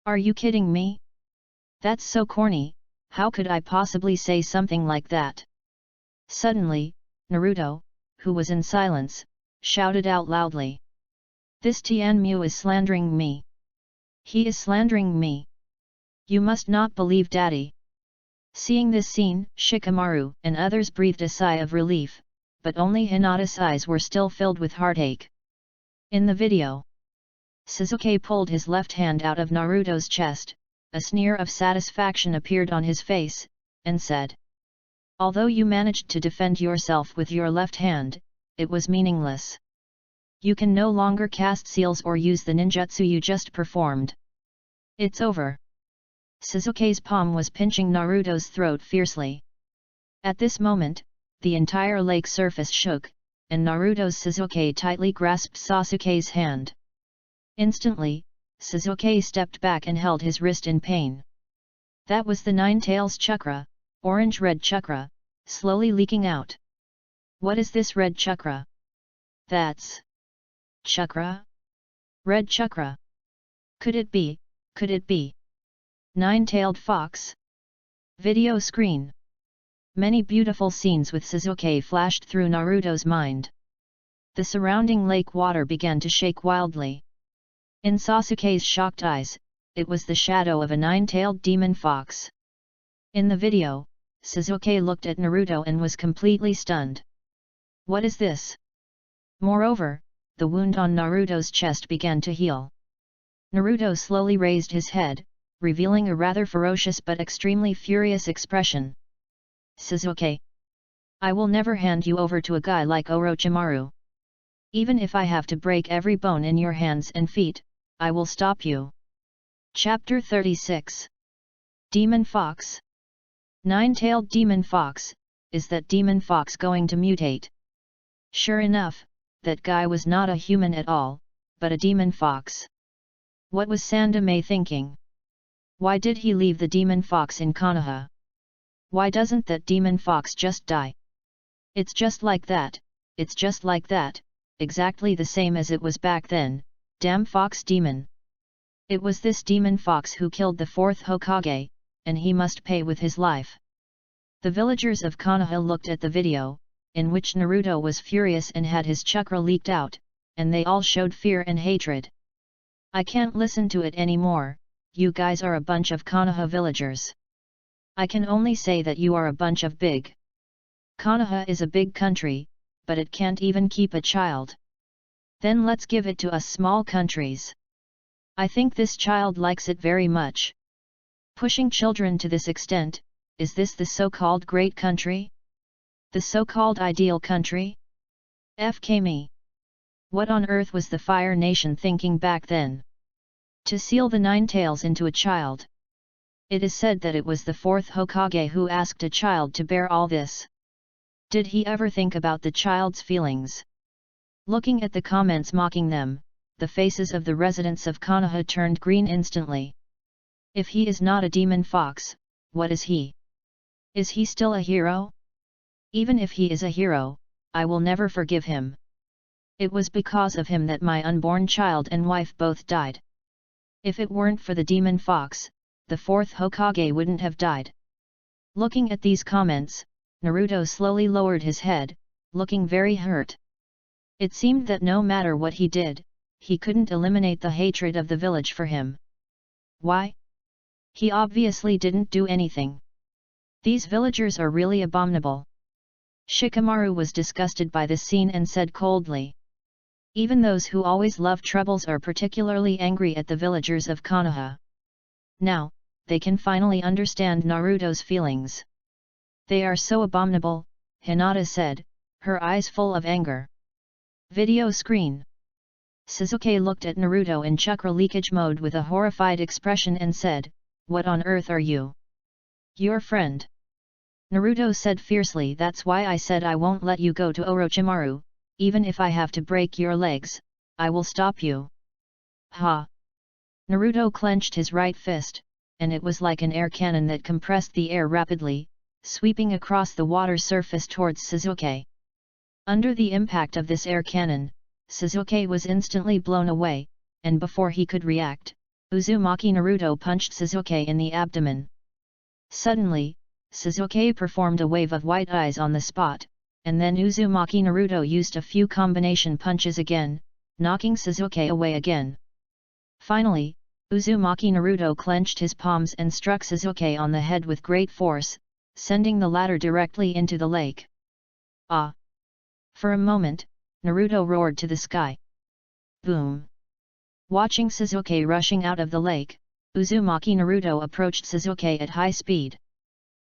Are you kidding me? That's so corny, how could I possibly say something like that? Suddenly, Naruto, who was in silence, shouted out loudly. This Tianmu is slandering me. He is slandering me. You must not believe Daddy. Seeing this scene, Shikamaru and others breathed a sigh of relief, but only Hinata's eyes were still filled with heartache. In the video, Sasuke pulled his left hand out of Naruto's chest, a sneer of satisfaction appeared on his face, and said. Although you managed to defend yourself with your left hand, it was meaningless. You can no longer cast seals or use the ninjutsu you just performed. It's over. Sasuke's palm was pinching Naruto's throat fiercely. At this moment, the entire lake surface shook, and Naruto's Sasuke tightly grasped Sasuke's hand. Instantly, Sasuke stepped back and held his wrist in pain. That was the Nine Tails chakra, orange-red chakra, slowly leaking out. What is this red chakra? That's chakra? Red chakra? Could it be? Nine-tailed fox? Video screen. Many beautiful scenes with Sasuke flashed through Naruto's mind. The surrounding lake water began to shake wildly. In Sasuke's shocked eyes, it was the shadow of a nine-tailed demon fox. In the video, Sasuke looked at Naruto and was completely stunned. What is this? Moreover, the wound on Naruto's chest began to heal. Naruto slowly raised his head, revealing a rather ferocious but extremely furious expression. Sasuke, I will never hand you over to a guy like Orochimaru. Even if I have to break every bone in your hands and feet, I will stop you. Chapter 36. Demon Fox. Nine-tailed demon fox, is that demon fox going to mutate? Sure enough, that guy was not a human at all, but a demon fox. What was Sandame thinking? Why did he leave the demon fox in Konoha? Why doesn't that demon fox just die? It's just like that, exactly the same as it was back then, damn fox demon. It was this demon fox who killed the fourth Hokage, and he must pay with his life. The villagers of Konoha looked at the video, in which Naruto was furious and had his chakra leaked out, and they all showed fear and hatred. I can't listen to it anymore, you guys are a bunch of Konoha villagers. I can only say that you are a bunch of big. Konoha is a big country, but it can't even keep a child. Then let's give it to us small countries. I think this child likes it very much. Pushing children to this extent, is this the so-called great country? The so-called ideal country? FK me. What on earth was the Fire Nation thinking back then? To seal the Nine Tails into a child. It is said that it was the fourth Hokage who asked a child to bear all this. Did he ever think about the child's feelings? Looking at the comments mocking them, the faces of the residents of Konoha turned green instantly. If he is not a demon fox, what is he? Is he still a hero? Even if he is a hero, I will never forgive him. It was because of him that my unborn child and wife both died. If it weren't for the demon fox, the fourth Hokage wouldn't have died. Looking at these comments, Naruto slowly lowered his head, looking very hurt. It seemed that no matter what he did, he couldn't eliminate the hatred of the village for him. Why? He obviously didn't do anything. These villagers are really abominable. Shikamaru was disgusted by this scene and said coldly. Even those who always love troubles are particularly angry at the villagers of Konoha. Now, they can finally understand Naruto's feelings. They are so abominable, Hinata said, her eyes full of anger. Video screen. Sasuke looked at Naruto in chakra leakage mode with a horrified expression and said, "What on earth are you? Your friend." Naruto said fiercely, "That's why I said I won't let you go to Orochimaru, even if I have to break your legs, I will stop you." Ha! Naruto clenched his right fist, and it was like an air cannon that compressed the air rapidly, sweeping across the water surface towards Sasuke. Under the impact of this air cannon, Sasuke was instantly blown away, and before he could react, Uzumaki Naruto punched Sasuke in the abdomen. Suddenly, Sasuke performed a wave of white eyes on the spot, and then Uzumaki Naruto used a few combination punches again, knocking Sasuke away again. Finally, Uzumaki Naruto clenched his palms and struck Sasuke on the head with great force, sending the latter directly into the lake. Ah! For a moment, Naruto roared to the sky. Boom! Watching Sasuke rushing out of the lake, Uzumaki Naruto approached Sasuke at high speed.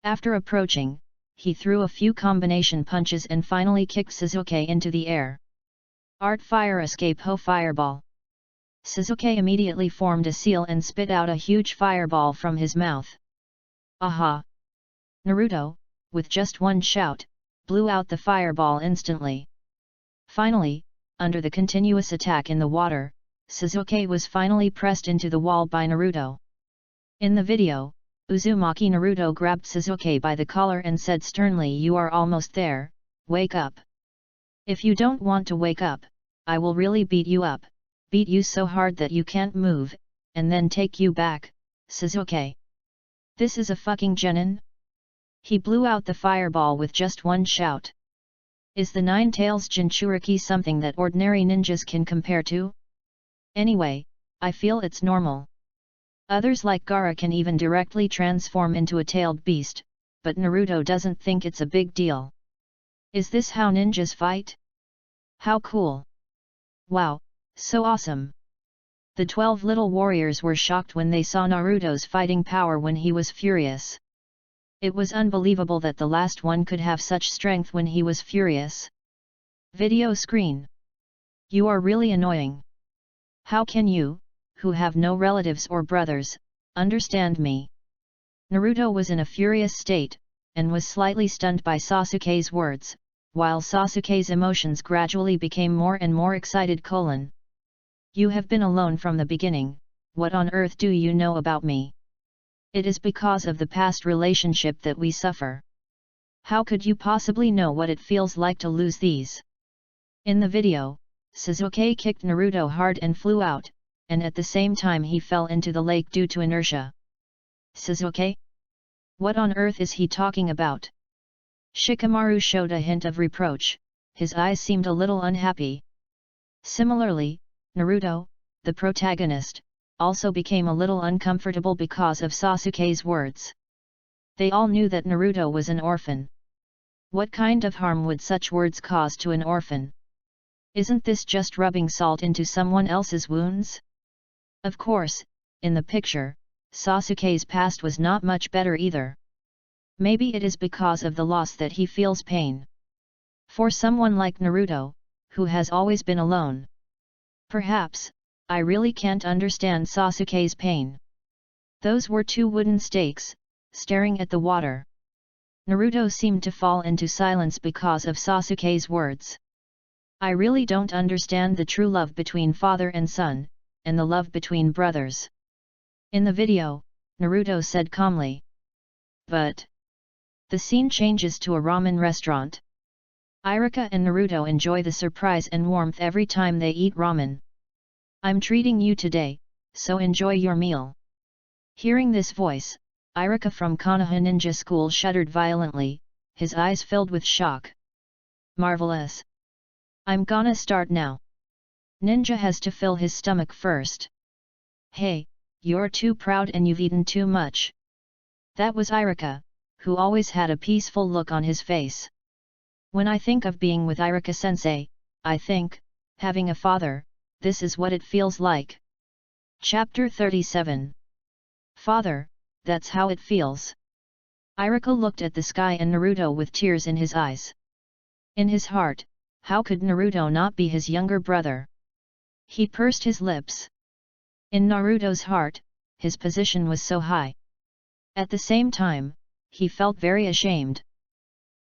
After approaching, he threw a few combination punches and finally kicked Sasuke into the air. Art Fire Escape Ho Fireball. Sasuke immediately formed a seal and spit out a huge fireball from his mouth. Aha! Naruto, with just one shout, blew out the fireball instantly. Finally, under the continuous attack in the water, Sasuke was finally pressed into the wall by Naruto. In the video, Uzumaki Naruto grabbed Sasuke by the collar and said sternly, "You are almost there, wake up. If you don't want to wake up, I will really beat you up, beat you so hard that you can't move, and then take you back, Sasuke. This is a fucking genin?" He blew out the fireball with just one shout. Is the Nine Tails Jinchuriki something that ordinary ninjas can compare to? Anyway, I feel it's normal. Others like Gaara can even directly transform into a tailed beast, but Naruto doesn't think it's a big deal. Is this how ninjas fight? How cool! Wow, so awesome! The 12 little warriors were shocked when they saw Naruto's fighting power when he was furious. It was unbelievable that the last one could have such strength when he was furious. Video screen. You are really annoying. How can you, who have no relatives or brothers, understand me? Naruto was in a furious state, and was slightly stunned by Sasuke's words, while Sasuke's emotions gradually became more and more excited. You have been alone from the beginning, what on earth do you know about me? It is because of the past relationship that we suffer. How could you possibly know what it feels like to lose these? In the video, Sasuke kicked Naruto hard and flew out, and at the same time he fell into the lake due to inertia. Sasuke? What on earth is he talking about? Shikamaru showed a hint of reproach, his eyes seemed a little unhappy. Similarly, Naruto, the protagonist, also became a little uncomfortable because of Sasuke's words. They all knew that Naruto was an orphan. What kind of harm would such words cause to an orphan? Isn't this just rubbing salt into someone else's wounds? Of course, in the picture, Sasuke's past was not much better either. Maybe it is because of the loss that he feels pain. For someone like Naruto, who has always been alone. Perhaps, I really can't understand Sasuke's pain. Those were two wooden stakes, staring at the water. Naruto seemed to fall into silence because of Sasuke's words. I really don't understand the true love between father and son, and the love between brothers. In the video, Naruto said calmly. But the scene changes to a ramen restaurant. Iruka and Naruto enjoy the surprise and warmth every time they eat ramen. I'm treating you today, so enjoy your meal. Hearing this voice, Iruka from Konoha Ninja School shuddered violently, his eyes filled with shock. Marvelous! I'm gonna start now. Ninja has to fill his stomach first. Hey, you're too proud and you've eaten too much. That was Iruka, who always had a peaceful look on his face. When I think of being with Iruka-sensei, I think, having a father, this is what it feels like. Chapter 37. Father, that's how it feels. Iruka looked at the sky and Naruto with tears in his eyes. In his heart, how could Naruto not be his younger brother? He pursed his lips. In Naruto's heart, his position was so high. At the same time, he felt very ashamed.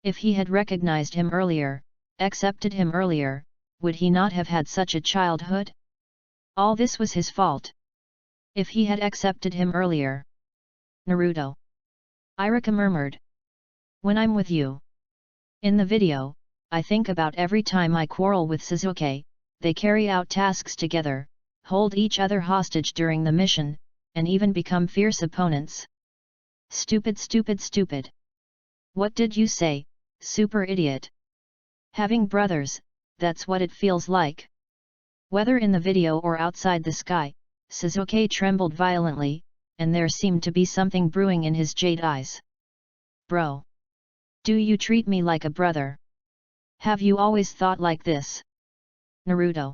If he had recognized him earlier, accepted him earlier, would he not have had such a childhood? All this was his fault. If he had accepted him earlier. Naruto. Iruka murmured. When I'm with you. In the video, I think about every time I quarrel with Sasuke, they carry out tasks together, hold each other hostage during the mission, and even become fierce opponents. Stupid, stupid, stupid. What did you say, super idiot? Having brothers, that's what it feels like. Whether in the video or outside the sky, Sasuke trembled violently, and there seemed to be something brewing in his jade eyes. Bro! Do you treat me like a brother? Have you always thought like this? Naruto.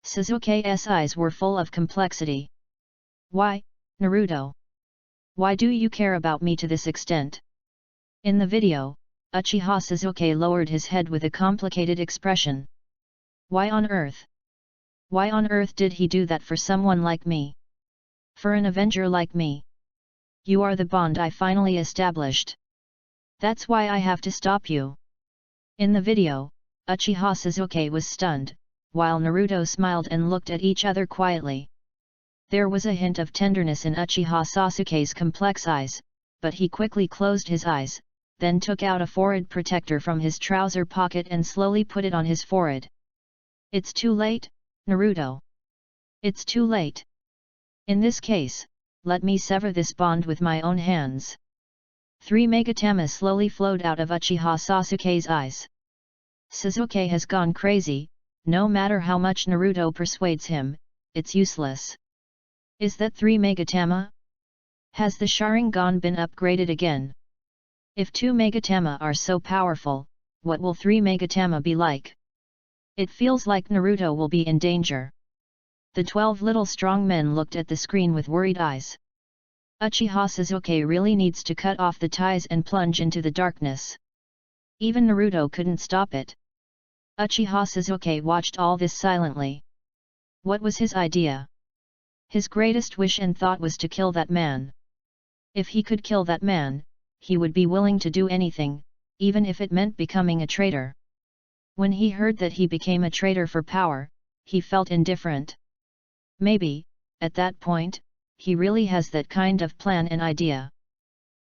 Sasuke's eyes were full of complexity. Why, Naruto? Why do you care about me to this extent? In the video, Uchiha Sasuke lowered his head with a complicated expression. Why on earth? Why on earth did he do that for someone like me? For an Avenger like me? You are the bond I finally established. That's why I have to stop you. In the video, Uchiha Sasuke was stunned, while Naruto smiled and looked at each other quietly. There was a hint of tenderness in Uchiha Sasuke's complex eyes, but he quickly closed his eyes, then took out a forehead protector from his trouser pocket and slowly put it on his forehead. It's too late, Naruto. It's too late. In this case, let me sever this bond with my own hands. 3 Megatama slowly flowed out of Uchiha Sasuke's eyes. Sasuke has gone crazy, no matter how much Naruto persuades him, it's useless. Is that 3 Megatama? Has the Sharingan been upgraded again? If 2 Megatama are so powerful, what will 3 Megatama be like? It feels like Naruto will be in danger. The 12 little strong men looked at the screen with worried eyes. Uchiha Sasuke really needs to cut off the ties and plunge into the darkness. Even Naruto couldn't stop it. Uchiha Sasuke watched all this silently. What was his idea? His greatest wish and thought was to kill that man. If he could kill that man, he would be willing to do anything, even if it meant becoming a traitor. When he heard that he became a traitor for power, he felt indifferent. Maybe, at that point, he really has that kind of plan and idea.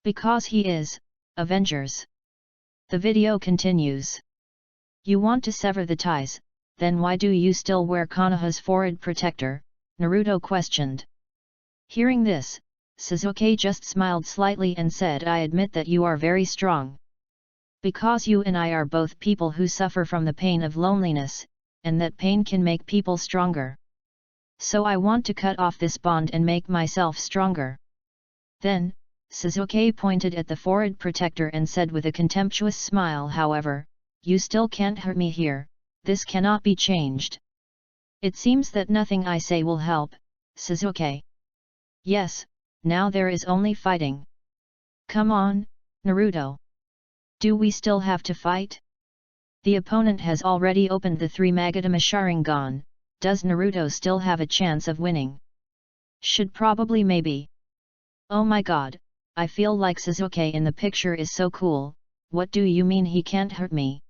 Because he is, Avengers. The video continues. You want to sever the ties, then why do you still wear Konoha's forehead protector? Naruto questioned. Hearing this, Sasuke just smiled slightly and said, I admit that you are very strong. Because you and I are both people who suffer from the pain of loneliness, and that pain can make people stronger. So I want to cut off this bond and make myself stronger. Then, Sasuke pointed at the forehead protector and said with a contemptuous smile, however, you still can't hurt me here, this cannot be changed. It seems that nothing I say will help, Sasuke. Yes, now there is only fighting. Come on, Naruto. Do we still have to fight? The opponent has already opened the 3 Magatama Sharingan, does Naruto still have a chance of winning? Should probably maybe. Oh my god, I feel like Sasuke in the picture is so cool, what do you mean he can't hurt me?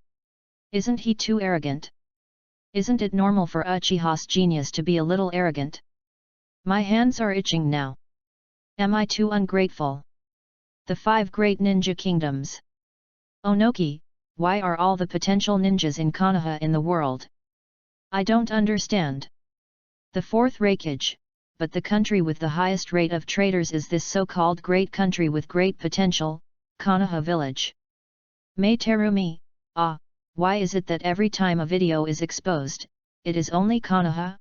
Isn't he too arrogant? Isn't it normal for Uchiha's genius to be a little arrogant? My hands are itching now. Am I too ungrateful? The 5 Great Ninja Kingdoms. Onoki, why are all the potential ninjas in Konoha in the world? I don't understand. The 4th Raikage, but the country with the highest rate of traders is this so-called great country with great potential, Konoha village. Mei Terumi, why is it that every time a video is exposed, it is only Konoha?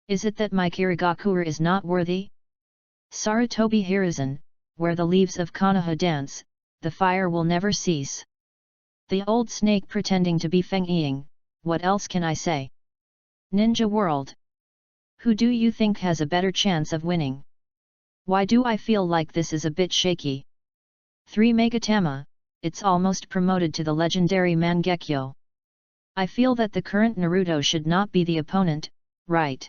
Is it that my Kirigakure is not worthy? Sarutobi Hiruzen, where the leaves of Konoha dance, the fire will never cease. The old snake pretending to be Feng Ying, what else can I say? Ninja World. Who do you think has a better chance of winning? Why do I feel like this is a bit shaky? 3 Megatama, it's almost promoted to the legendary Mangekyo. I feel that the current Naruto should not be the opponent, right?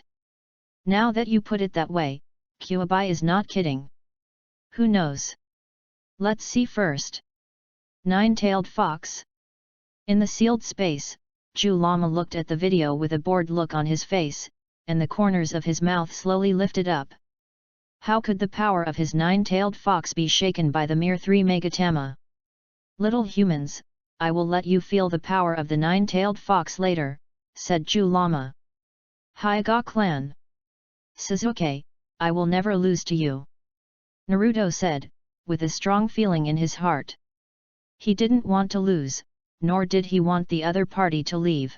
Now that you put it that way, Kyuubi is not kidding. Who knows? Let's see first. 9-tailed fox. In the sealed space, Ju Lama looked at the video with a bored look on his face, and the corners of his mouth slowly lifted up. How could the power of his 9-tailed fox be shaken by the mere 3 Megatama? Little humans, I will let you feel the power of the 9-tailed fox later, said Ju Lama. Hyuga clan. Sasuke, I will never lose to you. Naruto said, with a strong feeling in his heart. He didn't want to lose, nor did he want the other party to leave.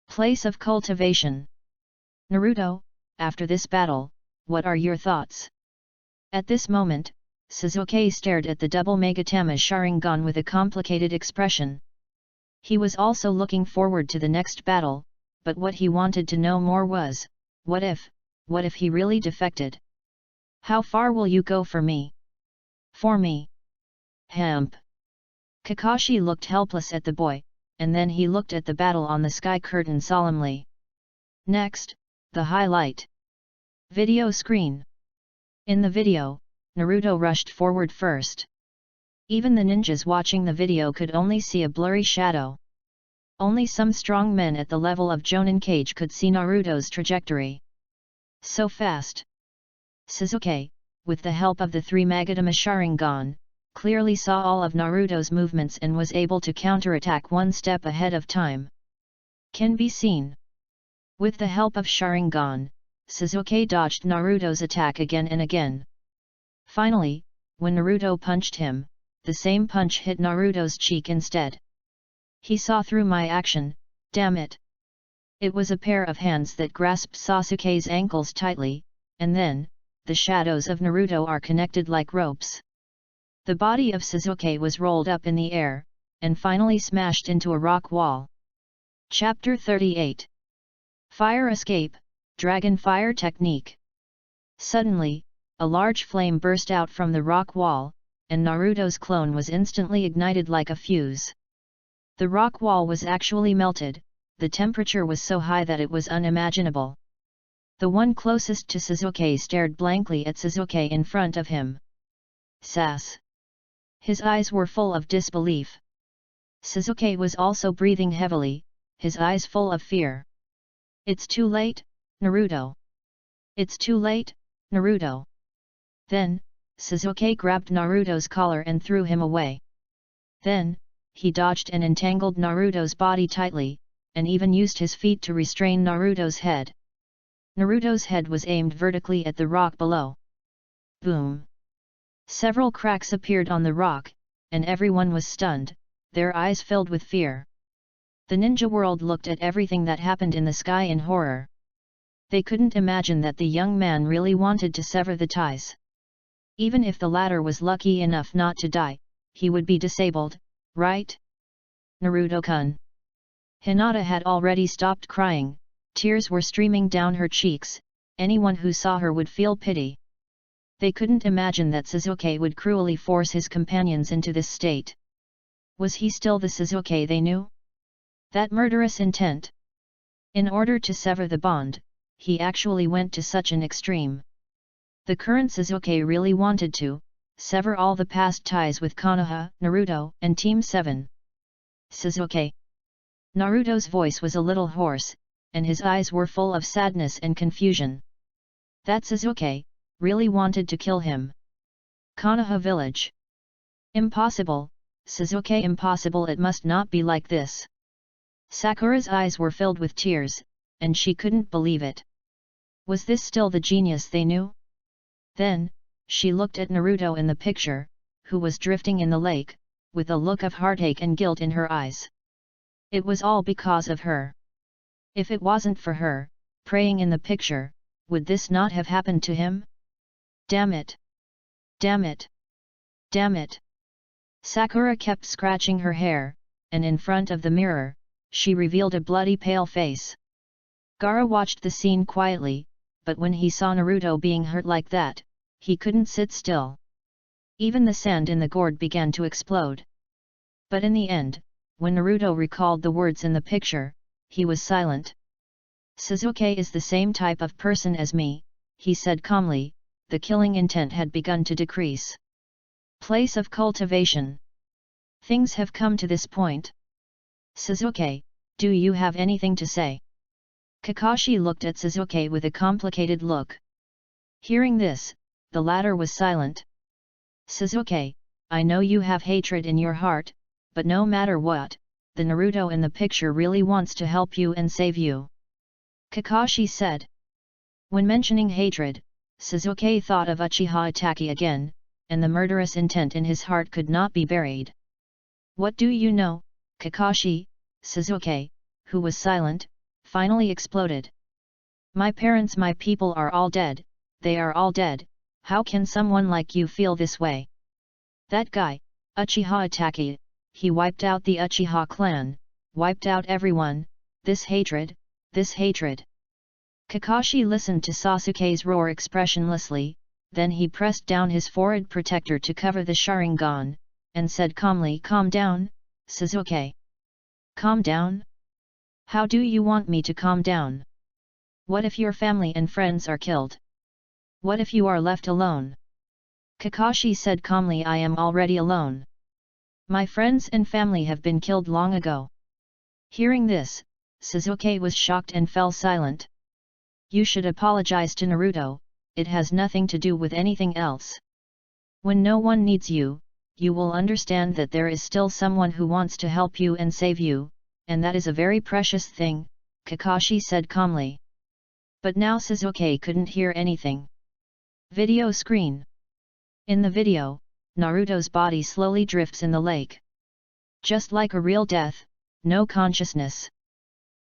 Place of cultivation. Naruto, after this battle, what are your thoughts? At this moment, Sasuke stared at the double Megatama Sharingan with a complicated expression. He was also looking forward to the next battle, but what he wanted to know more was, what if he really defected? How far will you go for me? For me? Hemp. Kakashi looked helpless at the boy, and then he looked at the battle on the sky curtain solemnly. Next, the highlight. Video screen. In the video, Naruto rushed forward first. Even the ninjas watching the video could only see a blurry shadow. Only some strong men at the level of Jonin Cage could see Naruto's trajectory. So fast. Sasuke, with the help of the 3 Magatama Sharingan, clearly saw all of Naruto's movements and was able to counterattack 1 step ahead of time. Can be seen. With the help of Sharingan, Sasuke dodged Naruto's attack again and again. Finally, when Naruto punched him, the same punch hit Naruto's cheek instead. He saw through my action, damn it. It was a pair of hands that grasped Sasuke's ankles tightly, and then, the shadows of Naruto are connected like ropes. The body of Sasuke was rolled up in the air, and finally smashed into a rock wall. Chapter 38. Fire Escape, Dragon Fire Technique. Suddenly, a large flame burst out from the rock wall, and Naruto's clone was instantly ignited like a fuse. The rock wall was actually melted, the temperature was so high that it was unimaginable. The one closest to Sasuke stared blankly at Sasuke in front of him. Sass. His eyes were full of disbelief. Sasuke was also breathing heavily, his eyes full of fear. It's too late, Naruto. It's too late, Naruto. Then, Sasuke grabbed Naruto's collar and threw him away. Then, he dodged and entangled Naruto's body tightly, and even used his feet to restrain Naruto's head. Naruto's head was aimed vertically at the rock below. Boom! Several cracks appeared on the rock, and everyone was stunned, their eyes filled with fear. The ninja world looked at everything that happened in the sky in horror. They couldn't imagine that the young man really wanted to sever the ties. Even if the latter was lucky enough not to die, he would be disabled, right? Naruto-kun. Hinata had already stopped crying, tears were streaming down her cheeks, anyone who saw her would feel pity. They couldn't imagine that Sasuke would cruelly force his companions into this state. Was he still the Sasuke they knew? That murderous intent. In order to sever the bond, he actually went to such an extreme. The current Sasuke really wanted to sever all the past ties with Konoha, Naruto, and Team 7. Sasuke. Naruto's voice was a little hoarse, and his eyes were full of sadness and confusion. That Sasuke really wanted to kill him. Konoha village. Impossible, Sasuke, impossible, it must not be like this. Sakura's eyes were filled with tears, and she couldn't believe it. Was this still the genius they knew? Then, she looked at Naruto in the picture, who was drifting in the lake, with a look of heartache and guilt in her eyes. It was all because of her. If it wasn't for her, praying in the picture, would this not have happened to him? Damn it! Damn it! Damn it! Sakura kept scratching her hair, and in front of the mirror, she revealed a bloody pale face. Gaara watched the scene quietly, but when he saw Naruto being hurt like that, he couldn't sit still. Even the sand in the gourd began to explode. But in the end, when Naruto recalled the words in the picture, he was silent. Sasuke is the same type of person as me, he said calmly, the killing intent had begun to decrease. Place of cultivation. Things have come to this point. Sasuke, do you have anything to say? Kakashi looked at Sasuke with a complicated look. Hearing this, the latter was silent. Sasuke, I know you have hatred in your heart, but no matter what, the Naruto in the picture really wants to help you and save you. Kakashi said. When mentioning hatred, Sasuke thought of Uchiha Itachi again, and the murderous intent in his heart could not be buried. What do you know, Kakashi? Sasuke, who was silent, finally exploded. My parents, my people are all dead, they are all dead, how can someone like you feel this way? That guy, Uchiha Itachi, he wiped out the Uchiha clan, wiped out everyone, this hatred, this hatred. Kakashi listened to Sasuke's roar expressionlessly, then he pressed down his forehead protector to cover the Sharingan, and said calmly, calm down, Sasuke. Calm down? How do you want me to calm down? What if your family and friends are killed? What if you are left alone? Kakashi said calmly, I am already alone. My friends and family have been killed long ago. Hearing this, Sasuke was shocked and fell silent. You should apologize to Naruto, it has nothing to do with anything else. When no one needs you, you will understand that there is still someone who wants to help you and save you, and that is a very precious thing, Kakashi said calmly. But now Sasuke couldn't hear anything. Video screen. In the video, Naruto's body slowly drifts in the lake. Just like a real death, no consciousness.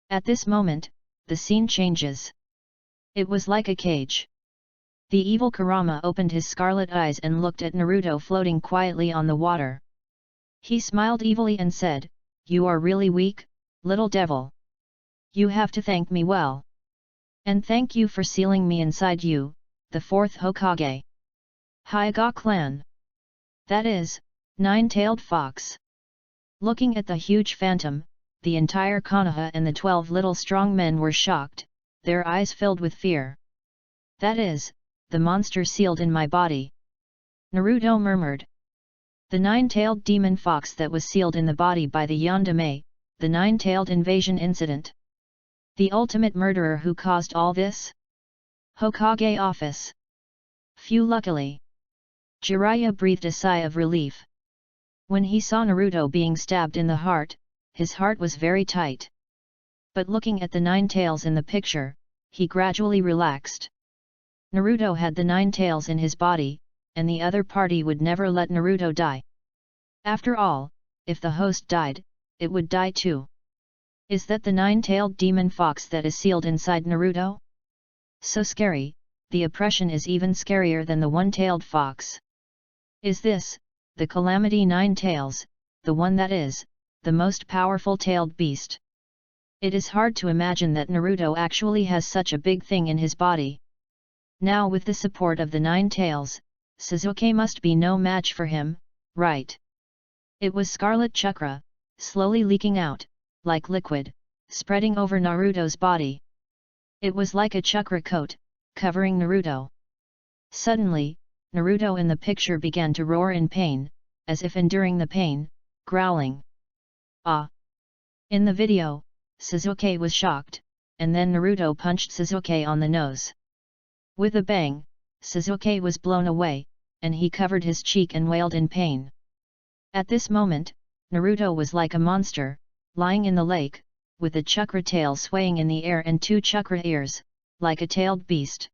At this moment, the scene changes. It was like a cage. The evil Kurama opened his scarlet eyes and looked at Naruto floating quietly on the water. He smiled evilly and said, "You are really weak, little devil. You have to thank me well. And thank you for sealing me inside you, the fourth Hokage. Hyuga clan. That is, nine-tailed fox." Looking at the huge phantom, the entire Konoha and the 12 little strong men were shocked, their eyes filled with fear. "That is, the monster sealed in my body," Naruto murmured. The nine-tailed demon fox that was sealed in the body by the Yandere, the nine-tailed invasion incident. The ultimate murderer who caused all this? Hokage office. Phew, luckily. Jiraiya breathed a sigh of relief. When he saw Naruto being stabbed in the heart, his heart was very tight. But looking at the nine tails in the picture, he gradually relaxed. Naruto had the nine tails in his body, and the other party would never let Naruto die. After all, if the host died, it would die too. Is that the nine-tailed demon fox that is sealed inside Naruto? So scary, the oppression is even scarier than the one-tailed fox. Is this, the Calamity Nine Tails, the one that is, the most powerful tailed beast? It is hard to imagine that Naruto actually has such a big thing in his body. Now with the support of the nine tails, Sasuke must be no match for him, right? It was scarlet chakra, slowly leaking out, like liquid, spreading over Naruto's body. It was like a chakra coat, covering Naruto. Suddenly, Naruto in the picture began to roar in pain, as if enduring the pain, growling. "Ah!" In the video, Sasuke was shocked, and then Naruto punched Sasuke on the nose. With a bang, Sasuke was blown away, and he covered his cheek and wailed in pain. At this moment, Naruto was like a monster, lying in the lake, with a chakra tail swaying in the air and two chakra ears, like a tailed beast.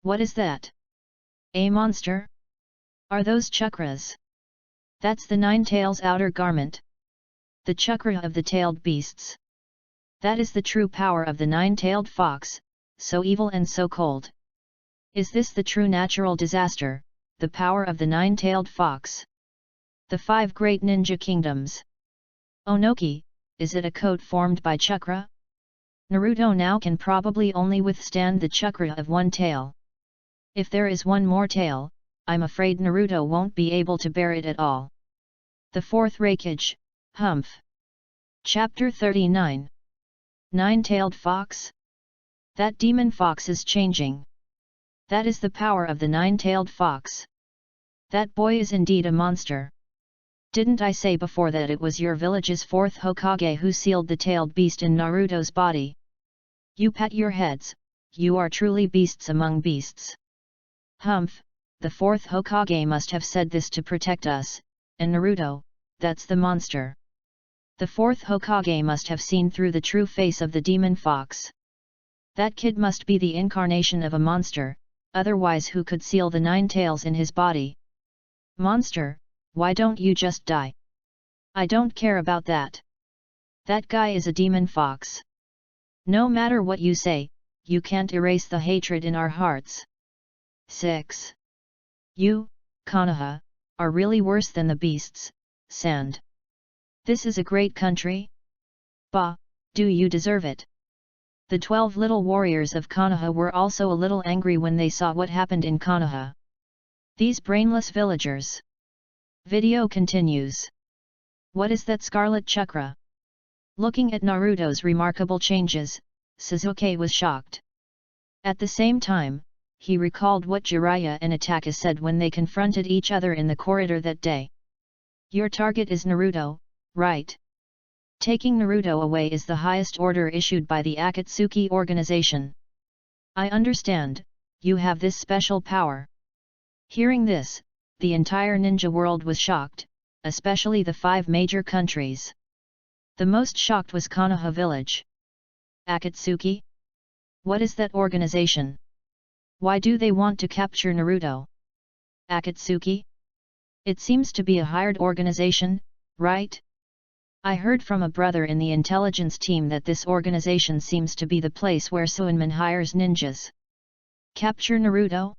What is that? A monster? Are those chakras? That's the nine tails outer garment. The chakra of the tailed beasts. That is the true power of the nine-tailed fox, so evil and so cold. Is this the true natural disaster, the power of the nine-tailed fox? The 5 great ninja kingdoms. Onoki, is it a coat formed by chakra? Naruto now can probably only withstand the chakra of one tail. If there is one more tail, I'm afraid Naruto won't be able to bear it at all. The 4th Raikage, Humph. Chapter 39. Nine-tailed fox? That demon fox is changing. That is the power of the nine-tailed fox. That boy is indeed a monster. Didn't I say before that it was your village's 4th Hokage who sealed the tailed beast in Naruto's body? You pat your heads, you are truly beasts among beasts. Humph, the 4th Hokage must have said this to protect us, and Naruto, that's the monster. The 4th Hokage must have seen through the true face of the demon fox. That kid must be the incarnation of a monster, otherwise who could seal the 9 tails in his body? Monster, why don't you just die? I don't care about that. That guy is a demon fox. No matter what you say, you can't erase the hatred in our hearts. 6. You, Konoha, are really worse than the beasts, Sand. This is a great country? Bah, do you deserve it? The 12 little warriors of Konoha were also a little angry when they saw what happened in Konoha. These brainless villagers. Video continues. What is that scarlet chakra? Looking at Naruto's remarkable changes, Sasuke was shocked. At the same time, he recalled what Jiraiya and Itachi said when they confronted each other in the corridor that day. Your target is Naruto, right? Taking Naruto away is the highest order issued by the Akatsuki organization. I understand, you have this special power. Hearing this, the entire ninja world was shocked, especially the 5 major countries. The most shocked was Konoha village. Akatsuki? What is that organization? Why do they want to capture Naruto? Akatsuki? It seems to be a hired organization, right? I heard from a brother in the intelligence team that this organization seems to be the place where Suinman hires ninjas. Capture Naruto?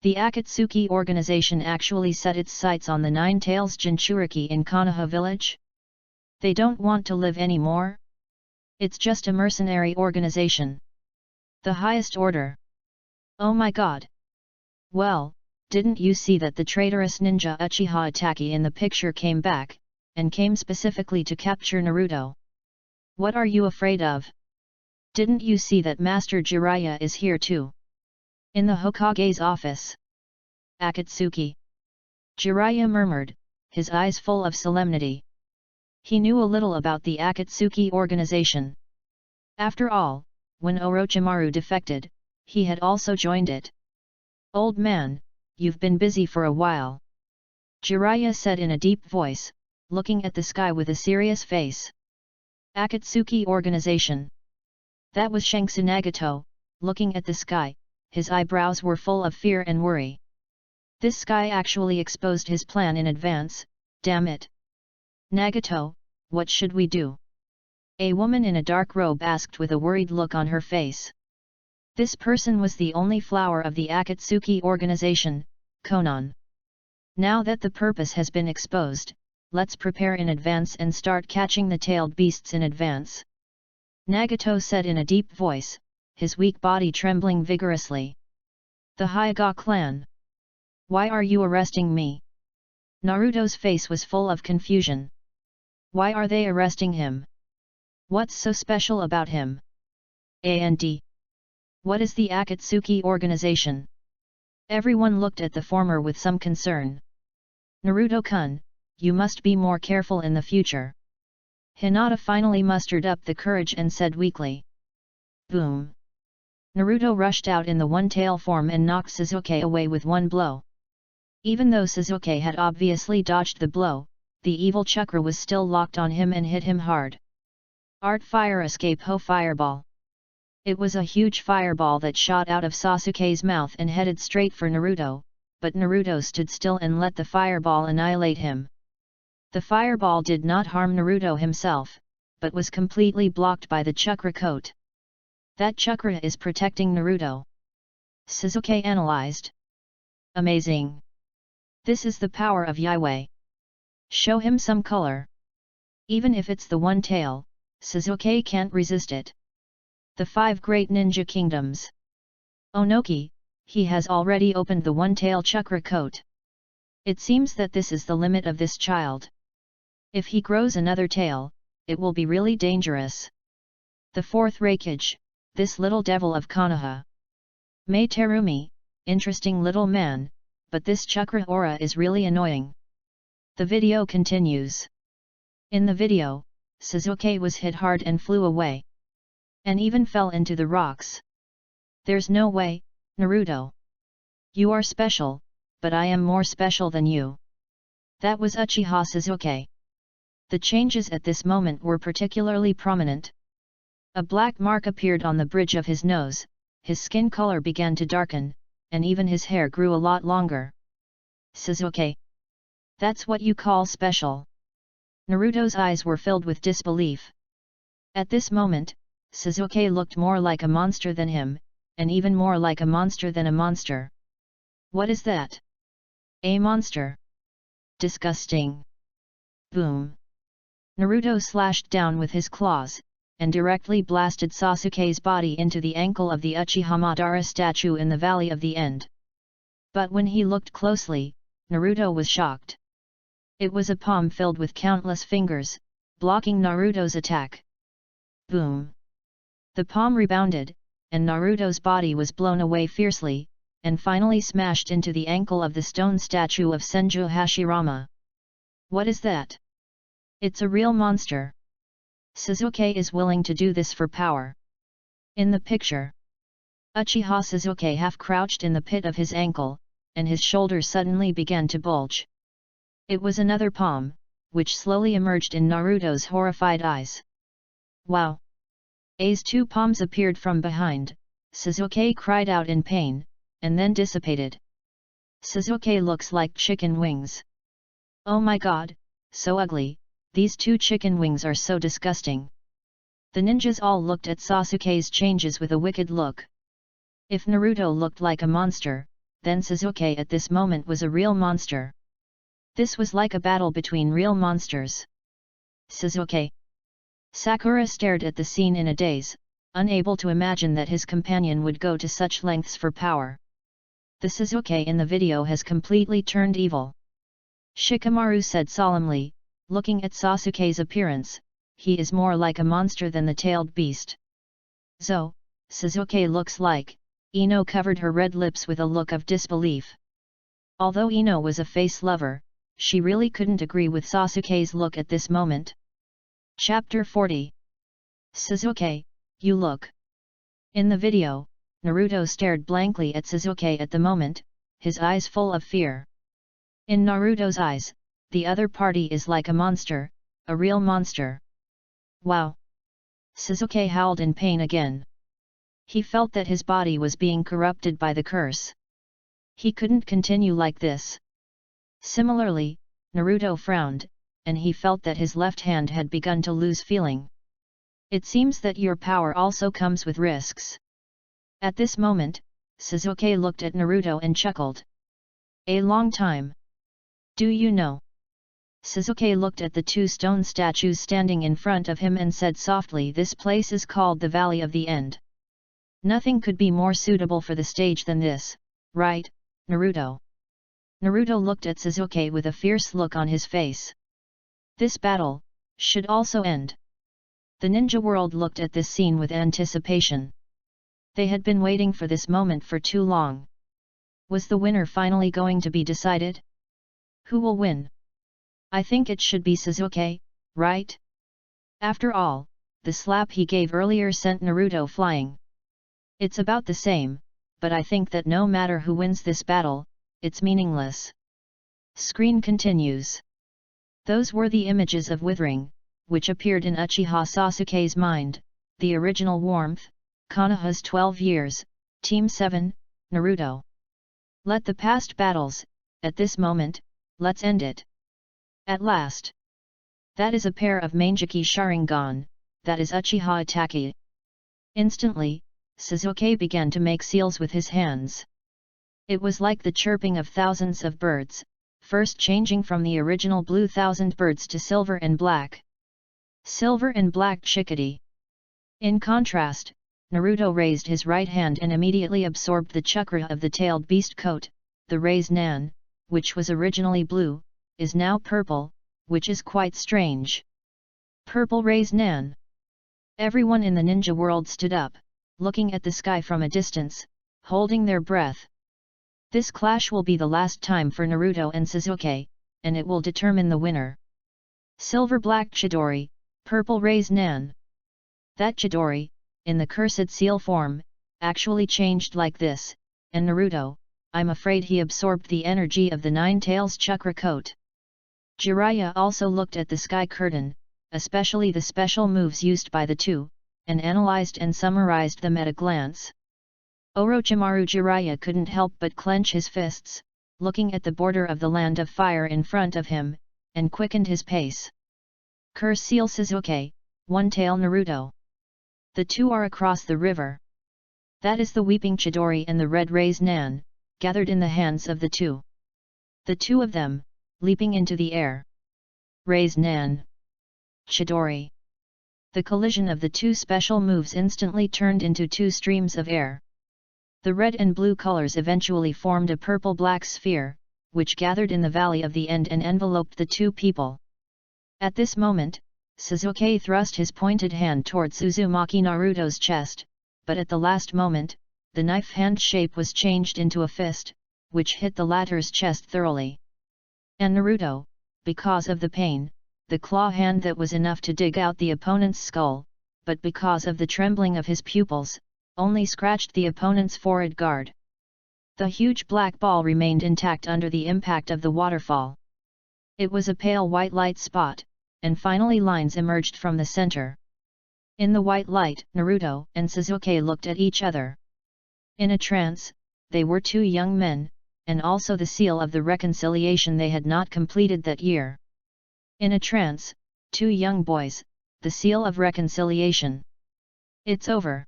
The Akatsuki organization actually set its sights on the Nine Tails Jinchuriki in Konoha village? They don't want to live anymore? It's just a mercenary organization. The highest order. Oh my god! Well, didn't you see that the traitorous ninja Uchiha Itaki in the picture came back, and came specifically to capture Naruto? What are you afraid of? Didn't you see that Master Jiraiya is here too? In the Hokage's office. Akatsuki. Jiraiya murmured, his eyes full of solemnity. He knew a little about the Akatsuki organization. After all, when Orochimaru defected, he had also joined it. Old man, you've been busy for a while. Jiraiya said in a deep voice, looking at the sky with a serious face. Akatsuki organization. That was Shangsu Nagato, looking at the sky, his eyebrows were full of fear and worry. This sky actually exposed his plan in advance, damn it. Nagato, what should we do? A woman in a dark robe asked with a worried look on her face. This person was the only flower of the Akatsuki organization, Konan. Now that the purpose has been exposed, let's prepare in advance and start catching the tailed beasts in advance. Nagato said in a deep voice, his weak body trembling vigorously. The Hyuga clan. Why are you arresting me? Naruto's face was full of confusion. Why are they arresting him? What's so special about him? And what is the Akatsuki organization? Everyone looked at the former with some concern. Naruto-kun, you must be more careful in the future. Hinata finally mustered up the courage and said weakly. Boom! Naruto rushed out in the one-tail form and knocked Sasuke away with one blow. Even though Sasuke had obviously dodged the blow, the evil chakra was still locked on him and hit him hard. Art Fire Escape Ho Fireball. It was a huge fireball that shot out of Sasuke's mouth and headed straight for Naruto, but Naruto stood still and let the fireball annihilate him. The fireball did not harm Naruto himself, but was completely blocked by the chakra coat. That chakra is protecting Naruto. Sasuke analyzed. Amazing. This is the power of Yaiwei. Show him some color. Even if it's the one tail, Sasuke can't resist it. The 5 great ninja kingdoms. Onoki, he has already opened the one-tail chakra coat. It seems that this is the limit of this child. If he grows another tail, it will be really dangerous. The 4th Raikage, this little devil of Konoha. Mei Terumi, interesting little man, but this chakra aura is really annoying. The video continues. In the video, Sasuke was hit hard and flew away. And even fell into the rocks. There's no way, Naruto. You are special, but I am more special than you. That was Uchiha Sasuke. The changes at this moment were particularly prominent. A black mark appeared on the bridge of his nose, his skin color began to darken, and even his hair grew a lot longer. Sasuke. That's what you call special? Naruto's eyes were filled with disbelief. At this moment, Sasuke looked more like a monster than him, and even more like a monster than a monster. What is that? A monster. Disgusting. Boom. Naruto slashed down with his claws, and directly blasted Sasuke's body into the ankle of the Uchiha Madara statue in the Valley of the End. But when he looked closely, Naruto was shocked. It was a palm filled with countless fingers, blocking Naruto's attack. Boom! The palm rebounded, and Naruto's body was blown away fiercely, and finally smashed into the ankle of the stone statue of Senju Hashirama. What is that? It's a real monster. Sasuke is willing to do this for power. In the picture, Uchiha Sasuke half crouched in the pit of his ankle, and his shoulder suddenly began to bulge. It was another palm, which slowly emerged in Naruto's horrified eyes. Wow! A's two palms appeared from behind. Sasuke cried out in pain, and then dissipated. Sasuke looks like chicken wings. Oh my god, so ugly, these two chicken wings are so disgusting. The ninjas all looked at Sasuke's changes with a wicked look. If Naruto looked like a monster, then Sasuke at this moment was a real monster. This was like a battle between real monsters. Sasuke. Sakura stared at the scene in a daze, unable to imagine that his companion would go to such lengths for power. The Sasuke in the video has completely turned evil. Shikamaru said solemnly, looking at Sasuke's appearance, he is more like a monster than the tailed beast. Zo, Sasuke looks like. Ino covered her red lips with a look of disbelief. Although Ino was a face lover, she really couldn't agree with Sasuke's look at this moment. Chapter 40. Sasuke, you look. In the video, Naruto stared blankly at Sasuke at the moment, his eyes full of fear. In Naruto's eyes, the other party is like a monster, a real monster. Wow! Sasuke howled in pain again. He felt that his body was being corrupted by the curse. He couldn't continue like this. Similarly, Naruto frowned, and he felt that his left hand had begun to lose feeling. It seems that your power also comes with risks. At this moment, Sasuke looked at Naruto and chuckled. A long time. Do you know? Sasuke looked at the two stone statues standing in front of him and said softly, this place is called the Valley of the End. Nothing could be more suitable for the stage than this, right, Naruto? Naruto looked at Sasuke with a fierce look on his face. This battle should also end. The ninja world looked at this scene with anticipation. They had been waiting for this moment for too long. Was the winner finally going to be decided? Who will win? I think it should be Sasuke, right? After all, the slap he gave earlier sent Naruto flying. It's about the same, but I think that no matter who wins this battle, it's meaningless. Screen continues. Those were the images of withering, which appeared in Uchiha Sasuke's mind, the original warmth, Konoha's 12 years, Team 7, Naruto. Let the past battles, at this moment, let's end it. At last. That is a pair of Manjiki Sharingan, that is Uchiha Itaki. Instantly, Sasuke began to make seals with his hands. It was like the chirping of thousands of birds, first changing from the original blue thousand birds to silver and black. Silver and black chickadee. In contrast, Naruto raised his right hand and immediately absorbed the chakra of the tailed beast coat. The raised Nan, which was originally blue, is now purple, which is quite strange. Purple raised Nan. Everyone in the ninja world stood up, looking at the sky from a distance, holding their breath. This clash will be the last time for Naruto and Sasuke, and it will determine the winner. Silver-black Chidori, purple raised Nan. That Chidori, in the cursed seal form, actually changed like this, and Naruto, I'm afraid he absorbed the energy of the Nine Tails chakra coat. Jiraiya also looked at the sky curtain, especially the special moves used by the two, and analyzed and summarized them at a glance. Orochimaru Jiraiya couldn't help but clench his fists, looking at the border of the land of fire in front of him, and quickened his pace. Curse Seal Sasuke, One-Tail Naruto. The two are across the river. That is the weeping Chidori and the red raised Nan, gathered in the hands of the two. The two of them, leaping into the air. Raised Nan. Chidori. The collision of the two special moves instantly turned into two streams of air. The red and blue colors eventually formed a purple-black sphere, which gathered in the Valley of the End and enveloped the two people. At this moment, Sasuke thrust his pointed hand towards Uzumaki Naruto's chest, but at the last moment, the knife hand shape was changed into a fist, which hit the latter's chest thoroughly. And Naruto, because of the pain, the claw hand that was enough to dig out the opponent's skull, but because of the trembling of his pupils, only scratched the opponent's forehead guard. The huge black ball remained intact under the impact of the waterfall. It was a pale white light spot, and finally lines emerged from the center. In the white light, Naruto and Sasuke looked at each other. In a trance, they were two young men, and also the seal of the reconciliation they had not completed that year. In a trance, two young boys, the seal of reconciliation. It's over.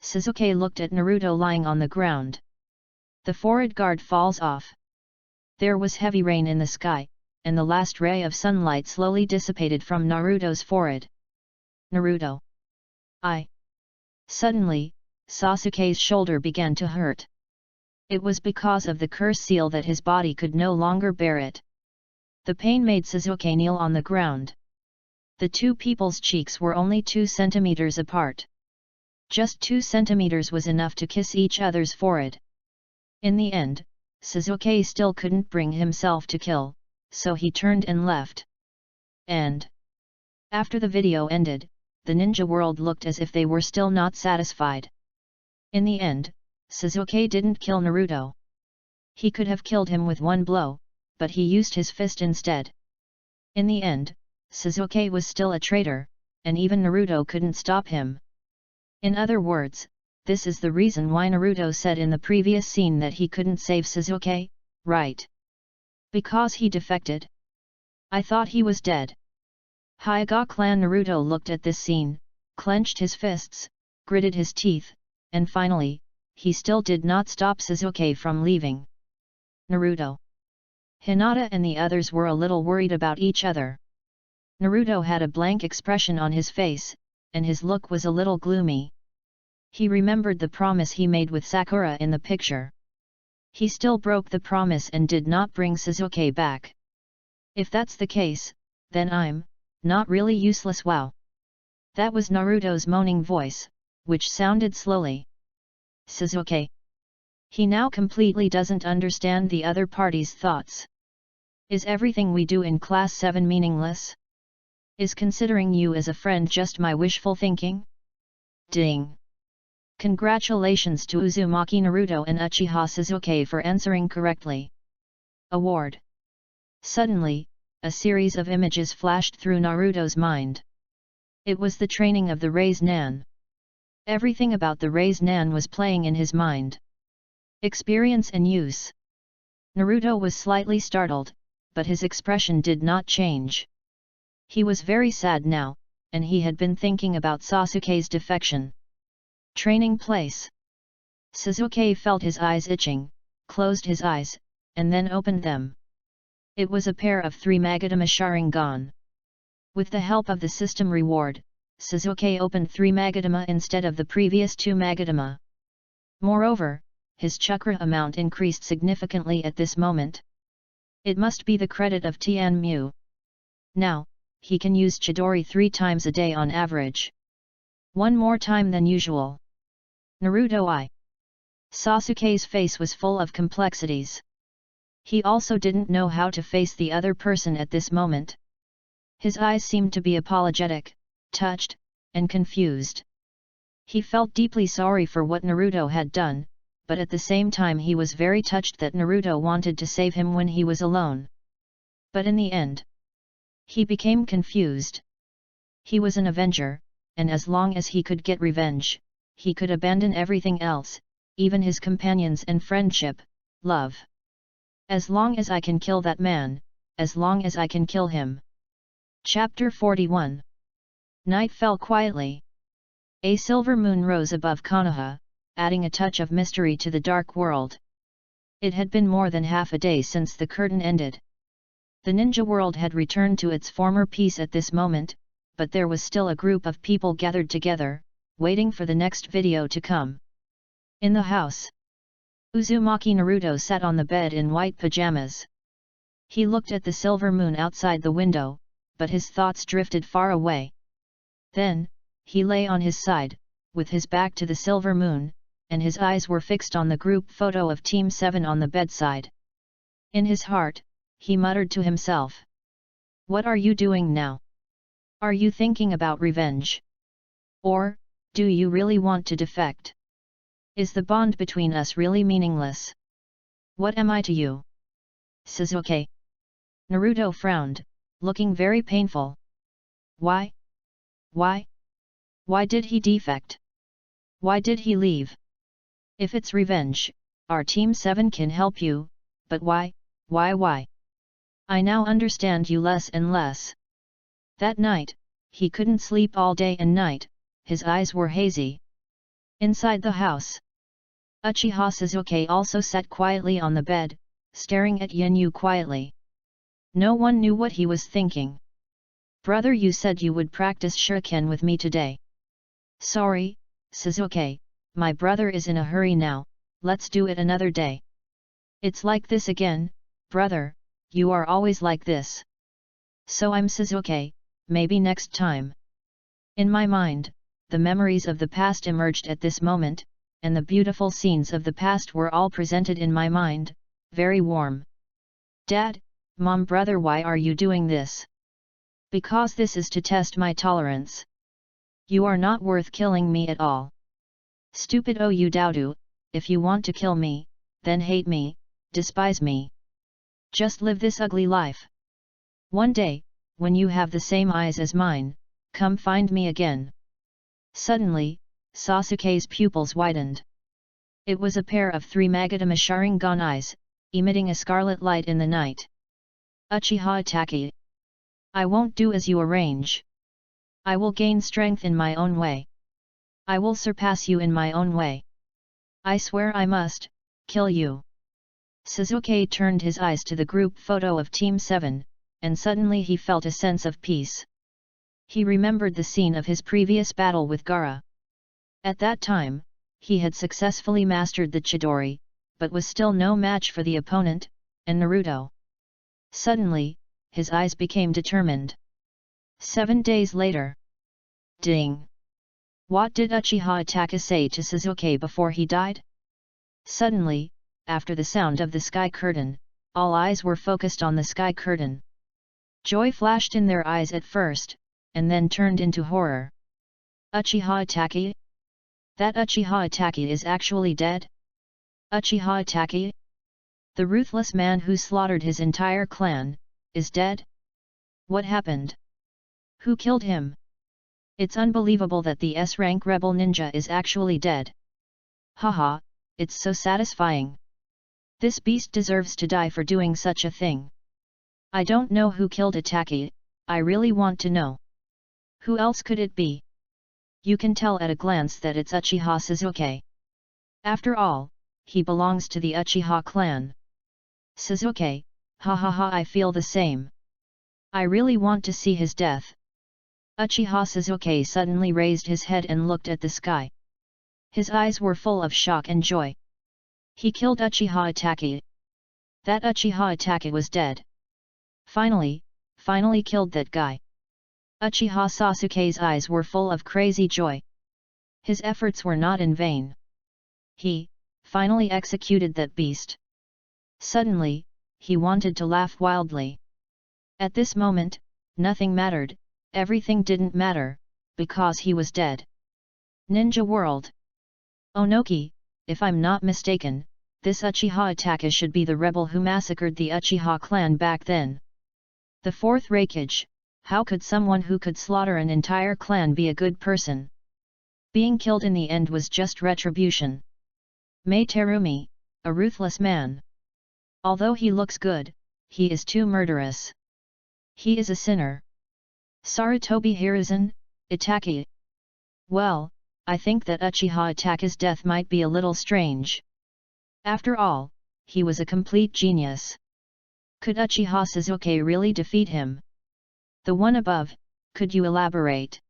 Sasuke looked at Naruto lying on the ground. The forehead guard falls off. There was heavy rain in the sky, and the last ray of sunlight slowly dissipated from Naruto's forehead. Naruto. Suddenly, Sasuke's shoulder began to hurt. It was because of the curse seal that his body could no longer bear it. The pain made Sasuke kneel on the ground. The two people's cheeks were only 2 centimeters apart. Just 2 centimeters was enough to kiss each other's forehead. In the end, Sasuke still couldn't bring himself to kill, so he turned and left. And after the video ended, the ninja world looked as if they were still not satisfied. In the end, Sasuke didn't kill Naruto. He could have killed him with one blow, but he used his fist instead. In the end, Sasuke was still a traitor, and even Naruto couldn't stop him. In other words, this is the reason why Naruto said in the previous scene that he couldn't save Sasuke, right? Because he defected? I thought he was dead. Hyuga clan Naruto looked at this scene, clenched his fists, gritted his teeth, and finally, he still did not stop Sasuke from leaving. Naruto. Hinata and the others were a little worried about each other. Naruto had a blank expression on his face, and his look was a little gloomy. He remembered the promise he made with Sakura in the picture. He still broke the promise and did not bring Sasuke back. If that's the case, then I'm not really useless. Wow. That was Naruto's moaning voice, which sounded slowly. Sasuke. He now completely doesn't understand the other party's thoughts. Is everything we do in Class 7 meaningless? Is considering you as a friend just my wishful thinking? Ding! Congratulations to Uzumaki Naruto and Uchiha Sasuke for answering correctly. Award. Suddenly, a series of images flashed through Naruto's mind. It was the training of the Raise Nan. Everything about the Raise Nan was playing in his mind. Experience and use. Naruto was slightly startled, but his expression did not change. He was very sad now, and he had been thinking about Sasuke's defection. Training place. Sasuke felt his eyes itching, closed his eyes, and then opened them. It was a pair of 3 Magatama Sharingan. With the help of the system reward, Sasuke opened 3 Magatama instead of the previous 2 Magatama. Moreover, his chakra amount increased significantly at this moment. It must be the credit of Tian Mu. Now, he can use Chidori 3 times a day on average. 1 more time than usual. Naruto. Sasuke's face was full of complexities. He also didn't know how to face the other person at this moment. His eyes seemed to be apologetic, touched, and confused. He felt deeply sorry for what Naruto had done, but at the same time he was very touched that Naruto wanted to save him when he was alone. But in the end, he became confused. He was an avenger, and as long as he could get revenge, he could abandon everything else, even his companions and friendship, love. As long as I can kill that man, as long as I can kill him. Chapter 41. Night fell quietly. A silver moon rose above Konoha, adding a touch of mystery to the dark world. It had been more than half a day since the curtain ended. The ninja world had returned to its former peace at this moment, but there was still a group of people gathered together, waiting for the next video to come. In the house, Uzumaki Naruto sat on the bed in white pajamas. He looked at the silver moon outside the window, but his thoughts drifted far away. Then, he lay on his side, with his back to the silver moon, and his eyes were fixed on the group photo of Team 7 on the bedside. In his heart, he muttered to himself. What are you doing now? Are you thinking about revenge? Or, do you really want to defect? Is the bond between us really meaningless? What am I to you? Sasuke. Naruto frowned, looking very painful. Why? Why? Why did he defect? Why did he leave? If it's revenge, our Team 7 can help you, but why? I now understand you less and less. That night, he couldn't sleep all day and night, his eyes were hazy. Inside the house, Uchiha Sasuke also sat quietly on the bed, staring at Yenyu quietly. No one knew what he was thinking. Brother, you said you would practice shuriken with me today. Sorry, Sasuke, my brother is in a hurry now, let's do it another day. It's like this again, brother, you are always like this. So I'm Sasuke, maybe next time. In my mind, the memories of the past emerged at this moment, and the beautiful scenes of the past were all presented in my mind, very warm. Dad, Mom, brother, why are you doing this? Because this is to test my tolerance. You are not worth killing me at all. Stupid you Doubtu, if you want to kill me, then hate me, despise me. Just live this ugly life. One day, when you have the same eyes as mine, come find me again. Suddenly, Sasuke's pupils widened. It was a pair of 3 Magatama Sharingan eyes, emitting a scarlet light in the night. Uchiha Itachi. I won't do as you arrange. I will gain strength in my own way. I will surpass you in my own way. I swear I must kill you. Sasuke turned his eyes to the group photo of Team 7, and suddenly he felt a sense of peace. He remembered the scene of his previous battle with Gaara. At that time, he had successfully mastered the Chidori, but was still no match for the opponent, and Naruto. Suddenly, his eyes became determined. 7 days later. Ding! What did Uchiha Itachi say to Sasuke before he died? Suddenly, after the sound of the sky curtain, all eyes were focused on the sky curtain. Joy flashed in their eyes at first, and then turned into horror. Uchiha Itachi? That Uchiha Itachi is actually dead? Uchiha Itachi? The ruthless man who slaughtered his entire clan, is dead? What happened? Who killed him? It's unbelievable that the S-rank rebel ninja is actually dead. Haha, it's so satisfying. This beast deserves to die for doing such a thing. I don't know who killed Itachi, I really want to know. Who else could it be? You can tell at a glance that it's Uchiha Sasuke. After all, he belongs to the Uchiha clan. Sasuke, ha ha ha, I feel the same. I really want to see his death. Uchiha Sasuke suddenly raised his head and looked at the sky. His eyes were full of shock and joy. He killed Uchiha Itachi. That Uchiha Itachi was dead. Finally killed that guy. Uchiha Sasuke's eyes were full of crazy joy. His efforts were not in vain. He finally executed that beast. Suddenly, he wanted to laugh wildly. At this moment, nothing mattered, everything didn't matter, because he was dead. Ninja World. Onoki, if I'm not mistaken, this Uchiha Itachi should be the rebel who massacred the Uchiha clan back then. The 4th Raikage, how could someone who could slaughter an entire clan be a good person? Being killed in the end was just retribution. Mei Terumi, a ruthless man. Although he looks good, he is too murderous. He is a sinner. Sarutobi Hiruzen, Itachi. Well, I think that Uchiha Itachi's death might be a little strange. After all, he was a complete genius. Could Uchiha Sasuke really defeat him? The one above, could you elaborate?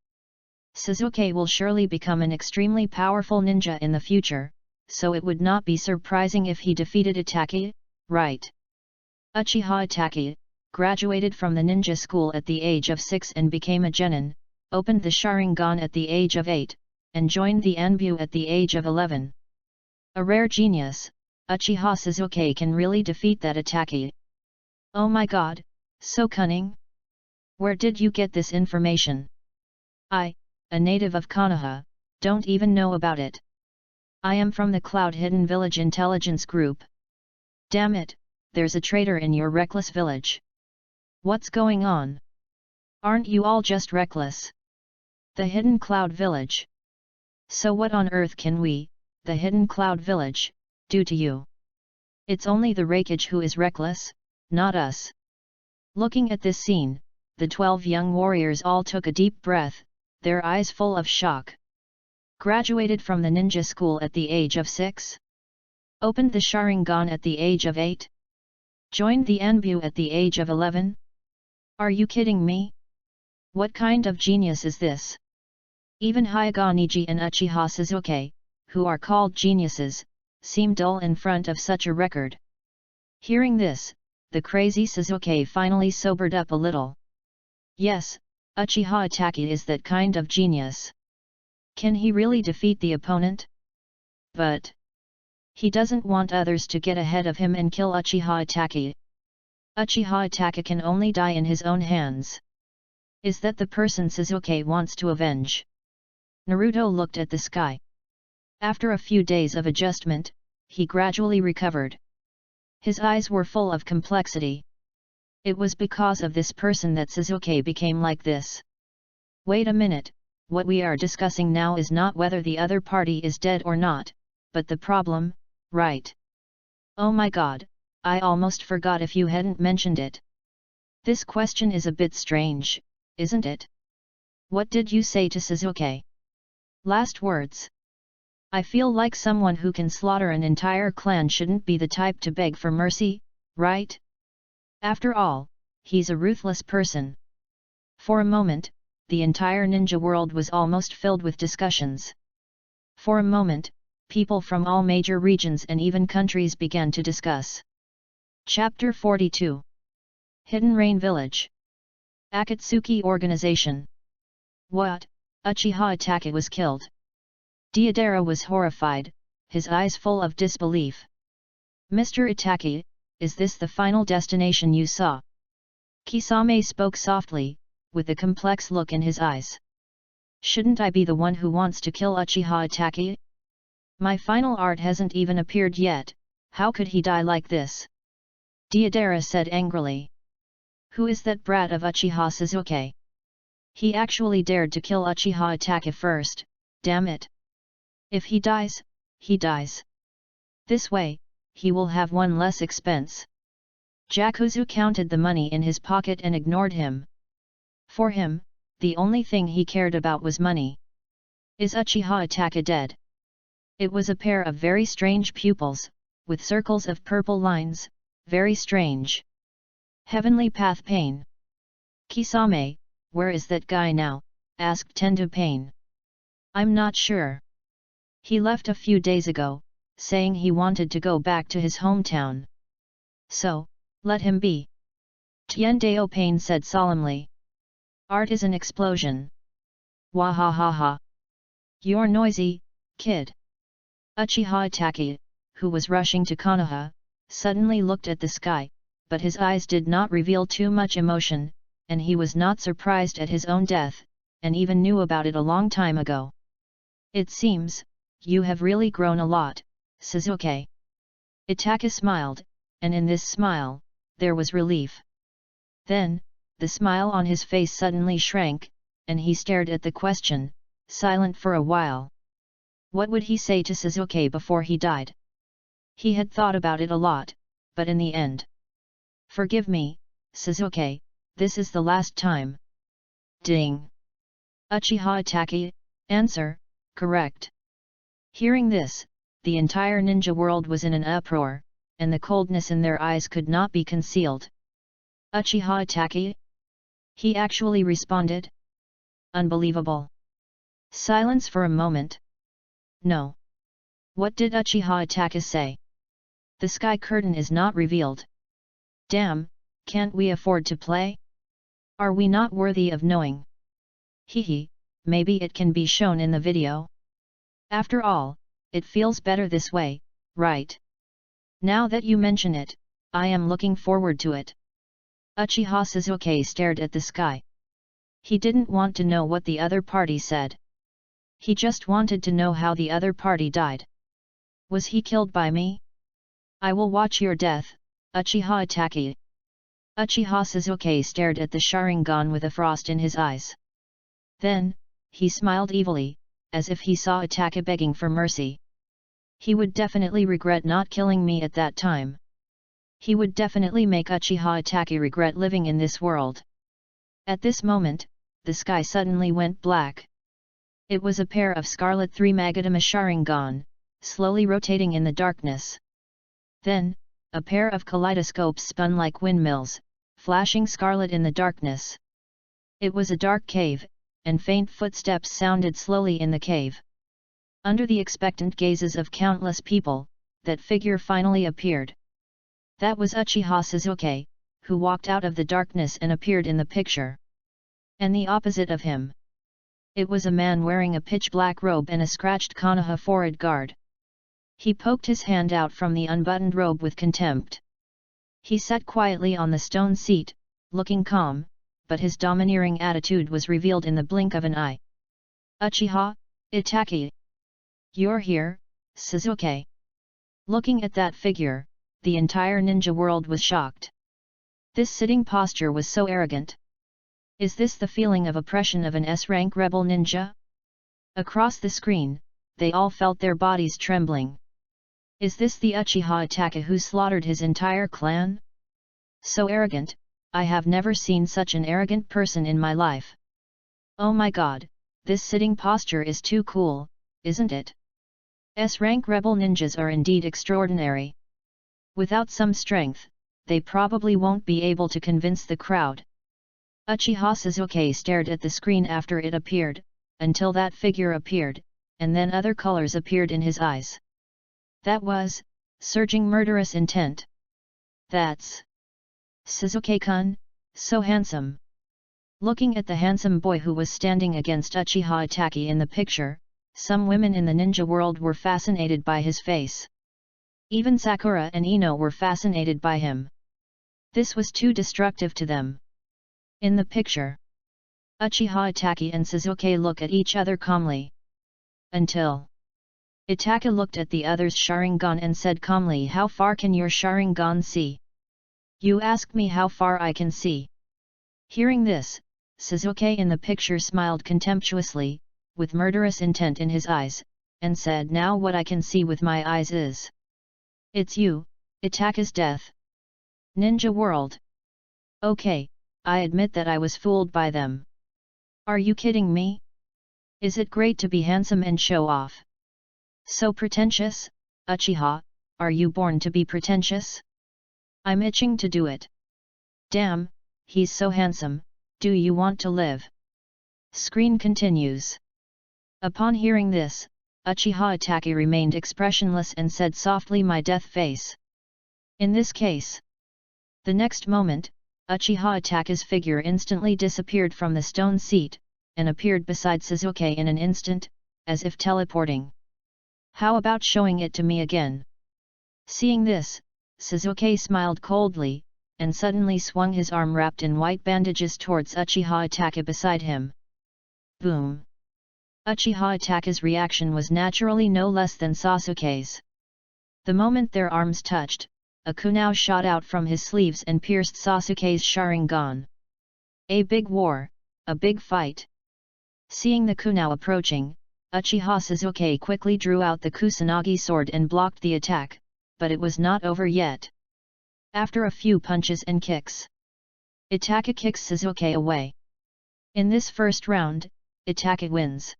Sasuke will surely become an extremely powerful ninja in the future, so it would not be surprising if he defeated Itachi, right? Uchiha Itachi graduated from the ninja school at the age of 6 and became a genin, opened the Sharingan at the age of 8, and joined the Anbu at the age of 11. A rare genius, Uchiha Sasuke can really defeat that Itachi. Oh my god, so cunning! Where did you get this information? I, a native of Konoha, don't even know about it. I am from the Cloud Hidden Village Intelligence Group. Damn it, there's a traitor in your reckless village. What's going on? Aren't you all just reckless? The Hidden Cloud Village. So what on earth can we, the Hidden Cloud Village, do to you? It's only the Raikage who is reckless, not us. Looking at this scene, the 12 young warriors all took a deep breath, their eyes full of shock. Graduated from the ninja school at the age of 6? Opened the Sharingan at the age of 8? Joined the Anbu at the age of 11? Are you kidding me? What kind of genius is this? Even Hyuga Niji and Uchiha Suzuki, who are called geniuses, seem dull in front of such a record. Hearing this, the crazy Suzuki finally sobered up a little. Yes, Uchiha Itachi is that kind of genius. Can he really defeat the opponent? But he doesn't want others to get ahead of him and kill Uchiha Itachi. Uchiha Itachi can only die in his own hands. Is that the person Suzuki wants to avenge? Naruto looked at the sky. After a few days of adjustment, he gradually recovered. His eyes were full of complexity. It was because of this person that Suzuki became like this. Wait a minute, what we are discussing now is not whether the other party is dead or not, but the problem, right? Oh my god, I almost forgot if you hadn't mentioned it. This question is a bit strange, isn't it? What did you say to Suzuki? Last words. I feel like someone who can slaughter an entire clan shouldn't be the type to beg for mercy, right? After all, he's a ruthless person. For a moment, the entire ninja world was almost filled with discussions. For a moment, people from all major regions and even countries began to discuss. Chapter 42. Hidden Rain Village. Akatsuki Organization. What? Uchiha Itachi was killed. Deidara was horrified, his eyes full of disbelief. Mr. Itachi, is this the final destination you saw? Kisame spoke softly, with a complex look in his eyes. Shouldn't I be the one who wants to kill Uchiha Itachi? My final art hasn't even appeared yet, how could he die like this? Deidara said angrily. Who is that brat of Uchiha Suzuki? He actually dared to kill Uchiha Itachi first, damn it. If he dies, he dies. This way, he will have one less expense. Jakuzu counted the money in his pocket and ignored him. For him, the only thing he cared about was money. Is Uchiha Itachi dead? It was a pair of very strange pupils, with circles of purple lines, very strange. Heavenly Path Pain. Kisame, where is that guy now? Asked Tendo Pain. I'm not sure. He left a few days ago, saying he wanted to go back to his hometown. So, let him be. Tiendeo Pain said solemnly. Art is an explosion. Wahahaha. You're noisy, kid. Uchiha Itachi, who was rushing to Konoha, suddenly looked at the sky, but his eyes did not reveal too much emotion, and he was not surprised at his own death, and even knew about it a long time ago. It seems, you have really grown a lot, Suzuki. Itachi smiled, and in this smile, there was relief. Then, the smile on his face suddenly shrank, and he stared at the question, silent for a while. What would he say to Suzuki before he died? He had thought about it a lot, but in the end. Forgive me, Suzuki, this is the last time. Ding! Uchiha Itachi, answer, correct. Hearing this, the entire ninja world was in an uproar, and the coldness in their eyes could not be concealed. Uchiha Itachi? He actually responded? Unbelievable. Silence for a moment. No. What did Uchiha Itachi say? The sky curtain is not revealed. Damn, can't we afford to play? Are we not worthy of knowing? Hehe, maybe it can be shown in the video. After all, it feels better this way, right? Now that you mention it, I am looking forward to it. Uchiha Sasuke stared at the sky. He didn't want to know what the other party said. He just wanted to know how the other party died. Was he killed by me? I will watch your death, Uchiha Itachi. Uchiha Sasuke stared at the Sharingan with a frost in his eyes. Then, he smiled evilly, as if he saw Itachi begging for mercy. He would definitely regret not killing me at that time. He would definitely make Uchiha Itachi regret living in this world. At this moment, the sky suddenly went black. It was a pair of scarlet 3 Magatama Sharingan, slowly rotating in the darkness. Then, a pair of kaleidoscopes spun like windmills, flashing scarlet in the darkness. It was a dark cave, and faint footsteps sounded slowly in the cave. Under the expectant gazes of countless people, that figure finally appeared. That was Uchiha Sasuke, who walked out of the darkness and appeared in the picture. And the opposite of him. It was a man wearing a pitch-black robe and a scratched Konoha forehead guard. He poked his hand out from the unbuttoned robe with contempt. He sat quietly on the stone seat, looking calm, but his domineering attitude was revealed in the blink of an eye. Uchiha Itachi. You're here, Sasuke. Looking at that figure, the entire ninja world was shocked. This sitting posture was so arrogant. Is this the feeling of oppression of an S-rank rebel ninja? Across the screen, they all felt their bodies trembling. Is this the Uchiha Itachi who slaughtered his entire clan? So arrogant, I have never seen such an arrogant person in my life. Oh my god, this sitting posture is too cool, isn't it? S-rank rebel ninjas are indeed extraordinary. Without some strength, they probably won't be able to convince the crowd. Uchiha Sasuke stared at the screen after it appeared, until that figure appeared, and then other colors appeared in his eyes. That was, surging murderous intent. That's Sasuke-kun, so handsome. Looking at the handsome boy who was standing against Uchiha Itachi in the picture, some women in the ninja world were fascinated by his face. Even Sakura and Ino were fascinated by him. This was too destructive to them. In the picture, Uchiha Itachi and Sasuke look at each other calmly. Until Itachi looked at the other's Sharingan and said calmly, "How far can your Sharingan see? You ask me how far I can see." Hearing this, Sasuke in the picture smiled contemptuously, with murderous intent in his eyes, and said, "Now what I can see with my eyes is... it's you, Itachi's death. Ninja world. Okay, I admit that I was fooled by them. Are you kidding me? Is it great to be handsome and show off? So pretentious, Uchiha, are you born to be pretentious? I'm itching to do it. Damn, he's so handsome, do you want to live?" Screen continues. Upon hearing this, Uchiha Itachi remained expressionless and said softly, "My death face." In this case, the next moment, Uchiha Itachi's figure instantly disappeared from the stone seat, and appeared beside Sasuke in an instant, as if teleporting. "How about showing it to me again?" Seeing this, Sasuke smiled coldly, and suddenly swung his arm wrapped in white bandages towards Uchiha Itachi beside him. Boom! Uchiha Itachi's reaction was naturally no less than Sasuke's. The moment their arms touched, a kunai shot out from his sleeves and pierced Sasuke's Sharingan. A big war, a big fight. Seeing the kunai approaching, Uchiha Sasuke quickly drew out the Kusanagi sword and blocked the attack, but it was not over yet. After a few punches and kicks, Itachi kicks Sasuke away. In this first round, Itachi wins.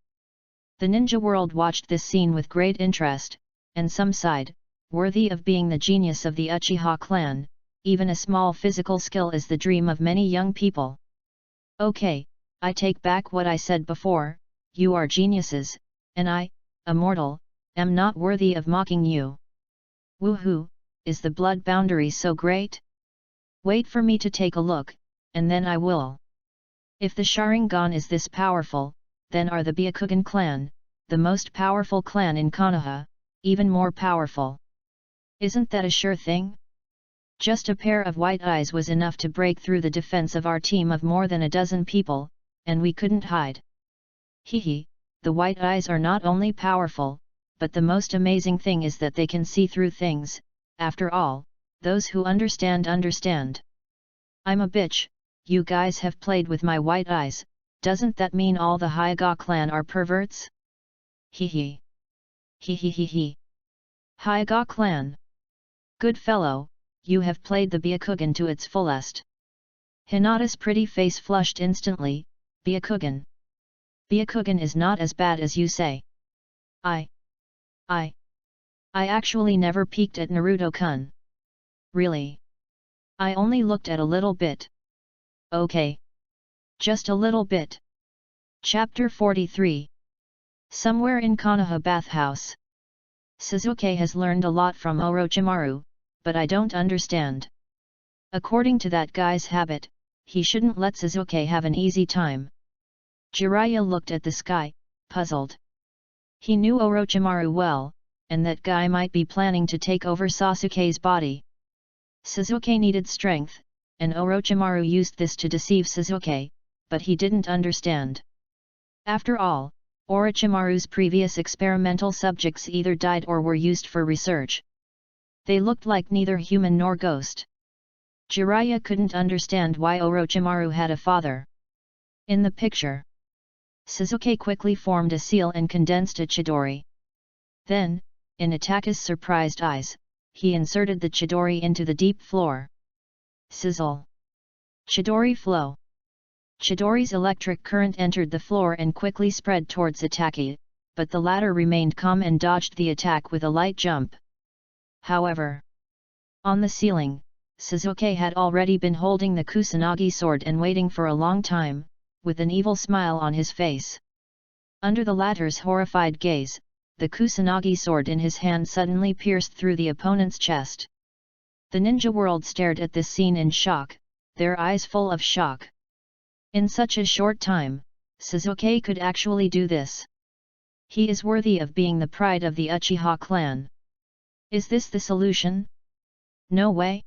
The ninja world watched this scene with great interest, and some sighed, worthy of being the genius of the Uchiha clan. Even a small physical skill is the dream of many young people. Okay, I take back what I said before, you are geniuses, and I, a mortal, am not worthy of mocking you. Woohoo, is the blood boundary so great? Wait for me to take a look, and then I will. If the Sharingan is this powerful, then are the Byakugan clan, the most powerful clan in Konoha, even more powerful. Isn't that a sure thing? Just a pair of white eyes was enough to break through the defense of our team of more than a dozen people, and we couldn't hide. Hehe, the white eyes are not only powerful, but the most amazing thing is that they can see through things. After all, those who understand understand. I'm a bitch, you guys have played with my white eyes, doesn't that mean all the Hyuga clan are perverts? Hehe. Hehehehe. Hyuga clan. Good fellow, you have played the Byakugan to its fullest. Hinata's pretty face flushed instantly. Byakugan. Byakugan is not as bad as you say. I actually never peeked at Naruto-kun. Really? I only looked at a little bit. Okay. Just a little bit. Chapter 43. Somewhere in Konoha bathhouse. Sasuke has learned a lot from Orochimaru, but I don't understand. According to that guy's habit, he shouldn't let Sasuke have an easy time. Jiraiya looked at the sky, puzzled. He knew Orochimaru well, and that guy might be planning to take over Sasuke's body. Sasuke needed strength, and Orochimaru used this to deceive Sasuke, but he didn't understand. After all, Orochimaru's previous experimental subjects either died or were used for research. They looked like neither human nor ghost. Jiraiya couldn't understand why Orochimaru had a father. In the picture, Sasuke quickly formed a seal and condensed a Chidori. Then, in Itachi's surprised eyes, he inserted the Chidori into the deep floor. Sizzle. Chidori flow. Chidori's electric current entered the floor and quickly spread towards Itachi, but the latter remained calm and dodged the attack with a light jump. However, on the ceiling, Sasuke had already been holding the Kusanagi sword and waiting for a long time, with an evil smile on his face. Under the latter's horrified gaze, the Kusanagi sword in his hand suddenly pierced through the opponent's chest. The ninja world stared at this scene in shock, their eyes full of shock. In such a short time, Sasuke could actually do this. He is worthy of being the pride of the Uchiha clan. Is this the solution? No way.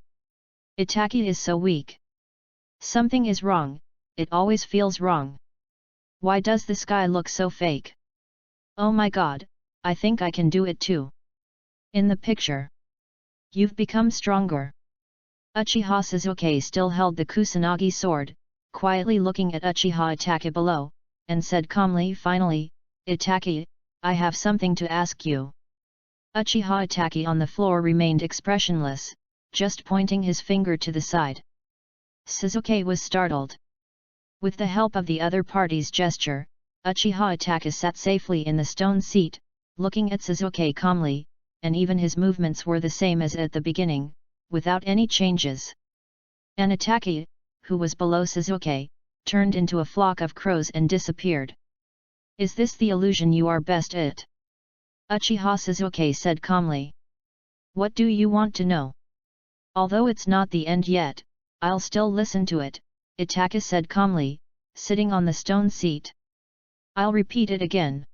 Itachi is so weak. Something is wrong, it always feels wrong. Why does the sky look so fake? Oh my god, I think I can do it too. In the picture, you've become stronger. Uchiha Sasuke still held the Kusanagi sword, quietly looking at Uchiha Itachi below, and said calmly, finally, Itachi, I have something to ask you. Uchiha Itachi on the floor remained expressionless, just pointing his finger to the side. Sasuke was startled. With the help of the other party's gesture, Uchiha Itachi sat safely in the stone seat, looking at Sasuke calmly, and even his movements were the same as at the beginning, without any changes. And Itachi, who was below Sasuke, turned into a flock of crows and disappeared. Is this the illusion you are best at? Uchiha Sasuke said calmly. What do you want to know? Although it's not the end yet, I'll still listen to it, Itachi said calmly, sitting on the stone seat. I'll repeat it again.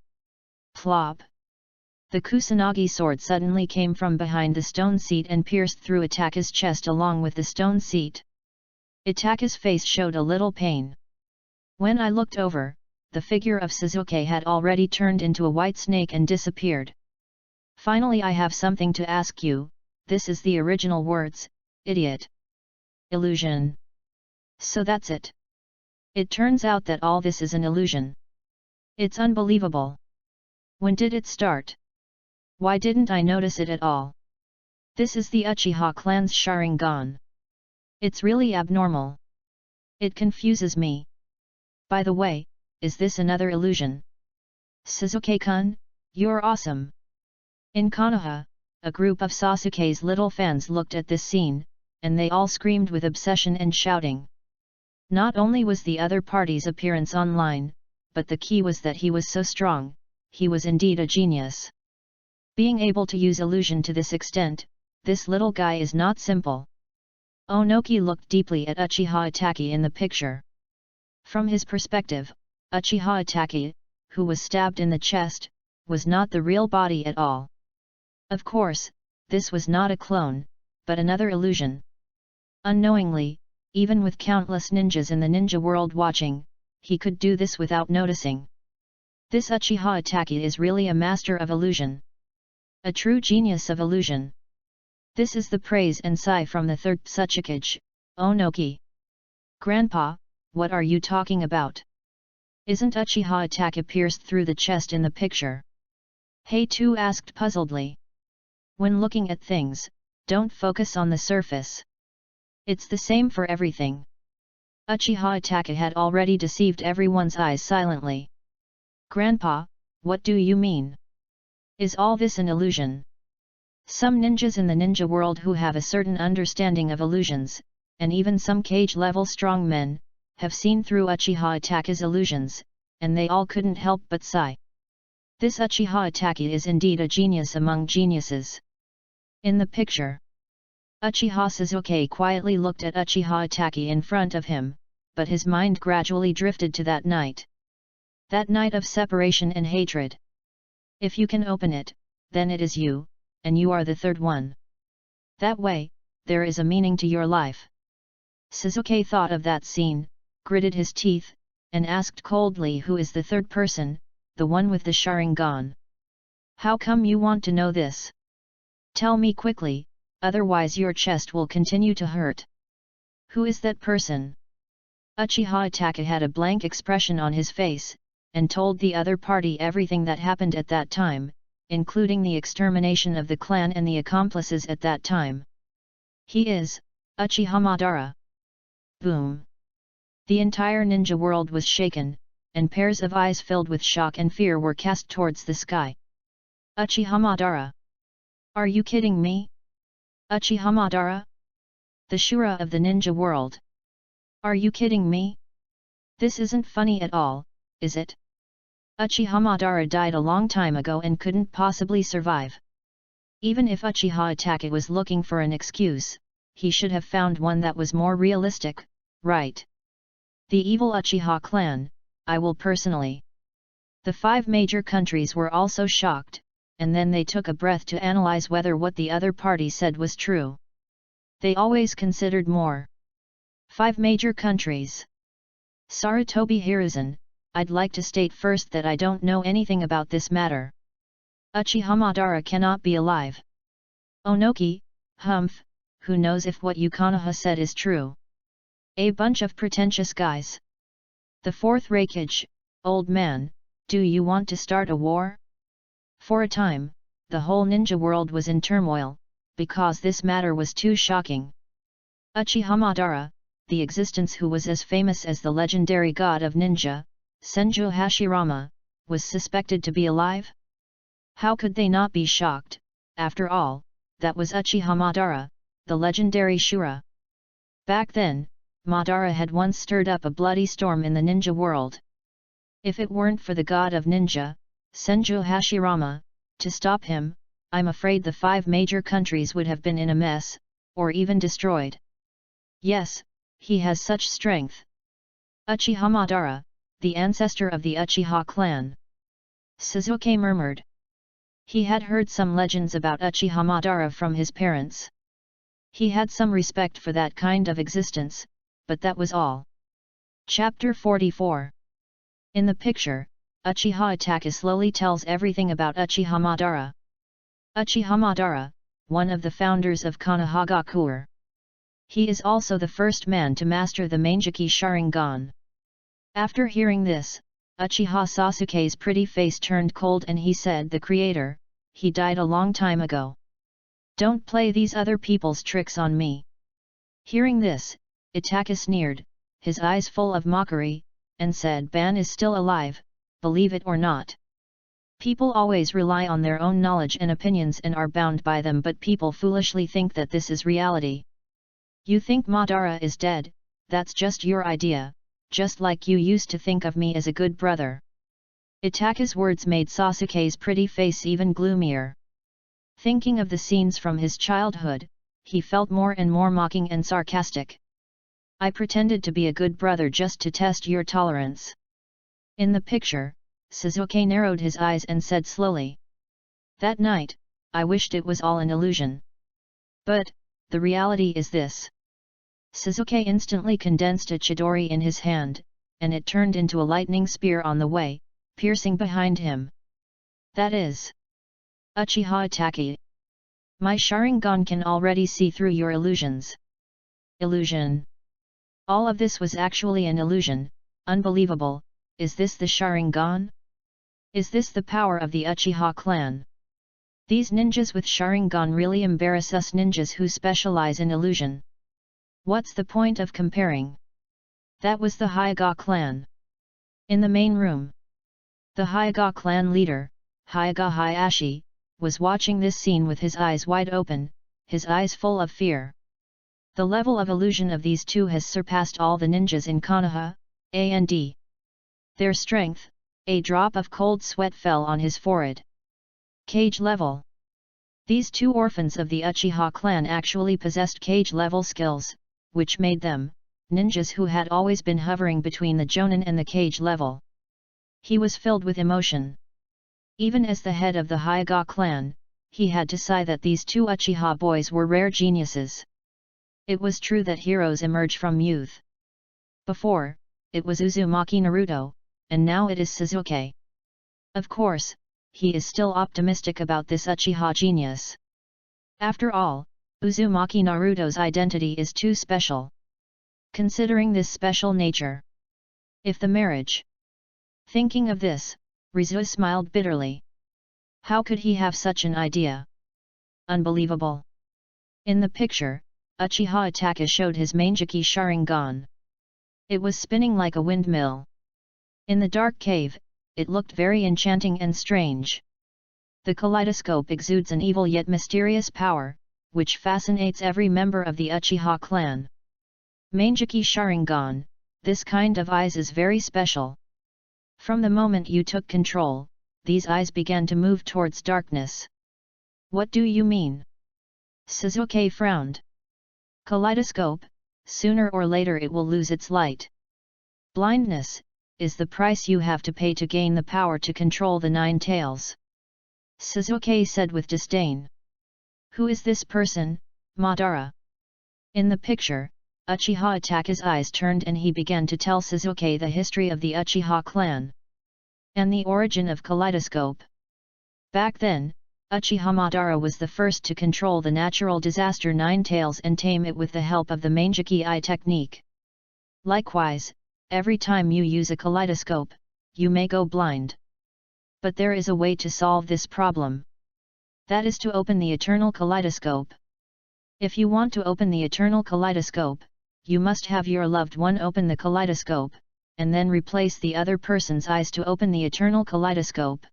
Plop. The Kusanagi sword suddenly came from behind the stone seat and pierced through Itachi's chest along with the stone seat. Itachi's face showed a little pain. When I looked over, the figure of Sasuke had already turned into a white snake and disappeared. Finally, I have something to ask you, this is the original words, idiot. Illusion. So that's it. It turns out that all this is an illusion. It's unbelievable. When did it start? Why didn't I notice it at all? This is the Uchiha clan's Sharingan. It's really abnormal. It confuses me. By the way, is this another illusion? Sasuke-kun, you're awesome. In Konoha, a group of Sasuke's little fans looked at this scene, and they all screamed with obsession and shouting. Not only was the other party's appearance online, but the key was that he was so strong, he was indeed a genius. Being able to use illusion to this extent, this little guy is not simple. Onoki looked deeply at Uchiha Itachi in the picture. From his perspective, Uchiha Itachi, who was stabbed in the chest, was not the real body at all. Of course, this was not a clone, but another illusion. Unknowingly, even with countless ninjas in the ninja world watching, he could do this without noticing. This Uchiha Itachi is really a master of illusion. A true genius of illusion. This is the praise and sigh from the third Tsuchikage, Onoki. Grandpa, what are you talking about? Isn't Uchiha Itachi pierced through the chest in the picture? Hei-tu asked puzzledly. When looking at things, don't focus on the surface. It's the same for everything. Uchiha Itachi had already deceived everyone's eyes silently. Grandpa, what do you mean? Is all this an illusion? Some ninjas in the ninja world who have a certain understanding of illusions, and even some cage-level strong men, have seen through Uchiha Itachi's illusions, and they all couldn't help but sigh. This Uchiha Itachi is indeed a genius among geniuses. In the picture, Uchiha Sasuke quietly looked at Uchiha Itachi in front of him, but his mind gradually drifted to that night. That night of separation and hatred. If you can open it, then it is you, and you are the third one. That way, there is a meaning to your life. Sasuke thought of that scene, gritted his teeth, and asked coldly, who is the third person, the one with the Sharingan? How come you want to know this? Tell me quickly, otherwise your chest will continue to hurt. Who is that person? Uchiha Itachi had a blank expression on his face, and told the other party everything that happened at that time, including the extermination of the clan and the accomplices at that time. He is Uchiha Madara. Boom! The entire ninja world was shaken, and pairs of eyes filled with shock and fear were cast towards the sky. Uchiha Madara! Are you kidding me? Uchiha Madara? The Shura of the ninja world. Are you kidding me? This isn't funny at all, is it? Uchiha Madara died a long time ago and couldn't possibly survive. Even if Uchiha Itachi was looking for an excuse, he should have found one that was more realistic, right? The evil Uchiha clan, I will personally. The 5 major countries were also shocked, and then they took a breath to analyze whether what the other party said was true. They always considered more. 5 major countries. Sarutobi Hiruzen, I'd like to state first that I don't know anything about this matter. Uchiha Madara cannot be alive. Onoki, humph, who knows if what Yukanaha said is true? A bunch of pretentious guys. The 4th Raikage, old man, do you want to start a war? For a time, the whole ninja world was in turmoil, because this matter was too shocking. Uchiha Madara, the existence who was as famous as the legendary god of ninja, Senju Hashirama, was suspected to be alive? How could they not be shocked? After all, that was Uchiha Madara, the legendary Shura. Back then, Madara had once stirred up a bloody storm in the ninja world. If it weren't for the god of ninja, Senju Hashirama, to stop him, I'm afraid the 5 major countries would have been in a mess, or even destroyed. Yes, he has such strength. Uchiha Madara, the ancestor of the Uchiha clan. Sasuke murmured. He had heard some legends about Uchiha Madara from his parents. He had some respect for that kind of existence, but that was all. Chapter 44. In the picture, Uchiha Itachi slowly tells everything about Uchiha Madara. Uchiha Madara, one of the founders of Konohagakure. He is also the first man to master the Manjiki Sharingan. After hearing this, Uchiha Sasuke's pretty face turned cold and he said, the creator, he died a long time ago. Don't play these other people's tricks on me. Hearing this, Itachi sneered, his eyes full of mockery, and said, Ban is still alive, believe it or not. People always rely on their own knowledge and opinions and are bound by them, but people foolishly think that this is reality. You think Madara is dead, that's just your idea, just like you used to think of me as a good brother. Itachi's words made Sasuke's pretty face even gloomier. Thinking of the scenes from his childhood, he felt more and more mocking and sarcastic. I pretended to be a good brother just to test your tolerance. In the picture, Sasuke narrowed his eyes and said slowly. That night, I wished it was all an illusion. But, the reality is this. Sasuke instantly condensed a chidori in his hand, and it turned into a lightning spear on the way, piercing behind him. That is Uchiha Atake. My Sharingan can already see through your illusions. Illusion. All of this was actually an illusion. Unbelievable. Is this the Sharingan? Is this the power of the Uchiha clan? These ninjas with Sharingan really embarrass us ninjas who specialize in illusion. What's the point of comparing? That was the Hyuga clan. In the main room, the Hyuga clan leader, Hyuga Hayashi, was watching this scene with his eyes wide open, his eyes full of fear. The level of illusion of these two has surpassed all the ninjas in Konoha, and their strength. A drop of cold sweat fell on his forehead. Cage level. These two orphans of the Uchiha clan actually possessed cage level skills, which made them ninjas who had always been hovering between the Jonin and the cage level. He was filled with emotion. Even as the head of the Hyuga clan, he had to sigh that these two Uchiha boys were rare geniuses. It was true that heroes emerge from youth. Before, it was Uzumaki Naruto, and now it is Sasuke. Of course, he is still optimistic about this Uchiha genius. After all, Uzumaki Naruto's identity is too special. Considering this special nature, if the marriage. Thinking of this, Rizu smiled bitterly. How could he have such an idea? Unbelievable. In the picture, Uchiha Atake showed his Manjiki Sharingan. It was spinning like a windmill. In the dark cave, it looked very enchanting and strange. The kaleidoscope exudes an evil yet mysterious power, which fascinates every member of the Uchiha clan. Manjiki Sharingan, this kind of eyes is very special. From the moment you took control, these eyes began to move towards darkness. What do you mean? Sasuke frowned. Kaleidoscope, sooner or later it will lose its light. Blindness is the price you have to pay to gain the power to control the nine tails. Sasuke said with disdain. Who is this person, Madara? In the picture, Uchiha Atake's eyes turned and he began to tell Sasuke the history of the Uchiha clan. And the origin of kaleidoscope. Back then, Uchiha Madara was the first to control the natural disaster Nine Tails and tame it with the help of the Manjiki Eye technique. Likewise, every time you use a kaleidoscope, you may go blind. But there is a way to solve this problem. That is to open the eternal kaleidoscope. If you want to open the eternal kaleidoscope, you must have your loved one open the kaleidoscope, and then replace the other person's eyes to open the eternal kaleidoscope.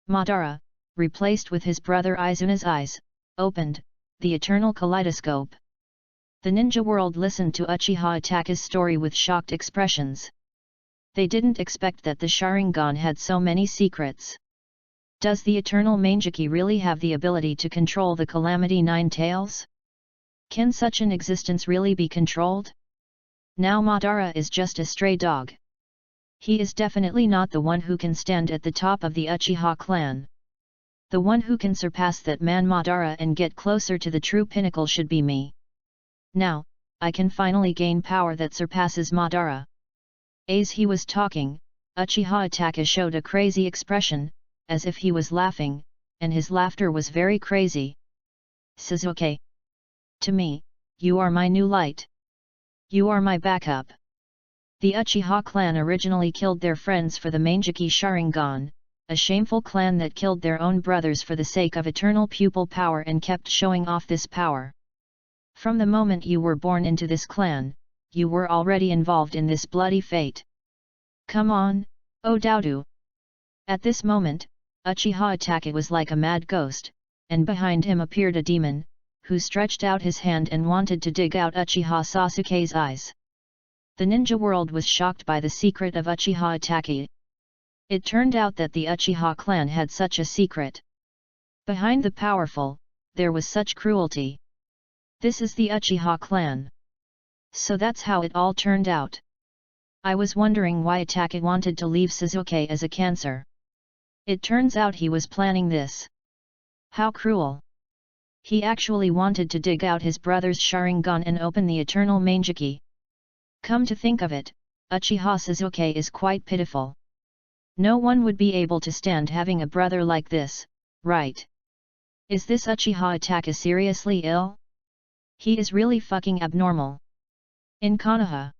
Madara, replaced with his brother Izuna's eyes, opened the eternal kaleidoscope. The ninja world listened to Uchiha Atake's story with shocked expressions. They didn't expect that the Sharingan had so many secrets. Does the eternal Manjiki really have the ability to control the Calamity Nine Tails? Can such an existence really be controlled? Now Madara is just a stray dog. He is definitely not the one who can stand at the top of the Uchiha clan. The one who can surpass that man Madara and get closer to the true pinnacle should be me. Now, I can finally gain power that surpasses Madara. As he was talking, Uchiha Atake showed a crazy expression, as if he was laughing, and his laughter was very crazy. Sasuke. To me, you are my new light. You are my backup. The Uchiha clan originally killed their friends for the Manjiki Sharingan, a shameful clan that killed their own brothers for the sake of eternal pupil power and kept showing off this power. From the moment you were born into this clan, you were already involved in this bloody fate. Come on, O Doudou. At this moment, Uchiha Atake was like a mad ghost, and behind him appeared a demon, who stretched out his hand and wanted to dig out Uchiha Sasuke's eyes. The ninja world was shocked by the secret of Uchiha Atake. It turned out that the Uchiha clan had such a secret. Behind the powerful, there was such cruelty. This is the Uchiha clan. So that's how it all turned out. I was wondering why Atake wanted to leave Sasuke as a cancer. It turns out he was planning this. How cruel. He actually wanted to dig out his brother's Sharingan and open the eternal Mangeki. Come to think of it, Uchiha Sasuke is quite pitiful. No one would be able to stand having a brother like this, right? Is this Uchiha Itachi seriously ill? He is really fucking abnormal. In Konoha,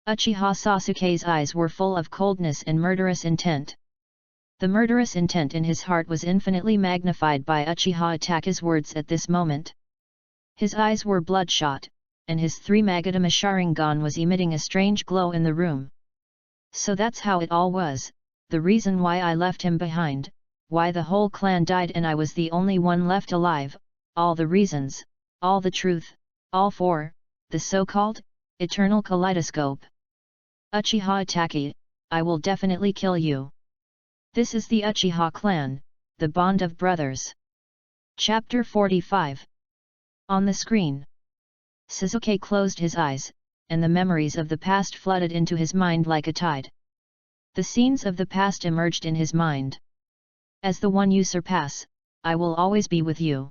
Uchiha Sasuke's eyes were full of coldness and murderous intent. The murderous intent in his heart was infinitely magnified by Uchiha Itachi's words at this moment. His eyes were bloodshot, and his 3 Magatama Sharingan was emitting a strange glow in the room. So that's how it all was, the reason why I left him behind, why the whole clan died and I was the only one left alive, all the reasons, all the truth, all for the so-called eternal kaleidoscope. Uchiha Itachi, I will definitely kill you. This is the Uchiha clan, the bond of brothers. Chapter 45. On the screen, Sasuke closed his eyes, and the memories of the past flooded into his mind like a tide. The scenes of the past emerged in his mind. As the one you surpass, I will always be with you.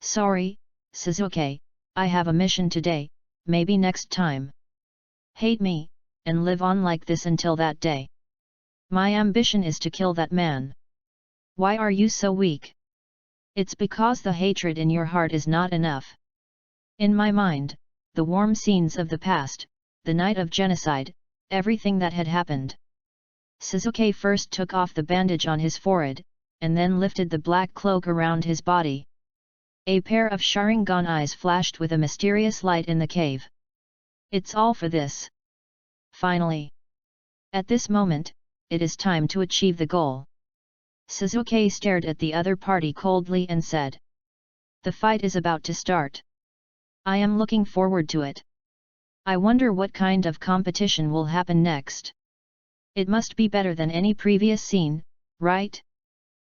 Sorry, Sasuke, I have a mission today, maybe next time. Hate me, and live on like this until that day. My ambition is to kill that man. Why are you so weak? It's because the hatred in your heart is not enough. In my mind, the warm scenes of the past, the night of genocide, everything that had happened. Sasuke first took off the bandage on his forehead, and then lifted the black cloak around his body. A pair of Sharingan eyes flashed with a mysterious light in the cave. It's all for this. Finally. At this moment, it is time to achieve the goal. Sasuke stared at the other party coldly and said. The fight is about to start. I am looking forward to it. I wonder what kind of competition will happen next. It must be better than any previous scene, right?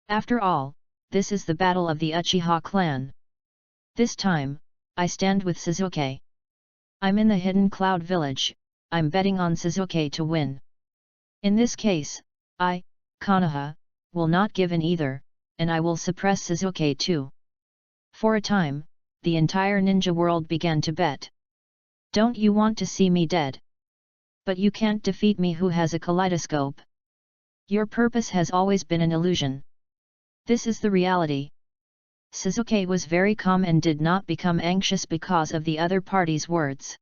After all, this is the battle of the Uchiha clan. This time, I stand with Sasuke. I'm in the Hidden Cloud Village, I'm betting on Sasuke to win. In this case, I, Konoha, will not give in either, and I will suppress Sasuke too. For a time, the entire ninja world began to bet. Don't you want to see me dead? But you can't defeat me who has a kaleidoscope. Your purpose has always been an illusion. This is the reality. Sasuke was very calm and did not become anxious because of the other party's words.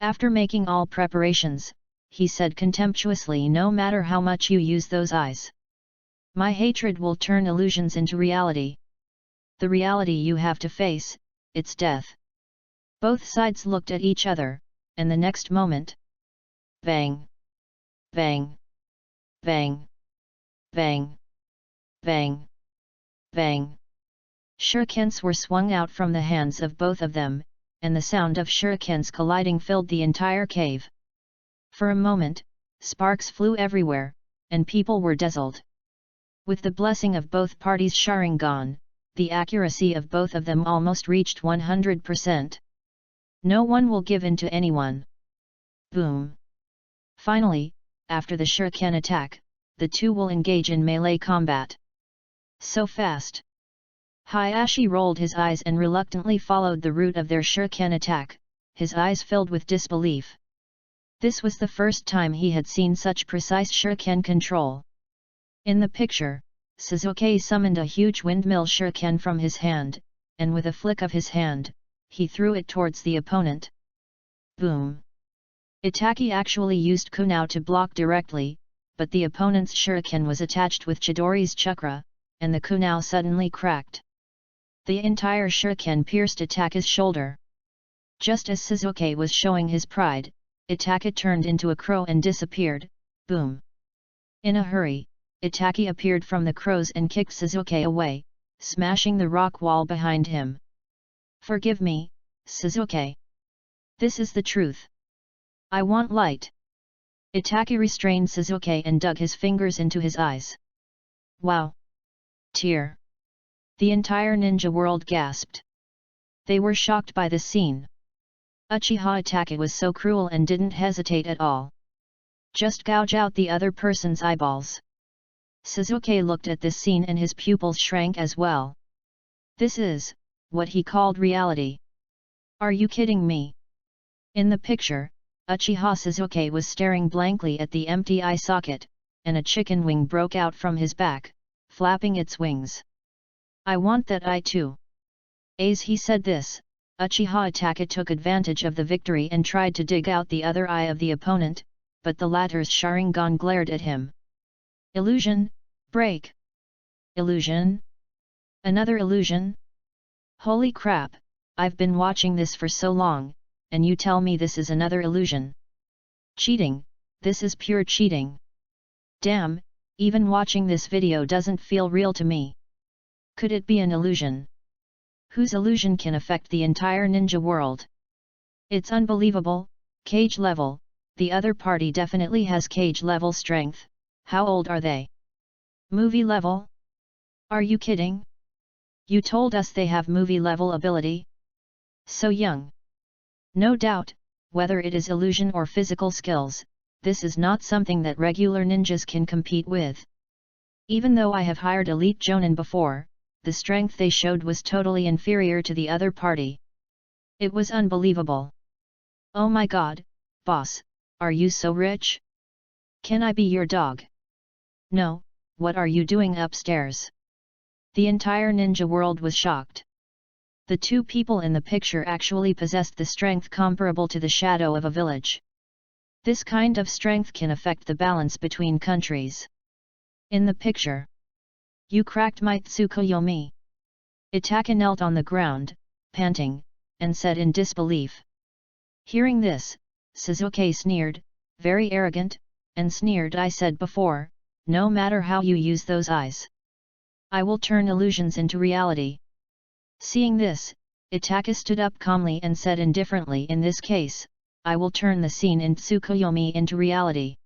After making all preparations, he said contemptuously, no matter how much you use those eyes. My hatred will turn illusions into reality. The reality you have to face, it's death. Both sides looked at each other, and the next moment. Bang! Bang! Bang! Bang! Bang! Bang! Shurikens were swung out from the hands of both of them, and the sound of shurikens colliding filled the entire cave. For a moment, sparks flew everywhere, and people were dazzled. With the blessing of both parties' Sharingan, the accuracy of both of them almost reached 100%. No one will give in to anyone. Boom! Finally, after the shuriken attack, the two will engage in melee combat. So fast! Hayashi rolled his eyes and reluctantly followed the route of their shuriken attack, his eyes filled with disbelief. This was the first time he had seen such precise shuriken control. In the picture, Sasuke summoned a huge windmill shuriken from his hand, and with a flick of his hand, he threw it towards the opponent. Boom! Itachi actually used Kunao to block directly, but the opponent's shuriken was attached with Chidori's chakra, and the Kunao suddenly cracked. The entire shuriken pierced Itachi's shoulder. Just as Sasuke was showing his pride, Itachi turned into a crow and disappeared. Boom! In a hurry, Itachi appeared from the crows and kicked Sasuke away, smashing the rock wall behind him. Forgive me, Sasuke. This is the truth. I want light. Itachi restrained Sasuke and dug his fingers into his eyes. Wow! Tear! The entire ninja world gasped. They were shocked by the scene. Uchiha Itachi was so cruel and didn't hesitate at all. Just gouge out the other person's eyeballs. Sasuke looked at this scene and his pupils shrank as well. This is, what he called reality. Are you kidding me? In the picture, Uchiha Sasuke was staring blankly at the empty eye socket, and a chicken wing broke out from his back, flapping its wings. I want that eye too. As he said this, Uchiha Itachi took advantage of the victory and tried to dig out the other eye of the opponent, but the latter's Sharingan glared at him. Illusion, break! Illusion? Another illusion? Holy crap, I've been watching this for so long, and you tell me this is another illusion. Cheating, this is pure cheating. Damn, even watching this video doesn't feel real to me. Could it be an illusion? Whose illusion can affect the entire ninja world? It's unbelievable. Cage level, the other party definitely has cage level strength. How old are they? Movie level? Are you kidding? You told us they have movie level ability? So young. No doubt, whether it is illusion or physical skills, this is not something that regular ninjas can compete with. Even though I have hired elite jonin before, the strength they showed was totally inferior to the other party. It was unbelievable. Oh my god, boss, are you so rich? Can I be your dog? No, what are you doing upstairs? The entire ninja world was shocked. The two people in the picture actually possessed the strength comparable to the shadow of a village. This kind of strength can affect the balance between countries. In the picture, you cracked my Tsukuyomi. Itachi knelt on the ground, panting, and said in disbelief. Hearing this, Sasuke sneered, very arrogant, and sneered. I said before, no matter how you use those eyes, I will turn illusions into reality. Seeing this, Itachi stood up calmly and said indifferently, in this case, I will turn the scene in Tsukuyomi into reality.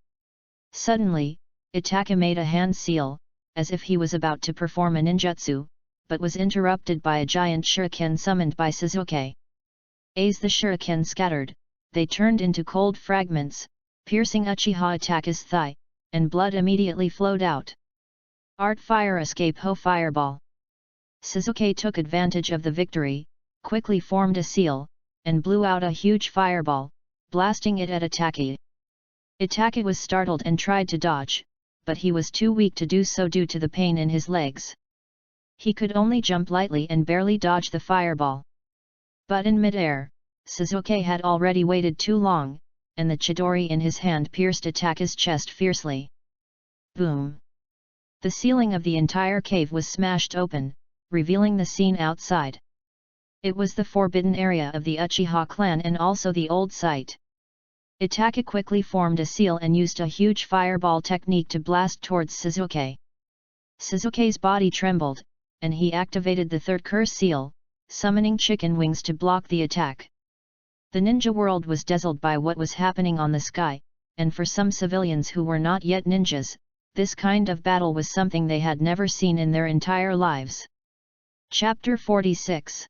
Suddenly, Itachi made a hand seal, as if he was about to perform a ninjutsu, but was interrupted by a giant shuriken summoned by Sasuke. As the shuriken scattered, they turned into cold fragments, piercing Uchiha Itachi's thigh, and blood immediately flowed out. Art Fire Escape Ho Fireball. Sasuke took advantage of the victory, quickly formed a seal, and blew out a huge fireball, blasting it at Itachi. Itachi was startled and tried to dodge, but he was too weak to do so due to the pain in his legs. He could only jump lightly and barely dodge the fireball. But in midair, Sasuke had already waited too long, and the chidori in his hand pierced Itachi's chest fiercely. Boom! The ceiling of the entire cave was smashed open, revealing the scene outside. It was the forbidden area of the Uchiha clan and also the old site. Itachi quickly formed a seal and used a huge fireball technique to blast towards Sasuke. Sasuke's body trembled, and he activated the third curse seal, summoning chicken wings to block the attack. The ninja world was dazzled by what was happening on the sky, and for some civilians who were not yet ninjas, this kind of battle was something they had never seen in their entire lives. Chapter 46.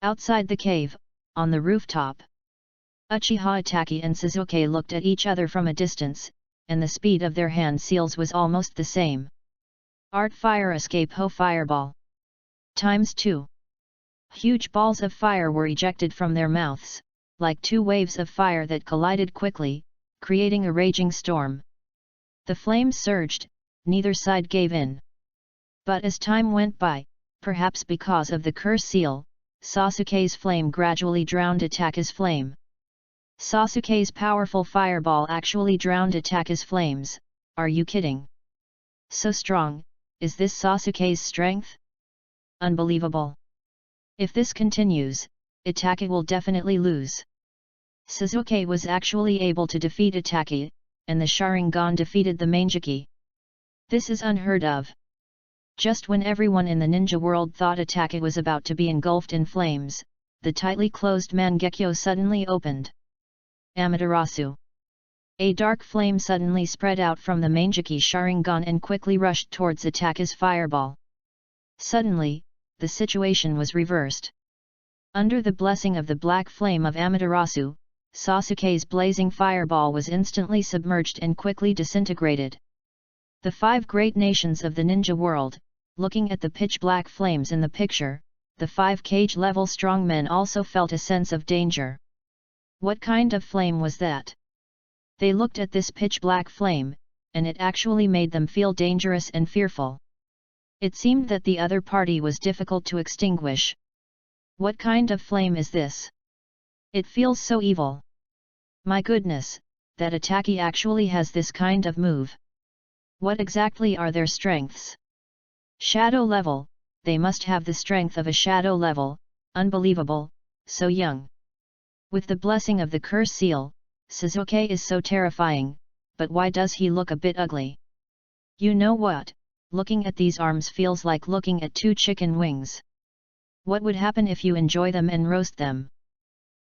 Outside the cave, on the rooftop, Uchiha Itachi and Sasuke looked at each other from a distance, and the speed of their hand seals was almost the same. Art Fire Escape Ho Fireball. ×2. Huge balls of fire were ejected from their mouths, like two waves of fire that collided quickly, creating a raging storm. The flames surged, neither side gave in. But as time went by, perhaps because of the curse seal, Sasuke's flame gradually drowned Itachi's flame. Sasuke's powerful fireball actually drowned Itachi's flames. Are you kidding? So strong, is this Sasuke's strength? Unbelievable. If this continues, Itachi will definitely lose. Sasuke was actually able to defeat Itachi, and the Sharingan defeated the Manjiki. This is unheard of. Just when everyone in the ninja world thought Itachi was about to be engulfed in flames, the tightly closed Mangekyo suddenly opened. Amaterasu. A dark flame suddenly spread out from the Manjiki Sharingan and quickly rushed towards Itachi's fireball. Suddenly, the situation was reversed. Under the blessing of the black flame of Amaterasu, Sasuke's blazing fireball was instantly submerged and quickly disintegrated. The 5 great nations of the ninja world, looking at the pitch-black flames in the picture, the 5 kg level strongmen also felt a sense of danger. What kind of flame was that? They looked at this pitch-black flame, and it actually made them feel dangerous and fearful. It seemed that the other party was difficult to extinguish. What kind of flame is this? It feels so evil. My goodness, that attacky actually has this kind of move. What exactly are their strengths? Shadow level, they must have the strength of a shadow level, unbelievable, so young. With the blessing of the curse seal, Sasuke is so terrifying, but why does he look a bit ugly? You know what, looking at these arms feels like looking at 2 chicken wings. What would happen if you enjoy them and roast them?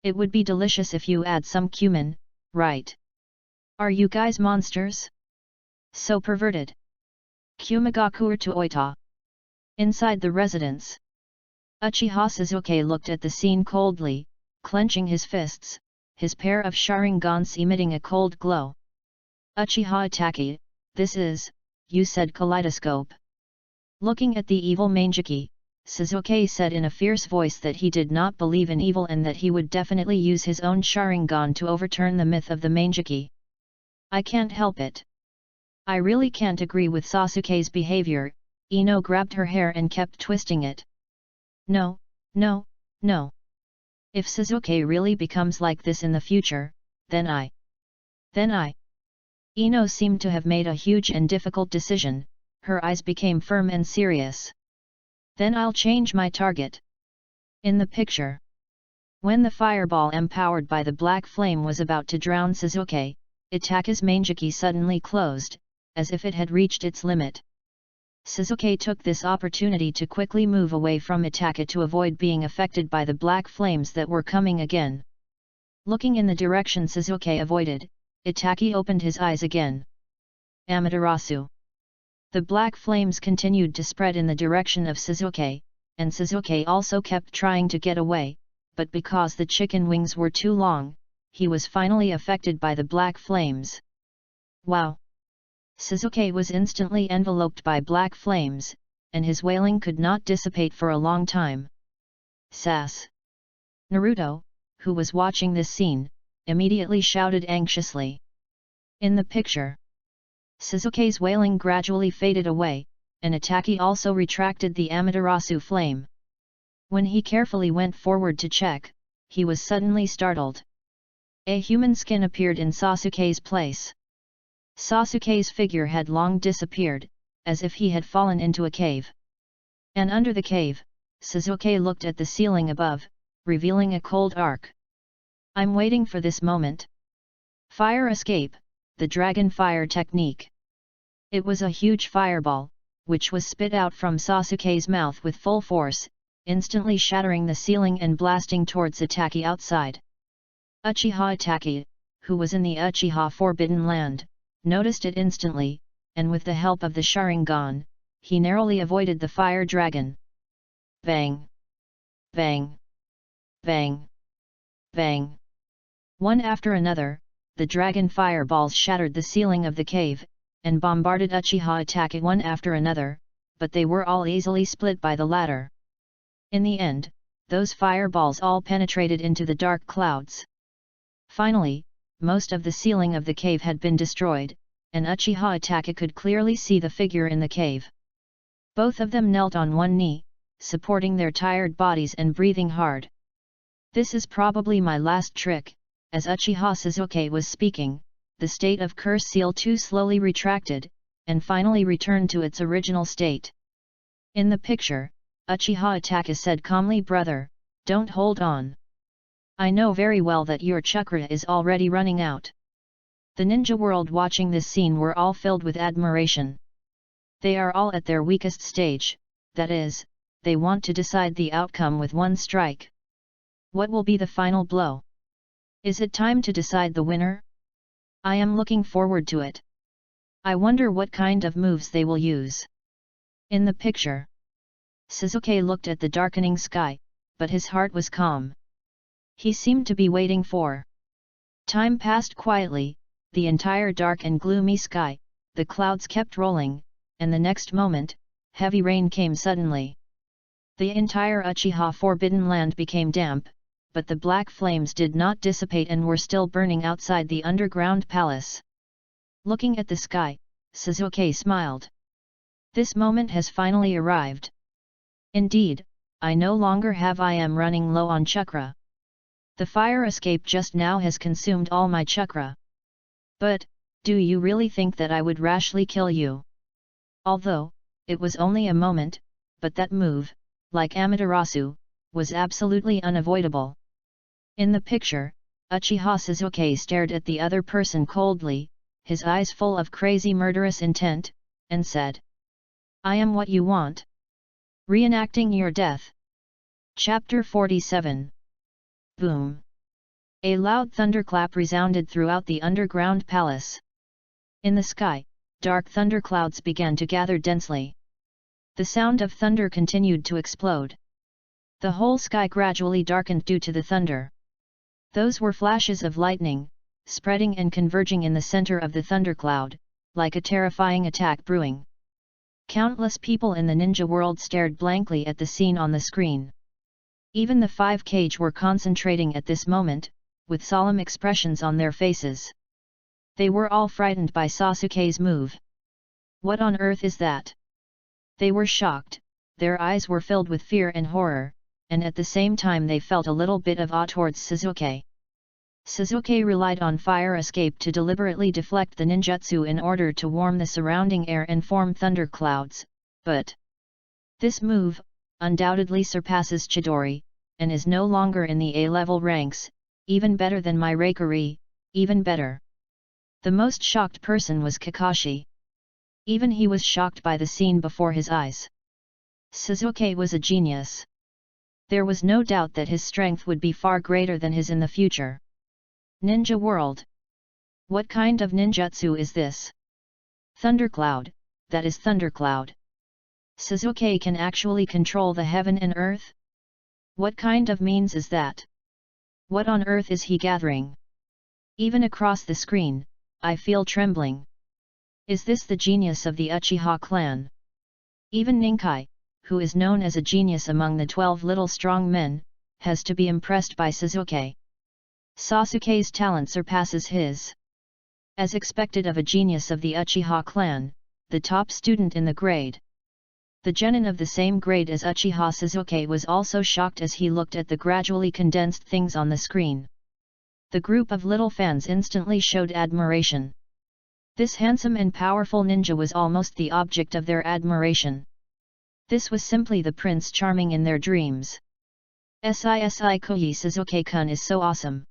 It would be delicious if you add some cumin, right? Are you guys monsters? So perverted. Kumagakur to Oita. Inside the residence, Uchiha Sasuke looked at the scene coldly, clenching his fists, his pair of sharingans emitting a cold glow. Uchiha Itachi, this is, you said kaleidoscope. Looking at the evil Mangeki, Sasuke said in a fierce voice that he did not believe in evil and that he would definitely use his own sharingan to overturn the myth of the Mangeki. I can't help it. I really can't agree with Sasuke's behavior. Ino grabbed her hair and kept twisting it. No, no, no. If Sasuke really becomes like this in the future, then I. Ino seemed to have made a huge and difficult decision, her eyes became firm and serious. Then I'll change my target. In the picture. When the fireball empowered by the black flame was about to drown Sasuke, Itachi's Mangeki suddenly closed, as if it had reached its limit. Sasuke took this opportunity to quickly move away from Itachi to avoid being affected by the black flames that were coming again. Looking in the direction Sasuke avoided, Itachi opened his eyes again. Amaterasu. The black flames continued to spread in the direction of Sasuke, and Sasuke also kept trying to get away, but because the chicken wings were too long, he was finally affected by the black flames. Wow! Sasuke was instantly enveloped by black flames, and his wailing could not dissipate for a long time. Sass! Naruto, who was watching this scene, immediately shouted anxiously. In the picture, Sasuke's wailing gradually faded away, and Itachi also retracted the Amaterasu flame. When he carefully went forward to check, he was suddenly startled. A human skin appeared in Sasuke's place. Sasuke's figure had long disappeared, as if he had fallen into a cave. And under the cave, Sasuke looked at the ceiling above, revealing a cold arc. I'm waiting for this moment. Fire escape, the dragon fire technique. It was a huge fireball, which was spit out from Sasuke's mouth with full force, instantly shattering the ceiling and blasting towards Itachi outside. Uchiha Itachi, who was in the Uchiha Forbidden Land, noticed it instantly, and with the help of the Sharingan, he narrowly avoided the fire dragon. Bang! Bang! Bang! Bang! One after another, the dragon fireballs shattered the ceiling of the cave, and bombarded Uchiha Itachi one after another, but they were all easily split by the latter. In the end, those fireballs all penetrated into the dark clouds. Finally, most of the ceiling of the cave had been destroyed, and Uchiha Itachi could clearly see the figure in the cave. Both of them knelt on one knee, supporting their tired bodies and breathing hard. This is probably my last trick. As Uchiha Sasuke was speaking, the state of Curse Seal 2 slowly retracted, and finally returned to its original state. In the picture, Uchiha Itachi said calmly, "Brother, don't hold on. I know very well that your chakra is already running out." The ninja world watching this scene were all filled with admiration. They are all at their weakest stage, that is, they want to decide the outcome with one strike. What will be the final blow? Is it time to decide the winner? I am looking forward to it. I wonder what kind of moves they will use. In the picture, Sasuke looked at the darkening sky, but his heart was calm. He seemed to be waiting for. Time passed quietly, the entire dark and gloomy sky, the clouds kept rolling, and the next moment, heavy rain came suddenly. The entire Uchiha Forbidden Land became damp, but the black flames did not dissipate and were still burning outside the underground palace. Looking at the sky, Sasuke smiled. This moment has finally arrived. Indeed, I no longer am running low on chakra. The fire escape just now has consumed all my chakra. But, do you really think that I would rashly kill you? Although, it was only a moment, but that move, like Amaterasu, was absolutely unavoidable. In the picture, Uchiha Sasuke stared at the other person coldly, his eyes full of crazy murderous intent, and said, "I am what you want." Reenacting your death. Chapter 47. Boom! A loud thunderclap resounded throughout the underground palace. In the sky, dark thunderclouds began to gather densely. The sound of thunder continued to explode. The whole sky gradually darkened due to the thunder. Those were flashes of lightning, spreading and converging in the center of the thundercloud, like a terrifying attack brewing. Countless people in the ninja world stared blankly at the scene on the screen. Even the 5 Kage were concentrating at this moment, with solemn expressions on their faces. They were all frightened by Sasuke's move. What on earth is that? They were shocked, their eyes were filled with fear and horror, and at the same time they felt a little bit of awe towards Sasuke. Sasuke relied on fire escape to deliberately deflect the ninjutsu in order to warm the surrounding air and form thunderclouds, but this move undoubtedly surpasses Chidori, and is no longer in the A-level ranks, even better than my Raikiri, even better. The most shocked person was Kakashi. Even he was shocked by the scene before his eyes. Sasuke was a genius. There was no doubt that his strength would be far greater than his in the future. Ninja world. What kind of ninjutsu is this? Thundercloud, that is Thundercloud. Sasuke can actually control the heaven and earth? What kind of means is that? What on earth is he gathering? Even across the screen, I feel trembling. Is this the genius of the Uchiha clan? Even Ninkai, who is known as a genius among the 12 little strong men, has to be impressed by Sasuke. Sasuke's talent surpasses his. As expected of a genius of the Uchiha clan, the top student in the grade. The genin of the same grade as Uchiha Sasuke was also shocked as he looked at the gradually condensed things on the screen. The group of little fans instantly showed admiration. This handsome and powerful ninja was almost the object of their admiration. This was simply the Prince Charming in their dreams. Sisi Koyi Sasuke-kun is so awesome.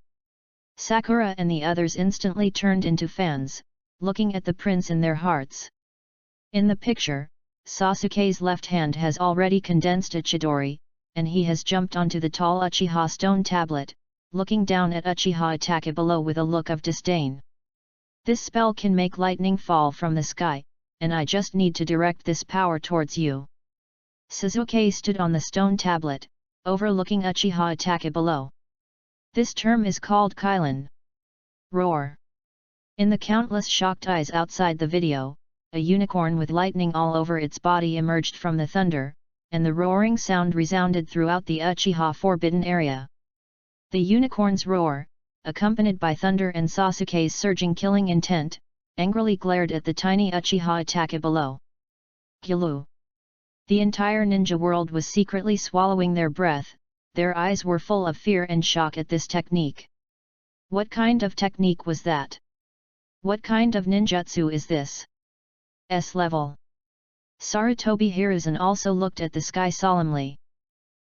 Sakura and the others instantly turned into fans, looking at the prince in their hearts. In the picture, Sasuke's left hand has already condensed a Chidori, and he has jumped onto the tall Uchiha stone tablet, looking down at Uchiha Itachi below with a look of disdain. This spell can make lightning fall from the sky, and I just need to direct this power towards you. Sasuke stood on the stone tablet, overlooking Uchiha Itachi below. This term is called Kailan. Roar. In the countless shocked eyes outside the video, a unicorn with lightning all over its body emerged from the thunder, and the roaring sound resounded throughout the Uchiha Forbidden area. The unicorn's roar, accompanied by thunder and Sasuke's surging killing intent, angrily glared at the tiny Uchiha Itachi below. Gyulu. The entire ninja world was secretly swallowing their breath, their eyes were full of fear and shock at this technique. What kind of technique was that? What kind of ninjutsu is this? S-level. Sarutobi Hiruzen also looked at the sky solemnly.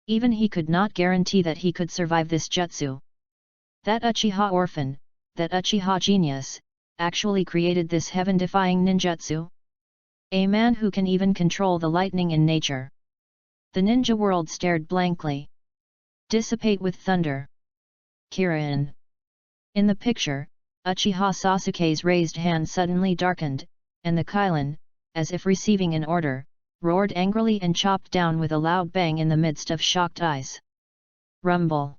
Even he could not guarantee that he could survive this jutsu. That Uchiha orphan, that Uchiha genius, actually created this heaven-defying ninjutsu? A man who can even control the lightning in nature. The ninja world stared blankly. Dissipate with thunder. Kirin. In the picture, Uchiha Sasuke's raised hand suddenly darkened, and the Kailan, as if receiving an order, roared angrily and chopped down with a loud bang in the midst of shocked eyes. Rumble.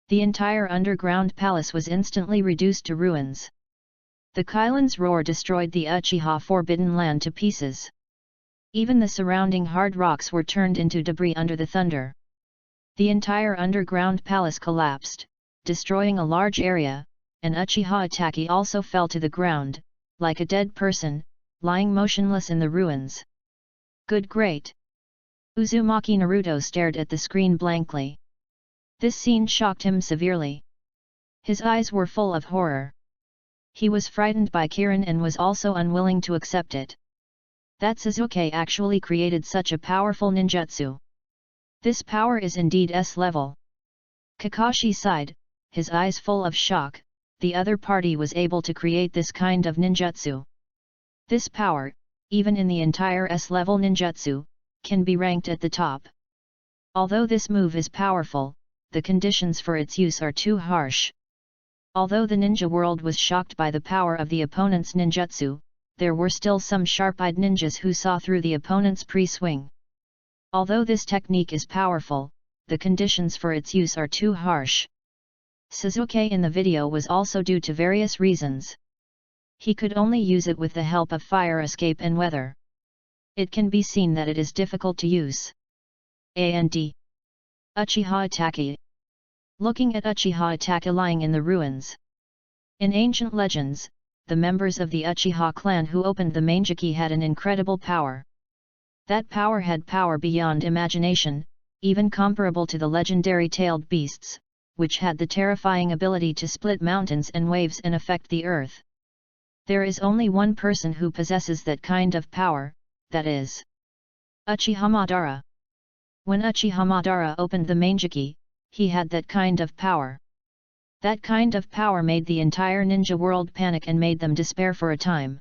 The entire underground palace was instantly reduced to ruins. The Kailan's roar destroyed the Uchiha Forbidden Land to pieces. Even the surrounding hard rocks were turned into debris under the thunder. The entire underground palace collapsed, destroying a large area, and Uchiha Itachi also fell to the ground, like a dead person, lying motionless in the ruins. Good great! Uzumaki Naruto stared at the screen blankly. This scene shocked him severely. His eyes were full of horror. He was frightened by Kirin and was also unwilling to accept it. That Sasuke actually created such a powerful ninjutsu. This power is indeed S-level. Kakashi sighed, his eyes full of shock. The other party was able to create this kind of ninjutsu. This power, even in the entire S-level ninjutsu, can be ranked at the top. Although this move is powerful, the conditions for its use are too harsh. Although the ninja world was shocked by the power of the opponent's ninjutsu, there were still some sharp-eyed ninjas who saw through the opponent's pre-swing. Although this technique is powerful, the conditions for its use are too harsh. Sasuke in the video was also due to various reasons. He could only use it with the help of fire escape and weather. It can be seen that it is difficult to use. And Uchiha Itachi. Looking at Uchiha Itachi lying in the ruins. In ancient legends, the members of the Uchiha clan who opened the Manjiki had an incredible power. That power had power beyond imagination, even comparable to the legendary tailed beasts, which had the terrifying ability to split mountains and waves and affect the earth. There is only one person who possesses that kind of power, that is Uchiha Madara. When Uchiha Madara opened the Manjiki, he had that kind of power. That kind of power made the entire ninja world panic and made them despair for a time.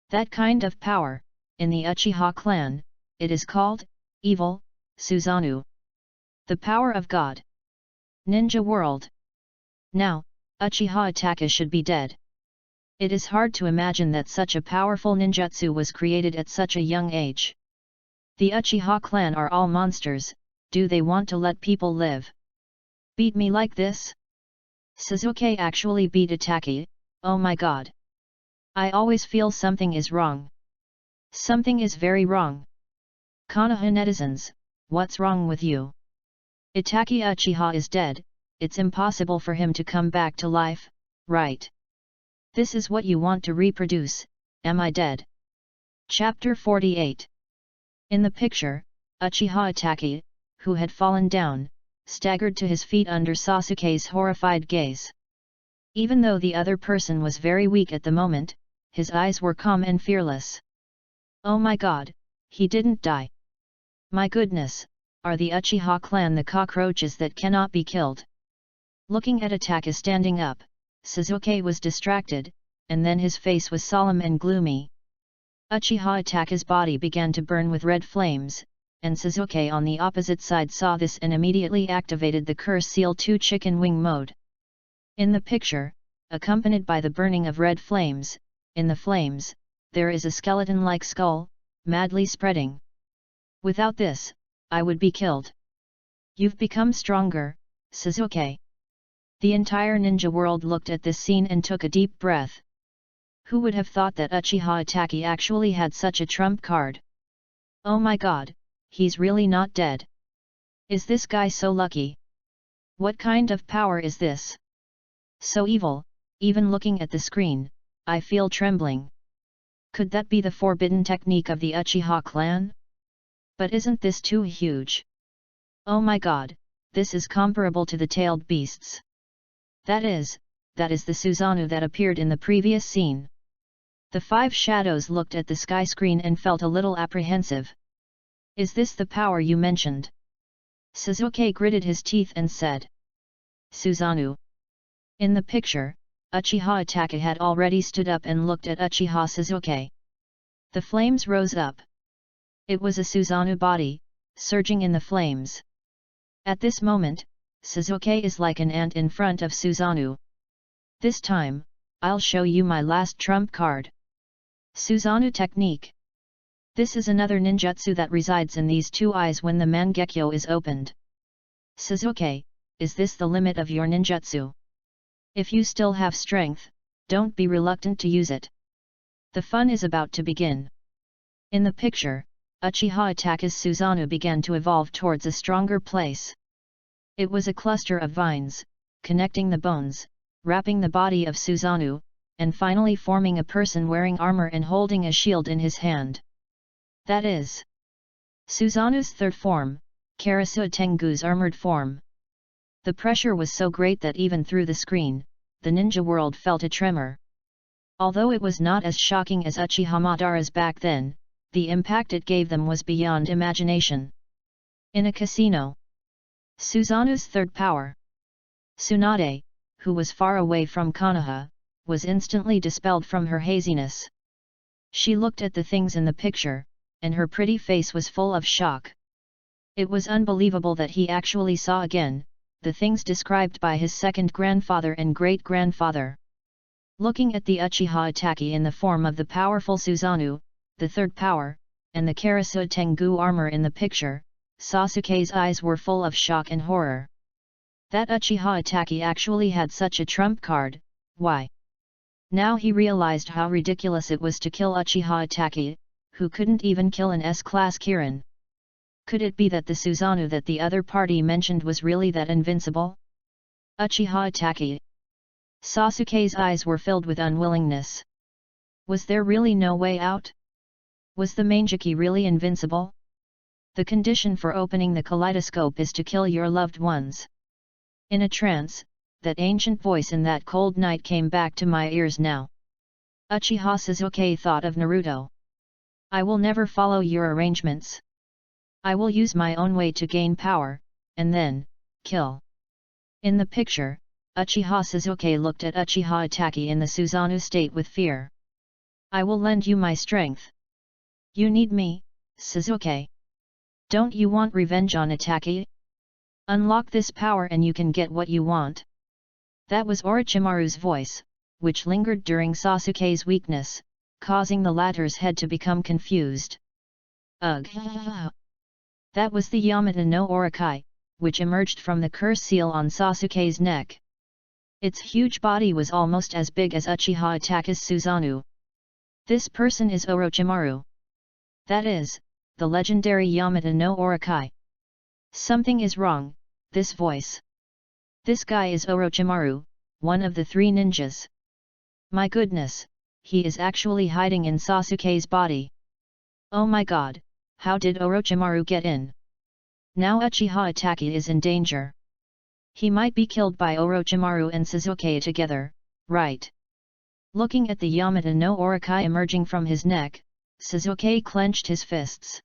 That kind of power, in the Uchiha clan, it is called evil, Susanoo. The power of God. Ninja world. Now, Uchiha Itachi should be dead. It is hard to imagine that such a powerful ninjutsu was created at such a young age. The Uchiha clan are all monsters. Do they want to let people live? Beat me like this? Sasuke actually beat Itachi, oh my god. I always feel something is wrong. Something is very wrong. Konoha netizens, what's wrong with you? Itachi Uchiha is dead, it's impossible for him to come back to life, right? This is what you want to reproduce, am I dead? Chapter 48. In the picture, Uchiha Itachi, who had fallen down, staggered to his feet under Sasuke's horrified gaze. Even though the other person was very weak at the moment, his eyes were calm and fearless. Oh my god, he didn't die. My goodness, are the Uchiha clan the cockroaches that cannot be killed? Looking at Itachi standing up, Sasuke was distracted, and then his face was solemn and gloomy. Uchiha Itachi's body began to burn with red flames, and Sasuke on the opposite side saw this and immediately activated the Curse Seal 2 Chicken Wing mode. In the picture, accompanied by the burning of red flames, in the flames, there is a skeleton-like skull, madly spreading. Without this, I would be killed. You've become stronger, Sasuke. The entire ninja world looked at this scene and took a deep breath. Who would have thought that Uchiha Itachi actually had such a trump card? Oh my god, he's really not dead. Is this guy so lucky? What kind of power is this? So evil, even looking at the screen, I feel trembling. Could that be the forbidden technique of the Uchiha clan? But isn't this too huge? Oh my god, this is comparable to the tailed beasts. That is the Susanoo that appeared in the previous scene. The five shadows looked at the sky screen and felt a little apprehensive. Is this the power you mentioned? Sasuke gritted his teeth and said. Susanoo. In the picture, Uchiha Itachi had already stood up and looked at Uchiha Sasuke. The flames rose up. It was a Susanoo body, surging in the flames. At this moment, Sasuke is like an ant in front of Susanoo. This time, I'll show you my last trump card. Susanoo technique. This is another ninjutsu that resides in these two eyes when the Mangekyo is opened. Sasuke, is this the limit of your ninjutsu? If you still have strength, don't be reluctant to use it. The fun is about to begin. In the picture, Uchiha Itachi's Susanoo began to evolve towards a stronger place. It was a cluster of vines, connecting the bones, wrapping the body of Susanoo, and finally forming a person wearing armor and holding a shield in his hand. That is Susanoo's third form, Karasuo Tengu's armored form. The pressure was so great that even through the screen, the ninja world felt a tremor. Although it was not as shocking as Uchiha Madara's back then, the impact it gave them was beyond imagination. In a casino, Susanoo's third power, Tsunade, who was far away from Konoha, was instantly dispelled from her haziness. She looked at the things in the picture, and her pretty face was full of shock. It was unbelievable that he actually saw again the things described by his second grandfather and great-grandfather. Looking at the Uchiha Itachi in the form of the powerful Susanoo, the third power, and the Karasuo Tengu armor in the picture, Sasuke's eyes were full of shock and horror. That Uchiha Itachi actually had such a trump card, why? Now he realized how ridiculous it was to kill Uchiha Itachi, who couldn't even kill an S-class Kirin. Could it be that the Susanoo that the other party mentioned was really that invincible? Uchiha Itachi. Sasuke's eyes were filled with unwillingness. Was there really no way out? Was the Manjiki really invincible? The condition for opening the kaleidoscope is to kill your loved ones. In a trance, that ancient voice in that cold night came back to my ears now. Uchiha Sasuke thought of Naruto. I will never follow your arrangements. I will use my own way to gain power, and then, kill. In the picture, Uchiha Sasuke looked at Uchiha Itachi in the Susanoo state with fear. I will lend you my strength. You need me, Sasuke. Don't you want revenge on Itachi? Unlock this power and you can get what you want. That was Orochimaru's voice, which lingered during Sasuke's weakness, causing the latter's head to become confused. Ugh! That was the Yamata no Orokai, which emerged from the curse seal on Sasuke's neck. Its huge body was almost as big as Uchiha Itachi's Susanoo. This person is Orochimaru. That is, the legendary Yamata no Orokai. Something is wrong, this voice. This guy is Orochimaru, one of the three ninjas. My goodness, he is actually hiding in Sasuke's body. Oh my god, how did Orochimaru get in? Now Uchiha Itachi is in danger. He might be killed by Orochimaru and Sasuke together, right? Looking at the Yamata no Orokai emerging from his neck, Sasuke clenched his fists.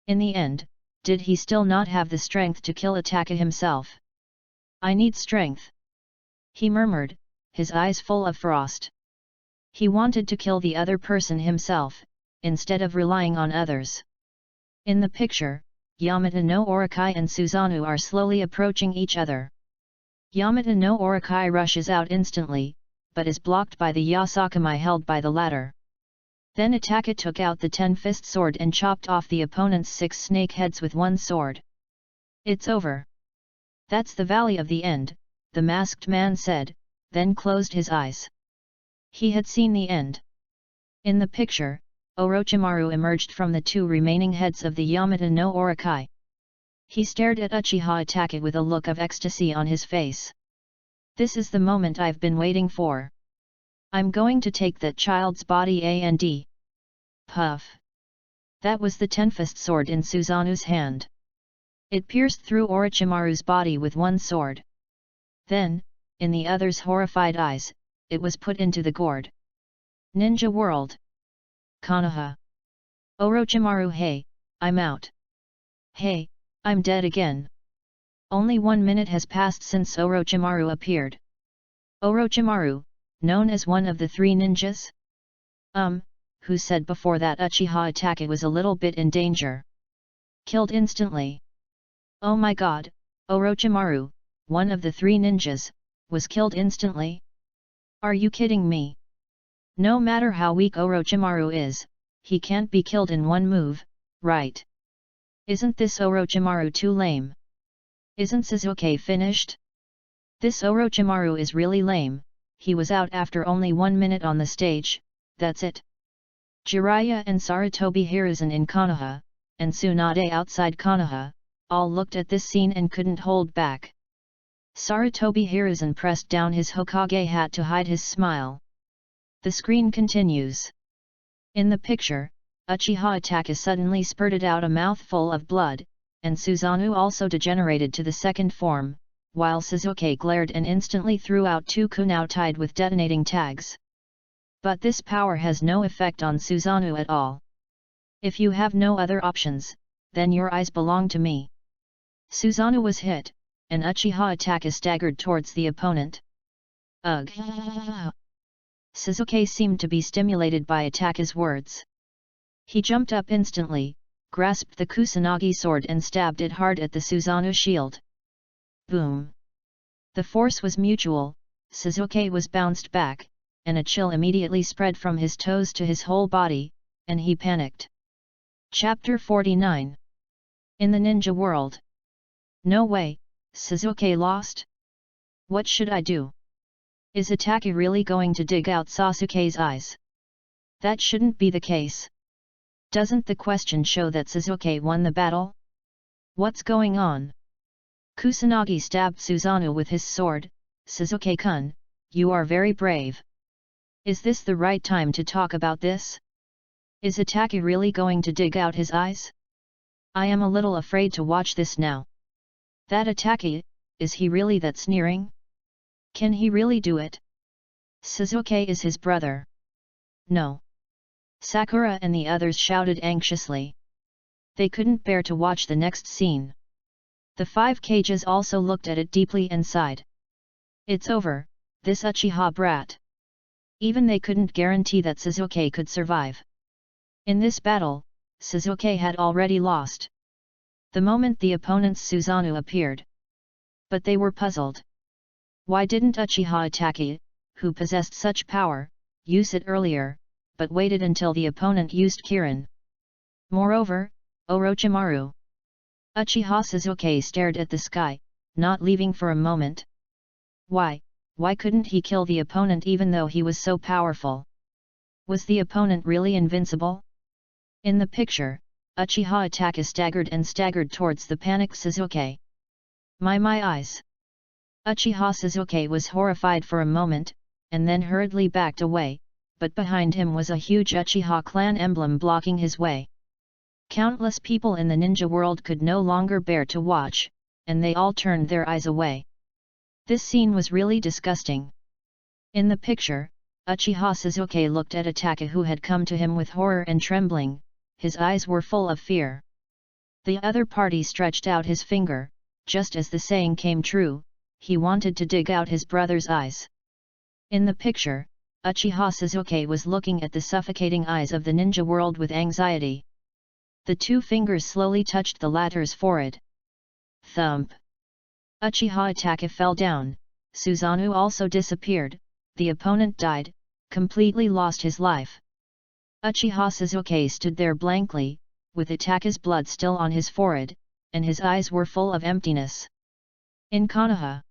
In the end, did he still not have the strength to kill Itachi himself? I need strength, he murmured, his eyes full of frost. He wanted to kill the other person himself, instead of relying on others. In the picture, Yamata no Orokai and Susanoo are slowly approaching each other. Yamata no Orokai rushes out instantly, but is blocked by the Yasakami held by the latter. Then Itachi took out the 10-fist sword and chopped off the opponent's 6 snake heads with one sword. It's over. That's the valley of the end, the masked man said, then closed his eyes. He had seen the end. In the picture, Orochimaru emerged from the 2 remaining heads of the Yamata no Orokai. He stared at Uchiha Itachi with a look of ecstasy on his face. This is the moment I've been waiting for. I'm going to take that child's body and... Puff! That was the 10-fist sword in Susanoo's hand. It pierced through Orochimaru's body with one sword. Then, in the other's horrified eyes, it was put into the gourd. Ninja world! Konoha! Orochimaru, hey, I'm out. Hey, I'm dead again. Only 1 minute has passed since Orochimaru appeared. Orochimaru, known as one of the 3 ninjas? Who said before that Uchiha Itachi was a little bit in danger? Killed instantly. Oh my god, Orochimaru, one of the 3 ninjas, was killed instantly? Are you kidding me? No matter how weak Orochimaru is, he can't be killed in one move, right? Isn't this Orochimaru too lame? Isn't Sasuke finished? This Orochimaru is really lame, he was out after only 1 minute on the stage, that's it. Jiraiya and Sarutobi Hiruzen in Konoha, and Tsunade outside Konoha, all looked at this scene and couldn't hold back. Sarutobi Hiruzen pressed down his Hokage hat to hide his smile. The screen continues. In the picture, Uchiha Itachi suddenly spurted out a mouthful of blood, and Susanoo also degenerated to the second form, while Sasuke glared and instantly threw out 2 kunao tied with detonating tags. But this power has no effect on Susanoo at all. If you have no other options, then your eyes belong to me. Susanoo was hit, and Uchiha Itachi staggered towards the opponent. Ugh! Sasuke seemed to be stimulated by Itachi's words. He jumped up instantly, grasped the Kusanagi sword and stabbed it hard at the Susanoo shield. Boom! The force was mutual, Sasuke was bounced back, and a chill immediately spread from his toes to his whole body, and he panicked. Chapter 49. In the ninja world. No way, Sasuke lost? What should I do? Is Itachi really going to dig out Sasuke's eyes? That shouldn't be the case. Doesn't the question show that Sasuke won the battle? What's going on? Kusanagi stabbed Susanoo with his sword. Sasuke-kun, you are very brave. Is this the right time to talk about this? Is Itachi really going to dig out his eyes? I am a little afraid to watch this now. That Itachi, is he really that sneering? Can he really do it? Sasuke is his brother. No. Sakura and the others shouted anxiously. They couldn't bear to watch the next scene. The 5 Kages also looked at it deeply and sighed. It's over, this Uchiha brat. Even they couldn't guarantee that Sasuke could survive. In this battle, Sasuke had already lost. The moment the opponent's Susanoo appeared. But they were puzzled. Why didn't Uchiha Itachi, who possessed such power, use it earlier, but waited until the opponent used Kirin? Moreover, Orochimaru. Uchiha Sasuke stared at the sky, not leaving for a moment. Why couldn't he kill the opponent even though he was so powerful? Was the opponent really invincible? In the picture, Uchiha Itachi staggered towards the panicked Sasuke. My eyes! Uchiha Sasuke was horrified for a moment, and then hurriedly backed away, but behind him was a huge Uchiha clan emblem blocking his way. Countless people in the ninja world could no longer bear to watch, and they all turned their eyes away. This scene was really disgusting. In the picture, Uchiha Sasuke looked at Itachi who had come to him with horror and trembling, his eyes were full of fear. The other party stretched out his finger, just as the saying came true, he wanted to dig out his brother's eyes. In the picture, Uchiha Sasuke was looking at the suffocating eyes of the ninja world with anxiety. The 2 fingers slowly touched the latter's forehead. Thump! Uchiha Itachi fell down, Susanoo also disappeared, the opponent died, completely lost his life. Uchiha Sasuke stood there blankly, with Itachi's blood still on his forehead, and his eyes were full of emptiness. In Konoha,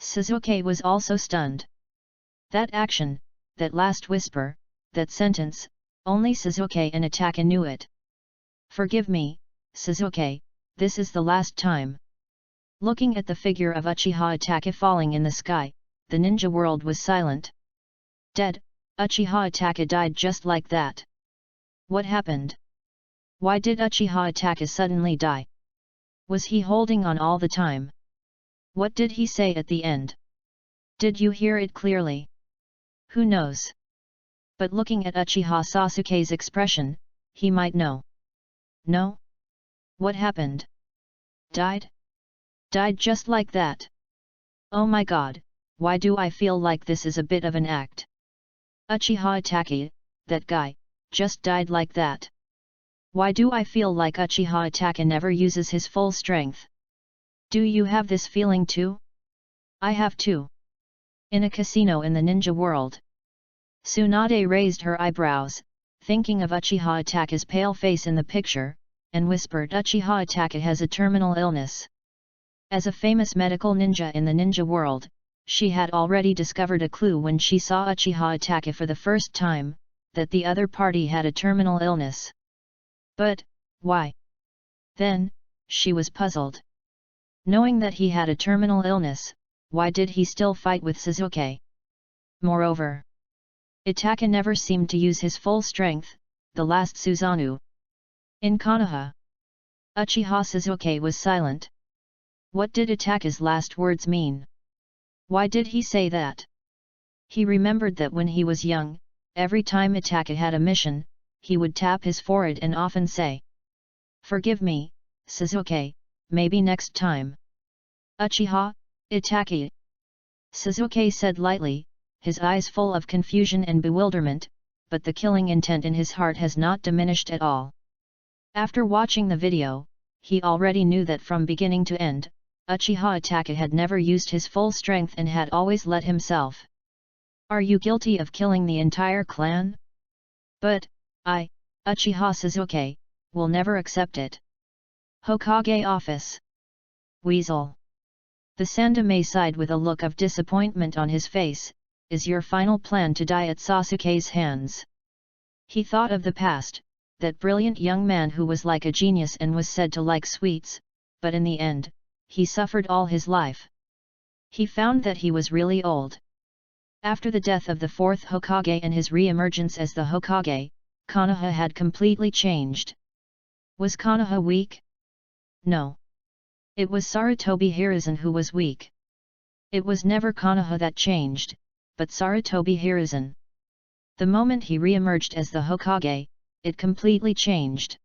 Sasuke was also stunned. That action, that last whisper, that sentence, only Sasuke and Itachi knew it. Forgive me, Sasuke, this is the last time. Looking at the figure of Uchiha Itachi falling in the sky, the ninja world was silent. Dead, Uchiha Itachi died just like that. What happened? Why did Uchiha Itachi suddenly die? Was he holding on all the time? What did he say at the end? Did you hear it clearly? Who knows? But looking at Uchiha Sasuke's expression, he might know. No? What happened? Died? Died just like that. Oh my god, why do I feel like this is a bit of an act? Uchiha Itachi, that guy, just died like that. Why do I feel like Uchiha Itachi never uses his full strength? Do you have this feeling too? I have too. In a casino in the ninja world. Tsunade raised her eyebrows, thinking of Uchiha Itachi's pale face in the picture, and whispered Uchiha Itachi has a terminal illness. As a famous medical ninja in the ninja world, she had already discovered a clue when she saw Uchiha Itachi for the first time, that the other party had a terminal illness. But, why? Then, she was puzzled. Knowing that he had a terminal illness, why did he still fight with Suzuki? Moreover, Itaka never seemed to use his full strength, the last Susanoo. In Konoha, Uchiha Suzuki was silent. What did Itaka's last words mean? Why did he say that? He remembered that when he was young, every time Itaka had a mission, he would tap his forehead and often say, "Forgive me, Suzuki, maybe next time." Uchiha, Itaka. Suzuki said lightly, his eyes full of confusion and bewilderment, but the killing intent in his heart has not diminished at all. After watching the video, he already knew that from beginning to end, Uchiha Itaka had never used his full strength and had always let himself. "Are you guilty of killing the entire clan? But, I, Uchiha Suzuki, will never accept it." Hokage office. Weasel. The Sandame sighed with a look of disappointment on his face. "Is your final plan to die at Sasuke's hands?" He thought of the past, that brilliant young man who was like a genius and was said to like sweets, but in the end, he suffered all his life. He found that he was really old. After the death of the fourth Hokage and his re-emergence as the Hokage, Konoha had completely changed. Was Konoha weak? No. It was Sarutobi Hiruzen who was weak. It was never Konoha that changed, but Sarutobi Hiruzen. The moment he re-emerged as the Hokage, it completely changed.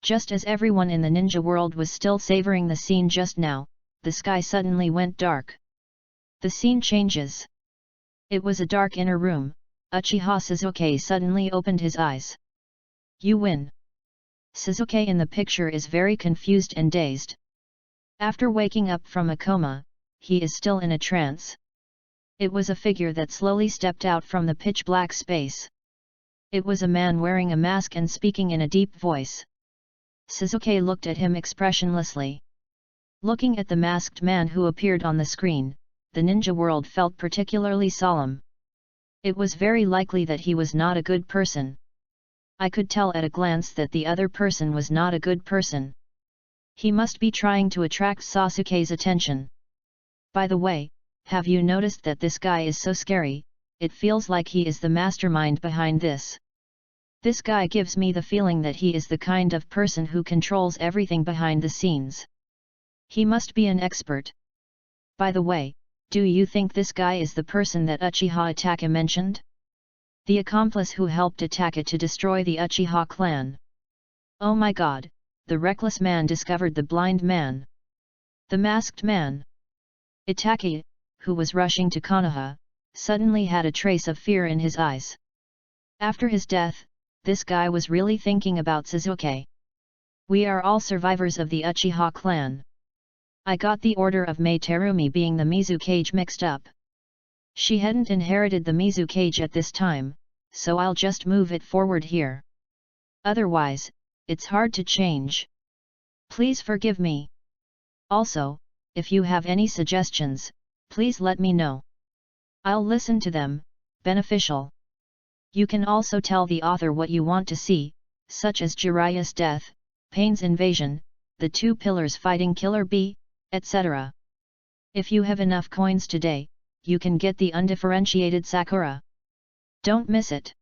Just as everyone in the ninja world was still savoring the scene just now, the sky suddenly went dark. The scene changes. It was a dark inner room. Uchiha Suzuki suddenly opened his eyes. "You win." Suzuki in the picture is very confused and dazed. After waking up from a coma, he is still in a trance. It was a figure that slowly stepped out from the pitch-black space. It was a man wearing a mask and speaking in a deep voice. Suzuki looked at him expressionlessly. Looking at the masked man who appeared on the screen, the ninja world felt particularly solemn. It was very likely that he was not a good person. I could tell at a glance that the other person was not a good person. He must be trying to attract Sasuke's attention. By the way, have you noticed that this guy is so scary? It feels like he is the mastermind behind this. This guy gives me the feeling that he is the kind of person who controls everything behind the scenes. He must be an expert. By the way, do you think this guy is the person that Uchiha Itaka mentioned? The accomplice who helped Itaka to destroy the Uchiha clan. Oh my god, the reckless man discovered the blind man. The masked man. Itaka, who was rushing to Konoha, suddenly had a trace of fear in his eyes. After his death, this guy was really thinking about Suzuki. "We are all survivors of the Uchiha clan. I got the order of Mai Terumi being the Mizukage mixed up. She hadn't inherited the Mizukage at this time, so I'll just move it forward here. Otherwise, it's hard to change. Please forgive me. Also, if you have any suggestions, please let me know. I'll listen to them." Beneficial. You can also tell the author what you want to see, such as Jiraiya's death, Pain's invasion, the two pillars fighting Killer Bee, etc. If you have enough coins today, you can get the undifferentiated Sakura. Don't miss it.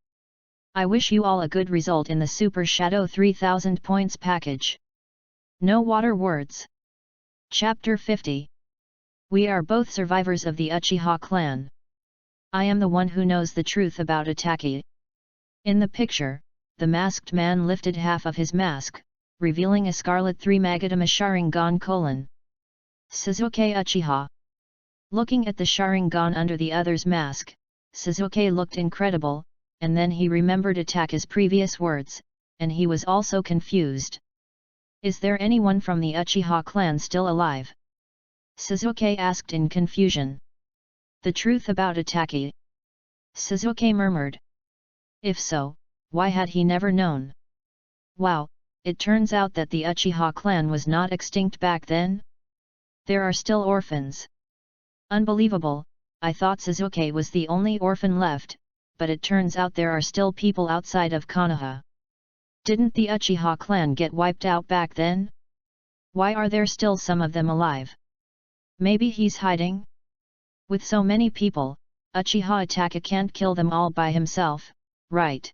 I wish you all a good result in the Super Shadow 3000 points package. No water words. Chapter 50. We are both survivors of the Uchiha clan. I am the one who knows the truth about Itaka. In the picture, the masked man lifted half of his mask, revealing a scarlet 3 Magatama Sharingan : Suzuki Uchiha. Looking at the Sharingan under the other's mask, Suzuki looked incredible, and then he remembered Itaka's previous words, and he was also confused. Is there anyone from the Uchiha clan still alive? Suzuki asked in confusion. The truth about Itaka? Suzuki murmured. If so, why had he never known? Wow, it turns out that the Uchiha clan was not extinct back then? There are still orphans. Unbelievable, I thought Suzuki was the only orphan left, but it turns out there are still people outside of Konoha. Didn't the Uchiha clan get wiped out back then? Why are there still some of them alive? Maybe he's hiding? With so many people, Uchiha Itachi can't kill them all by himself, right?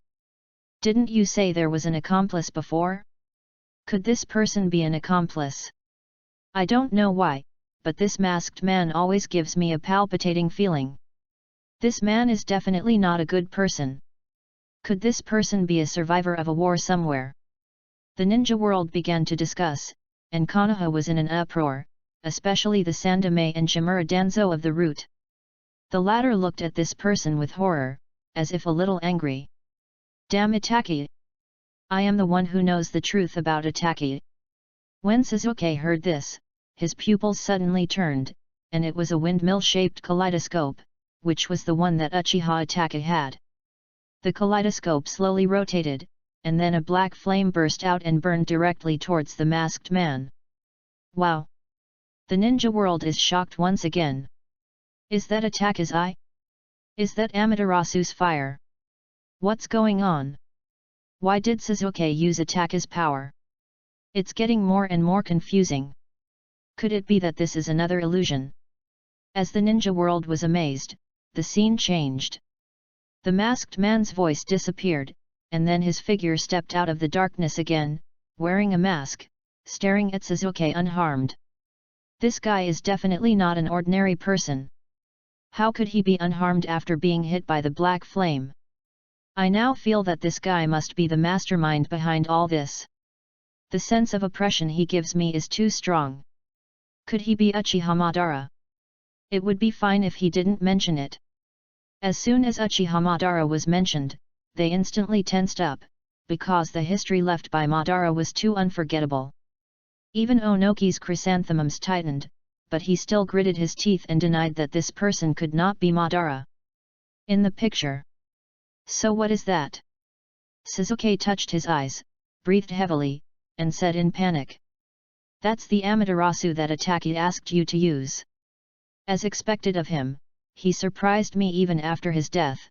Didn't you say there was an accomplice before? Could this person be an accomplice? I don't know why, but this masked man always gives me a palpitating feeling. This man is definitely not a good person. Could this person be a survivor of a war somewhere? The ninja world began to discuss, and Konoha was in an uproar, especially the Sandame and Shimura Danzo of the route. The latter looked at this person with horror, as if a little angry. Damn Itachi! I am the one who knows the truth about Itachi. When Sasuke heard this, his pupils suddenly turned, and it was a windmill-shaped kaleidoscope, which was the one that Uchiha Itachi had. The kaleidoscope slowly rotated, and then a black flame burst out and burned directly towards the masked man. Wow! The ninja world is shocked once again. Is that Itachi's eye? Is that Amaterasu's fire? What's going on? Why did Sasuke use Itachi's power? It's getting more and more confusing. Could it be that this is another illusion? As the ninja world was amazed, the scene changed. The masked man's voice disappeared, and then his figure stepped out of the darkness again, wearing a mask, staring at Sasuke unharmed. This guy is definitely not an ordinary person. How could he be unharmed after being hit by the black flame? I now feel that this guy must be the mastermind behind all this. The sense of oppression he gives me is too strong. Could he be Uchiha Madara? It would be fine if he didn't mention it. As soon as Uchiha Madara was mentioned, they instantly tensed up, because the history left by Madara was too unforgettable. Even Onoki's chrysanthemums tightened, but he still gritted his teeth and denied that this person could not be Madara. In the picture. So what is that? Sasuke touched his eyes, breathed heavily, and said in panic. That's the Amaterasu that Itachi asked you to use. As expected of him, he surprised me even after his death.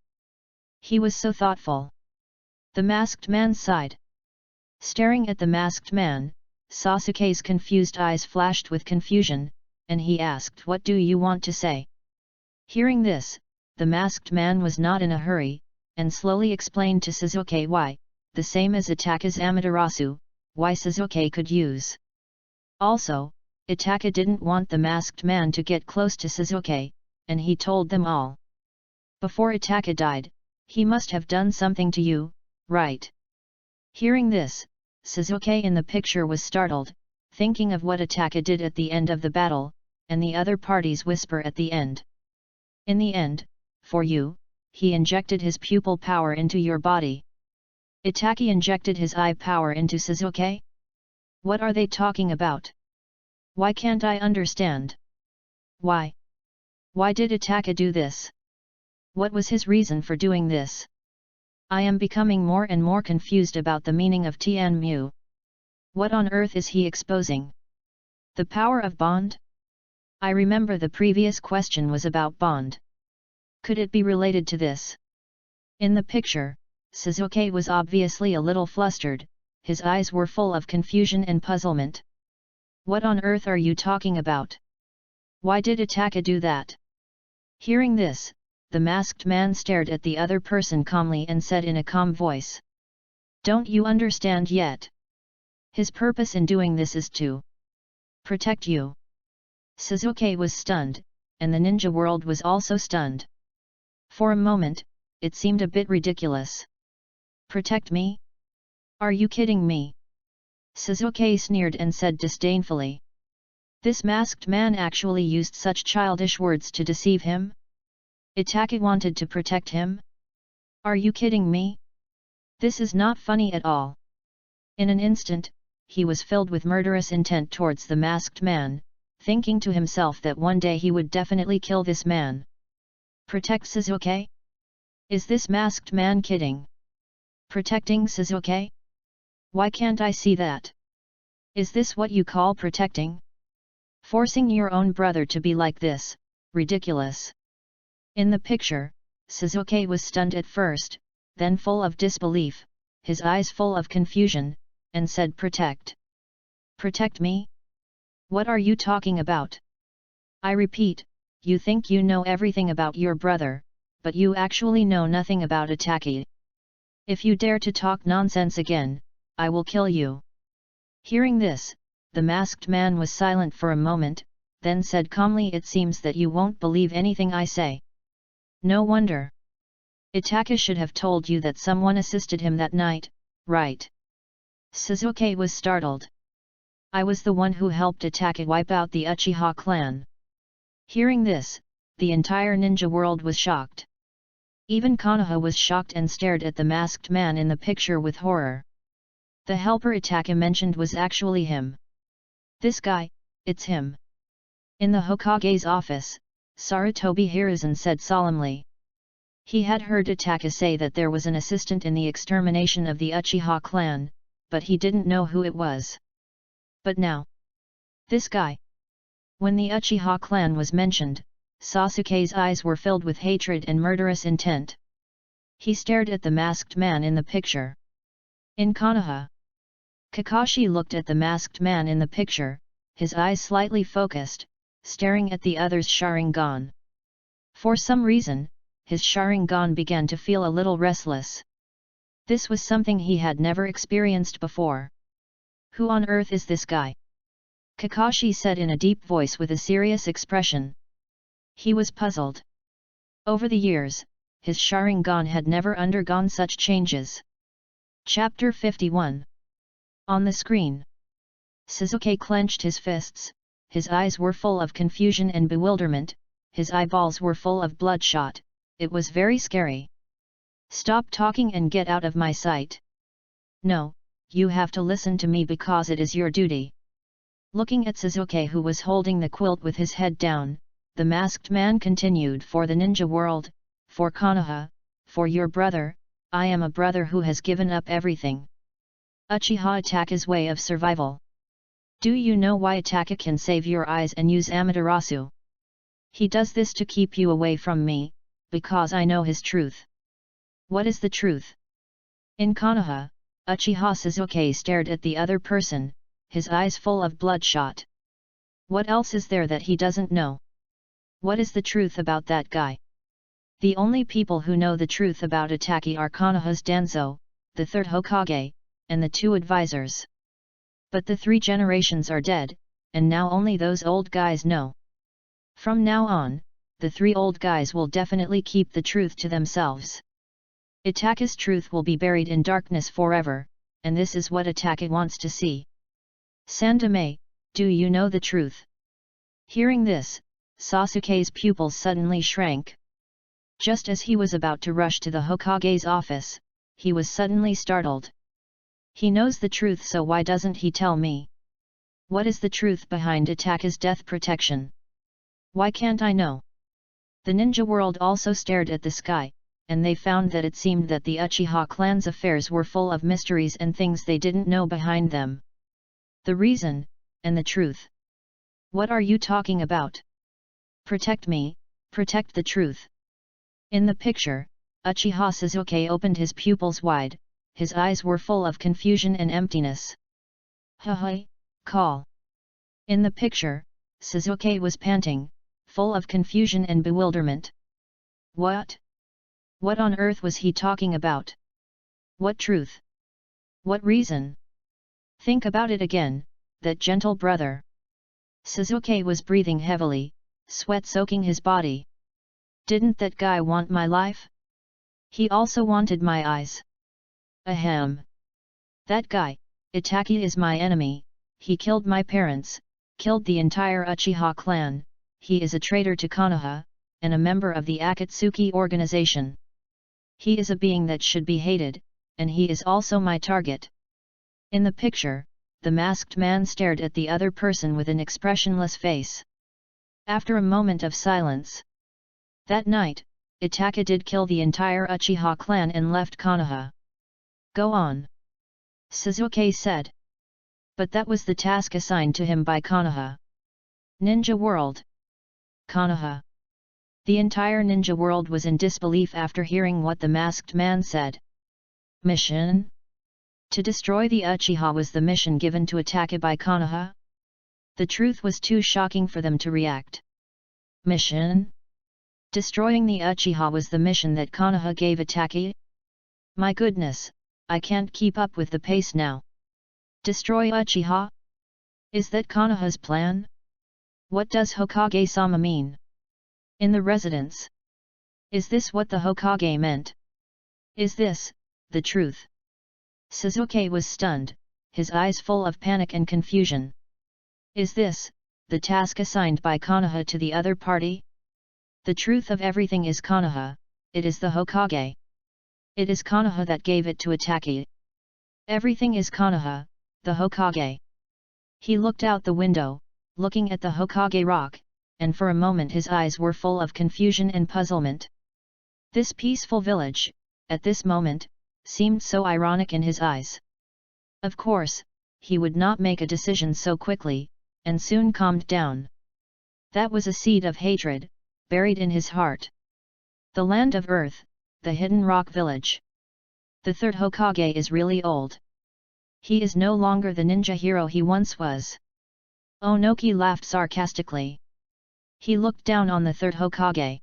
He was so thoughtful. The masked man sighed. Staring at the masked man, Sasuke's confused eyes flashed with confusion, and he asked, "What do you want to say?" Hearing this, the masked man was not in a hurry, and slowly explained to Sasuke why, the same as Itachi's Amaterasu, why Sasuke could use. Also, Itachi didn't want the masked man to get close to Sasuke, and he told them all. Before Itachi died, he must have done something to you, right? Hearing this, Sasuke in the picture was startled, thinking of what Itachi did at the end of the battle, and the other parties whisper at the end. In the end, for you, he injected his pupil power into your body. Itachi injected his eye power into Sasuke? What are they talking about? Why can't I understand? Why? Why did Itachi do this? What was his reason for doing this? I am becoming more and more confused about the meaning of Tianmu. What on earth is he exposing? The power of bond? I remember the previous question was about bond. Could it be related to this? In the picture, Sasuke was obviously a little flustered, his eyes were full of confusion and puzzlement. What on earth are you talking about? Why did Itachi do that? Hearing this, the masked man stared at the other person calmly and said in a calm voice. Don't you understand yet? His purpose in doing this is to protect you. Sasuke was stunned, and the ninja world was also stunned. For a moment, it seemed a bit ridiculous. Protect me? Are you kidding me? Sasuke sneered and said disdainfully. This masked man actually used such childish words to deceive him? Itachi wanted to protect him? Are you kidding me? This is not funny at all. In an instant, he was filled with murderous intent towards the masked man, thinking to himself that one day he would definitely kill this man. Protect Sasuke? Is this masked man kidding? Protecting Sasuke? Why can't I see that? Is this what you call protecting? Forcing your own brother to be like this, ridiculous. In the picture, Sasuke was stunned at first, then full of disbelief, his eyes full of confusion, and said protect. Protect me? What are you talking about? I repeat, you think you know everything about your brother, but you actually know nothing about Itaki. If you dare to talk nonsense again, I will kill you. Hearing this, the masked man was silent for a moment, then said calmly, it seems that you won't believe anything I say. No wonder. Itaka should have told you that someone assisted him that night, right? Suzuki was startled. I was the one who helped Itaka wipe out the Uchiha clan. Hearing this, the entire ninja world was shocked. Even Konoha was shocked and stared at the masked man in the picture with horror. The helper Itaka mentioned was actually him. This guy, it's him. In the Hokage's office, Sarutobi Hiruzen said solemnly. He had heard Itaka say that there was an assistant in the extermination of the Uchiha clan, but he didn't know who it was. But now, this guy. When the Uchiha clan was mentioned, Sasuke's eyes were filled with hatred and murderous intent. He stared at the masked man in the picture. In Konoha, Kakashi looked at the masked man in the picture, his eyes slightly focused, staring at the other's Sharingan. For some reason, his Sharingan began to feel a little restless. This was something he had never experienced before. Who on earth is this guy? Kakashi said in a deep voice with a serious expression. He was puzzled. Over the years, his Sharingan had never undergone such changes. Chapter 51. On the screen, Sasuke clenched his fists, his eyes were full of confusion and bewilderment, his eyeballs were full of bloodshot, it was very scary. Stop talking and get out of my sight. No, you have to listen to me because it is your duty. Looking at Sasuke, who was holding the quilt with his head down, the masked man continued, for the ninja world, for Konoha, for your brother, I am a brother who has given up everything. Uchiha Itaka's way of survival. Do you know why Itaka can save your eyes and use Amaterasu? He does this to keep you away from me, because I know his truth. What is the truth? In Konoha, Uchiha Sasuke stared at the other person, his eyes full of bloodshot. What else is there that he doesn't know? What is the truth about that guy? The only people who know the truth about Itaki are Konoha's Danzo, the third Hokage, and the two advisors. But the 3 generations are dead, and now only those old guys know. From now on, the 3 old guys will definitely keep the truth to themselves. Itaka's truth will be buried in darkness forever, and this is what Itaka wants to see. Sandame, do you know the truth? Hearing this, Sasuke's pupils suddenly shrank. Just as he was about to rush to the Hokage's office, he was suddenly startled. He knows the truth, so why doesn't he tell me? What is the truth behind Itaka's death protection? Why can't I know? The ninja world also stared at the sky, and they found that it seemed that the Uchiha clan's affairs were full of mysteries and things they didn't know behind them. The reason, and the truth. What are you talking about? Protect me, protect the truth. In the picture, Uchiha Sasuke opened his pupils wide, his eyes were full of confusion and emptiness. Hi, call. In the picture, Sasuke was panting, full of confusion and bewilderment. What? What on earth was he talking about? What truth? What reason? Think about it again, that gentle brother. Sasuke was breathing heavily, sweat soaking his body. Didn't that guy want my life? He also wanted my eyes. Ahem. That guy, Itaki, is my enemy. He killed my parents, killed the entire Uchiha clan, he is a traitor to Konoha, and a member of the Akatsuki organization. He is a being that should be hated, and he is also my target. In the picture, the masked man stared at the other person with an expressionless face. After a moment of silence. That night, Itaka did kill the entire Uchiha clan and left Konoha. Go on. Sasuke said. But that was the task assigned to him by Konoha. Ninja world. Konoha. The entire ninja world was in disbelief after hearing what the masked man said. Mission? To destroy the Uchiha was the mission given to Itaka by Konoha? The truth was too shocking for them to react. Mission? Destroying the Uchiha was the mission that Konoha gave Itaki? My goodness, I can't keep up with the pace now. Destroy Uchiha? Is that Konoha's plan? What does Hokage-sama mean? In the residence? Is this what the Hokage meant? Is this the truth? Sasuke was stunned, his eyes full of panic and confusion. Is this the task assigned by Konoha to the other party? The truth of everything is Konoha, it is the Hokage. It is Konoha that gave it to Itaki. Everything is Konoha, the Hokage. He looked out the window, looking at the Hokage rock, and for a moment his eyes were full of confusion and puzzlement. This peaceful village, at this moment, seemed so ironic in his eyes. Of course, he would not make a decision so quickly, and soon calmed down. That was a seed of hatred, buried in his heart. The land of earth, the hidden rock village. The third Hokage is really old. He is no longer the ninja hero he once was. Onoki laughed sarcastically. He looked down on the third Hokage.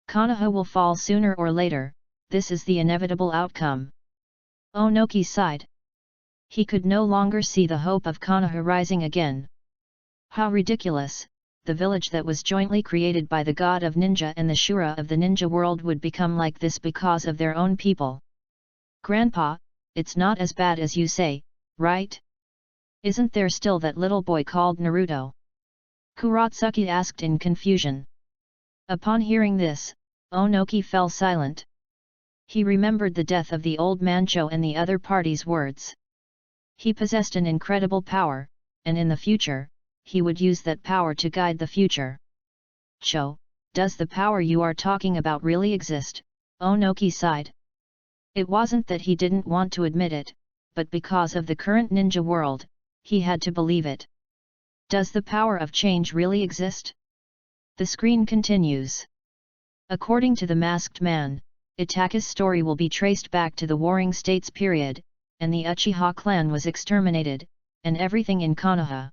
Konoha will fall sooner or later, this is the inevitable outcome. Onoki sighed. He could no longer see the hope of Konoha rising again. How ridiculous, the village that was jointly created by the god of ninja and the Shura of the ninja world would become like this because of their own people. Grandpa, it's not as bad as you say, right? Isn't there still that little boy called Naruto? Kuratsuki asked in confusion. Upon hearing this, Onoki fell silent. He remembered the death of the old man Cho and the other party's words. He possessed an incredible power, and in the future, he would use that power to guide the future. Cho, does the power you are talking about really exist? Onoki sighed. It wasn't that he didn't want to admit it, but because of the current ninja world, he had to believe it. Does the power of change really exist? The screen continues. According to the masked man, Itaki's story will be traced back to the Warring States period, and the Uchiha clan was exterminated, and everything in Konoha,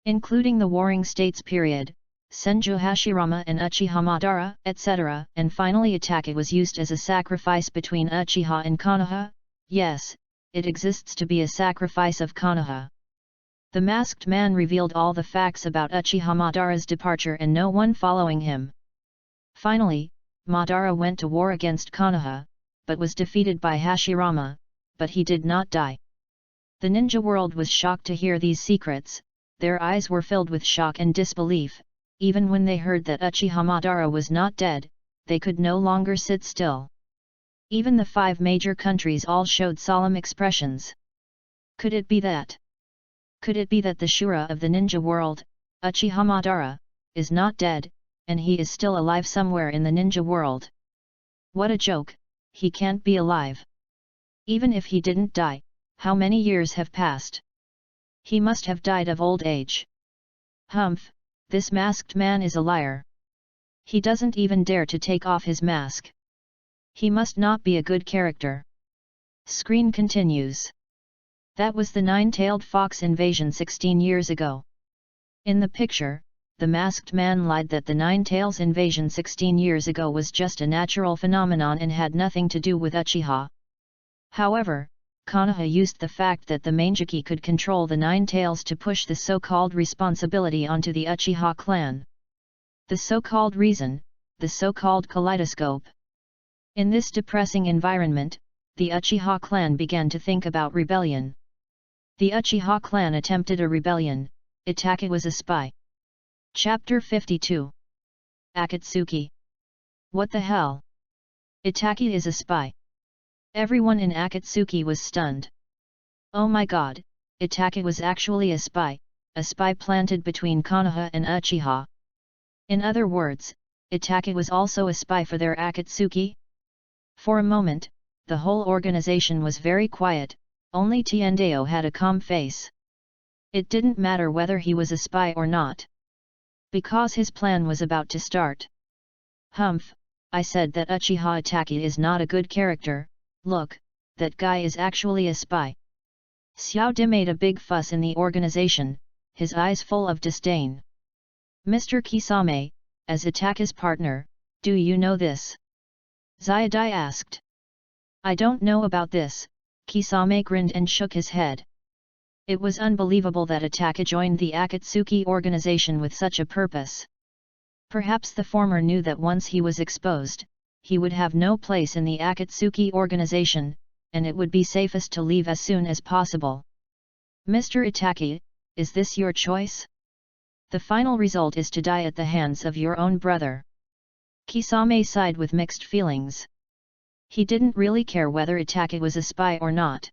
including the Warring States period, Senju Hashirama and Uchiha Madara, etc., and finally Itaki was used as a sacrifice between Uchiha and Konoha. Yes, it exists to be a sacrifice of Konoha. The masked man revealed all the facts about Uchiha Madara's departure and no one following him. Finally, Madara went to war against Konoha, but was defeated by Hashirama, but he did not die. The ninja world was shocked to hear these secrets, their eyes were filled with shock and disbelief. Even when they heard that Uchiha Madara was not dead, they could no longer sit still. Even the 5 major countries all showed solemn expressions. Could it be that? Could it be that the Shura of the ninja world, Uchiha Madara, is not dead, and he is still alive somewhere in the ninja world? What a joke, he can't be alive. Even if he didn't die, how many years have passed? He must have died of old age. Humph, this masked man is a liar. He doesn't even dare to take off his mask. He must not be a good character. Screen continues. That was the 9-tailed fox invasion 16 years ago. In the picture, the masked man lied that the 9-tails invasion 16 years ago was just a natural phenomenon and had nothing to do with Uchiha. However, Konoha used the fact that the Manjiki could control the 9-tails to push the so-called responsibility onto the Uchiha clan. The so-called reason, the so-called kaleidoscope. In this depressing environment, the Uchiha clan began to think about rebellion. The Uchiha clan attempted a rebellion. Itaki was a spy. Chapter 52. Akatsuki. What the hell? Itaki is a spy. Everyone in Akatsuki was stunned. Oh my god, Itaki was actually a spy planted between Konoha and Uchiha. In other words, Itaki was also a spy for their Akatsuki? For a moment, the whole organization was very quiet, only Tiendeo had a calm face. It didn't matter whether he was a spy or not, because his plan was about to start. Humph, I said that Uchiha Itaki is not a good character. Look, that guy is actually a spy. Xiao Di made a big fuss in the organization, his eyes full of disdain. "Mr. Kisame, as Itaka's partner, do you know this?" Zyadai asked. "I don't know about this," Kisame grinned and shook his head. It was unbelievable that Itaka joined the Akatsuki organization with such a purpose. Perhaps the former knew that once he was exposed, he would have no place in the Akatsuki organization, and it would be safest to leave as soon as possible. "Mr. Itaki, is this your choice? The final result is to die at the hands of your own brother." Kisame sighed with mixed feelings. He didn't really care whether Itaka was a spy or not.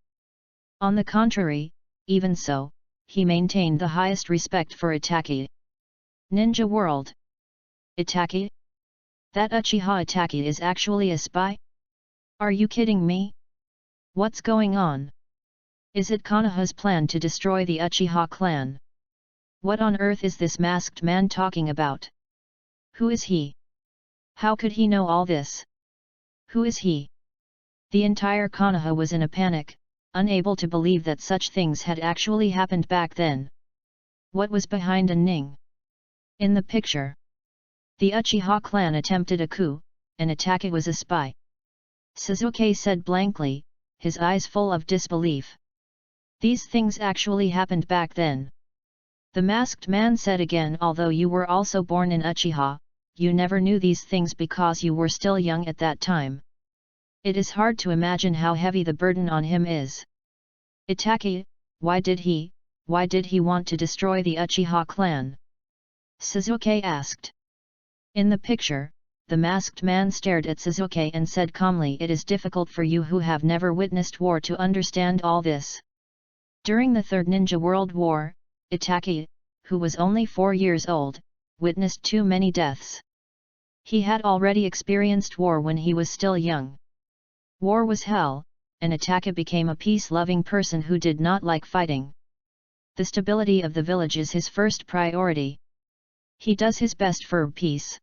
On the contrary, even so, he maintained the highest respect for Itaki. Ninja World. Itaki? That Uchiha Itaki is actually a spy? Are you kidding me? What's going on? Is it Konoha's plan to destroy the Uchiha clan? What on earth is this masked man talking about? Who is he? How could he know all this? Who is he? The entire Konoha was in a panic, unable to believe that such things had actually happened back then. What was behind Ning? In the picture, the Uchiha clan attempted a coup, and Itaka was a spy. Suzuki said blankly, his eyes full of disbelief. These things actually happened back then. The masked man said again, although you were also born in Uchiha, you never knew these things because you were still young at that time. It is hard to imagine how heavy the burden on him is. Itaki, why did he want to destroy the Uchiha clan? Suzuki asked. In the picture, the masked man stared at Suzuki and said calmly, "It is difficult for you who have never witnessed war to understand all this. During the Third Ninja World War, Itaki, who was only 4 years old, witnessed too many deaths. He had already experienced war when he was still young. War was hell, and Itaka became a peace-loving person who did not like fighting. The stability of the village is his first priority. He does his best for peace.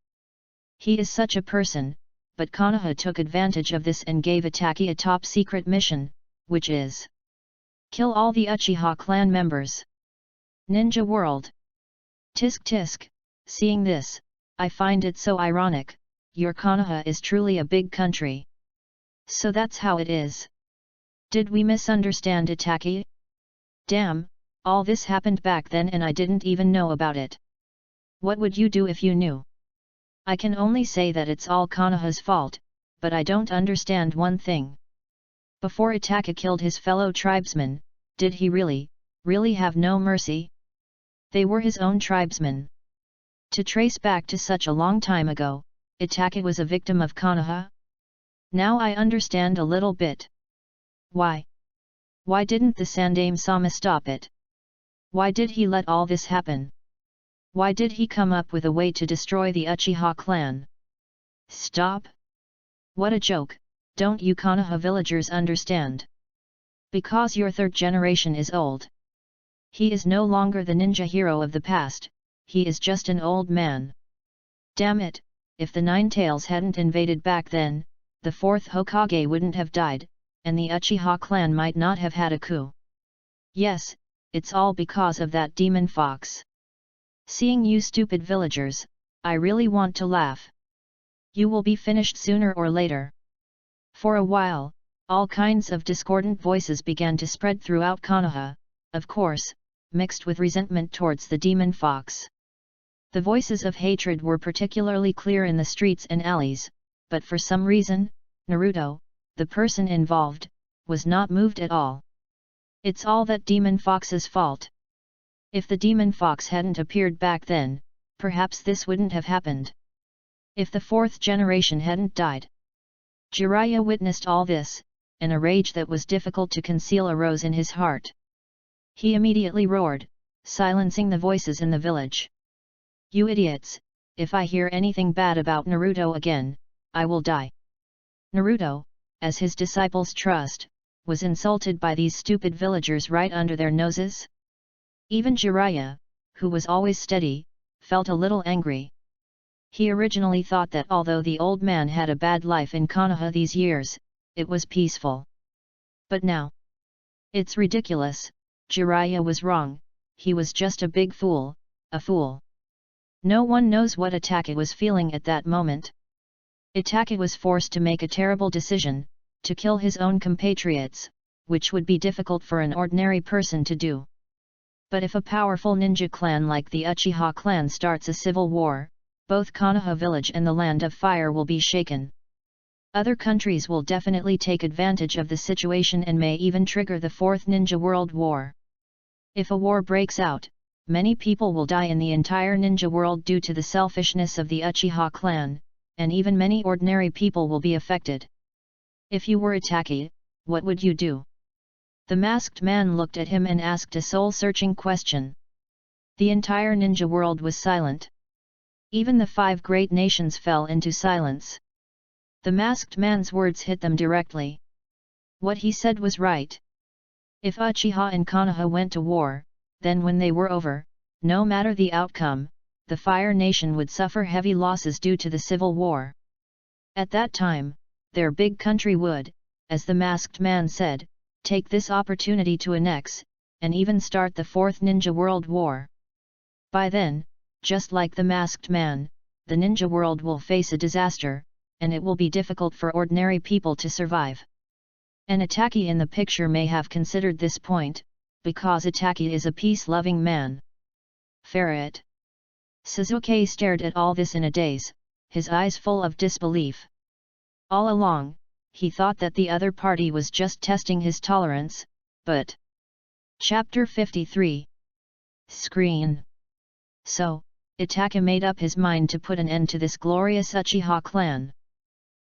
He is such a person, but Konoha took advantage of this and gave Itaki a top-secret mission, which is kill all the Uchiha clan members." Ninja World. Tisk tisk, seeing this, I find it so ironic, your Konoha is truly a big country. So that's how it is. Did we misunderstand Itaki? Damn, all this happened back then and I didn't even know about it. What would you do if you knew? I can only say that it's all Konoha's fault, but I don't understand one thing. Before Itaka killed his fellow tribesmen, did he really have no mercy? They were his own tribesmen. To trace back to such a long time ago, Itaka was a victim of Konoha? Now I understand a little bit. Why? Why didn't the Sandaime-sama stop it? Why did he let all this happen? Why did he come up with a way to destroy the Uchiha clan? Stop? What a joke, don't you Konoha villagers understand? Because your third generation is old. He is no longer the ninja hero of the past, he is just an old man. Damn it, if the Nine Tails hadn't invaded back then, the fourth Hokage wouldn't have died, and the Uchiha clan might not have had a coup. Yes, it's all because of that demon fox. Seeing you stupid villagers, I really want to laugh. You will be finished sooner or later. For a while, all kinds of discordant voices began to spread throughout Konoha, of course, mixed with resentment towards the demon fox. The voices of hatred were particularly clear in the streets and alleys, but for some reason, Naruto, the person involved, was not moved at all. It's all that demon fox's fault. If the demon fox hadn't appeared back then, perhaps this wouldn't have happened. If the fourth generation hadn't died. Jiraiya witnessed all this, and a rage that was difficult to conceal arose in his heart. He immediately roared, silencing the voices in the village. You idiots, if I hear anything bad about Naruto again, I will die. Naruto, as his disciples' trust, was insulted by these stupid villagers right under their noses. Even Jiraiya, who was always steady, felt a little angry. He originally thought that although the old man had a bad life in Konoha these years, it was peaceful. But now, it's ridiculous, Jiraiya was wrong, he was just a big fool, a fool. No one knows what Itake was feeling at that moment. Itake was forced to make a terrible decision, to kill his own compatriots, which would be difficult for an ordinary person to do. But if a powerful ninja clan like the Uchiha clan starts a civil war, both Konoha village and the Land of Fire will be shaken. Other countries will definitely take advantage of the situation and may even trigger the Fourth Ninja World War. If a war breaks out, many people will die in the entire ninja world due to the selfishness of the Uchiha clan, and even many ordinary people will be affected. If you were Itake, what would you do? The masked man looked at him and asked a soul-searching question. The entire ninja world was silent. Even the 5 great nations fell into silence. The masked man's words hit them directly. What he said was right. If Uchiha and Konoha went to war, then when they were over, no matter the outcome, the Fire Nation would suffer heavy losses due to the civil war. At that time, their big country would, as the masked man said, take this opportunity to annex, and even start the Fourth Ninja World War. By then, just like the masked man, the ninja world will face a disaster, and it will be difficult for ordinary people to survive. An Itake in the picture may have considered this point, because Itake is a peace-loving man. Ferret. Suzuki stared at all this in a daze, his eyes full of disbelief. All along, he thought that the other party was just testing his tolerance, but... Chapter 53. Screen. So, Itake made up his mind to put an end to this glorious Uchiha clan.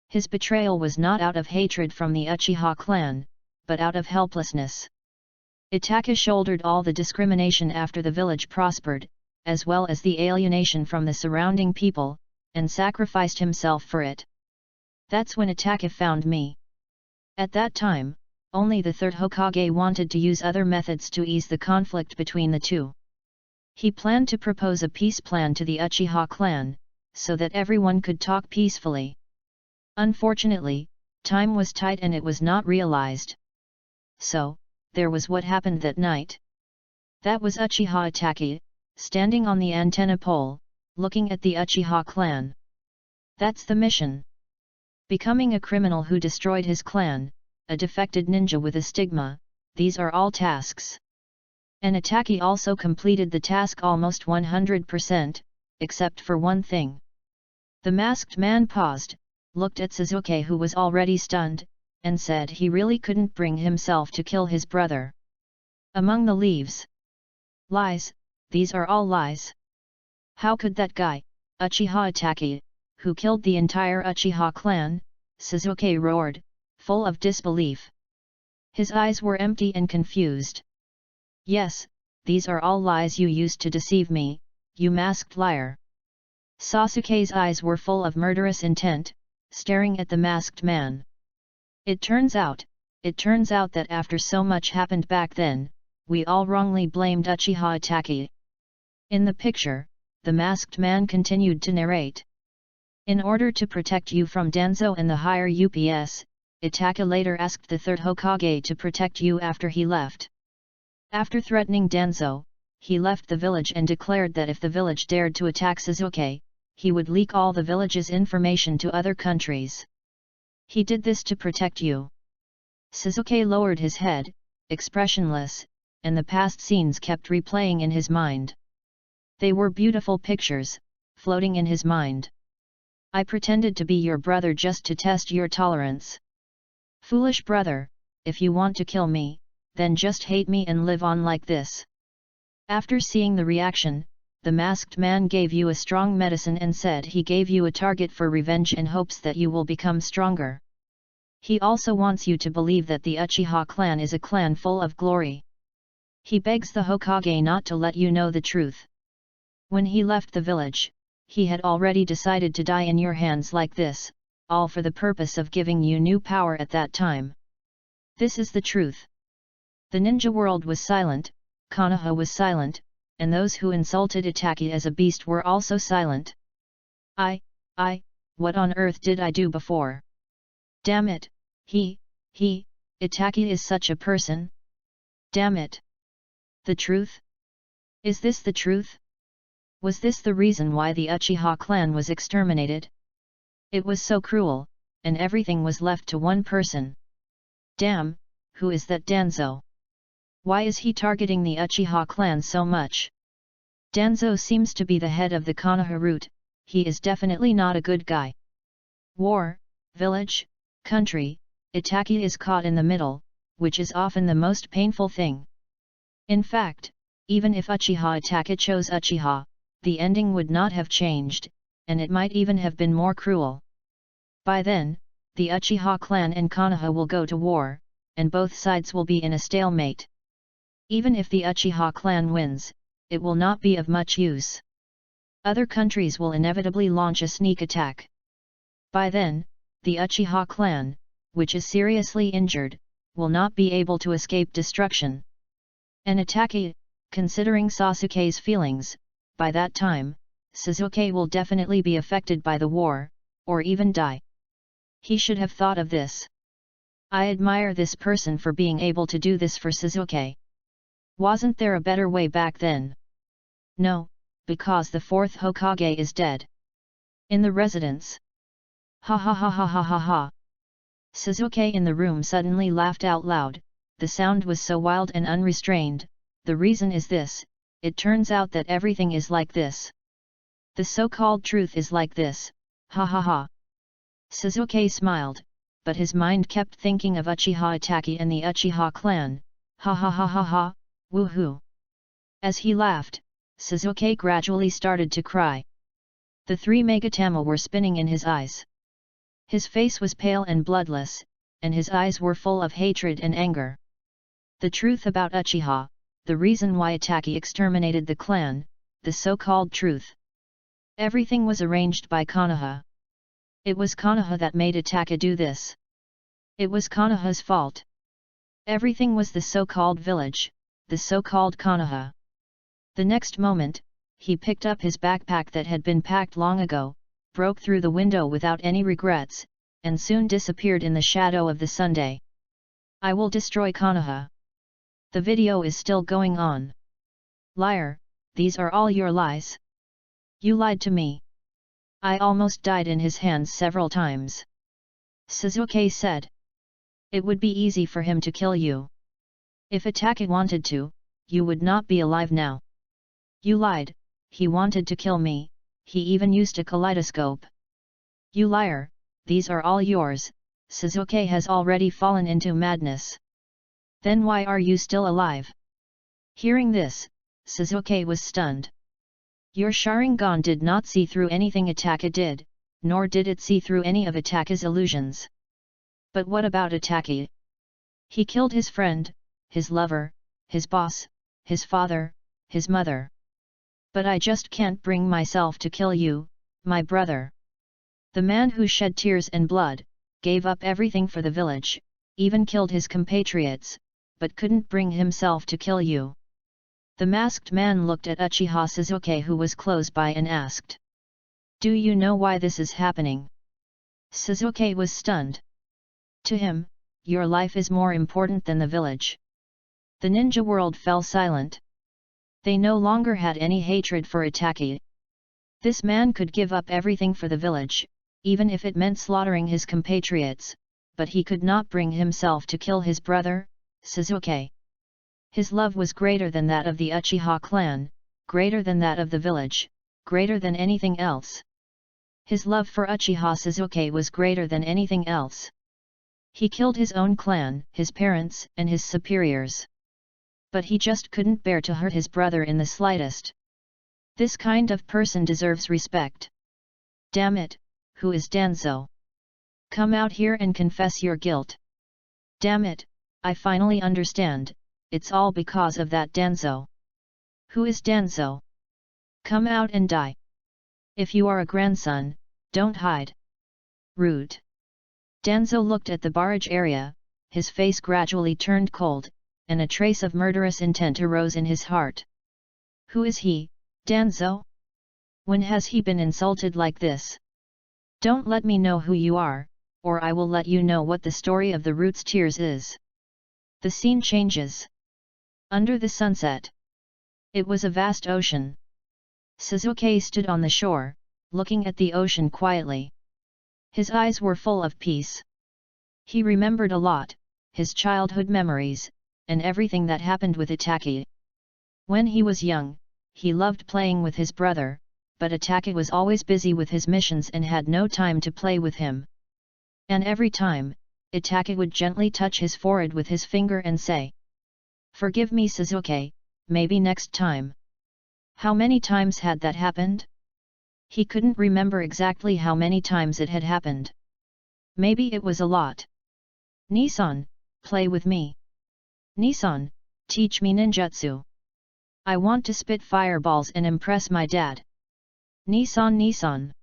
His betrayal was not out of hatred from the Uchiha clan, but out of helplessness. Itake shouldered all the discrimination after the village prospered, as well as the alienation from the surrounding people, and sacrificed himself for it. That's when Itake found me. At that time, only the third Hokage wanted to use other methods to ease the conflict between the two. He planned to propose a peace plan to the Uchiha clan, so that everyone could talk peacefully. Unfortunately, time was tight and it was not realized. So, there was what happened that night. That was Uchiha Itake, standing on the antenna pole, looking at the Uchiha clan. That's the mission. Becoming a criminal who destroyed his clan, a defected ninja with a stigma, these are all tasks. And Itake also completed the task almost 100%, except for one thing. The masked man paused, looked at Suzuki who was already stunned, and said he really couldn't bring himself to kill his brother. Among the leaves. Lies, these are all lies. How could that guy, Uchiha Itake, who killed the entire Uchiha clan, Suzuki roared, full of disbelief. His eyes were empty and confused. Yes, these are all lies you used to deceive me, you masked liar. Sasuke's eyes were full of murderous intent, staring at the masked man. It turns out that after so much happened back then, we all wrongly blamed Uchiha Itake. In the picture, the masked man continued to narrate. In order to protect you from Danzo and the higher UPS, Itake later asked the third Hokage to protect you after he left. After threatening Danzo, he left the village and declared that if the village dared to attack Suzuki, he would leak all the village's information to other countries. He did this to protect you. Suzuki lowered his head, expressionless, and the past scenes kept replaying in his mind. They were beautiful pictures, floating in his mind. I pretended to be your brother just to test your tolerance. Foolish brother, if you want to kill me, then just hate me and live on like this. After seeing the reaction, the masked man gave you a strong medicine and said he gave you a target for revenge in hopes that you will become stronger. He also wants you to believe that the Uchiha clan is a clan full of glory. He begs the Hokage not to let you know the truth. When he left the village, he had already decided to die in your hands like this, all for the purpose of giving you new power at that time. This is the truth. The ninja world was silent, Konoha was silent, and those who insulted Itake as a beast were also silent. What on earth did I do before? Damn it, Itake is such a person? Damn it. The truth? Is this the truth? Was this the reason why the Uchiha clan was exterminated? It was so cruel, and everything was left to one person. Damn, who is that Danzo? Why is he targeting the Uchiha clan so much? Danzo seems to be the head of the Konoha root, he is definitely not a good guy. War, village, country, Itaki is caught in the middle, which is often the most painful thing. In fact, even if Uchiha Itaki chose Uchiha, the ending would not have changed, and it might even have been more cruel. By then, the Uchiha clan and Konoha will go to war, and both sides will be in a stalemate. Even if the Uchiha clan wins, it will not be of much use. Other countries will inevitably launch a sneak attack. By then, the Uchiha clan, which is seriously injured, will not be able to escape destruction. And Itaki, considering Sasuke's feelings, by that time, Sasuke will definitely be affected by the war, or even die. He should have thought of this. I admire this person for being able to do this for Sasuke. Wasn't there a better way back then? No, because the fourth Hokage is dead. In the residence. Ha ha ha ha ha ha ha. Sasuke in the room suddenly laughed out loud, the sound was so wild and unrestrained. The reason is this, it turns out that everything is like this. The so-called truth is like this, ha ha ha. Sasuke smiled, but his mind kept thinking of Uchiha Itaki and the Uchiha clan, ha ha ha ha ha, woohoo. As he laughed, Sasuke gradually started to cry. The three Megatama were spinning in his eyes. His face was pale and bloodless, and his eyes were full of hatred and anger. The truth about Uchiha, the reason why Itaki exterminated the clan, the so-called truth. Everything was arranged by Konoha. It was Konoha that made Itaki do this. It was Konoha's fault. Everything was the so-called village, the so-called Konoha. The next moment, he picked up his backpack that had been packed long ago, broke through the window without any regrets, and soon disappeared in the shadow of the Sunday. I will destroy Konoha. The video is still going on. Liar, these are all your lies. You lied to me. I almost died in his hands several times. Sasuke said. It would be easy for him to kill you. If Itaki wanted to, you would not be alive now. You lied, he wanted to kill me, he even used a kaleidoscope. You liar, these are all yours, Sasuke has already fallen into madness. Then why are you still alive? Hearing this, Sasuke was stunned. Your Sharingan did not see through anything Itaki did, nor did it see through any of Itaki's illusions. But what about Itaki? He killed his friend, his lover, his boss, his father, his mother. But I just can't bring myself to kill you, my brother. The man who shed tears and blood, gave up everything for the village, even killed his compatriots, but couldn't bring himself to kill you. The masked man looked at Uchiha Sasuke who was close by and asked. Do you know why this is happening? Sasuke was stunned. To him, your life is more important than the village. The ninja world fell silent. They no longer had any hatred for Itaki. This man could give up everything for the village, even if it meant slaughtering his compatriots, but he could not bring himself to kill his brother, Sasuke. His love was greater than that of the Uchiha clan, greater than that of the village, greater than anything else. His love for Uchiha Sasuke was greater than anything else. He killed his own clan, his parents, and his superiors. But he just couldn't bear to hurt his brother in the slightest. This kind of person deserves respect. Damn it, who is Danzo? Come out here and confess your guilt. Damn it, I finally understand, it's all because of that Danzo. Who is Danzo? Come out and die. If you are a grandson, don't hide. Rude. Danzo looked at the barrage area, his face gradually turned cold, and a trace of murderous intent arose in his heart. Who is he, Danzo? When has he been insulted like this? Don't let me know who you are, or I will let you know what the story of the Roots Tears is. The scene changes. Under the sunset. It was a vast ocean. Sasuke stood on the shore, looking at the ocean quietly. His eyes were full of peace. He remembered a lot, his childhood memories, and everything that happened with Itachi. When he was young, he loved playing with his brother, but Itachi was always busy with his missions and had no time to play with him. And every time, Itachi would gently touch his forehead with his finger and say, "Forgive me, Sasuke, maybe next time." How many times had that happened? He couldn't remember exactly how many times it had happened. Maybe it was a lot. "Nissan, play with me. Nissan, teach me ninjutsu. I want to spit fireballs and impress my dad. Nissan, Nissan."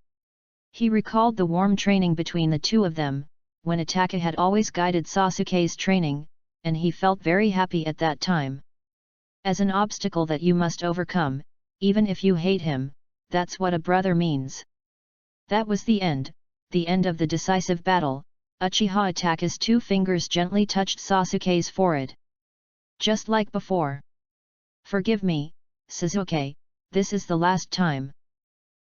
He recalled the warm training between the two of them, when Itachi had always guided Sasuke's training, and he felt very happy at that time. As an obstacle that you must overcome, even if you hate him, that's what a brother means. That was the end of the decisive battle. Uchiha Itachi's two fingers gently touched Sasuke's forehead. Just like before. "Forgive me, Sasuke, this is the last time."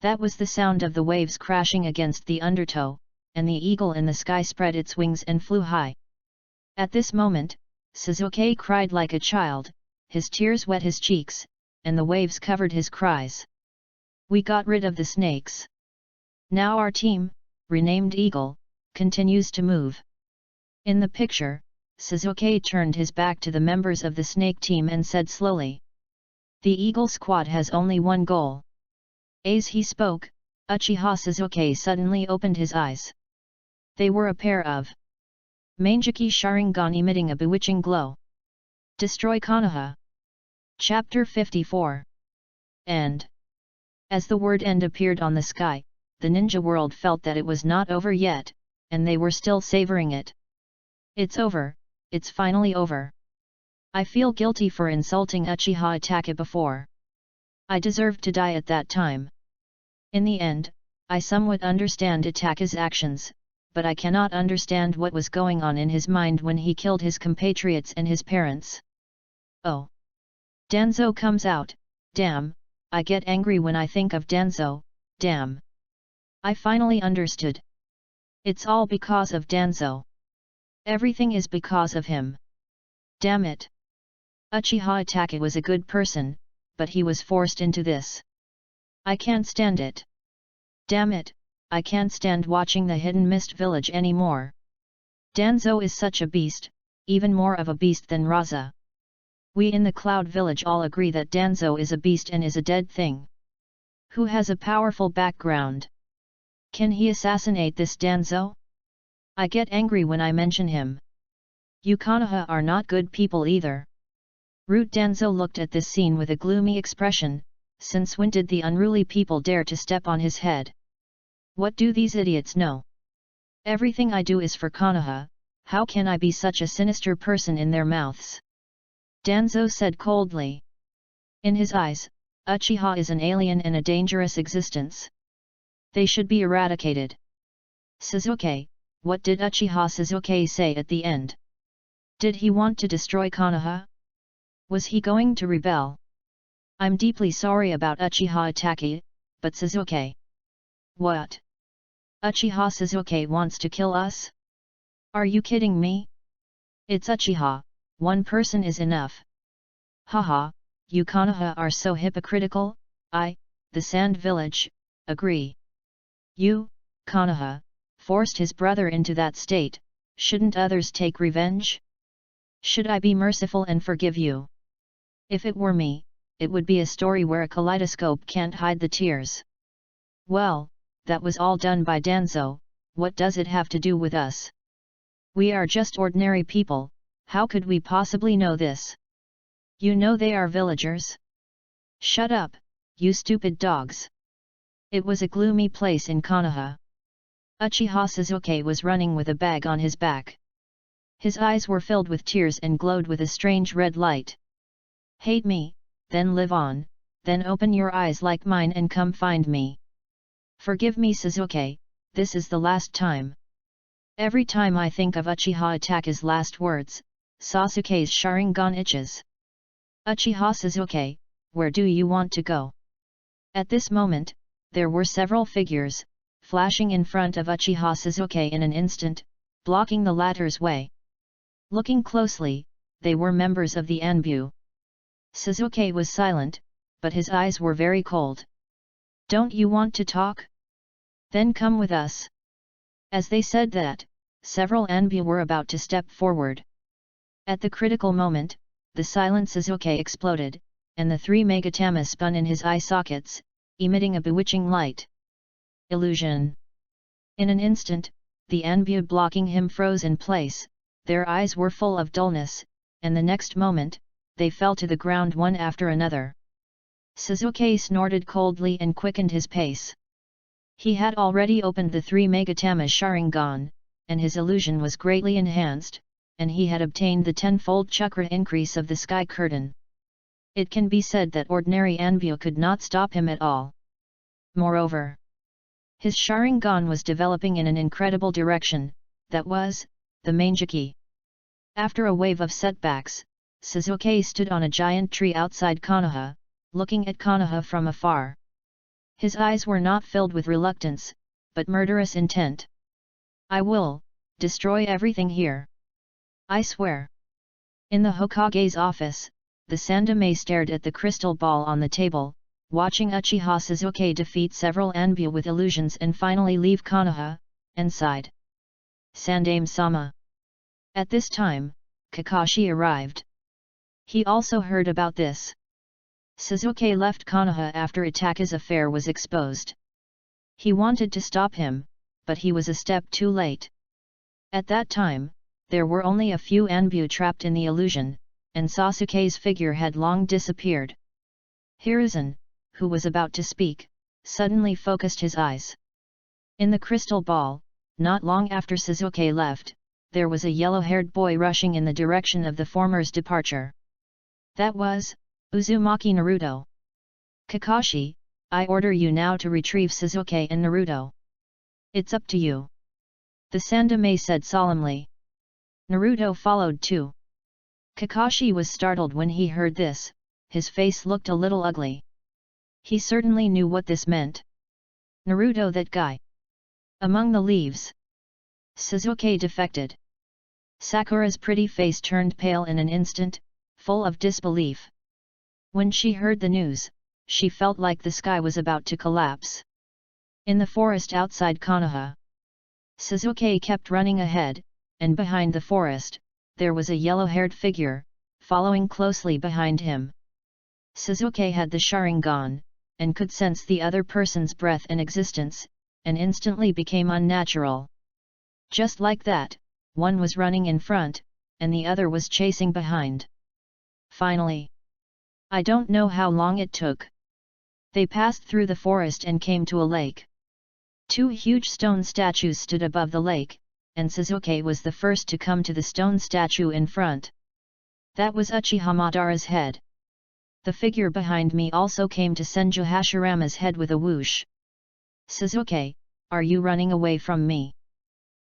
That was the sound of the waves crashing against the undertow, and the eagle in the sky spread its wings and flew high. At this moment, Sasuke cried like a child, his tears wet his cheeks, and the waves covered his cries. "We got rid of the snakes. Now our team, renamed Eagle, continues to move." In the picture, Sasuke turned his back to the members of the snake team and said slowly, "The Eagle Squad has only one goal." As he spoke, Uchiha Sasuke suddenly opened his eyes. They were a pair of Mangeki Sharingan emitting a bewitching glow. Destroy Konoha. Chapter 54. End. As the word end appeared on the sky, the ninja world felt that it was not over yet, and they were still savoring it. "It's over, it's finally over. I feel guilty for insulting Uchiha Itachi before. I deserved to die at that time. In the end, I somewhat understand Itachi's actions, but I cannot understand what was going on in his mind when he killed his compatriots and his parents. Oh! Danzo comes out, damn, I get angry when I think of Danzo, damn. I finally understood. It's all because of Danzo. Everything is because of him. Damn it. Uchiha Itachi was a good person, but he was forced into this. I can't stand it. Damn it, I can't stand watching the Hidden Mist Village anymore. Danzo is such a beast, even more of a beast than Raza. We in the Cloud Village all agree that Danzo is a beast and is a dead thing. Who has a powerful background? Can he assassinate this Danzo? I get angry when I mention him. You Konoha are not good people either." Root Danzo looked at this scene with a gloomy expression. Since when did the unruly people dare to step on his head? What do these idiots know? Everything I do is for Konoha, how can I be such a sinister person in their mouths? Danzo said coldly. In his eyes, Uchiha is an alien and a dangerous existence. They should be eradicated. Sasuke, what did Uchiha Sasuke say at the end? Did he want to destroy Konoha? Was he going to rebel? I'm deeply sorry about Uchiha Itachi, but Sasuke. What? Uchiha Sasuke wants to kill us? Are you kidding me? It's Uchiha, one person is enough. Haha, you Konoha are so hypocritical. I, the Sand Village, agree. You, Konoha, forced his brother into that state. Shouldn't others take revenge? Should I be merciful and forgive you? If it were me, it would be a story where a kaleidoscope can't hide the tears. Well, that was all done by Danzo, what does it have to do with us? We are just ordinary people, how could we possibly know this? You know they are villagers? Shut up, you stupid dogs. It was a gloomy place in Konoha. Uchiha Sasuke was running with a bag on his back. His eyes were filled with tears and glowed with a strange red light. Hate me, then live on, then open your eyes like mine and come find me. Forgive me Sasuke, this is the last time. Every time I think of Uchiha Itachi's last words, Sasuke's Sharingan itches. Uchiha Sasuke, where do you want to go? At this moment, there were several figures, flashing in front of Uchiha Sasuke in an instant, blocking the latter's way. Looking closely, they were members of the Anbu. Sasuke was silent, but his eyes were very cold. Don't you want to talk? Then come with us. As they said that, several Anbu were about to step forward. At the critical moment, the silent Sasuke exploded, and the 3 Megatama spun in his eye sockets, emitting a bewitching light. Illusion. In an instant, the Anbu blocking him froze in place, their eyes were full of dullness, and the next moment, they fell to the ground one after another. Sasuke snorted coldly and quickened his pace. He had already opened the 3 Megatama Sharingan, and his illusion was greatly enhanced, and he had obtained the 10-fold chakra increase of the sky curtain. It can be said that ordinary Anbu could not stop him at all. Moreover, his Sharingan was developing in an incredible direction, that was, the Manjiki. After a wave of setbacks, Sasuke stood on a giant tree outside Konoha, looking at Konoha from afar. His eyes were not filled with reluctance, but murderous intent. I will destroy everything here. I swear. In the Hokage's office, the Sandaime stared at the crystal ball on the table, watching Uchiha Sasuke defeat several Anbu with illusions and finally leave Konoha, and sighed. Sandaime-sama. At this time, Kakashi arrived. He also heard about this. Sasuke left Konoha after Itaka's affair was exposed. He wanted to stop him, but he was a step too late. At that time, there were only a few Anbu trapped in the illusion, and Sasuke's figure had long disappeared. Hiruzen, who was about to speak, suddenly focused his eyes. In the crystal ball, not long after Sasuke left, there was a yellow-haired boy rushing in the direction of the former's departure. That was Uzumaki Naruto. Kakashi, I order you now to retrieve Sasuke and Naruto. It's up to you. The Sandaime said solemnly. Naruto followed too. Kakashi was startled when he heard this, his face looked a little ugly. He certainly knew what this meant. Naruto, that guy. Among the leaves. Sasuke defected. Sakura's pretty face turned pale in an instant, full of disbelief. When she heard the news, she felt like the sky was about to collapse. In the forest outside Konoha, Sasuke kept running ahead, and behind the forest, there was a yellow-haired figure, following closely behind him. Sasuke had the Sharingan, and could sense the other person's breath and existence, and instantly became unnatural. Just like that, one was running in front, and the other was chasing behind. Finally, I don't know how long it took. They passed through the forest and came to a lake. 2 huge stone statues stood above the lake, and Sasuke was the first to come to the stone statue in front. That was Uchiha Madara's head. The figure behind me also came to Senju Hashirama's head with a whoosh. Sasuke, are you running away from me?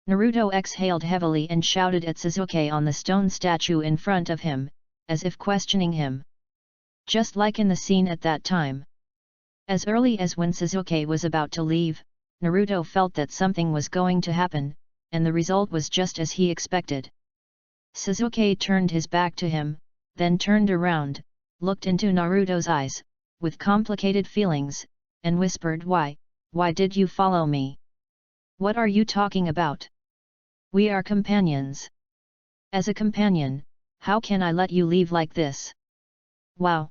Naruto exhaled heavily and shouted at Sasuke on the stone statue in front of him, as if questioning him. Just like in the scene at that time. As early as when Sasuke was about to leave, Naruto felt that something was going to happen, and the result was just as he expected. Sasuke turned his back to him, then turned around, looked into Naruto's eyes, with complicated feelings, and whispered, Why did you follow me? What are you talking about? We are companions. As a companion, how can I let you leave like this? Wow!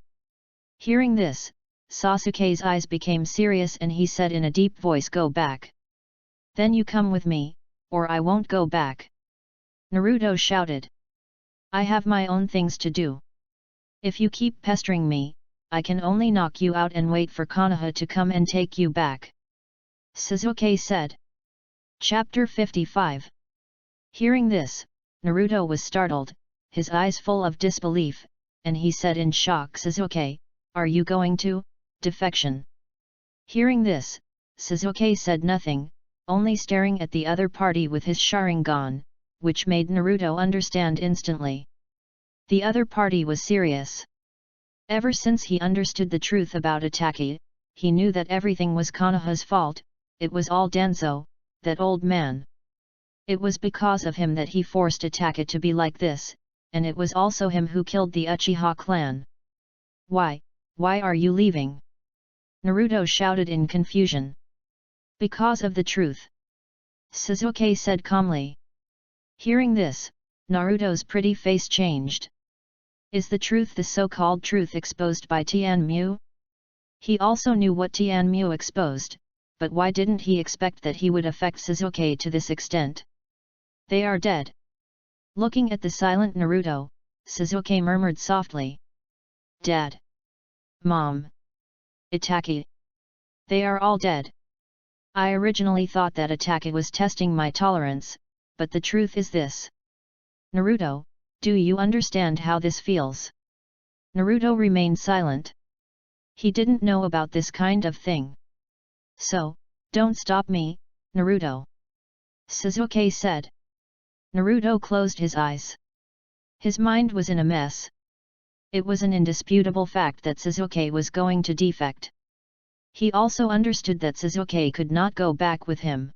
Hearing this, Sasuke's eyes became serious and he said in a deep voice, Go back. Then you come with me, or I won't go back. Naruto shouted. I have my own things to do. If you keep pestering me, I can only knock you out and wait for Konoha to come and take you back. Sasuke said. Chapter 55. Hearing this, Naruto was startled, his eyes full of disbelief, and he said in shock, Sasuke, are you going to defection? Hearing this, Sasuke said nothing, only staring at the other party with his Sharingan, which made Naruto understand instantly. The other party was serious. Ever since he understood the truth about Itaki, he knew that everything was Konoha's fault. It was all Danzo, that old man. It was because of him that he forced Itaki to be like this, and it was also him who killed the Uchiha clan. Why are you leaving? Naruto shouted in confusion. Because of the truth, Sasuke said calmly. Hearing this, Naruto's pretty face changed. Is the truth the so-called truth exposed by Tianmu? He also knew what Tianmu exposed, but why didn't he expect that he would affect Sasuke to this extent? They are dead. Looking at the silent Naruto, Sasuke murmured softly. Dad. Mom. Itaki. They are all dead. I originally thought that Itaki was testing my tolerance, but the truth is this. Naruto, do you understand how this feels? Naruto remained silent. He didn't know about this kind of thing. So, don't stop me, Naruto. Sasuke said. Naruto closed his eyes. His mind was in a mess. It was an indisputable fact that Sasuke was going to defect. He also understood that Sasuke could not go back with him.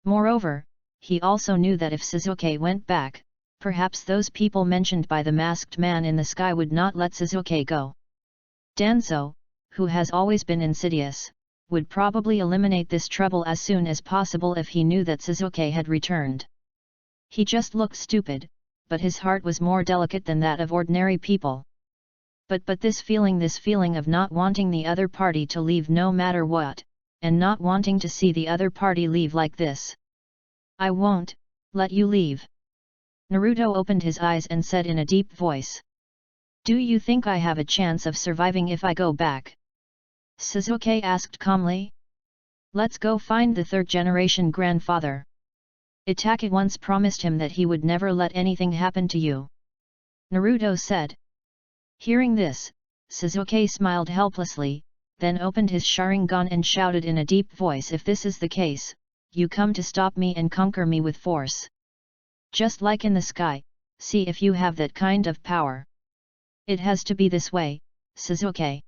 Moreover, he also knew that if Sasuke went back, perhaps those people mentioned by the masked man in the sky would not let Sasuke go. Danzo, who has always been insidious, would probably eliminate this trouble as soon as possible if he knew that Sasuke had returned. He just looked stupid, but his heart was more delicate than that of ordinary people. But this feeling of not wanting the other party to leave no matter what, and not wanting to see the other party leave like this. I won't let you leave. Naruto opened his eyes and said in a deep voice. Do you think I have a chance of surviving if I go back? Sasuke asked calmly. Let's go find the third-generation grandfather. Itaki once promised him that he would never let anything happen to you. Naruto said. Hearing this, Sasuke smiled helplessly, then opened his Sharingan and shouted in a deep voice, if this is the case, you come to stop me and conquer me with force. Just like in the sky, see if you have that kind of power. It has to be this way, Sasuke.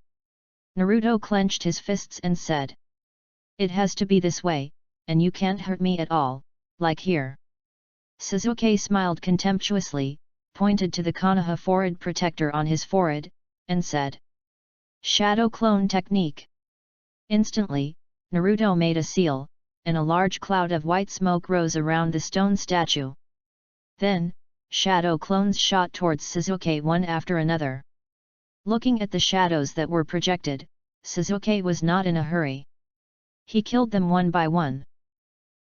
Naruto clenched his fists and said. It has to be this way, and you can't hurt me at all, like here. Sasuke smiled contemptuously, pointed to the Konoha forehead protector on his forehead, and said. Shadow clone technique. Instantly, Naruto made a seal, and a large cloud of white smoke rose around the stone statue. Then, shadow clones shot towards Sasuke one after another. Looking at the shadows that were projected, Sasuke was not in a hurry. He killed them one by one.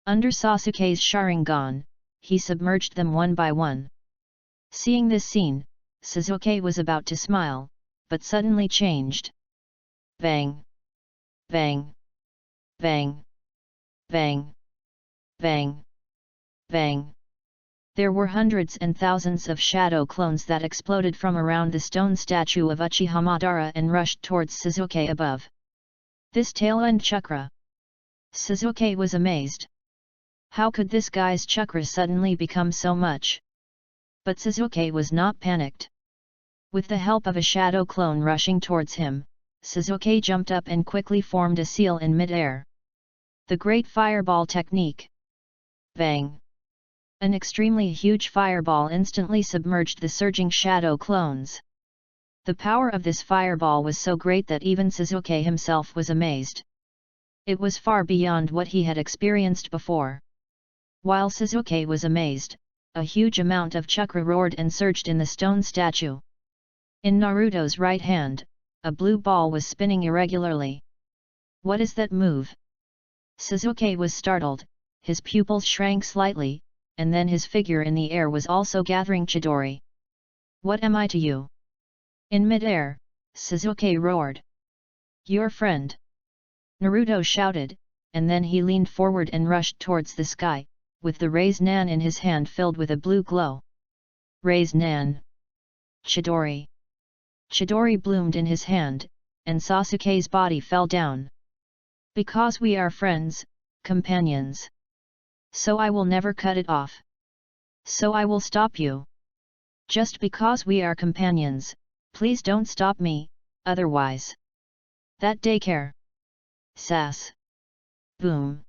Under Sasuke's Sharingan, he submerged them one by one. Seeing this scene, Sasuke was about to smile, but suddenly changed. Bang! Bang! Bang! Bang! Bang! Bang! There were hundreds and thousands of shadow clones that exploded from around the stone statue of Uchiha Madara and rushed towards Sasuke above. This tail-end chakra. Sasuke was amazed. How could this guy's chakra suddenly become so much? But Sasuke was not panicked. With the help of a shadow clone rushing towards him, Sasuke jumped up and quickly formed a seal in mid-air. The Great Fireball Technique. Bang! An extremely huge fireball instantly submerged the surging shadow clones. The power of this fireball was so great that even Sasuke himself was amazed. It was far beyond what he had experienced before. While Sasuke was amazed, a huge amount of chakra roared and surged in the stone statue. In Naruto's right hand, a blue ball was spinning irregularly. What is that move? Sasuke was startled, his pupils shrank slightly, and then his figure in the air was also gathering Chidori. What am I to you? In mid-air, Sasuke roared. Your friend! Naruto shouted, and then he leaned forward and rushed towards the sky, with the raised nan in his hand filled with a blue glow. Raised nan! Chidori! Chidori bloomed in his hand, and Sasuke's body fell down. Because we are friends, companions. So I will never cut it off. So I will stop you. Just because we are companions, please don't stop me, otherwise. That daycare. Sass. Boom.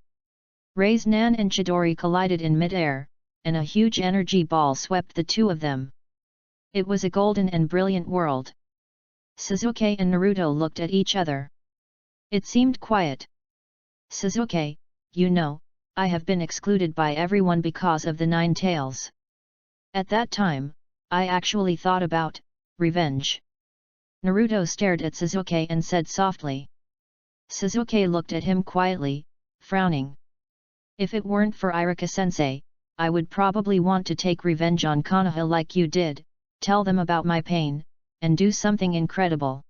Rei's Nan and Chidori collided in mid-air, and a huge energy ball swept the two of them. It was a golden and brilliant world. Sasuke and Naruto looked at each other. It seemed quiet. Sasuke, you know, I have been excluded by everyone because of the 9 tails. At that time, I actually thought about revenge. Naruto stared at Sasuke and said softly. Sasuke looked at him quietly, frowning. If it weren't for Iruka-sensei, I would probably want to take revenge on Konoha like you did, tell them about my pain, and do something incredible.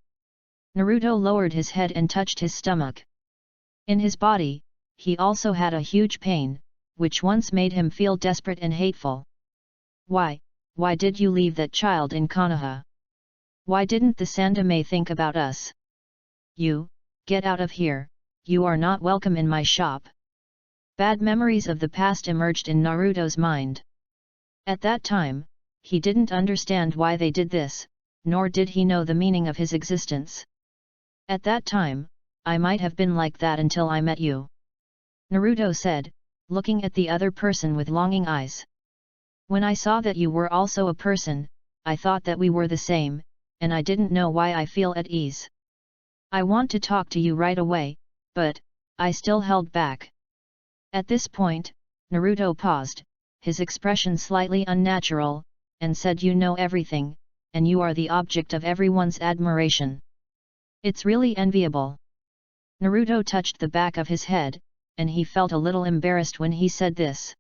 Naruto lowered his head and touched his stomach. In his body, he also had a huge pain, which once made him feel desperate and hateful. Why did you leave that child in Konoha? Why didn't the Sandame think about us? You, get out of here, you are not welcome in my shop. Bad memories of the past emerged in Naruto's mind. At that time, he didn't understand why they did this, nor did he know the meaning of his existence. At that time, I might have been like that until I met you. Naruto said, looking at the other person with longing eyes. When I saw that you were also a person, I thought that we were the same, and I didn't know why I feel at ease. I want to talk to you right away, but I still held back. At this point, Naruto paused, his expression slightly unnatural, and said, you know everything, and you are the object of everyone's admiration. It's really enviable. Naruto touched the back of his head, and he felt a little embarrassed when he said this.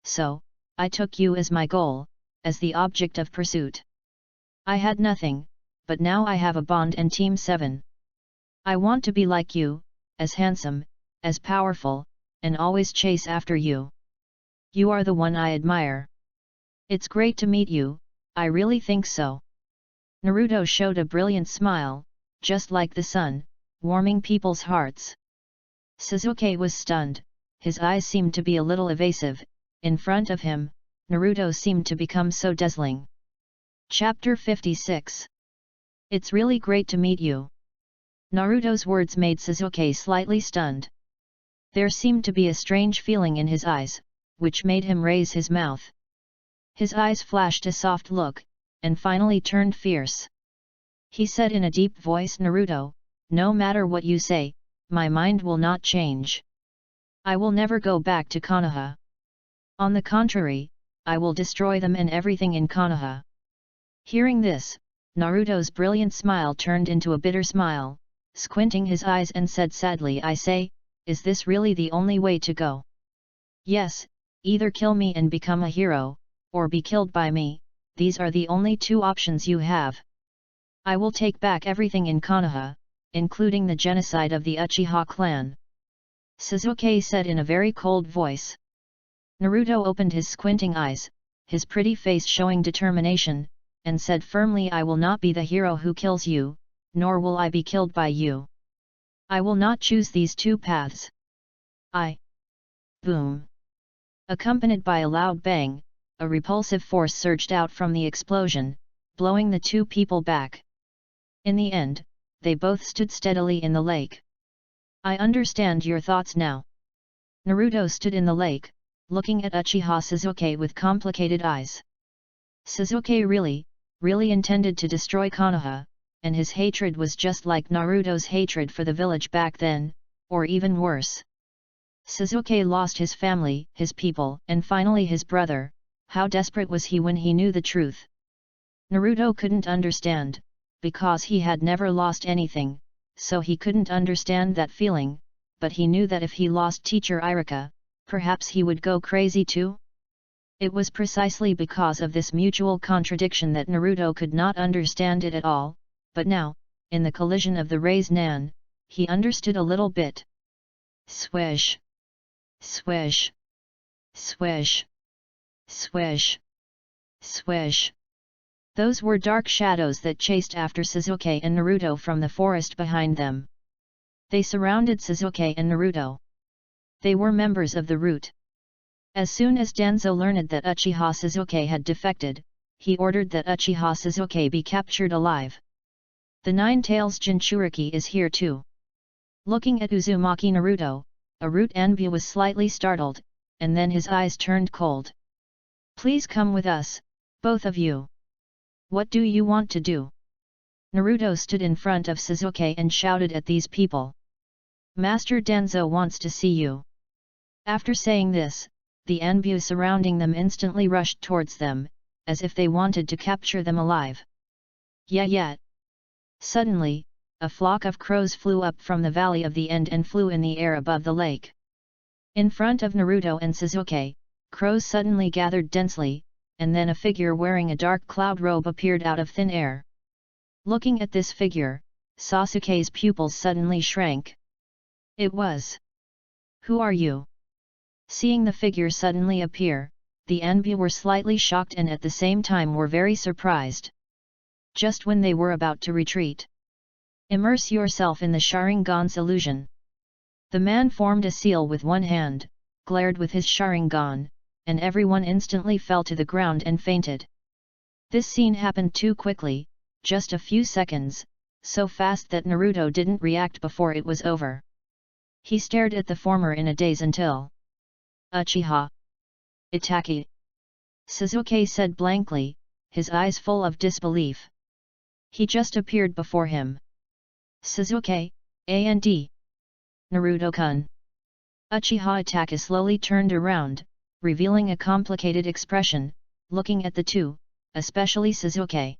So, I took you as my goal, as the object of pursuit. I had nothing, but now I have a bond and Team 7. I want to be like you, as handsome, as powerful, and always chase after you. You are the one I admire. It's great to meet you, I really think so. Naruto showed a brilliant smile, just like the sun, warming people's hearts. Sasuke was stunned, his eyes seemed to be a little evasive. In front of him, Naruto seemed to become so dazzling. Chapter 56. It's really great to meet you. Naruto's words made Sasuke slightly stunned. There seemed to be a strange feeling in his eyes, which made him raise his mouth. His eyes flashed a soft look, and finally turned fierce. He said in a deep voice, Naruto, no matter what you say, my mind will not change. I will never go back to Konoha. On the contrary, I will destroy them and everything in Konoha. Hearing this, Naruto's brilliant smile turned into a bitter smile, squinting his eyes and said sadly, I say, is this really the only way to go? Yes, either kill me and become a hero, or be killed by me, these are the only 2 options you have. I will take back everything in Konoha, including the genocide of the Uchiha clan. Sasuke said in a very cold voice. Naruto opened his squinting eyes, his pretty face showing determination, and said firmly, I will not be the hero who kills you, nor will I be killed by you. I will not choose these 2 paths. Boom. Accompanied by a loud bang, a repulsive force surged out from the explosion, blowing the 2 people back. In the end, they both stood steadily in the lake. I understand your thoughts now. Naruto stood in the lake, looking at Uchiha Sasuke with complicated eyes. Sasuke really intended to destroy Konoha, and his hatred was just like Naruto's hatred for the village back then, or even worse. Sasuke lost his family, his people, and finally his brother. How desperate was he when he knew the truth? Naruto couldn't understand, because he had never lost anything, so he couldn't understand that feeling, but he knew that if he lost teacher Iruka, perhaps he would go crazy too? It was precisely because of this mutual contradiction that Naruto could not understand it at all, but now, in the collision of the Rei's Nan, he understood a little bit. Swish! Swish! Swish! Swish! Swish! Those were dark shadows that chased after Sasuke and Naruto from the forest behind them. They surrounded Sasuke and Naruto. They were members of the Root. As soon as Danzo learned that Uchiha Sasuke had defected, he ordered that Uchiha Sasuke be captured alive. The Nine Tails Jinchuriki is here too. Looking at Uzumaki Naruto, a root Anbu was slightly startled, and then his eyes turned cold. Please come with us, both of you. What do you want to do? Naruto stood in front of Sasuke and shouted at these people. Master Danzo wants to see you. After saying this, the Anbu surrounding them instantly rushed towards them, as if they wanted to capture them alive. Yeah. Suddenly, a flock of crows flew up from the valley of the end and flew in the air above the lake. In front of Naruto and Sasuke, crows suddenly gathered densely, and then a figure wearing a dark cloud robe appeared out of thin air. Looking at this figure, Sasuke's pupils suddenly shrank. It was. Who are you? Seeing the figure suddenly appear, the Anbu were slightly shocked and at the same time were very surprised. Just when they were about to retreat. Immerse yourself in the Sharingan's illusion. The man formed a seal with one hand, glared with his Sharingan, and everyone instantly fell to the ground and fainted. This scene happened too quickly, just a few seconds, so fast that Naruto didn't react before it was over. He stared at the former in a daze until. Uchiha. Itaki. Sasuke said blankly, his eyes full of disbelief. He just appeared before him. Sasuke, and Naruto-kun. Uchiha Itaki slowly turned around, revealing a complicated expression, looking at the two, especially Sasuke.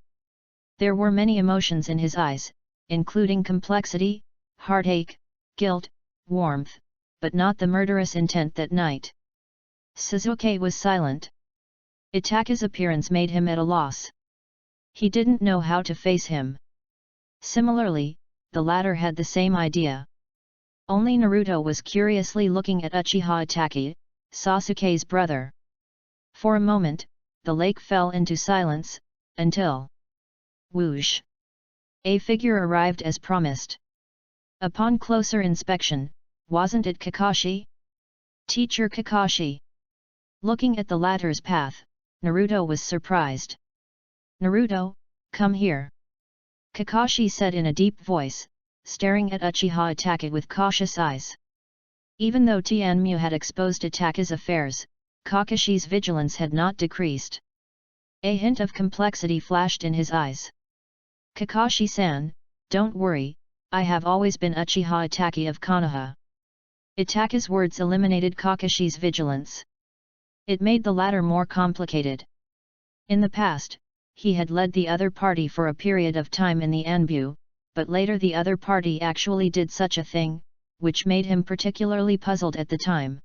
There were many emotions in his eyes, including complexity, heartache, guilt, warmth, but not the murderous intent that night. Sasuke was silent. Itachi's appearance made him at a loss. He didn't know how to face him. Similarly, the latter had the same idea. Only Naruto was curiously looking at Uchiha Itachi, Sasuke's brother. For a moment, the lake fell into silence, until. Whoosh! A figure arrived as promised. Upon closer inspection, wasn't it Kakashi? Teacher Kakashi. Looking at the latter's path, Naruto was surprised. Naruto, come here. Kakashi said in a deep voice, staring at Uchiha Itachi with cautious eyes. Even though Tianmu had exposed Itachi's affairs, Kakashi's vigilance had not decreased. A hint of complexity flashed in his eyes. Kakashi-san, don't worry, I have always been Uchiha Itachi of Konoha. Itachi's words eliminated Kakashi's vigilance. It made the latter more complicated. In the past, he had led the other party for a period of time in the Anbu, but later the other party actually did such a thing, which made him particularly puzzled at the time.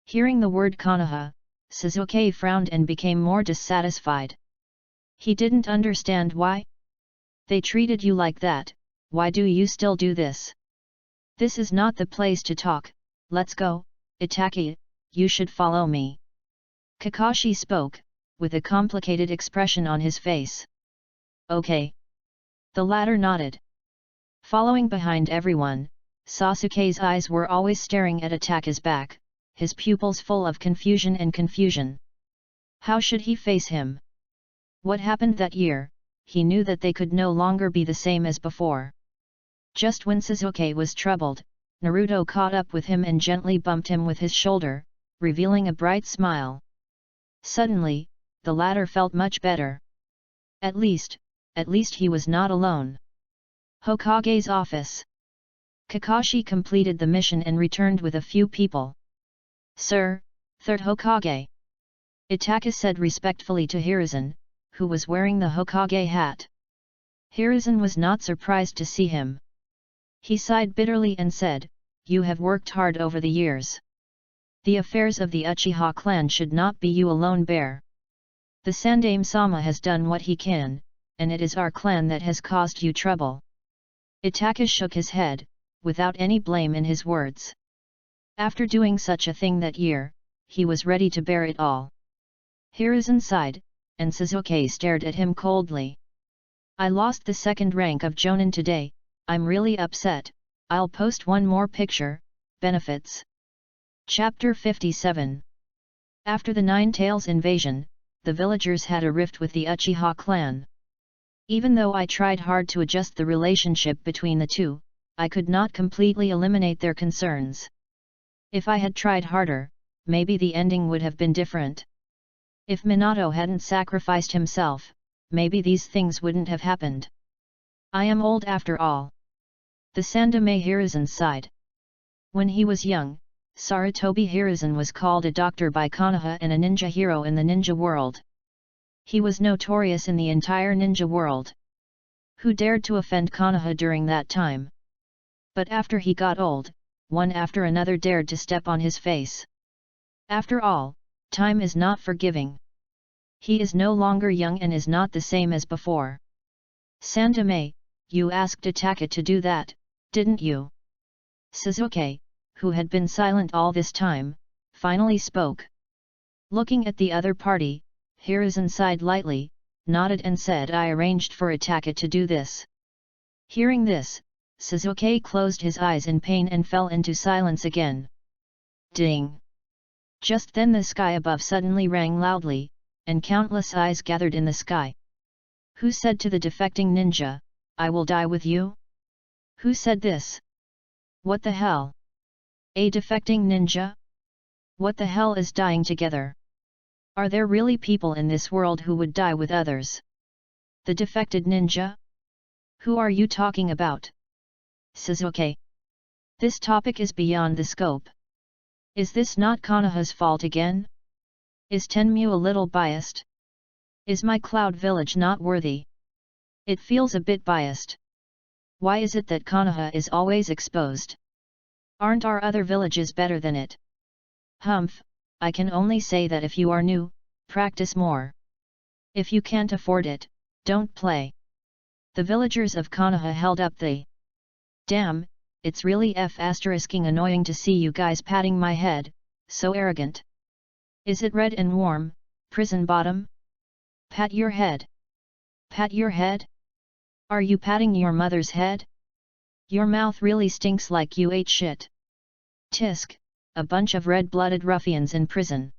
Hearing the word Konoha, Sasuke frowned and became more dissatisfied. He didn't understand why. They treated you like that, why do you still do this? This is not the place to talk, let's go, Itachi, you should follow me. Kakashi spoke, with a complicated expression on his face. Okay. The latter nodded. Following behind everyone, Sasuke's eyes were always staring at Itachi's back, his pupils full of confusion. How should he face him? What happened that year? He knew that they could no longer be the same as before. Just when Sasuke was troubled, Naruto caught up with him and gently bumped him with his shoulder, revealing a bright smile. Suddenly, the latter felt much better. At least he was not alone. Hokage's office. Kakashi completed the mission and returned with a few people. Sir, third Hokage. Itachi said respectfully to Hiruzen, who was wearing the Hokage hat. Hiruzen was not surprised to see him. He sighed bitterly and said, "You have worked hard over the years. The affairs of the Uchiha clan should not be you alone bear. The Sandaime-sama has done what he can, and it is our clan that has caused you trouble." Itachi shook his head, without any blame in his words. After doing such a thing that year, he was ready to bear it all. Hiruzen sighed, and Sasuke stared at him coldly. "I lost the second rank of Jonin today, I'm really upset, I'll post one more picture, benefits." Chapter 57. After the Nine Tails invasion, the villagers had a rift with the Uchiha clan. Even though I tried hard to adjust the relationship between the two, I could not completely eliminate their concerns. If I had tried harder, maybe the ending would have been different. If Minato hadn't sacrificed himself, maybe these things wouldn't have happened. I am old after all. The Sandaime Hiruzen sighed. When he was young, Sarutobi Hiruzen was called a doctor by Konoha and a ninja hero in the ninja world. He was notorious in the entire ninja world. Who dared to offend Konoha during that time? But after he got old, one after another dared to step on his face. After all, time is not forgiving. He is no longer young and is not the same as before. Sandaime, you asked Ataka to do that, didn't you? Suzuki, who had been silent all this time, finally spoke. Looking at the other party, Hiruzen sighed lightly, nodded and said, I arranged for Ataka to do this. Hearing this, Suzuki closed his eyes in pain and fell into silence again. Ding! Just then the sky above suddenly rang loudly, and countless eyes gathered in the sky. Who said to the defecting ninja, I will die with you? Who said this? What the hell? A defecting ninja? What the hell is dying together? Are there really people in this world who would die with others? The defected ninja? Who are you talking about? Suzuki. This topic is beyond the scope. Is this not Konoha's fault again? Is Tenmu a little biased? Is my Cloud Village not worthy? It feels a bit biased. Why is it that Konoha is always exposed? Aren't our other villages better than it? Humph, I can only say that if you are new, practice more. If you can't afford it, don't play. The villagers of Konoha held up the Damn, it's really annoying to see you guys patting my head, so arrogant. Is it red and warm, prison bottom? Pat your head. Pat your head? Are you patting your mother's head? Your mouth really stinks like you ate shit. Tisk, a bunch of red-blooded ruffians in prison.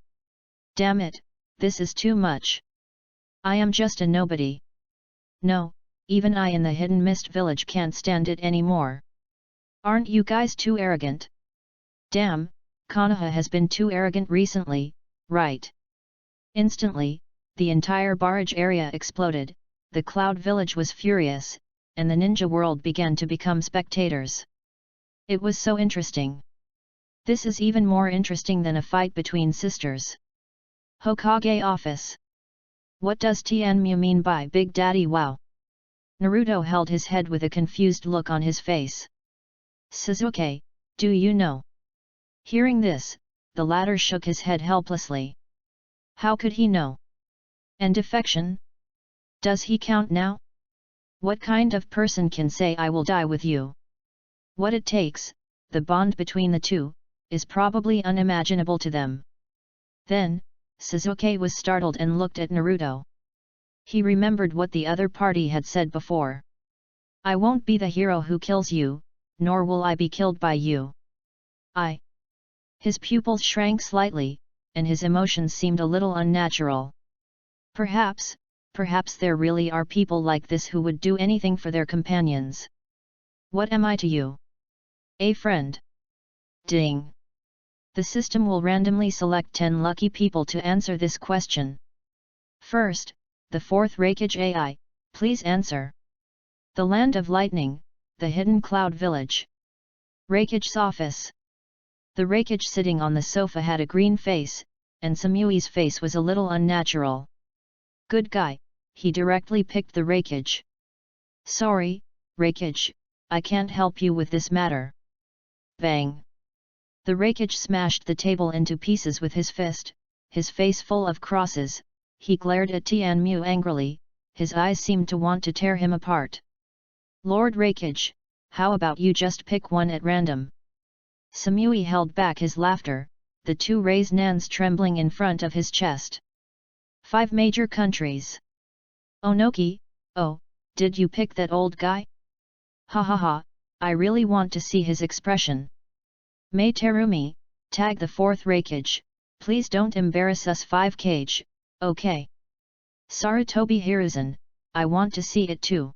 Damn it, this is too much. I am just a nobody. No, even I in the Hidden Mist village can't stand it anymore. Aren't you guys too arrogant? Damn, Konoha has been too arrogant recently, right? Instantly, the entire barrage area exploded, the Cloud Village was furious, and the ninja world began to become spectators. It was so interesting. This is even more interesting than a fight between sisters. Hokage office. What does Tianmu mean by Big Daddy Wow? Naruto held his head with a confused look on his face. Suzuki, do you know? Hearing this, the latter shook his head helplessly. How could he know? And defection? Does he count now? What kind of person can say I will die with you? What it takes, the bond between the two, is probably unimaginable to them. Then, Suzuki was startled and looked at Naruto. He remembered what the other party had said before. I won't be the hero who kills you, nor will I be killed by you. His pupils shrank slightly, and his emotions seemed a little unnatural. Perhaps there really are people like this who would do anything for their companions. What am I to you? A friend. Ding. The system will randomly select 10 lucky people to answer this question. First, the fourth Reikage AI, please answer. The Land of Lightning, the Hidden Cloud Village. Reikage's office. The Reikage sitting on the sofa had a green face, and Samui's face was a little unnatural. Good guy, he directly picked the Reikage. Sorry, Reikage, I can't help you with this matter. Bang. The Reikage smashed the table into pieces with his fist, his face full of crosses. He glared at Tianmu angrily, his eyes seemed to want to tear him apart. Lord Reikage, how about you just pick one at random? Samui held back his laughter, the two raised hands trembling in front of his chest. 5 major countries. Onoki, oh, did you pick that old guy? Ha ha ha, I really want to see his expression. Mei Terumi, tag the fourth Reikage, please don't embarrass us 5 Kage, okay. Sarutobi Hiruzen, I want to see it too.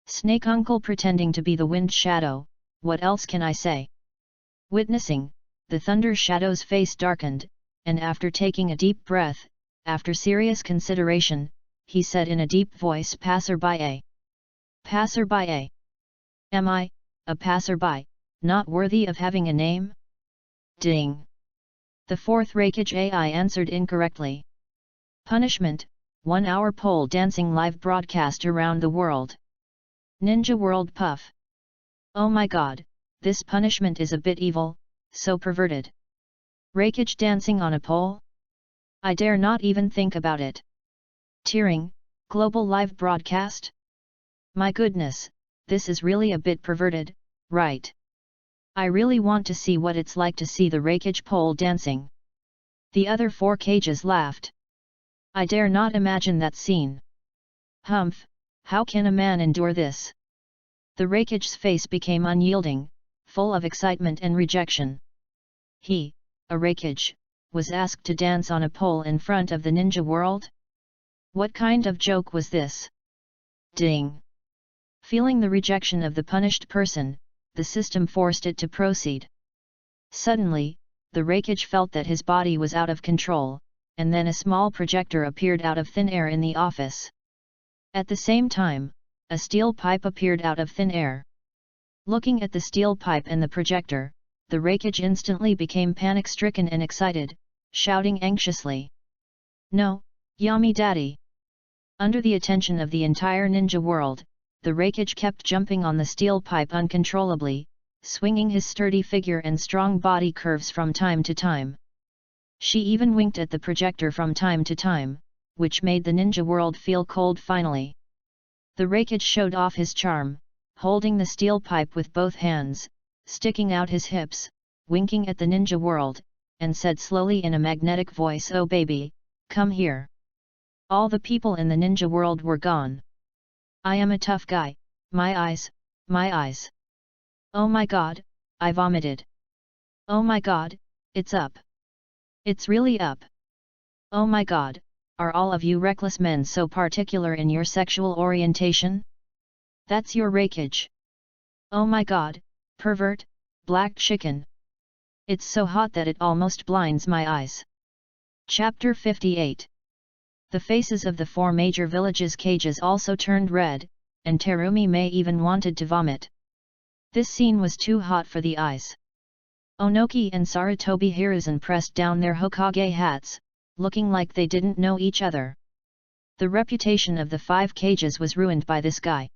Snake Uncle pretending to be the wind shadow, what else can I say? Witnessing, the thunder shadow's face darkened, and after taking a deep breath, after serious consideration, he said in a deep voice, Passerby. Passerby. Am I, a passerby, not worthy of having a name? Ding. The fourth Rakage AI answered incorrectly. Punishment, 1 hour pole dancing live broadcast around the world. Ninja World Puff. Oh my god, this punishment is a bit evil, so perverted. Rakage dancing on a pole? I dare not even think about it. Tearing, global live broadcast? My goodness, this is really a bit perverted, right? I really want to see what it's like to see the Rakage pole dancing. The other 4 cages laughed. I dare not imagine that scene. Humph, how can a man endure this? The Rakage's face became unyielding, full of excitement and rejection. He, a Rakage, was asked to dance on a pole in front of the ninja world? What kind of joke was this? Ding! Feeling the rejection of the punished person, the system forced it to proceed. Suddenly, the Rakage felt that his body was out of control, and then a small projector appeared out of thin air in the office. At the same time, a steel pipe appeared out of thin air. Looking at the steel pipe and the projector, the Rakage instantly became panic-stricken and excited, shouting anxiously. No, Yummy Daddy! Under the attention of the entire ninja world, the Rakage kept jumping on the steel pipe uncontrollably, swinging his sturdy figure and strong body curves from time to time. She even winked at the projector from time to time, which made the ninja world feel cold finally. The Rakage showed off his charm, holding the steel pipe with both hands, sticking out his hips, winking at the ninja world, and said slowly in a magnetic voice, "Oh baby, come here." All the people in the ninja world were gone. I am a tough guy, my eyes, my eyes. Oh my god, I vomited. Oh my god, it's up. It's really up. Oh my god, are all of you reckless men so particular in your sexual orientation? That's your Rakage. Oh my god, pervert, black chicken. It's so hot that it almost blinds my eyes. Chapter 58. The faces of the 4 major villages' cages also turned red, and Terumi May even wanted to vomit. This scene was too hot for the eyes. Onoki and Sarutobi Hiruzen pressed down their Hokage hats, looking like they didn't know each other. The reputation of the 5 cages was ruined by this guy.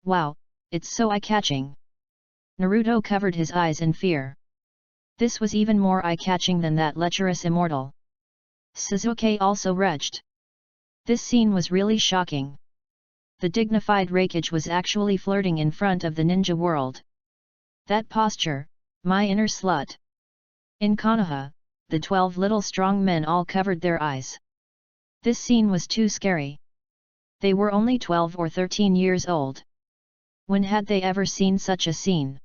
Wow, it's so eye-catching. Naruto covered his eyes in fear. This was even more eye-catching than that lecherous immortal. Sasuke also retched. This scene was really shocking. The dignified Rakage was actually flirting in front of the ninja world. That posture, my inner slut. In Konoha, the 12 little strong men all covered their eyes. This scene was too scary. They were only 12 or 13 years old. When had they ever seen such a scene?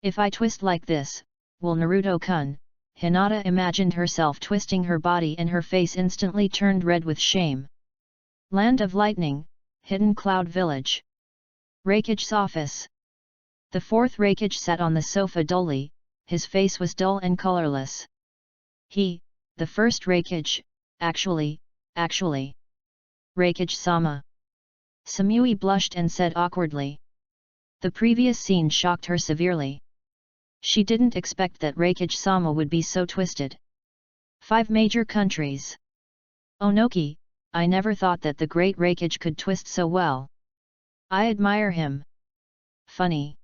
If I twist like this, will Naruto-kun? Hinata imagined herself twisting her body and her face instantly turned red with shame. Land of Lightning, Hidden Cloud Village. Rakage's office. The 4th Rakage sat on the sofa dully, his face was dull and colorless. He, the first Rakage, actually. Rakage-sama. Samui blushed and said awkwardly. The previous scene shocked her severely. She didn't expect that Rakage-sama would be so twisted. 5 major countries. Onoki, I never thought that the great Rakage could twist so well. I admire him. Funny.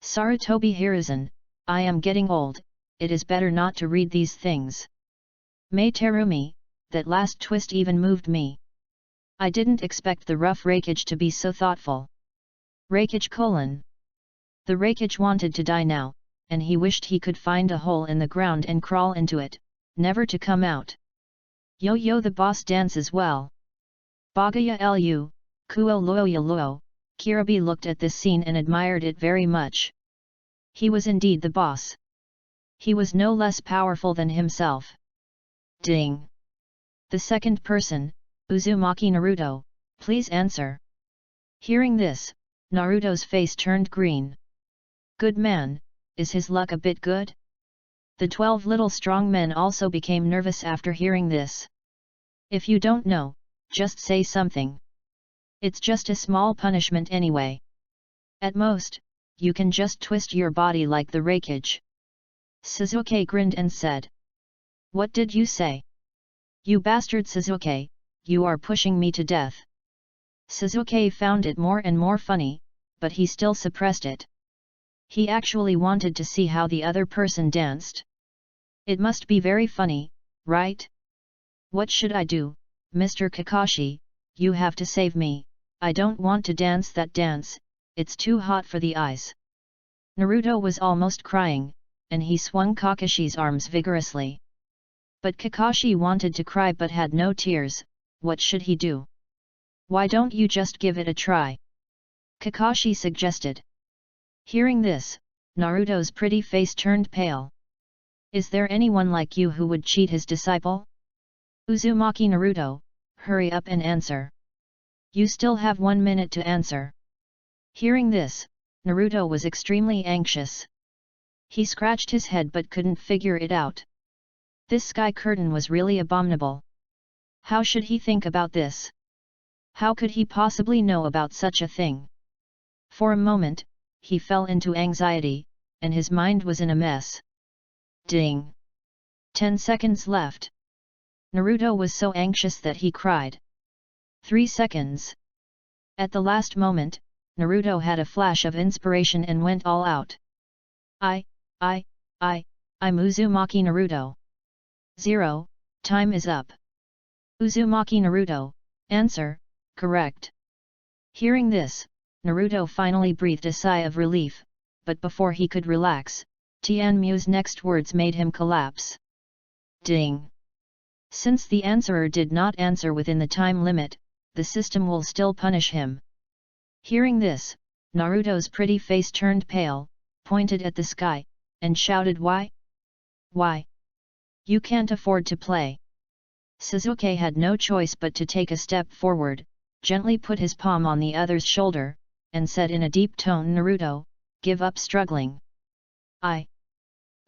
Sarutobi Hiruzen, I am getting old, it is better not to read these things. Mai Terumi, that last twist even moved me. I didn't expect the rough Rakage to be so thoughtful. Rakage : The Rakage wanted to die now, and he wished he could find a hole in the ground and crawl into it, never to come out. Yo-yo the boss dances well. Bagaya lu, kuo loya luo, Kirabi looked at this scene and admired it very much. He was indeed the boss. He was no less powerful than himself. Ding! The second person, Uzumaki Naruto, Please answer. Hearing this, Naruto's face turned green. Good man, is his luck a bit good? The 12 little strong men also became nervous after hearing this. If you don't know, just say something. It's just a small punishment anyway. At most, you can just twist your body like the rakage. Sasuke grinned and said. What did you say? You bastard Sasuke, you are pushing me to death. Sasuke found it more and more funny, but he still suppressed it. He actually wanted to see how the other person danced. It must be very funny, right? What should I do, Mr. Kakashi? You have to save me. I don't want to dance that dance, it's too hot for the eyes. Naruto was almost crying, and he swung Kakashi's arms vigorously. But Kakashi wanted to cry but had no tears. What should he do? Why don't you just give it a try? Kakashi suggested. Hearing this, Naruto's pretty face turned pale. Is there anyone like you who would cheat his disciple? Uzumaki Naruto, hurry up and answer. You still have 1 minute to answer. Hearing this, Naruto was extremely anxious. He scratched his head but couldn't figure it out. This sky curtain was really abominable. How should he think about this? How could he possibly know about such a thing? For a moment, he fell into anxiety, and his mind was in a mess. Ding! 10 seconds left. Naruto was so anxious that he cried. 3 seconds. At the last moment, Naruto had a flash of inspiration and went all out. I'm Uzumaki Naruto. 0, time is up. Uzumaki Naruto, answer, correct. Hearing this, Naruto finally breathed a sigh of relief, but before he could relax, Tianmu's next words made him collapse. Ding! Since the answerer did not answer within the time limit, the system will still punish him. Hearing this, Naruto's pretty face turned pale, pointed at the sky, and shouted why? Why? You can't afford to play. Sasuke had no choice but to take a step forward, gently put his palm on the other's shoulder, and said in a deep tone, Naruto, give up struggling.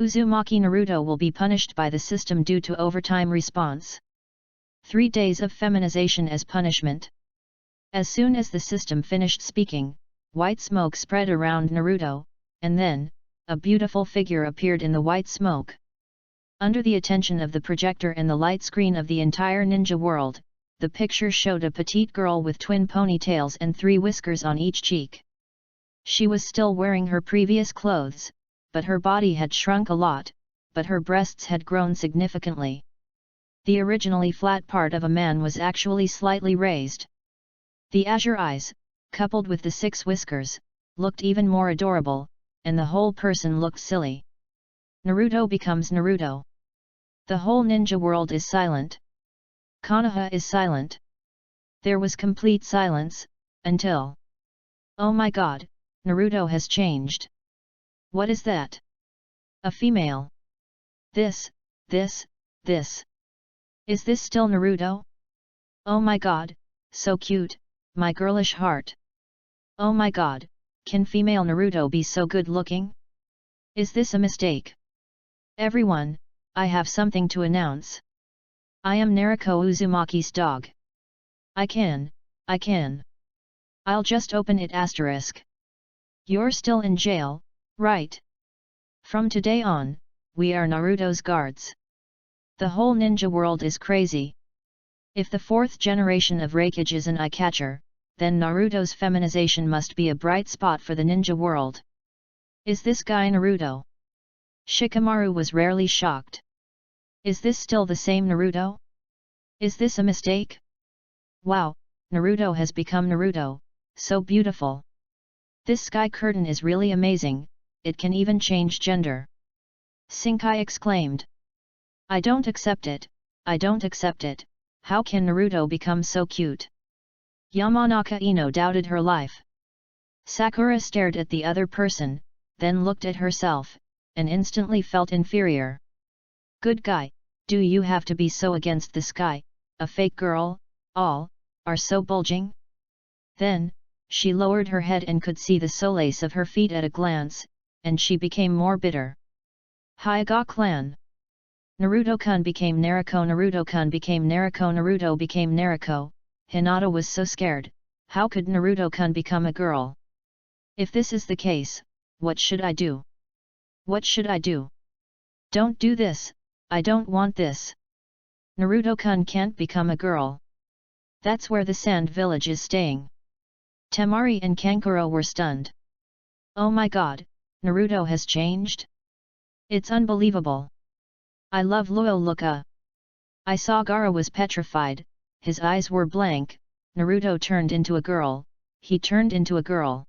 Uzumaki Naruto will be punished by the system due to overtime response. 3 days of feminization as punishment. As soon as the system finished speaking, white smoke spread around Naruto, and then, a beautiful figure appeared in the white smoke. Under the attention of the projector and the light screen of the entire ninja world, the picture showed a petite girl with twin ponytails and 3 whiskers on each cheek. She was still wearing her previous clothes, but her body had shrunk a lot, but her breasts had grown significantly. The originally flat part of a man was actually slightly raised. The azure eyes, coupled with the 6 whiskers, looked even more adorable, and the whole person looked silly. Naruto becomes Naruto. The whole ninja world is silent. Konoha is silent. There was complete silence, until... Oh my god, Naruto has changed. What is that? A female. This. Is this still Naruto? Oh my god, so cute, my girlish heart. Oh my god, can female Naruto be so good looking? Is this a mistake? Everyone, I have something to announce. I am Naruto Uzumaki's dog. I can. I'll just open it asterisk. You're still in jail, right? From today on, we are Naruto's guards. The whole ninja world is crazy. If the 4th generation of Raikage is an eye-catcher, then Naruto's feminization must be a bright spot for the ninja world. Is this guy Naruto? Shikamaru was rarely shocked. Is this still the same Naruto? Is this a mistake? Wow, Naruto has become Naruto, so beautiful. This sky curtain is really amazing, it can even change gender. Shinkai exclaimed. I don't accept it, how can Naruto become so cute? Yamanaka Ino doubted her life. Sakura stared at the other person, then looked at herself, and instantly felt inferior. Good guy, do you have to be so against this guy, a fake girl, all, are so bulging? Then, she lowered her head and could see the solace of her feet at a glance, and she became more bitter. Hyuga clan. Naruto-kun became Naruto, Naruto-kun became Naruto, Naruto became Naruto. Hinata was so scared. How could Naruto-kun become a girl? If this is the case, what should I do? What should I do? Don't do this, I don't want this. Naruto-kun can't become a girl. That's where the sand village is staying. Temari and Kankuro were stunned. Oh my god, Naruto has changed? It's unbelievable. I love Luka. I saw Gaara was petrified, his eyes were blank. Naruto turned into a girl, he turned into a girl.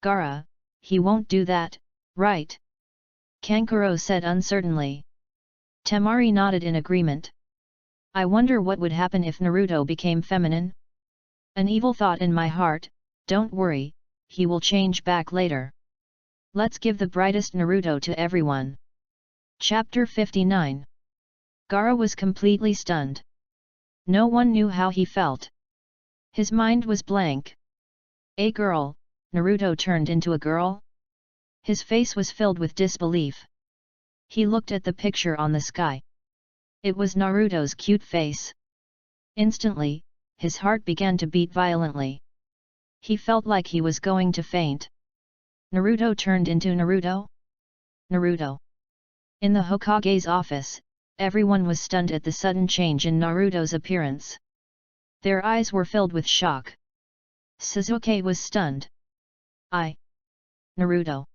Gaara, he won't do that, right? Kankuro said uncertainly. Temari nodded in agreement. I wonder what would happen if Naruto became feminine? An evil thought in my heart, don't worry, he will change back later. Let's give the brightest Naruto to everyone. Chapter 59. Gaara was completely stunned. No one knew how he felt. His mind was blank. A girl, Naruto turned into a girl? His face was filled with disbelief. He looked at the picture on the sky. It was Naruto's cute face. Instantly, his heart began to beat violently. He felt like he was going to faint. Naruto turned into Naruto? Naruto. In the Hokage's office, everyone was stunned at the sudden change in Naruto's appearance. Their eyes were filled with shock. Sasuke was stunned. Naruto.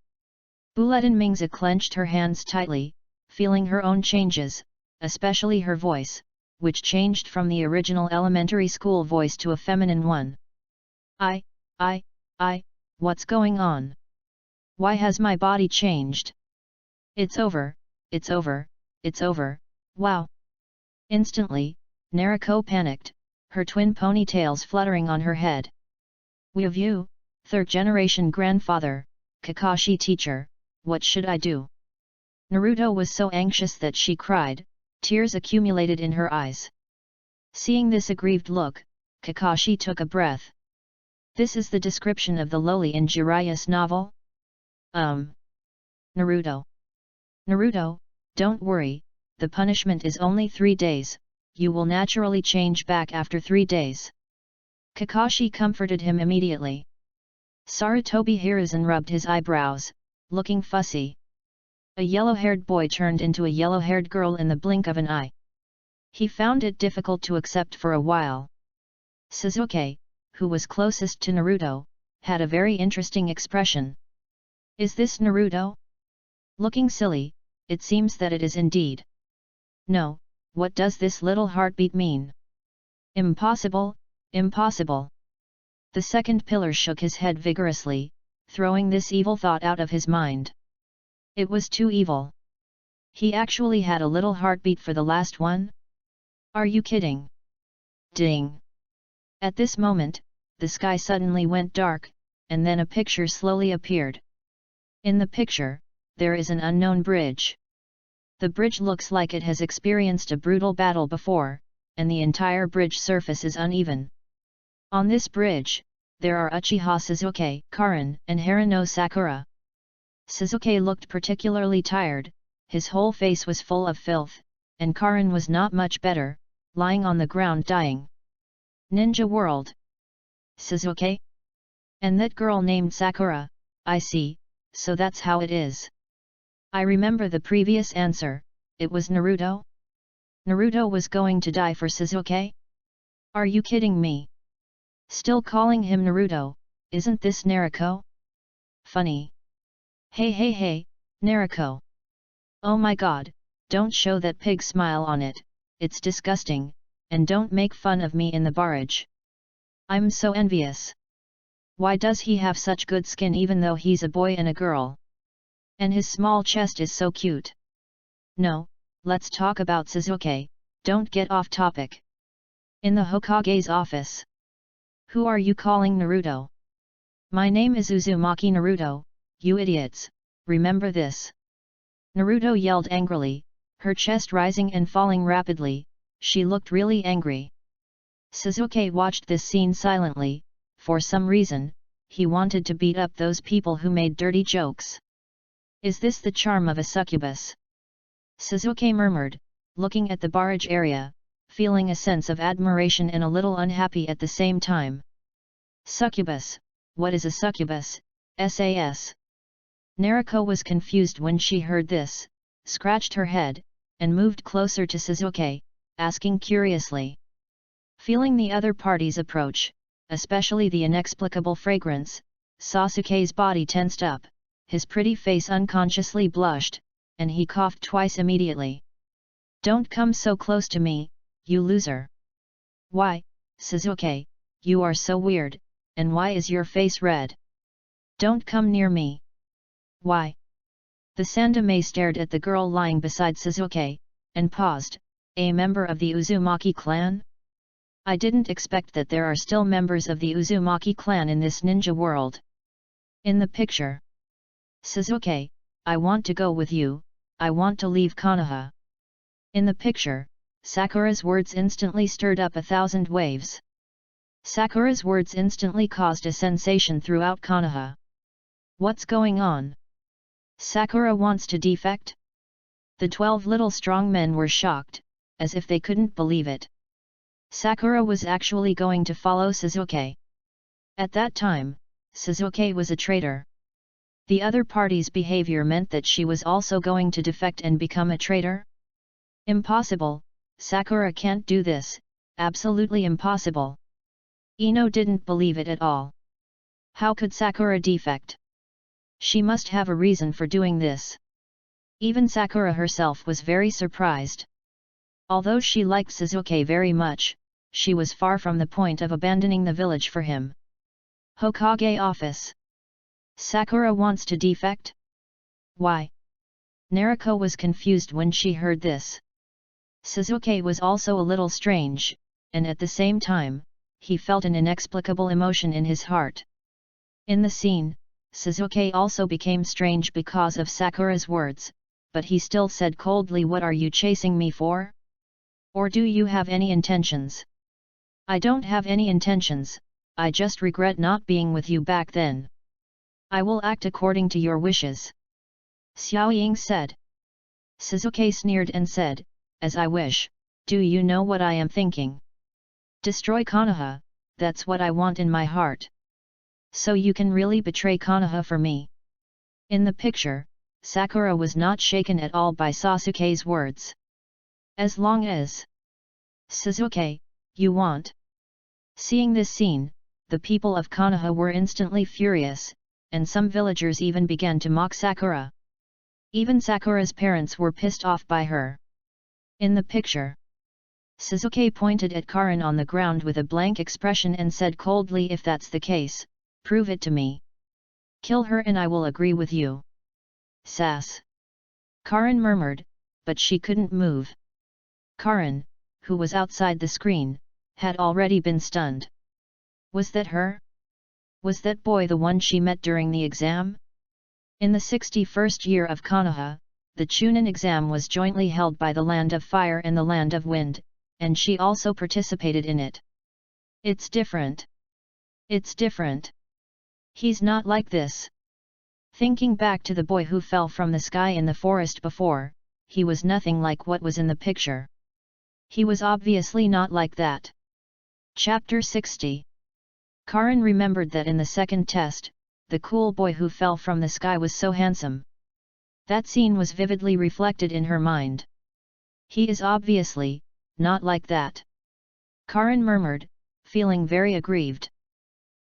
Bulletin Mingza clenched her hands tightly, feeling her own changes, especially her voice, which changed from the original elementary school voice to a feminine one. What's going on? Why has my body changed? It's over, it's over, it's over, wow! Instantly, Naruto panicked, her twin ponytails fluttering on her head. Weavyu, third-generation grandfather, Kakashi teacher, what should I do? Naruto was so anxious that she cried, tears accumulated in her eyes. Seeing this aggrieved look, Kakashi took a breath. This is the description of the lowly in Jiraiya's novel? Naruto. Naruto, don't worry, the punishment is only 3 days, you will naturally change back after 3 days. Kakashi comforted him immediately. Sarutobi Hiruzen rubbed his eyebrows, looking fussy. A yellow-haired boy turned into a yellow-haired girl in the blink of an eye. He found it difficult to accept for a while. Sasuke, who was closest to Naruto, had a very interesting expression. Is this Naruto? Looking silly, it seems that it is indeed. No, what does this little heartbeat mean? Impossible, impossible. The second pillar shook his head vigorously, throwing this evil thought out of his mind. It was too evil. He actually had a little heartbeat for the last one? Are you kidding? Ding! At this moment, the sky suddenly went dark, and then a picture slowly appeared. In the picture, there is an unknown bridge. The bridge looks like it has experienced a brutal battle before, and the entire bridge surface is uneven. On this bridge, there are Uchiha Sasuke, Karin, and Haruno Sakura. Sasuke looked particularly tired, his whole face was full of filth, and Karin was not much better, lying on the ground dying. Ninja World. Sasuke? And that girl named Sakura, I see, so that's how it is. I remember the previous answer, it was Naruto? Naruto was going to die for Sasuke? Are you kidding me? Still calling him Naruto, isn't this Naruto? Funny. Hey, Naruto. Oh my god, don't show that pig smile on it, it's disgusting, and don't make fun of me in the barrage. I'm so envious. Why does he have such good skin even though he's a boy and a girl? And his small chest is so cute. No, let's talk about Sasuke, don't get off topic. In the Hokage's office. Who are you calling Naruto? My name is Uzumaki Naruto, you idiots, remember this. Naruto yelled angrily, her chest rising and falling rapidly, she looked really angry. Sasuke watched this scene silently, for some reason, he wanted to beat up those people who made dirty jokes. Is this the charm of a succubus? Suzuki murmured, looking at the barrage area, feeling a sense of admiration and a little unhappy at the same time. Succubus, what is a succubus, SAS? Nariko was confused when she heard this, scratched her head, and moved closer to Suzuki, asking curiously. Feeling the other party's approach, especially the inexplicable fragrance, Sasuke's body tensed up, his pretty face unconsciously blushed, and he coughed twice immediately. Don't come so close to me, you loser. Why, Suzuki, you are so weird, and why is your face red? Don't come near me. Why? The Sandame stared at the girl lying beside Suzuki, and paused. A member of the Uzumaki clan? I didn't expect that there are still members of the Uzumaki clan in this ninja world. In the picture. Suzuki, I want to go with you, I want to leave Konoha. In the picture, Sakura's words instantly stirred up 1,000 waves. Sakura's words instantly caused a sensation throughout Konoha. What's going on? Sakura wants to defect? The 12 little strong men were shocked, as if they couldn't believe it. Sakura was actually going to follow Suzuki. At that time, Suzuki was a traitor. The other party's behavior meant that she was also going to defect and become a traitor? Impossible, Sakura can't do this, absolutely impossible. Ino didn't believe it at all. How could Sakura defect? She must have a reason for doing this. Even Sakura herself was very surprised. Although she liked Suzuki very much, she was far from the point of abandoning the village for him. Hokage office. Sakura wants to defect? Why? Nariko was confused when she heard this. Suzuki was also a little strange, and at the same time, he felt an inexplicable emotion in his heart. In the scene, Suzuki also became strange because of Sakura's words, but he still said coldly, "What are you chasing me for? Or do you have any intentions?" "I don't have any intentions, I just regret not being with you back then. I will act according to your wishes," Xiaoying said. Suzuki sneered and said, "As I wish, do you know what I am thinking? Destroy Konoha, that's what I want in my heart. So you can really betray Konoha for me." In the picture, Sakura was not shaken at all by Sasuke's words. "As long as Suzuki, you want." Seeing this scene, the people of Konoha were instantly furious, and some villagers even began to mock Sakura. Even Sakura's parents were pissed off by her. In the picture, Suzuki pointed at Karin on the ground with a blank expression and said coldly, "If that's the case, prove it to me. Kill her and I will agree with you." "Sass." Karin murmured, but she couldn't move. Karin, who was outside the screen, had already been stunned. Was that her? Was that boy the one she met during the exam? In the 61st year of Konoha, the Chunin exam was jointly held by the Land of Fire and the Land of Wind, and she also participated in it. It's different. It's different. He's not like this. Thinking back to the boy who fell from the sky in the forest before, he was nothing like what was in the picture. He was obviously not like that. Chapter 60. Karin remembered that in the second test, the cool boy who fell from the sky was so handsome. That scene was vividly reflected in her mind. He is obviously not like that. Karin murmured, feeling very aggrieved.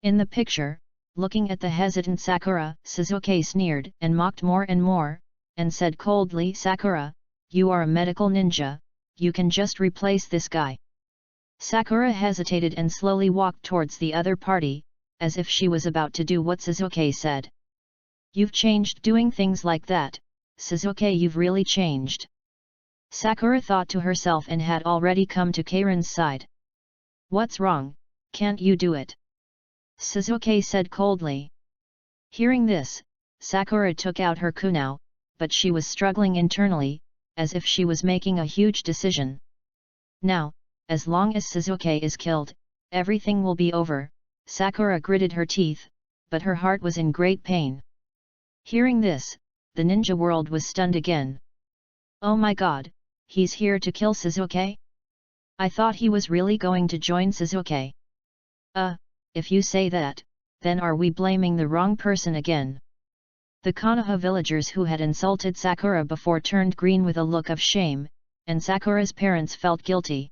In the picture, looking at the hesitant Sakura, Suzuki sneered and mocked more and more, and said coldly, "Sakura, you are a medical ninja, you can just replace this guy." Sakura hesitated and slowly walked towards the other party, as if she was about to do what Suzuki said. "You've changed doing things like that, Suzuki, you've really changed." Sakura thought to herself and had already come to Karin's side. "What's wrong, can't you do it?" Suzuki said coldly. Hearing this, Sakura took out her kunao, but she was struggling internally, as if she was making a huge decision. "Now, as long as Suzuki is killed, everything will be over," Sakura gritted her teeth, but her heart was in great pain. Hearing this, the ninja world was stunned again. Oh my god, he's here to kill Sasuke? I thought he was really going to join Sasuke. If you say that, then are we blaming the wrong person again? The Konoha villagers who had insulted Sakura before turned green with a look of shame, and Sakura's parents felt guilty.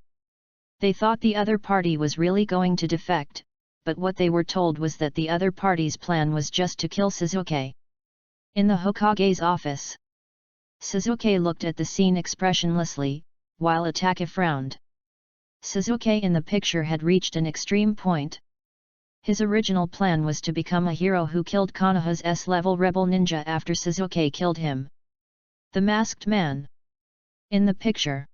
They thought the other party was really going to defect, but what they were told was that the other party's plan was just to kill Sasuke. In the Hokage's office, Sasuke looked at the scene expressionlessly, while Itachi frowned. Sasuke in the picture had reached an extreme point. His original plan was to become a hero who killed Konoha's S-level rebel ninja after Sasuke killed him. The masked man. In the picture,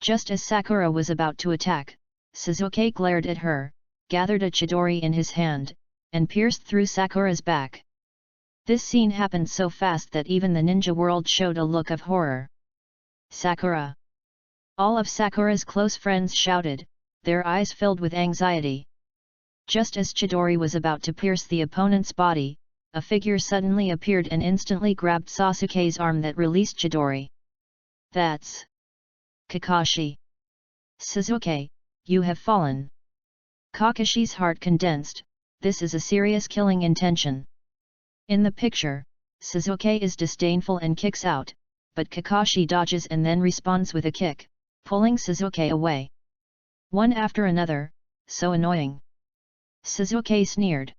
just as Sakura was about to attack, Sasuke glared at her, gathered a chidori in his hand, and pierced through Sakura's back. This scene happened so fast that even the ninja world showed a look of horror. Sakura! All of Sakura's close friends shouted, their eyes filled with anxiety. Just as Chidori was about to pierce the opponent's body, a figure suddenly appeared and instantly grabbed Sasuke's arm that released Chidori. That's Kakashi. Sasuke, you have fallen. Kakashi's heart condensed, this is a serious killing intention. In the picture, Sasuke is disdainful and kicks out, but Kakashi dodges and then responds with a kick, pulling Sasuke away. One after another, so annoying. Sasuke sneered.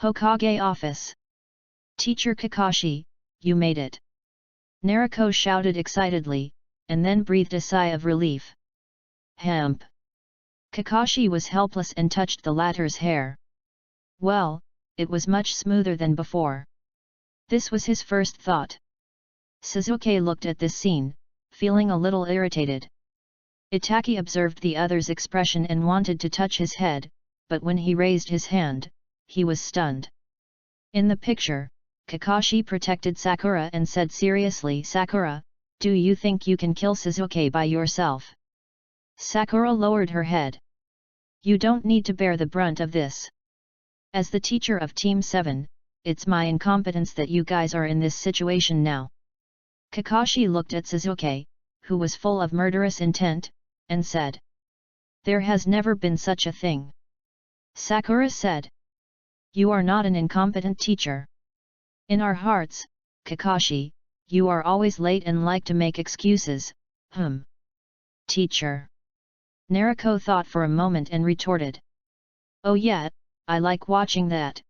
Hokage office. Teacher Kakashi, you made it. Naruto shouted excitedly, and then breathed a sigh of relief. Hamp. Kakashi was helpless and touched the latter's hair. Well, it was much smoother than before. This was his first thought. Sasuke looked at this scene, feeling a little irritated. Itachi observed the other's expression and wanted to touch his head, but when he raised his hand, he was stunned. In the picture, Kakashi protected Sakura and said seriously, Sakura, do you think you can kill Sasuke by yourself? Sakura lowered her head. You don't need to bear the brunt of this. As the teacher of Team 7, it's my incompetence that you guys are in this situation now. Kakashi looked at Sasuke, who was full of murderous intent, and said. There has never been such a thing. Sakura said. You are not an incompetent teacher. In our hearts, Kakashi, you are always late and like to make excuses, Teacher. Naruto thought for a moment and retorted. Oh yeah, I like watching that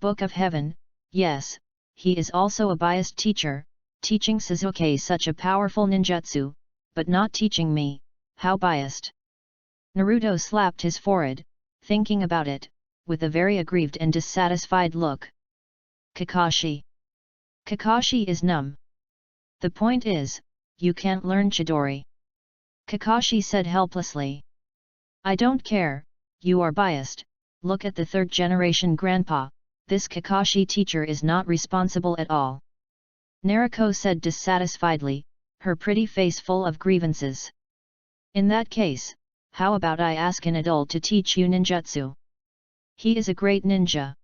Book of Heaven, yes, he is also a biased teacher, teaching Sasuke such a powerful ninjutsu, but not teaching me, how biased. Naruto slapped his forehead, thinking about it, with a very aggrieved and dissatisfied look. Kakashi. Kakashi is numb. The point is, you can't learn Chidori. Kakashi said helplessly. I don't care, you are biased, look at the third generation grandpa, this Kakashi teacher is not responsible at all. Naruto said dissatisfiedly, her pretty face full of grievances. In that case, how about I ask an adult to teach you ninjutsu? He is a great ninja.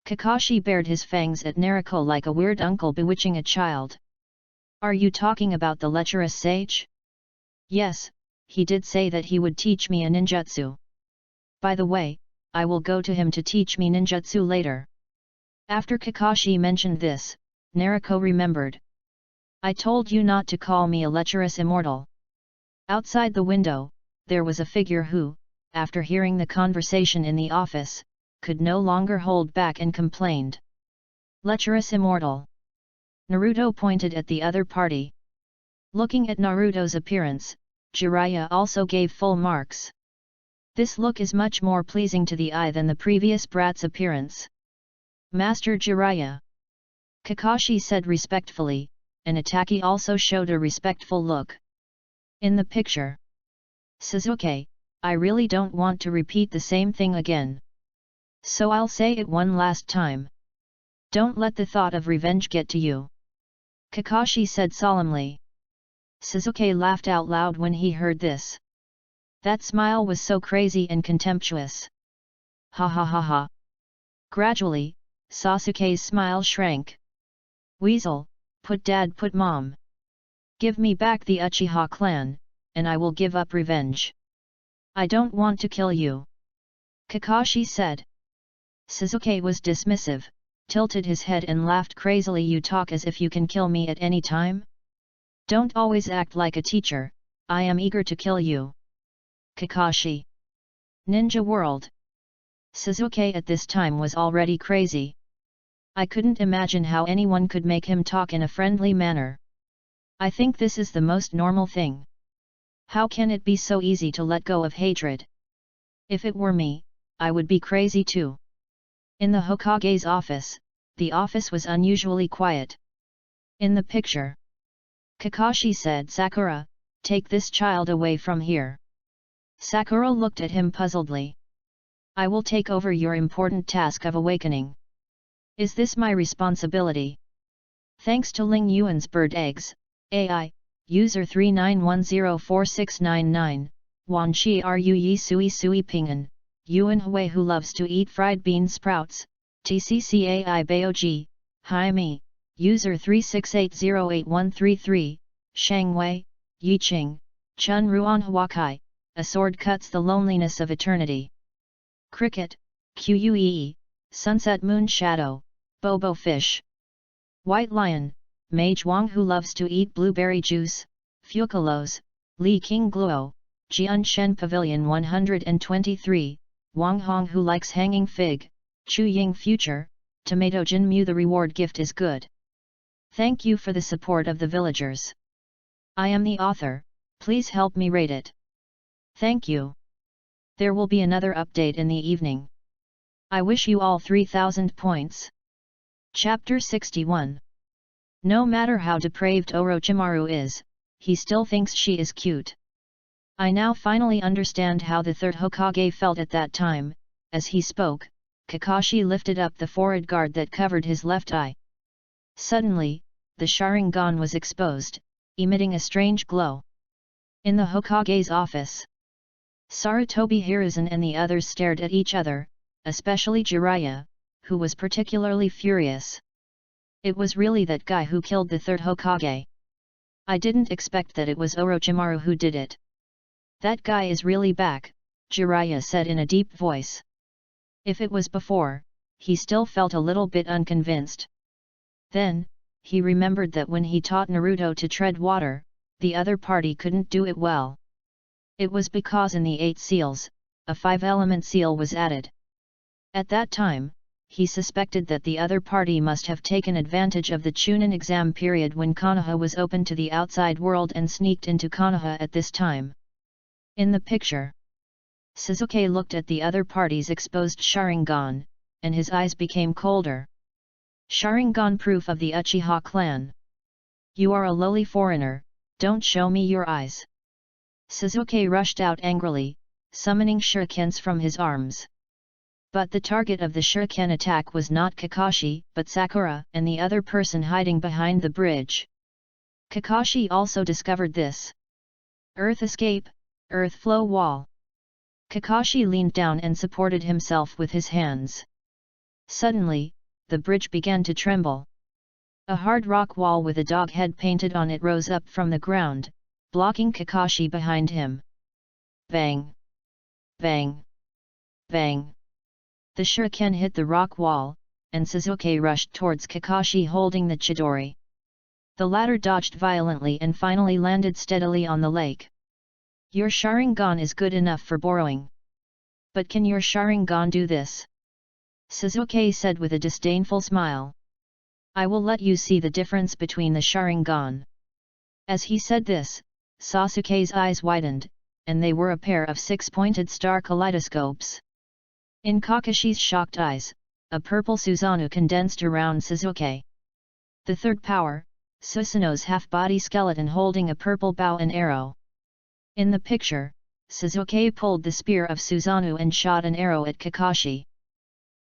Kakashi bared his fangs at Naruto like a weird uncle bewitching a child. Are you talking about the lecherous sage? Yes, he did say that he would teach me a ninjutsu. By the way, I will go to him to teach me ninjutsu later. After Kakashi mentioned this, Naruto remembered. I told you not to call me a lecherous immortal. Outside the window, there was a figure who, after hearing the conversation in the office, could no longer hold back and complained. Lecherous immortal. Naruto pointed at the other party. Looking at Naruto's appearance, Jiraiya also gave full marks. This look is much more pleasing to the eye than the previous brat's appearance. Master Jiraiya. Kakashi said respectfully, and Itachi also showed a respectful look. In the picture. Sasuke, I really don't want to repeat the same thing again. So I'll say it one last time. Don't let the thought of revenge get to you. Kakashi said solemnly. Sasuke laughed out loud when he heard this. That smile was so crazy and contemptuous. Ha ha ha ha. Gradually, Sasuke's smile shrank. Weasel, put dad put mom. Give me back the Uchiha clan, and I will give up revenge. I don't want to kill you. Kakashi said. Sasuke was dismissive, tilted his head and laughed crazily. You talk as if you can kill me at any time? Don't always act like a teacher, I am eager to kill you. Kakashi. Ninja World. Sasuke at this time was already crazy. I couldn't imagine how anyone could make him talk in a friendly manner. I think this is the most normal thing. How can it be so easy to let go of hatred? If it were me, I would be crazy too. In the Hokage's office, the office was unusually quiet. In the picture, Kakashi said, Sakura, take this child away from here. Sakura looked at him puzzledly. I will take over your important task of awakening. Is this my responsibility? Thanks to Ling Yuan's bird eggs, AI, user 39104699, Wan Shi Ru Yi Sui Sui Pingan, Yuan Hui who loves to eat fried bean sprouts, TCCAI Baoji, Hi Me, user 36808133, Shang Wei, Yi Qing, Chun Ruan Huakai, a sword cuts the loneliness of eternity. Cricket, Quee, Sunset Moon Shadow, Bobo Fish. White Lion, Mage Wang who loves to eat blueberry juice, Fukalos, Li King Gluo, Jian Shen Pavilion 123, Wang Hong who likes hanging fig, Chu Ying Future, Tomato Jin Mu. The reward gift is good. Thank you for the support of the villagers. I am the author, please help me rate it. Thank you. There will be another update in the evening. I wish you all 3000 points. Chapter 61. No matter how depraved Orochimaru is, he still thinks she is cute. I now finally understand how the third Hokage felt at that time. As he spoke, Kakashi lifted up the forehead guard that covered his left eye. Suddenly, the Sharingan was exposed, emitting a strange glow. In the Hokage's office, Sarutobi Hiruzen and the others stared at each other, especially Jiraiya, who was particularly furious. It was really that guy who killed the third Hokage. I didn't expect that it was Orochimaru who did it. That guy is really back, Jiraiya said in a deep voice. If it was before, he still felt a little bit unconvinced. Then, he remembered that when he taught Naruto to tread water, the other party couldn't do it well. It was because in the 8 seals, a 5-element seal was added. At that time, he suspected that the other party must have taken advantage of the Chunin exam period when Konoha was open to the outside world and sneaked into Konoha at this time. In the picture, Sasuke looked at the other party's exposed Sharingan, and his eyes became colder. Sharingan proof of the Uchiha clan. You are a lowly foreigner, don't show me your eyes. Sasuke rushed out angrily, summoning shurikens from his arms. But the target of the shuriken attack was not Kakashi, but Sakura and the other person hiding behind the bridge. Kakashi also discovered this. Earth escape, earth flow wall. Kakashi leaned down and supported himself with his hands. Suddenly, the bridge began to tremble. A hard rock wall with a dog head painted on it rose up from the ground, blocking Kakashi behind him. Bang! Bang! Bang! The shuriken hit the rock wall, and Sasuke rushed towards Kakashi holding the Chidori. The latter dodged violently and finally landed steadily on the lake. Your Sharingan is good enough for borrowing. But can your Sharingan do this? Sasuke said with a disdainful smile. I will let you see the difference between the Sharingan. As he said this, Sasuke's eyes widened, and they were a pair of 6-pointed star kaleidoscopes. In Kakashi's shocked eyes, a purple Susanoo condensed around Sasuke. The third power, Susanoo's half-body skeleton holding a purple bow and arrow. In the picture, Sasuke pulled the spear of Susanoo and shot an arrow at Kakashi.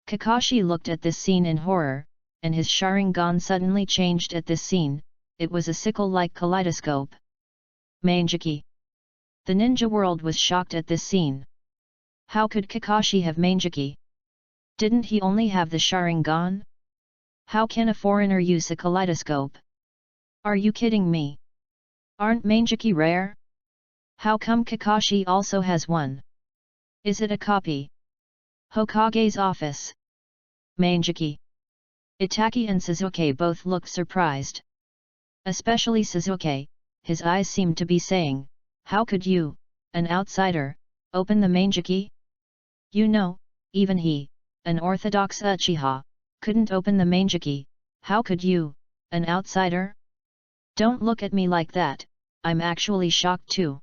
Kakashi looked at this scene in horror, and his Sharingan suddenly changed at this scene. It was a sickle-like kaleidoscope. Manjiki. The ninja world was shocked at this scene. How could Kakashi have Manjiki? Didn't he only have the Sharingan? How can a foreigner use a kaleidoscope? Are you kidding me? Aren't Mangeki rare? How come Kakashi also has one? Is it a copy? Hokage's office. Mangeki. Itaki and Suzuki both looked surprised. Especially Suzuki, his eyes seemed to be saying, how could you, an outsider, open the Mangeki? You know, even he, an orthodox Uchiha, couldn't open the Mangeki, how could you, an outsider? Don't look at me like that, I'm actually shocked too.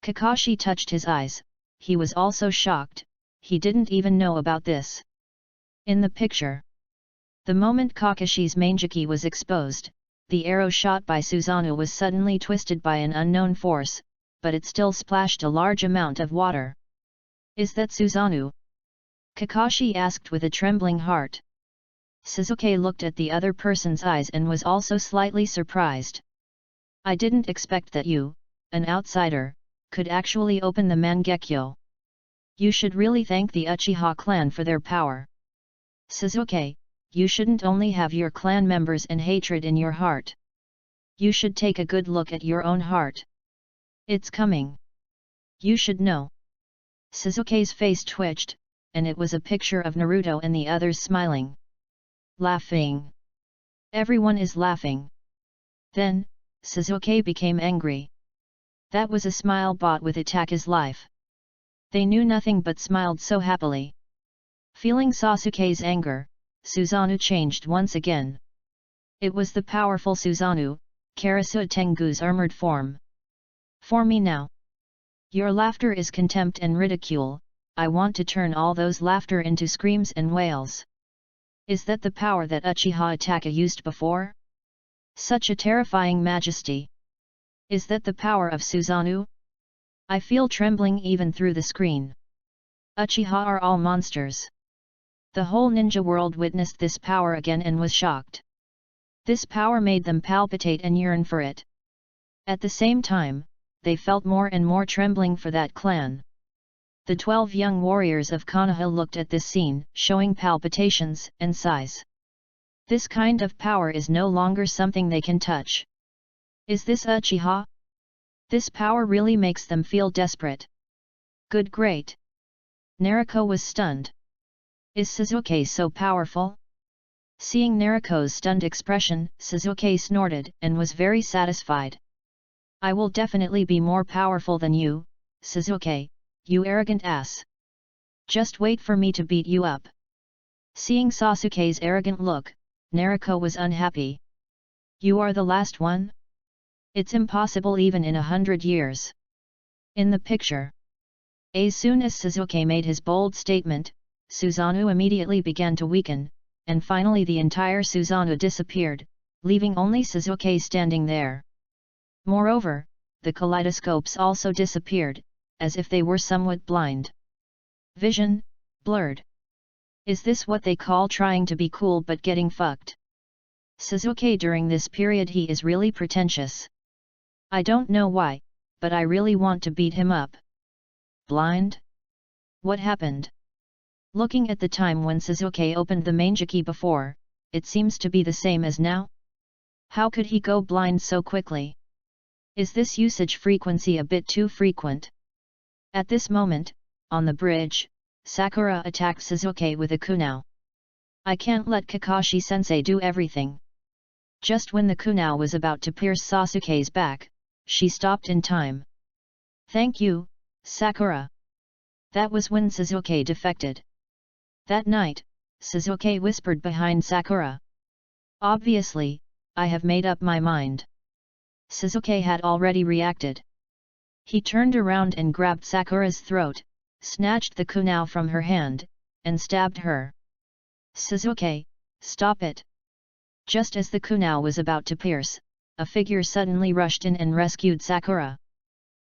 Kakashi touched his eyes, he was also shocked, he didn't even know about this. In the picture, the moment Kakashi's Mangeki was exposed, the arrow shot by Susanoo was suddenly twisted by an unknown force, but it still splashed a large amount of water. Is that Susanoo? Kakashi asked with a trembling heart. Suzuki looked at the other person's eyes and was also slightly surprised. I didn't expect that you, an outsider, could actually open the Mangekyo. You should really thank the Uchiha clan for their power. Suzuki, you shouldn't only have your clan members and hatred in your heart. You should take a good look at your own heart. It's coming. You should know. Suzuki's face twitched, and it was a picture of Naruto and the others smiling. Laughing. Everyone is laughing. Then, Suzuki became angry. That was a smile bought with Itaka's life. They knew nothing but smiled so happily. Feeling Sasuke's anger, Susanoo changed once again. It was the powerful Susanoo, Karasu Tengu's armored form. For me now. Your laughter is contempt and ridicule, I want to turn all those laughter into screams and wails. Is that the power that Uchiha Itaka used before? Such a terrifying majesty. Is that the power of Susanoo? I feel trembling even through the screen. Uchiha are all monsters. The whole ninja world witnessed this power again and was shocked. This power made them palpitate and yearn for it. At the same time, they felt more and more trembling for that clan. The 12 young warriors of Konoha looked at this scene, showing palpitations and sighs. This kind of power is no longer something they can touch. Is this Uchiha? This power really makes them feel desperate. Good, great. Naruto was stunned. Is Suzuki so powerful? Seeing Naruto's stunned expression, Suzuki snorted and was very satisfied. I will definitely be more powerful than you, Suzuki, you arrogant ass. Just wait for me to beat you up. Seeing Sasuke's arrogant look, Naruto was unhappy. You are the last one? It's impossible even in 100 years. In the picture. As soon as Suzuki made his bold statement, Susanoo immediately began to weaken, and finally the entire Susanoo disappeared, leaving only Suzuki standing there. Moreover, the kaleidoscopes also disappeared, as if they were somewhat blind. Vision, blurred. Is this what they call trying to be cool but getting fucked? Suzuki during this period he is really pretentious. I don't know why, but I really want to beat him up. Blind? What happened? Looking at the time when Suzuki opened the Mangeki before, it seems to be the same as now. How could he go blind so quickly? Is this usage frequency a bit too frequent? At this moment, on the bridge, Sakura attacked Suzuki with a kunao. I can't let Kakashi-sensei do everything. Just when the kunao was about to pierce Sasuke's back, she stopped in time. Thank you, Sakura. That was when Suzuki defected. That night, Suzuki whispered behind Sakura. Obviously, I have made up my mind. Suzuki had already reacted. He turned around and grabbed Sakura's throat, snatched the kunao from her hand, and stabbed her. Suzuki, stop it! Just as the kunao was about to pierce, a figure suddenly rushed in and rescued Sakura.